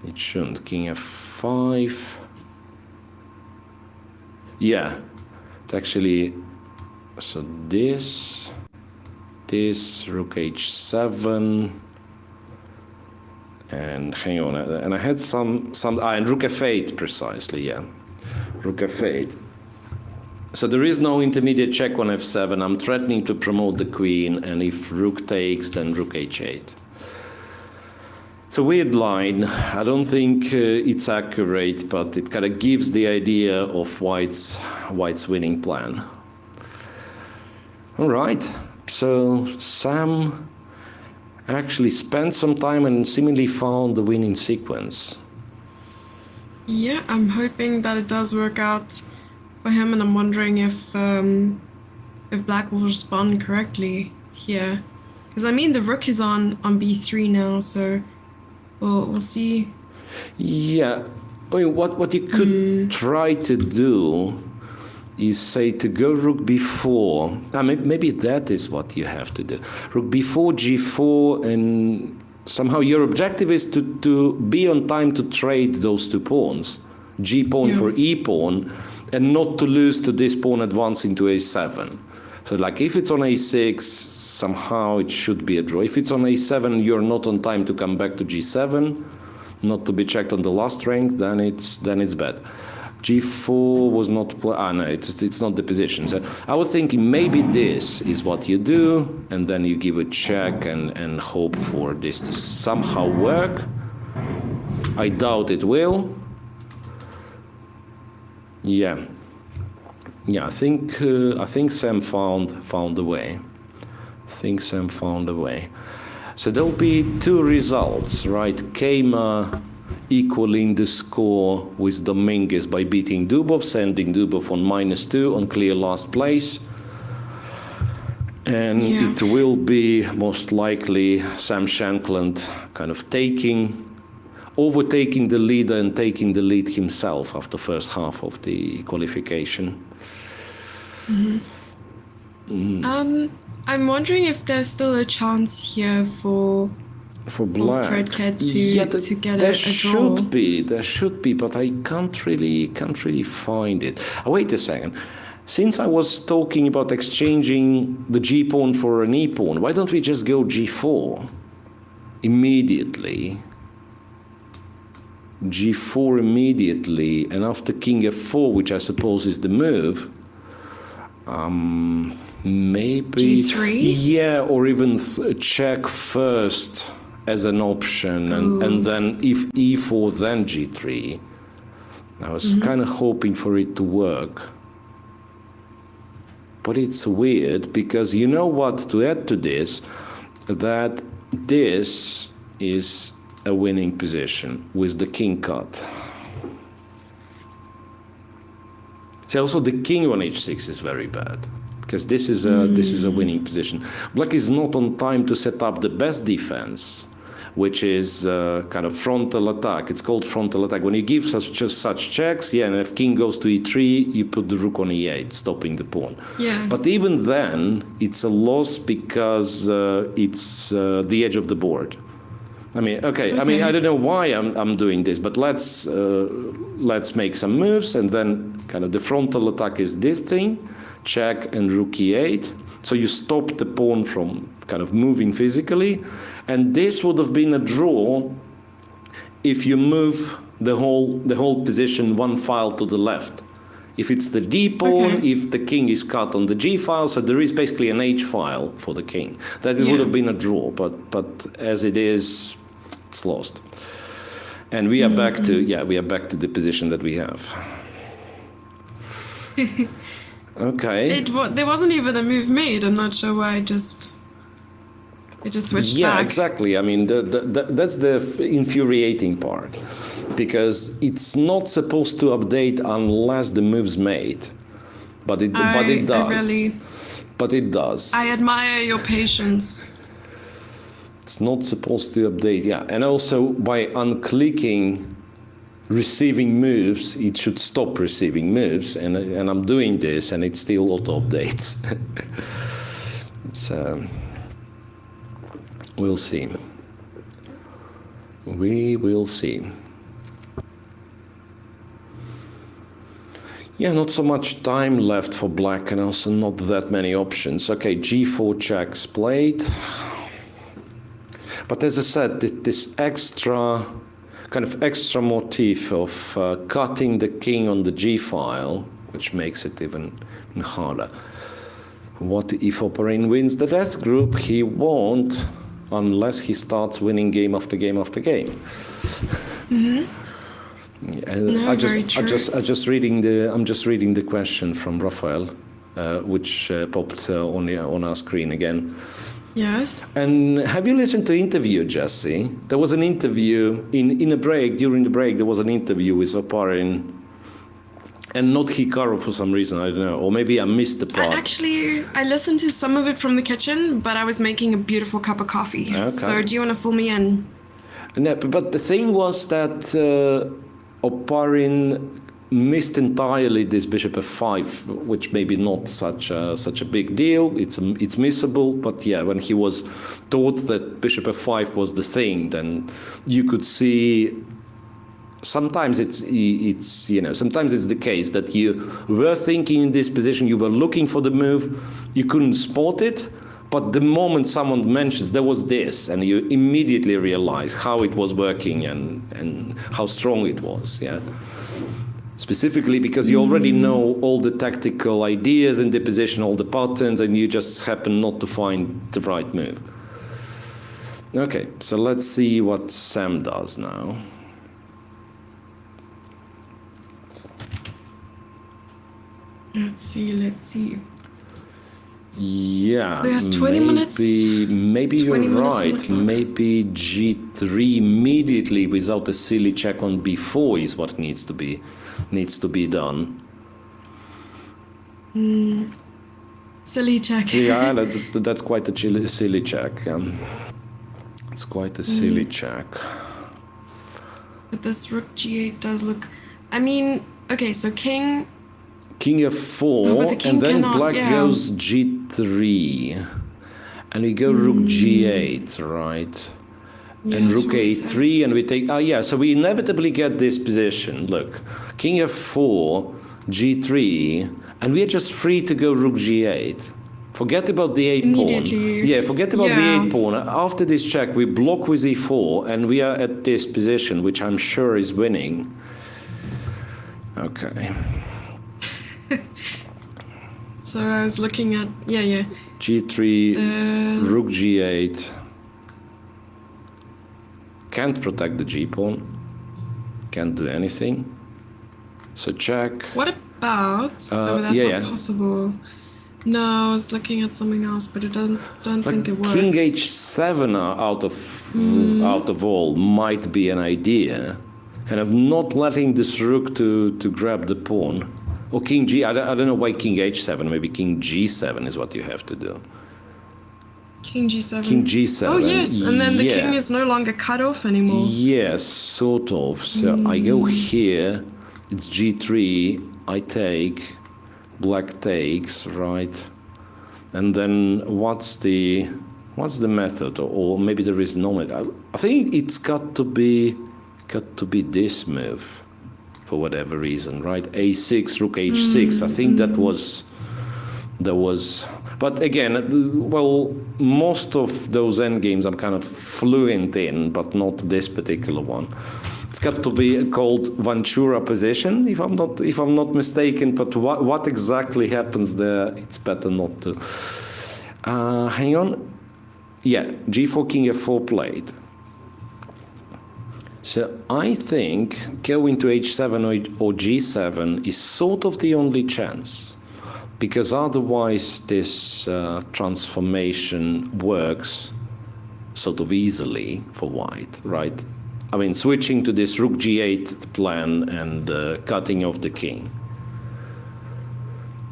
It shouldn't. King f5. Yeah. It actually... So this, rook h7... And hang on, and I had some and rook f8 precisely, yeah, rook f8. So there is no intermediate check on f7. I'm threatening to promote the queen, and if rook takes, then rook h8. It's a weird line. I don't think it's accurate, but it kind of gives the idea of White's winning plan. All right, so Sam actually spent some time and seemingly found the winning sequence. Yeah, I'm hoping that it does work out for him, and I'm wondering if Black will respond correctly here. Because I mean, the rook is on b3 now, so we'll see. Yeah, I mean, what you could try to do is say to go rook b4. Maybe that is what you have to do. Rook b4, g4, and somehow your objective is to be on time to trade those two pawns, g pawn for e pawn, and not to lose to this pawn advancing to a7. So like if it's on a6, somehow it should be a draw. If it's on a7, you're not on time to come back to g7, not to be checked on the last rank, then it's bad. g4 was not, no, it's not the position. So I was thinking maybe this is what you do, and then you give a check and hope for this to somehow work. I doubt it will. Yeah, I think Sam found the way. So there'll be two results, right? Keima equaling the score with Dominguez by beating Dubov, sending Dubov on -2 on clear last place. And it will be most likely Sam Shankland kind of overtaking the leader and taking the lead himself after the first half of the qualification. I'm wondering if there's still a chance here for Black Fredked to get a draw. There should be, but I can't really find it. Wait a second. Since I was talking about exchanging the g pawn for an e pawn, why don't we just go g4 immediately? G4 immediately, and after king f4, which I suppose is the move, maybe G3? Yeah, or even check first as an option, and then if e4, then g3. I was kind of hoping for it to work. But it's weird, because you know what, to add to this, that this is a winning position with the king cut. So also the king on h6 is very bad, because this is a winning position. Black is not on time to set up the best defense, which is kind of frontal attack. It's called frontal attack. When you give such checks, and if king goes to e3, you put the rook on e8, stopping the pawn. Yeah. But even then, it's a loss because it's the edge of the board. I mean, okay. I mean, I don't know why I'm doing this, but let's make some moves, and then kind of the frontal attack is this thing, check and rook e8. So you stop the pawn from kind of moving physically, and this would have been a draw if you move the whole position one file to the left. If it's the D pawn, Okay. if the king is cut on the G file, so there is basically an H file for the king. That it would have been a draw, but as it is, it's lost. And we are back to the position that we have. Okay. There wasn't even a move made. I'm not sure why it just switched Yeah, back. exactly. I mean, that's the infuriating part, because it's not supposed to update unless the move's made, but it does. But it does. I admire your patience. It's not supposed to update, yeah. And also by unclicking receiving moves, it should stop receiving moves, and I'm doing this, and it still auto updates. So we'll see. We will see. Yeah, not so much time left for black, and also not that many options. Okay, G4 checks played. But as I said, this extra motif of cutting the king on the G file, which makes it even harder. What if Oparin wins the death group? He won't, unless he starts winning game after game after game. Mm-hmm. I'm just reading the question from Raphael, which popped on our screen again. Yes. And have you listened to interview, Jesse? There was an interview in a break. During the break, there was an interview with Oparin, and not Hikaru for some reason. I don't know, or maybe I missed the part. I listened to some of it from the kitchen, but I was making a beautiful cup of coffee. Okay. So do you want to fill me in? No, but the thing was that Oparin missed entirely this bishop f5, which maybe not such a big deal. It's missable, but yeah, when he was taught that bishop f5 was the thing, then you could see. Sometimes it's the case that you were thinking in this position, you were looking for the move, you couldn't spot it, but the moment someone mentions there was this, and you immediately realize how it was working and how strong it was. Yeah. Specifically because you already know all the tactical ideas in the position, all the patterns, and you just happen not to find the right move. Okay, so let's see what Sam does now. Let's see. Yeah, There's 20 minutes. Maybe you're 20 minutes on the right. clock. Maybe G3 immediately without a silly check on B4 is what needs to be done. Silly check. Yeah, that's quite a silly check. It's quite a silly check. But this rook G8 does look. I mean, okay, so king F4, No, but the king and then cannot, black yeah. goes G3, and we go rook G8, right? Yeah, And that's rook what I said. A3, and we take. So we inevitably get this position. Look, king F4, G3, and we are just free to go rook G8. Forget about the 8 pawn. Immediately. Yeah, forget about the Yeah. 8 pawn. After this check, we block with E4, and we are at this position, which I'm sure is winning. Okay. So I was looking at G3, rook G8. Can't protect the G pawn. Can't do anything. So check. What about? That's not possible. No, I was looking at something else, but I don't think it works. King H7 out of all might be an idea. Kind of not letting this rook to grab the pawn. Or King G, I don't know why King H7, maybe King G7 is what you have to do. King G7. King G7. Oh yes, and then the yeah. king is no longer cut off anymore. Yes, sort of. So I go here, it's G3, I take, black takes, right? And then what's the method? Or maybe there is no method. I think it's got to be this move. For whatever reason, right? A6, rook H6. I think that was. But again, well, most of those endgames I'm kind of fluent in, but not this particular one. It's got to be called Ventura position, if I'm not mistaken. But what exactly happens there? It's better not to. Hang on. Yeah, G4 King F4 played. So I think going to H7 or G7 is sort of the only chance, because otherwise this transformation works sort of easily for white, right? I mean, switching to this Rook G8 plan and cutting off the king.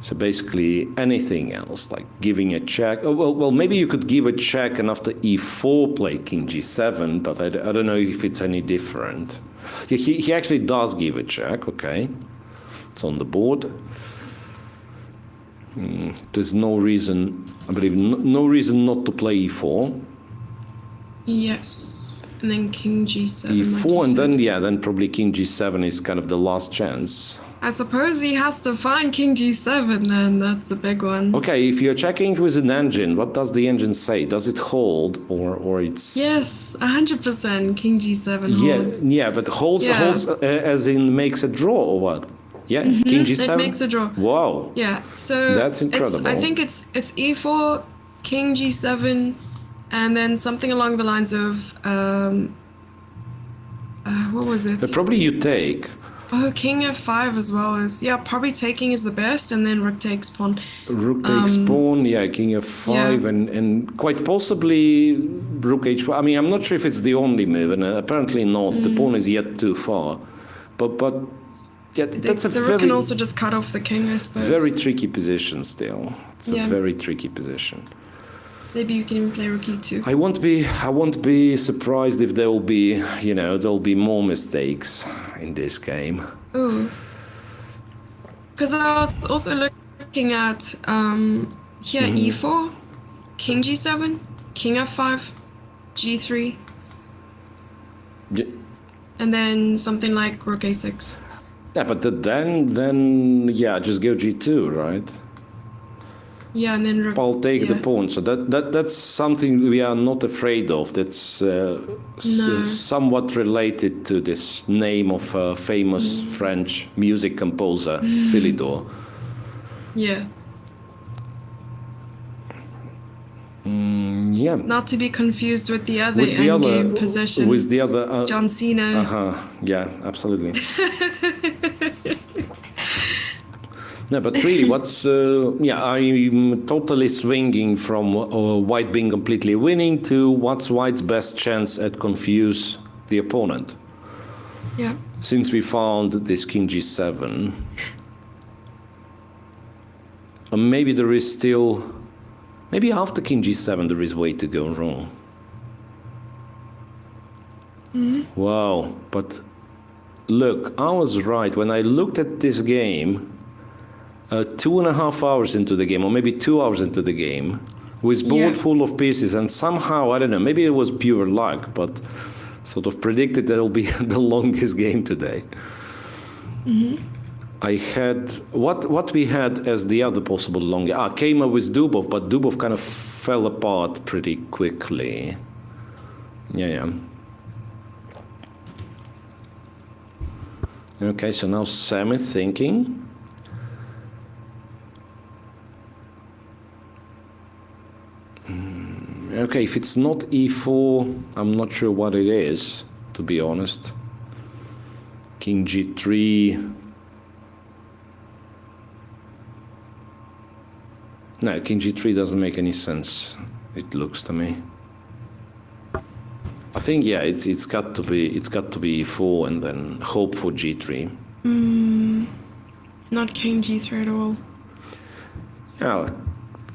So basically anything else, like giving a check. Oh, well, maybe you could give a check and after E4 play King G7, but I don't know if it's any different. He actually does give a check, okay. It's on the board. There's no reason, I believe, no reason not to play E4. Yes. And then King G7. E4 and then probably King G7 is kind of the last chance. I suppose he has to find King G7 then, that's a big one. Okay, if you're checking with an engine, what does the engine say? Does it hold or it's... Yes, 100% King G7 holds. Yeah, but holds as in makes a draw or what? Yeah, King G7? It makes a draw. Wow. Yeah, so... That's incredible. I think it's E4, King G7, and then something along the lines of... what was it? Probably you take... Oh, King F5 as well as... Yeah, probably taking is the best, and then Rook takes pawn. Rook takes pawn, yeah, King F5, and quite possibly Rook H4. I mean, I'm not sure if it's the only move, and apparently not. The pawn is yet too far. But yeah, that's the Rook can also just cut off the king, I suppose. Very tricky position still. It's a very tricky position. Maybe you can even play Rook E2. I won't be surprised if there will be, there'll be more mistakes in this game. Ooh. Because I was also looking at here E4, King G7, King F5, G3, and then something like Rook A6. Yeah, but then just go G2, right? Yeah, and then Rook. I'll take the pawn. So that's something we are not afraid of. That's somewhat related to this name of a famous French music composer, Philidor. Yeah. Yeah. Not to be confused with the other endgame position. With the other... John Cena. Yeah, absolutely. No, but really, I'm totally swinging from white being completely winning to what's white's best chance at confuse the opponent. Yeah. Since we found this King G7, maybe there is still, maybe after King G7 there is way to go wrong. Wow, but look, I was right. When I looked at this game, 2.5 hours into the game, or maybe 2 hours into the game, with board full of pieces, and somehow, I don't know, maybe it was pure luck, but sort of predicted that it'll be the longest game today. I had, what we had as the other possible longest, Kama with Dubov, but Dubov kind of fell apart pretty quickly. Yeah. Okay, so now Sam is thinking. Okay, if it's not E4, I'm not sure what it is, to be honest. King G3. No, King G3 doesn't make any sense, it looks to me. I think, yeah, it's got to be E4 and then hope for G3. Not King G3 at all. Yeah.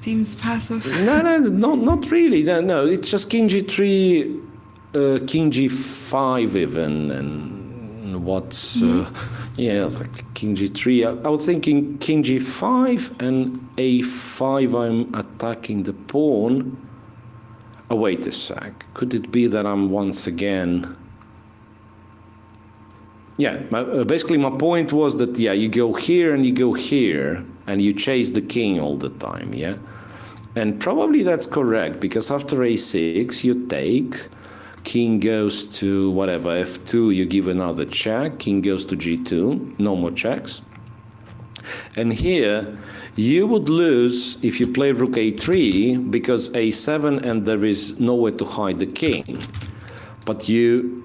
Seems passive. No, not really. No, it's just King G3, King G5 even, and what's like King G3. I was thinking King G5 and A5. I'm attacking the pawn. Oh, wait a sec. Could it be that I'm once again? Yeah. Basically, my point was that you go here and you go here, and you chase the king all the time. Yeah. And probably that's correct, because after A6 you take, king goes to whatever, f2, you give another check, king goes to g2, no more checks. And here, you would lose if you play rook a3 because a7 and there is nowhere to hide the king. But you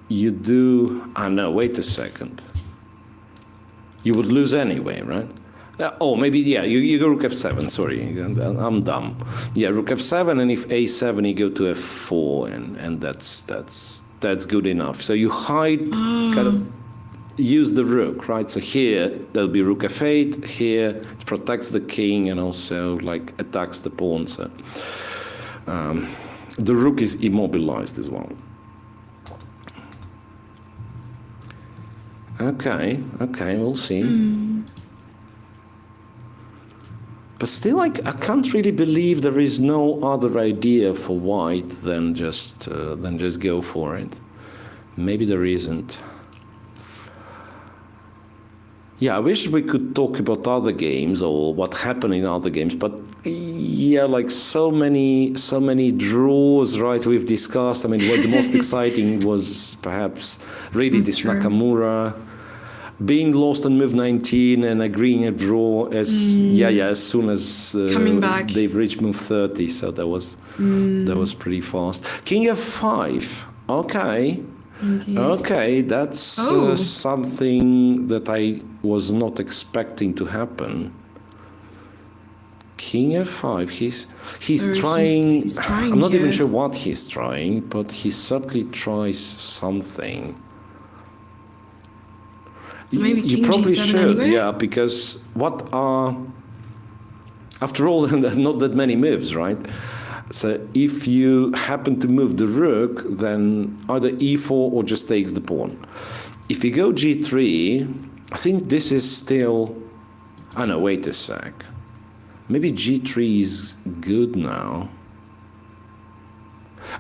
do, no, wait a second. You would lose anyway, right? Oh, maybe, yeah, you go rook f7, sorry, I'm dumb. Yeah, rook f7, and if a7, you go to f4, and that's good enough. So you hide, kind of, use the rook, right? So here, there'll be rook f8, here, it protects the king and also, like, attacks the pawn, so the rook is immobilized as well. Okay, we'll see. But still, I can't really believe there is no other idea for white than just go for it. Maybe there isn't. Yeah, I wish we could talk about other games or what happened in other games, but yeah, like so many draws, right? We've discussed. I mean, what the most exciting was perhaps really this Nakamura being lost on move 19 and agreeing a draw as as soon as they've reached move 30. So that was pretty fast. King f5. Okay. Indeed. Okay, that's something that I was not expecting to happen. King f5. He's trying. He's trying. I'm not even sure what he's trying, but he certainly tries something. So maybe you probably should, yeah, because what are, after all, not that many moves, right? So if you happen to move the rook, then either e4 or just takes the pawn. If you go g3, I think this is still, oh no, wait a sec. Maybe g3 is good now.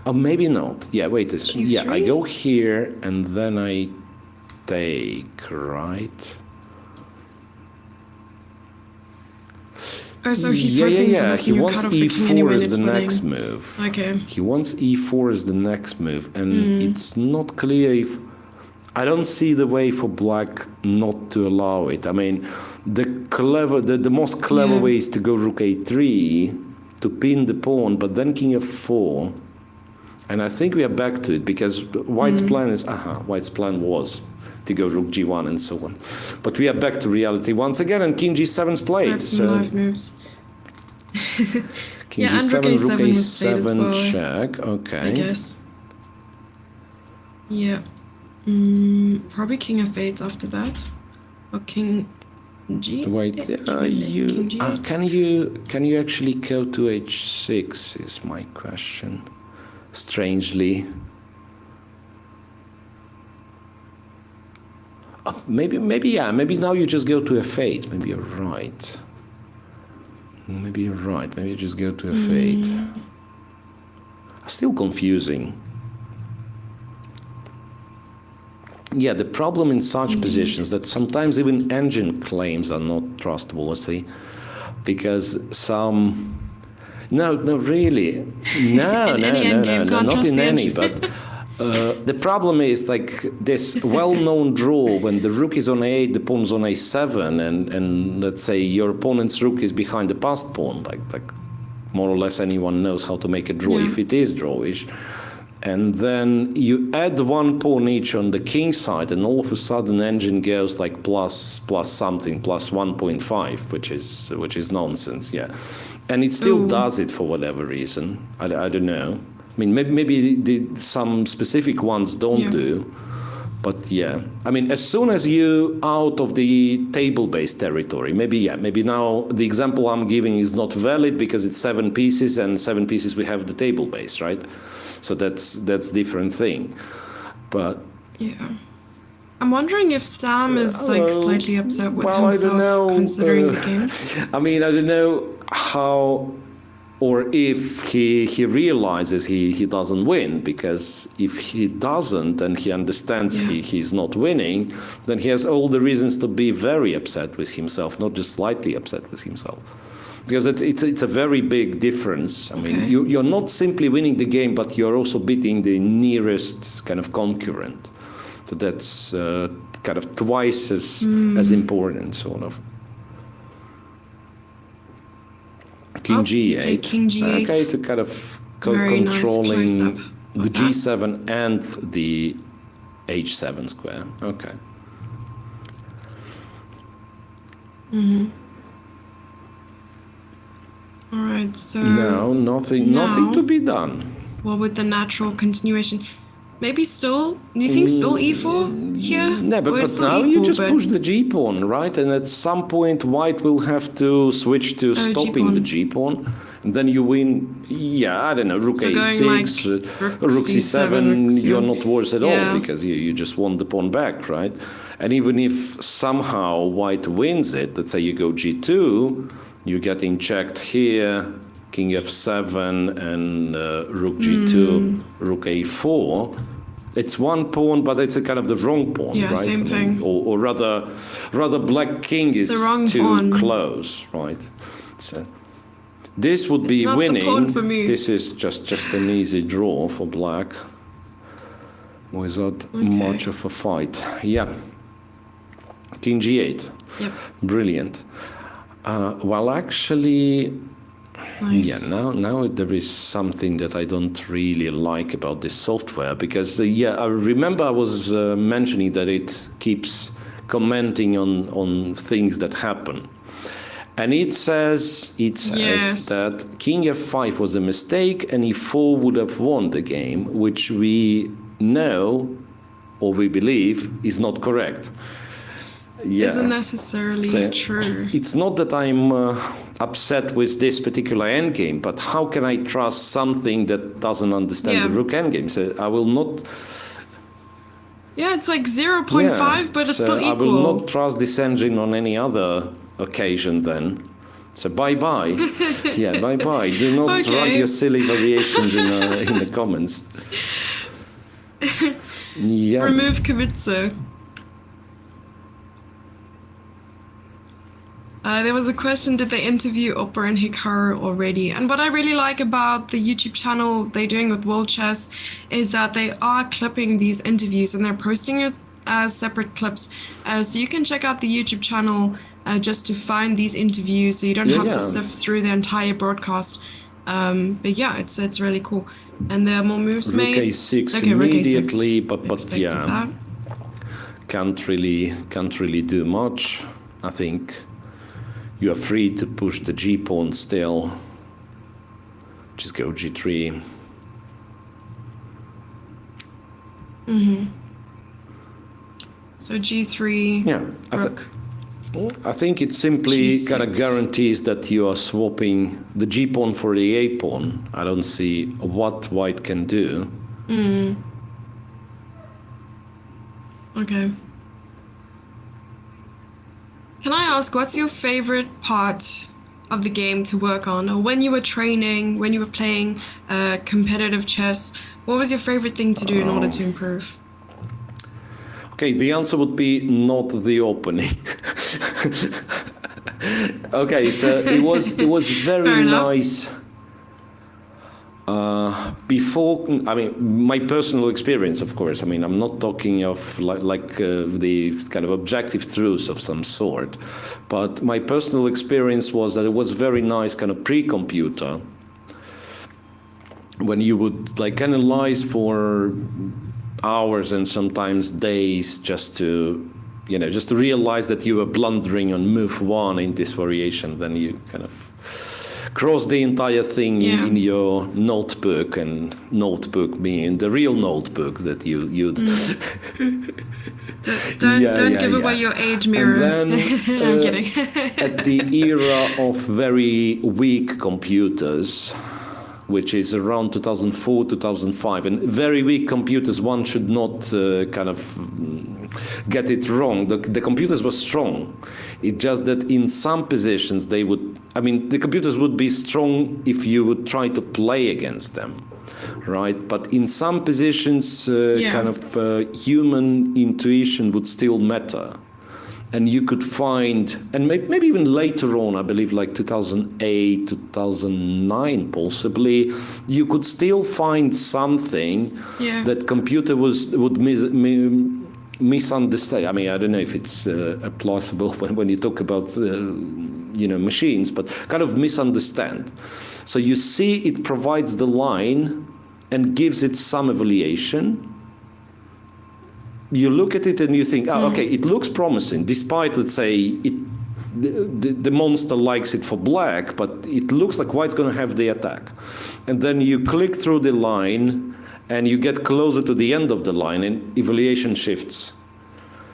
Oh, maybe not. Yeah, wait a sec. Yeah, I go here and then I take, right? Oh, so he's hoping for this new cut off the king anyway, as the next move. Okay. He wants e4 as the next move, and it's not clear if... I don't see the way for black not to allow it. I mean, the most clever way is to go rook a3 to pin the pawn, but then king f4. And I think we are back to it because white's plan is, white's plan was to go rook g1 and so on. But we are back to reality once again, and king g7's played. I have some live moves. King g7, rook a7 well, check, okay. I guess. Yeah. Probably king f8 after that. Or king g. Wait, can you actually go to h6 is my question. Strangely. Maybe now you just go to f8. Maybe you're right. Maybe you're right. Maybe you just go to f8. Still confusing. Yeah, the problem in such positions that sometimes even engine claims are not trustworthy because some... No, really. No, not in any, but... the problem is like this well-known draw when the rook is on a8, the pawn's on a7, and let's say your opponent's rook is behind the passed pawn, like more or less anyone knows how to make a draw if it is drawish. And then you add one pawn each on the king side, and all of a sudden engine goes like plus something, plus 1.5, which is nonsense, yeah. And it still does it for whatever reason. I don't know. I mean, maybe some specific ones don't do, but yeah. I mean, as soon as you out of the table-based territory, maybe now the example I'm giving is not valid because it's 7 pieces, and 7 pieces we have the table base, right? So that's different thing, but yeah. I'm wondering if Sam is like slightly upset with himself considering the game. I mean, I don't know how. Or if he realizes he doesn't win, because if he doesn't and he understands he's not winning, then he has all the reasons to be very upset with himself, not just slightly upset with himself. because it's a very big difference. I mean, you're not simply winning the game, but you're also beating the nearest kind of concurrent. So that's kind of twice as important, sort of. King G8. King G8. Okay, to kind of Very controlling nice close-up the G7 and the H7 square. Okay. All right, so No, nothing to be done. what would the natural continuation? Maybe still? Do you think still e4 here? No, Or but it's still now you equal, just but- push the G pawn, right? And at some point, white will have to switch to stopping the G pawn. And then you win, yeah, I don't know, rook So a6, going like rook c7, rook you're c7. not worse at Yeah. all because you just want the pawn back, right? And even if somehow white wins it, let's say you go G2, you're getting checked here, king f7 and rook G2, rook a4. It's one pawn, but it's a kind of the wrong pawn, Yeah, right? same thing. Or rather black king is The wrong too pawn. close, right? So this would be It's not the winning. pawn for me. This is just an easy draw for black without much of a fight. Yeah. King G8. Yep. Brilliant. Well, actually, Nice. yeah, now there is something that I don't really like about this software because, I remember I was mentioning that it keeps commenting on things that happen. And it says Yes. that king f5 was a mistake and e4 would have won the game, which we know or we believe is not correct. Yeah. Isn't necessarily So, true. It's not that I'm upset with this particular endgame, but how can I trust something that doesn't understand Yeah. the rook endgame? So I will not. Yeah, it's like 0.5, but it's so still I equal. will not trust this engine on any other occasion then. So bye-bye. Yeah, bye-bye. Do not Okay. write your silly variations in the comments. Yeah. Remove Kavitsa. There was a question, did they interview Opera and Hikaru already? And what I really like about the YouTube channel they're doing with World Chess is that they are clipping these interviews and they're posting it as separate clips. So you can check out the YouTube channel just to find these interviews so you don't have to sift through the entire broadcast. But yeah, it's really cool. And there are more moves Rook made. a6 Okay, rook A6. immediately, but Expected yeah, that. can't really do much. I think you are free to push the G pawn still. Just go G3. So G3. Yeah, I think it simply G6. kind of guarantees that you are swapping the G pawn for the A pawn. I don't see what white can do. Okay. Can I ask, what's your favorite part of the game to work on? Or when you were training, when you were playing competitive chess, what was your favorite thing to do in order to improve? Okay, the answer would be not the opening. Okay, so it was very Fair enough. nice. Before, I mean, my personal experience, of course. I mean, I'm not talking of like the kind of objective truths of some sort, but my personal experience was that it was very nice kind of pre-computer when you would like analyze for hours and sometimes days just to realize that you were blundering on move one in this variation. Then you kind of cross the entire thing in your notebook, and notebook meaning the real notebook that you'd. Don't give away your age, Miro. And then, I'm kidding. at the era of very weak computers, which is around 2004, 2005. And very weak computers, one should not get it wrong. The computers were strong. It's just that in some positions the computers would be strong if you would try to play against them, right? But in some positions, human intuition would still matter. and you could find, and maybe even later on, I believe like 2008, 2009 possibly, you could still find something that computer would misunderstand. I mean, I don't know if it's plausible when you talk about machines, but kind of misunderstand. So you see it provides the line and gives it some evaluation. You look at it and you think, okay, it looks promising, despite, let's say, the monster likes it for black, but it looks like white's going to have the attack. And then you click through the line and you get closer to the end of the line and evaluation shifts.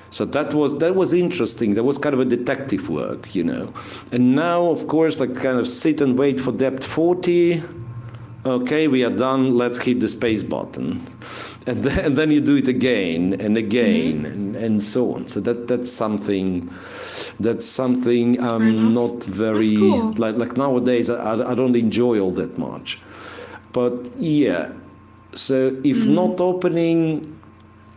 So that was interesting. That was kind of a detective work, And now, of course, like kind of sit and wait for depth 40. Okay, we are done. Let's hit the space button, and then you do it again and again and so on. So that's something not very like nowadays. I don't enjoy all that much, but yeah. So if not opening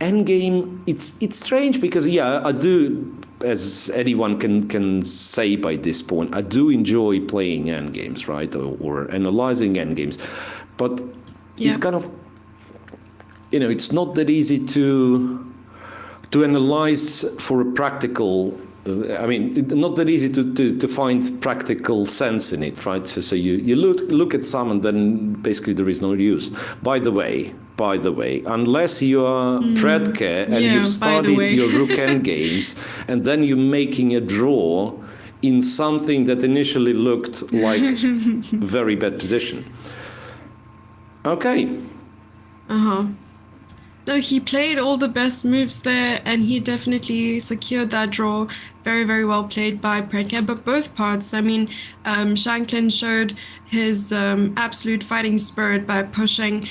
endgame, it's strange because I do. As anyone can say by this point, I do enjoy playing endgames, right, or analyzing endgames, but it's kind of, it's not that easy to analyze for a practical. I mean, not that easy to find practical sense in it, right? So you look at some and then basically there is no use. By the way, unless you are Predke and you've studied your Rook endgames and then you're making a draw in something that initially looked like very bad position. Okay. No, he played all the best moves there, and he definitely secured that draw. Very, very well played by Predke, but both parts. I mean, Shanklin showed his absolute fighting spirit by pushing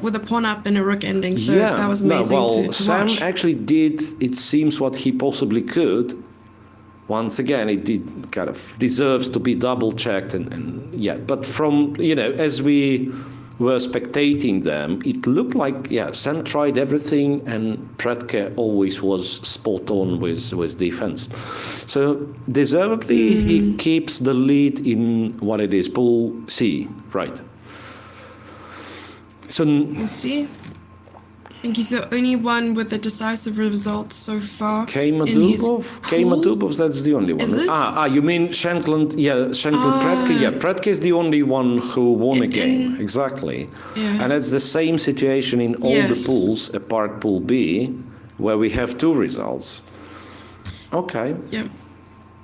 with a pawn up and a rook ending, so that was amazing to Sam watch. actually did, it seems, what he possibly could. Once again, it did kind of deserves to be double-checked, but from, as we were spectating them, it looked like, Sam tried everything and Predke always was spot on with defense. So deservedly, he keeps the lead in what it is, Pool C, right? So We'll see. I think he's the only one with a decisive result so far. Keimadubov, that's the only one. Is it? You mean Shanklin? Yeah, Predke. Yeah, Predke is the only one who won a game. Exactly. Yeah. And it's the same situation in all the pools, apart Pool B, where we have two results. Okay. Yeah.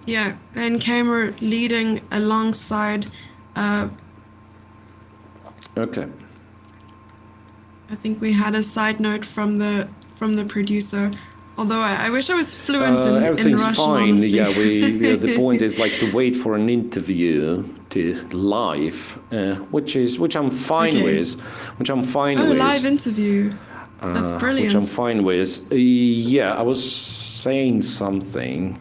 Yeah, and Kamer leading alongside. Okay. I think we had a side note from the producer. Although I wish I was fluent in everything's Russian. fine. Honestly. Yeah, the point is like to wait for an interview to live, which I'm fine with. Which I'm fine with. Live interview. That's brilliant. Which I'm fine with. I was saying something.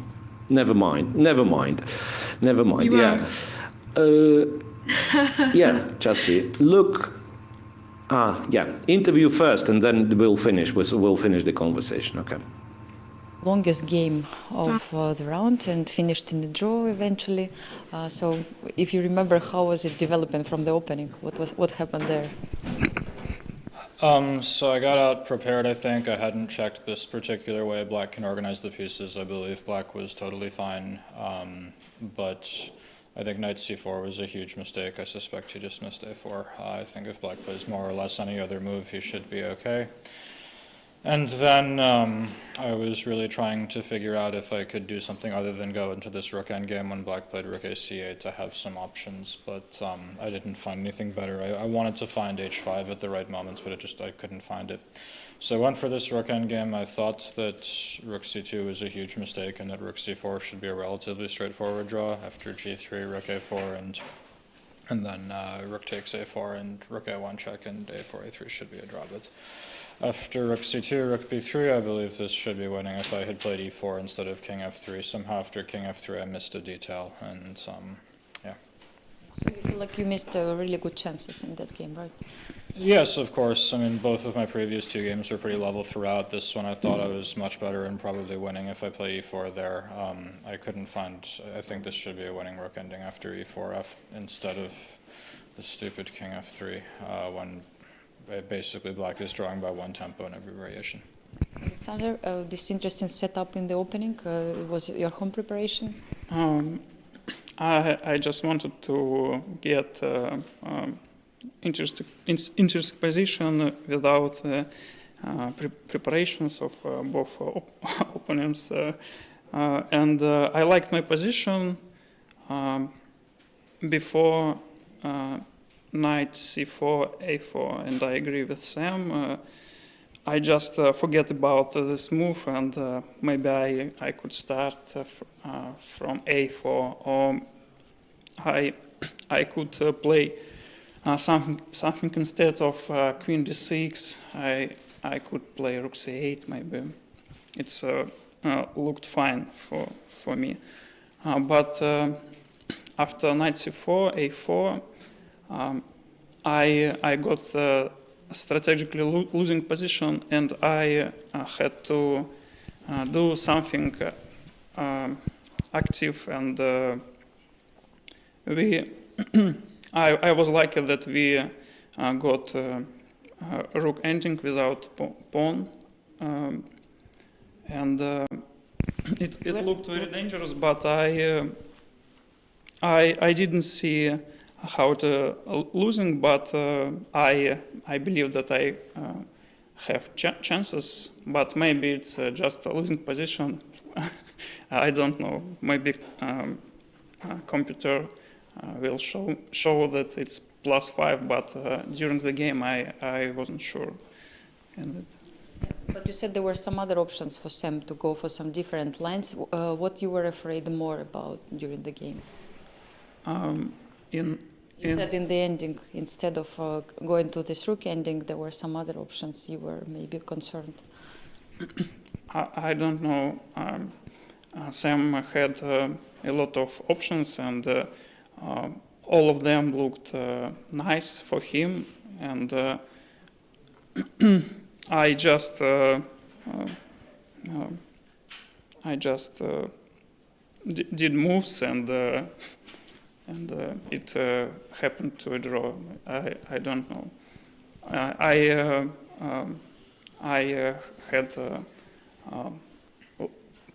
Never mind. You Jesse. Look. Interview first, and then we'll finish the conversation. Okay. Longest game of the round and finished in the draw eventually. So, if you remember, how was it developing from the opening? What happened there? So I got out prepared. I think I hadn't checked this particular way Black can organize the pieces. I believe Black was totally fine, but I think knight c4 was a huge mistake. I suspect he just missed a4. I think if Black plays more or less any other move, he should be okay. And then I was really trying to figure out if I could do something other than go into this rook endgame when Black played rook ac8 to have some options, but I didn't find anything better. I wanted to find h5 at the right moments, but I couldn't find it. So I went for this rook endgame. I thought that rook c2 was a huge mistake and that rook c4 should be a relatively straightforward draw after g3, rook a4, and then rook takes a4 and rook a1 check and a4, a3 should be a draw. But after rook c2, rook b3, I believe this should be winning. If I had played e4 instead of king f3, somehow after king f3 I missed a detail, and So you feel like you missed really good chances in that game, right? Yes, of course. I mean, both of my previous two games were pretty level throughout. This one I thought I was much better and probably winning if I play e4 there. I couldn't find, I think this should be a winning rook ending after e4f instead of the stupid king f3 when basically black is drawing by one tempo in every variation. Alexander, this interesting setup in the opening, was your home preparation? I just wanted to get interesting position without preparations of both opponents, and I liked my position before knight c4, a4, and I agree with Sam. I just forget about this move, and maybe I could start from a4, or I could play something instead of queen d6. I could play rook c8 maybe. It's looked fine for me, but after knight c4, a4, I got strategically losing position, and I had to do something active, and I was lucky that we got rook ending without pawn, and it looked very dangerous, but I didn't see how to losing, but I believe that I have chances, but maybe it's just a losing position. I don't know. Maybe computer will show that it's +5, but during the game I wasn't sure. And but you said there were some other options for Sam to go for some different lines. What you were afraid more about during the game? You said in the ending, instead of going to this rook ending, there were some other options you were maybe concerned. I don't know. Sam had a lot of options, and all of them looked nice for him, and I just did moves, and it happened to a draw. I don't know. I had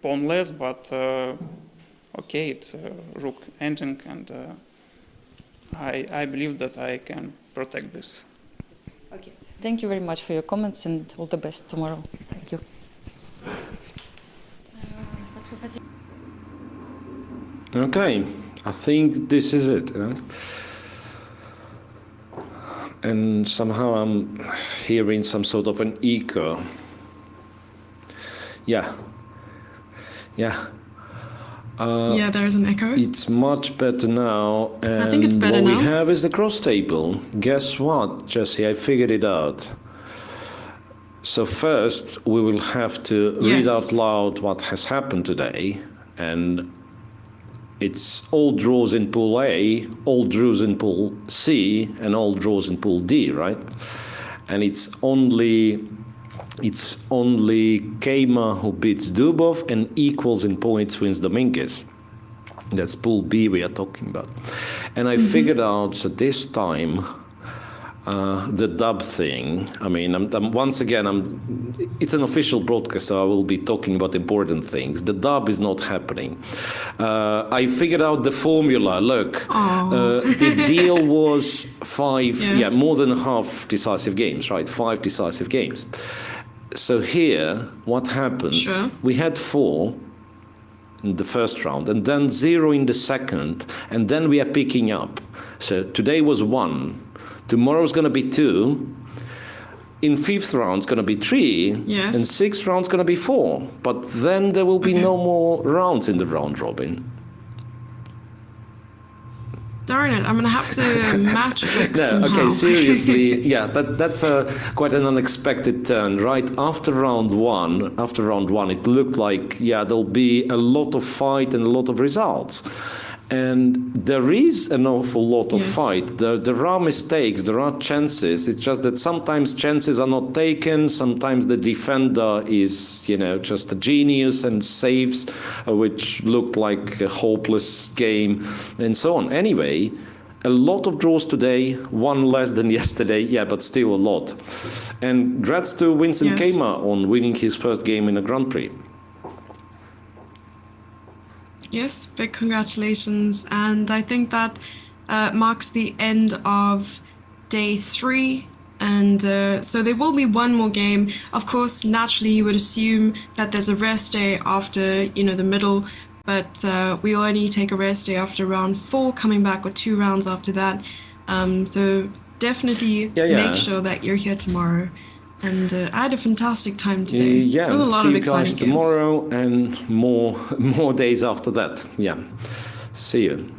pawn less, but okay, it's rook ending, and I believe that I can protect this. Okay. Thank you very much for your comments, and all the best tomorrow. Thank you. Okay, I think this is it. And somehow I'm hearing some sort of an echo. Yeah. Yeah, there is an echo. It's much better now. And I think it's better what now. we have is the cross table. Guess what, Jesse? I figured it out. So first, we will have to read out loud what has happened today. And it's all draws in pool A, all draws in pool C, and all draws in pool D, right? And it's only Keima who beats Dubov and equals in points wins Dominguez. That's pool B we are talking about. And I figured out, so this time, the dub thing. I mean, once again, it's an official broadcast, so I will be talking about important things. The dub is not happening. I figured out the formula. Look, the deal was 5, more than half decisive games, right? 5 decisive games. So here, what happens? We had 4 in the first round, and then 0 in the second, and then we are picking up. So today was 1. Tomorrow's going to be 2. In 5th round, it's going to be 3. And 6th round, it's going to be 4. But then there will be no more rounds in the round robin. Darn it, I'm going to have to match fix somehow. Okay, seriously, yeah, that's quite an unexpected turn, right? After round one, it looked like, there'll be a lot of fight and a lot of results. And there is an awful lot of Yes. fight. There are mistakes, there are chances. It's just that sometimes chances are not taken. Sometimes the defender is, just a genius and saves, which looked like a hopeless game, and so on. Anyway, a lot of draws today, one less than yesterday, yeah, but still a lot. And congrats to Vincent Yes. Kema on winning his first game in a Grand Prix. Yes, big congratulations. And I think that marks the end of day 3. And so there will be one more game. Of course, naturally, you would assume that there's a rest day after, the middle. But we only take a rest day after round 4, coming back with 2 rounds after that. So definitely make sure that you're here tomorrow. And I had a fantastic time today. Yeah, There was a lot see of you exciting guys games. tomorrow and more days after that. Yeah, see you.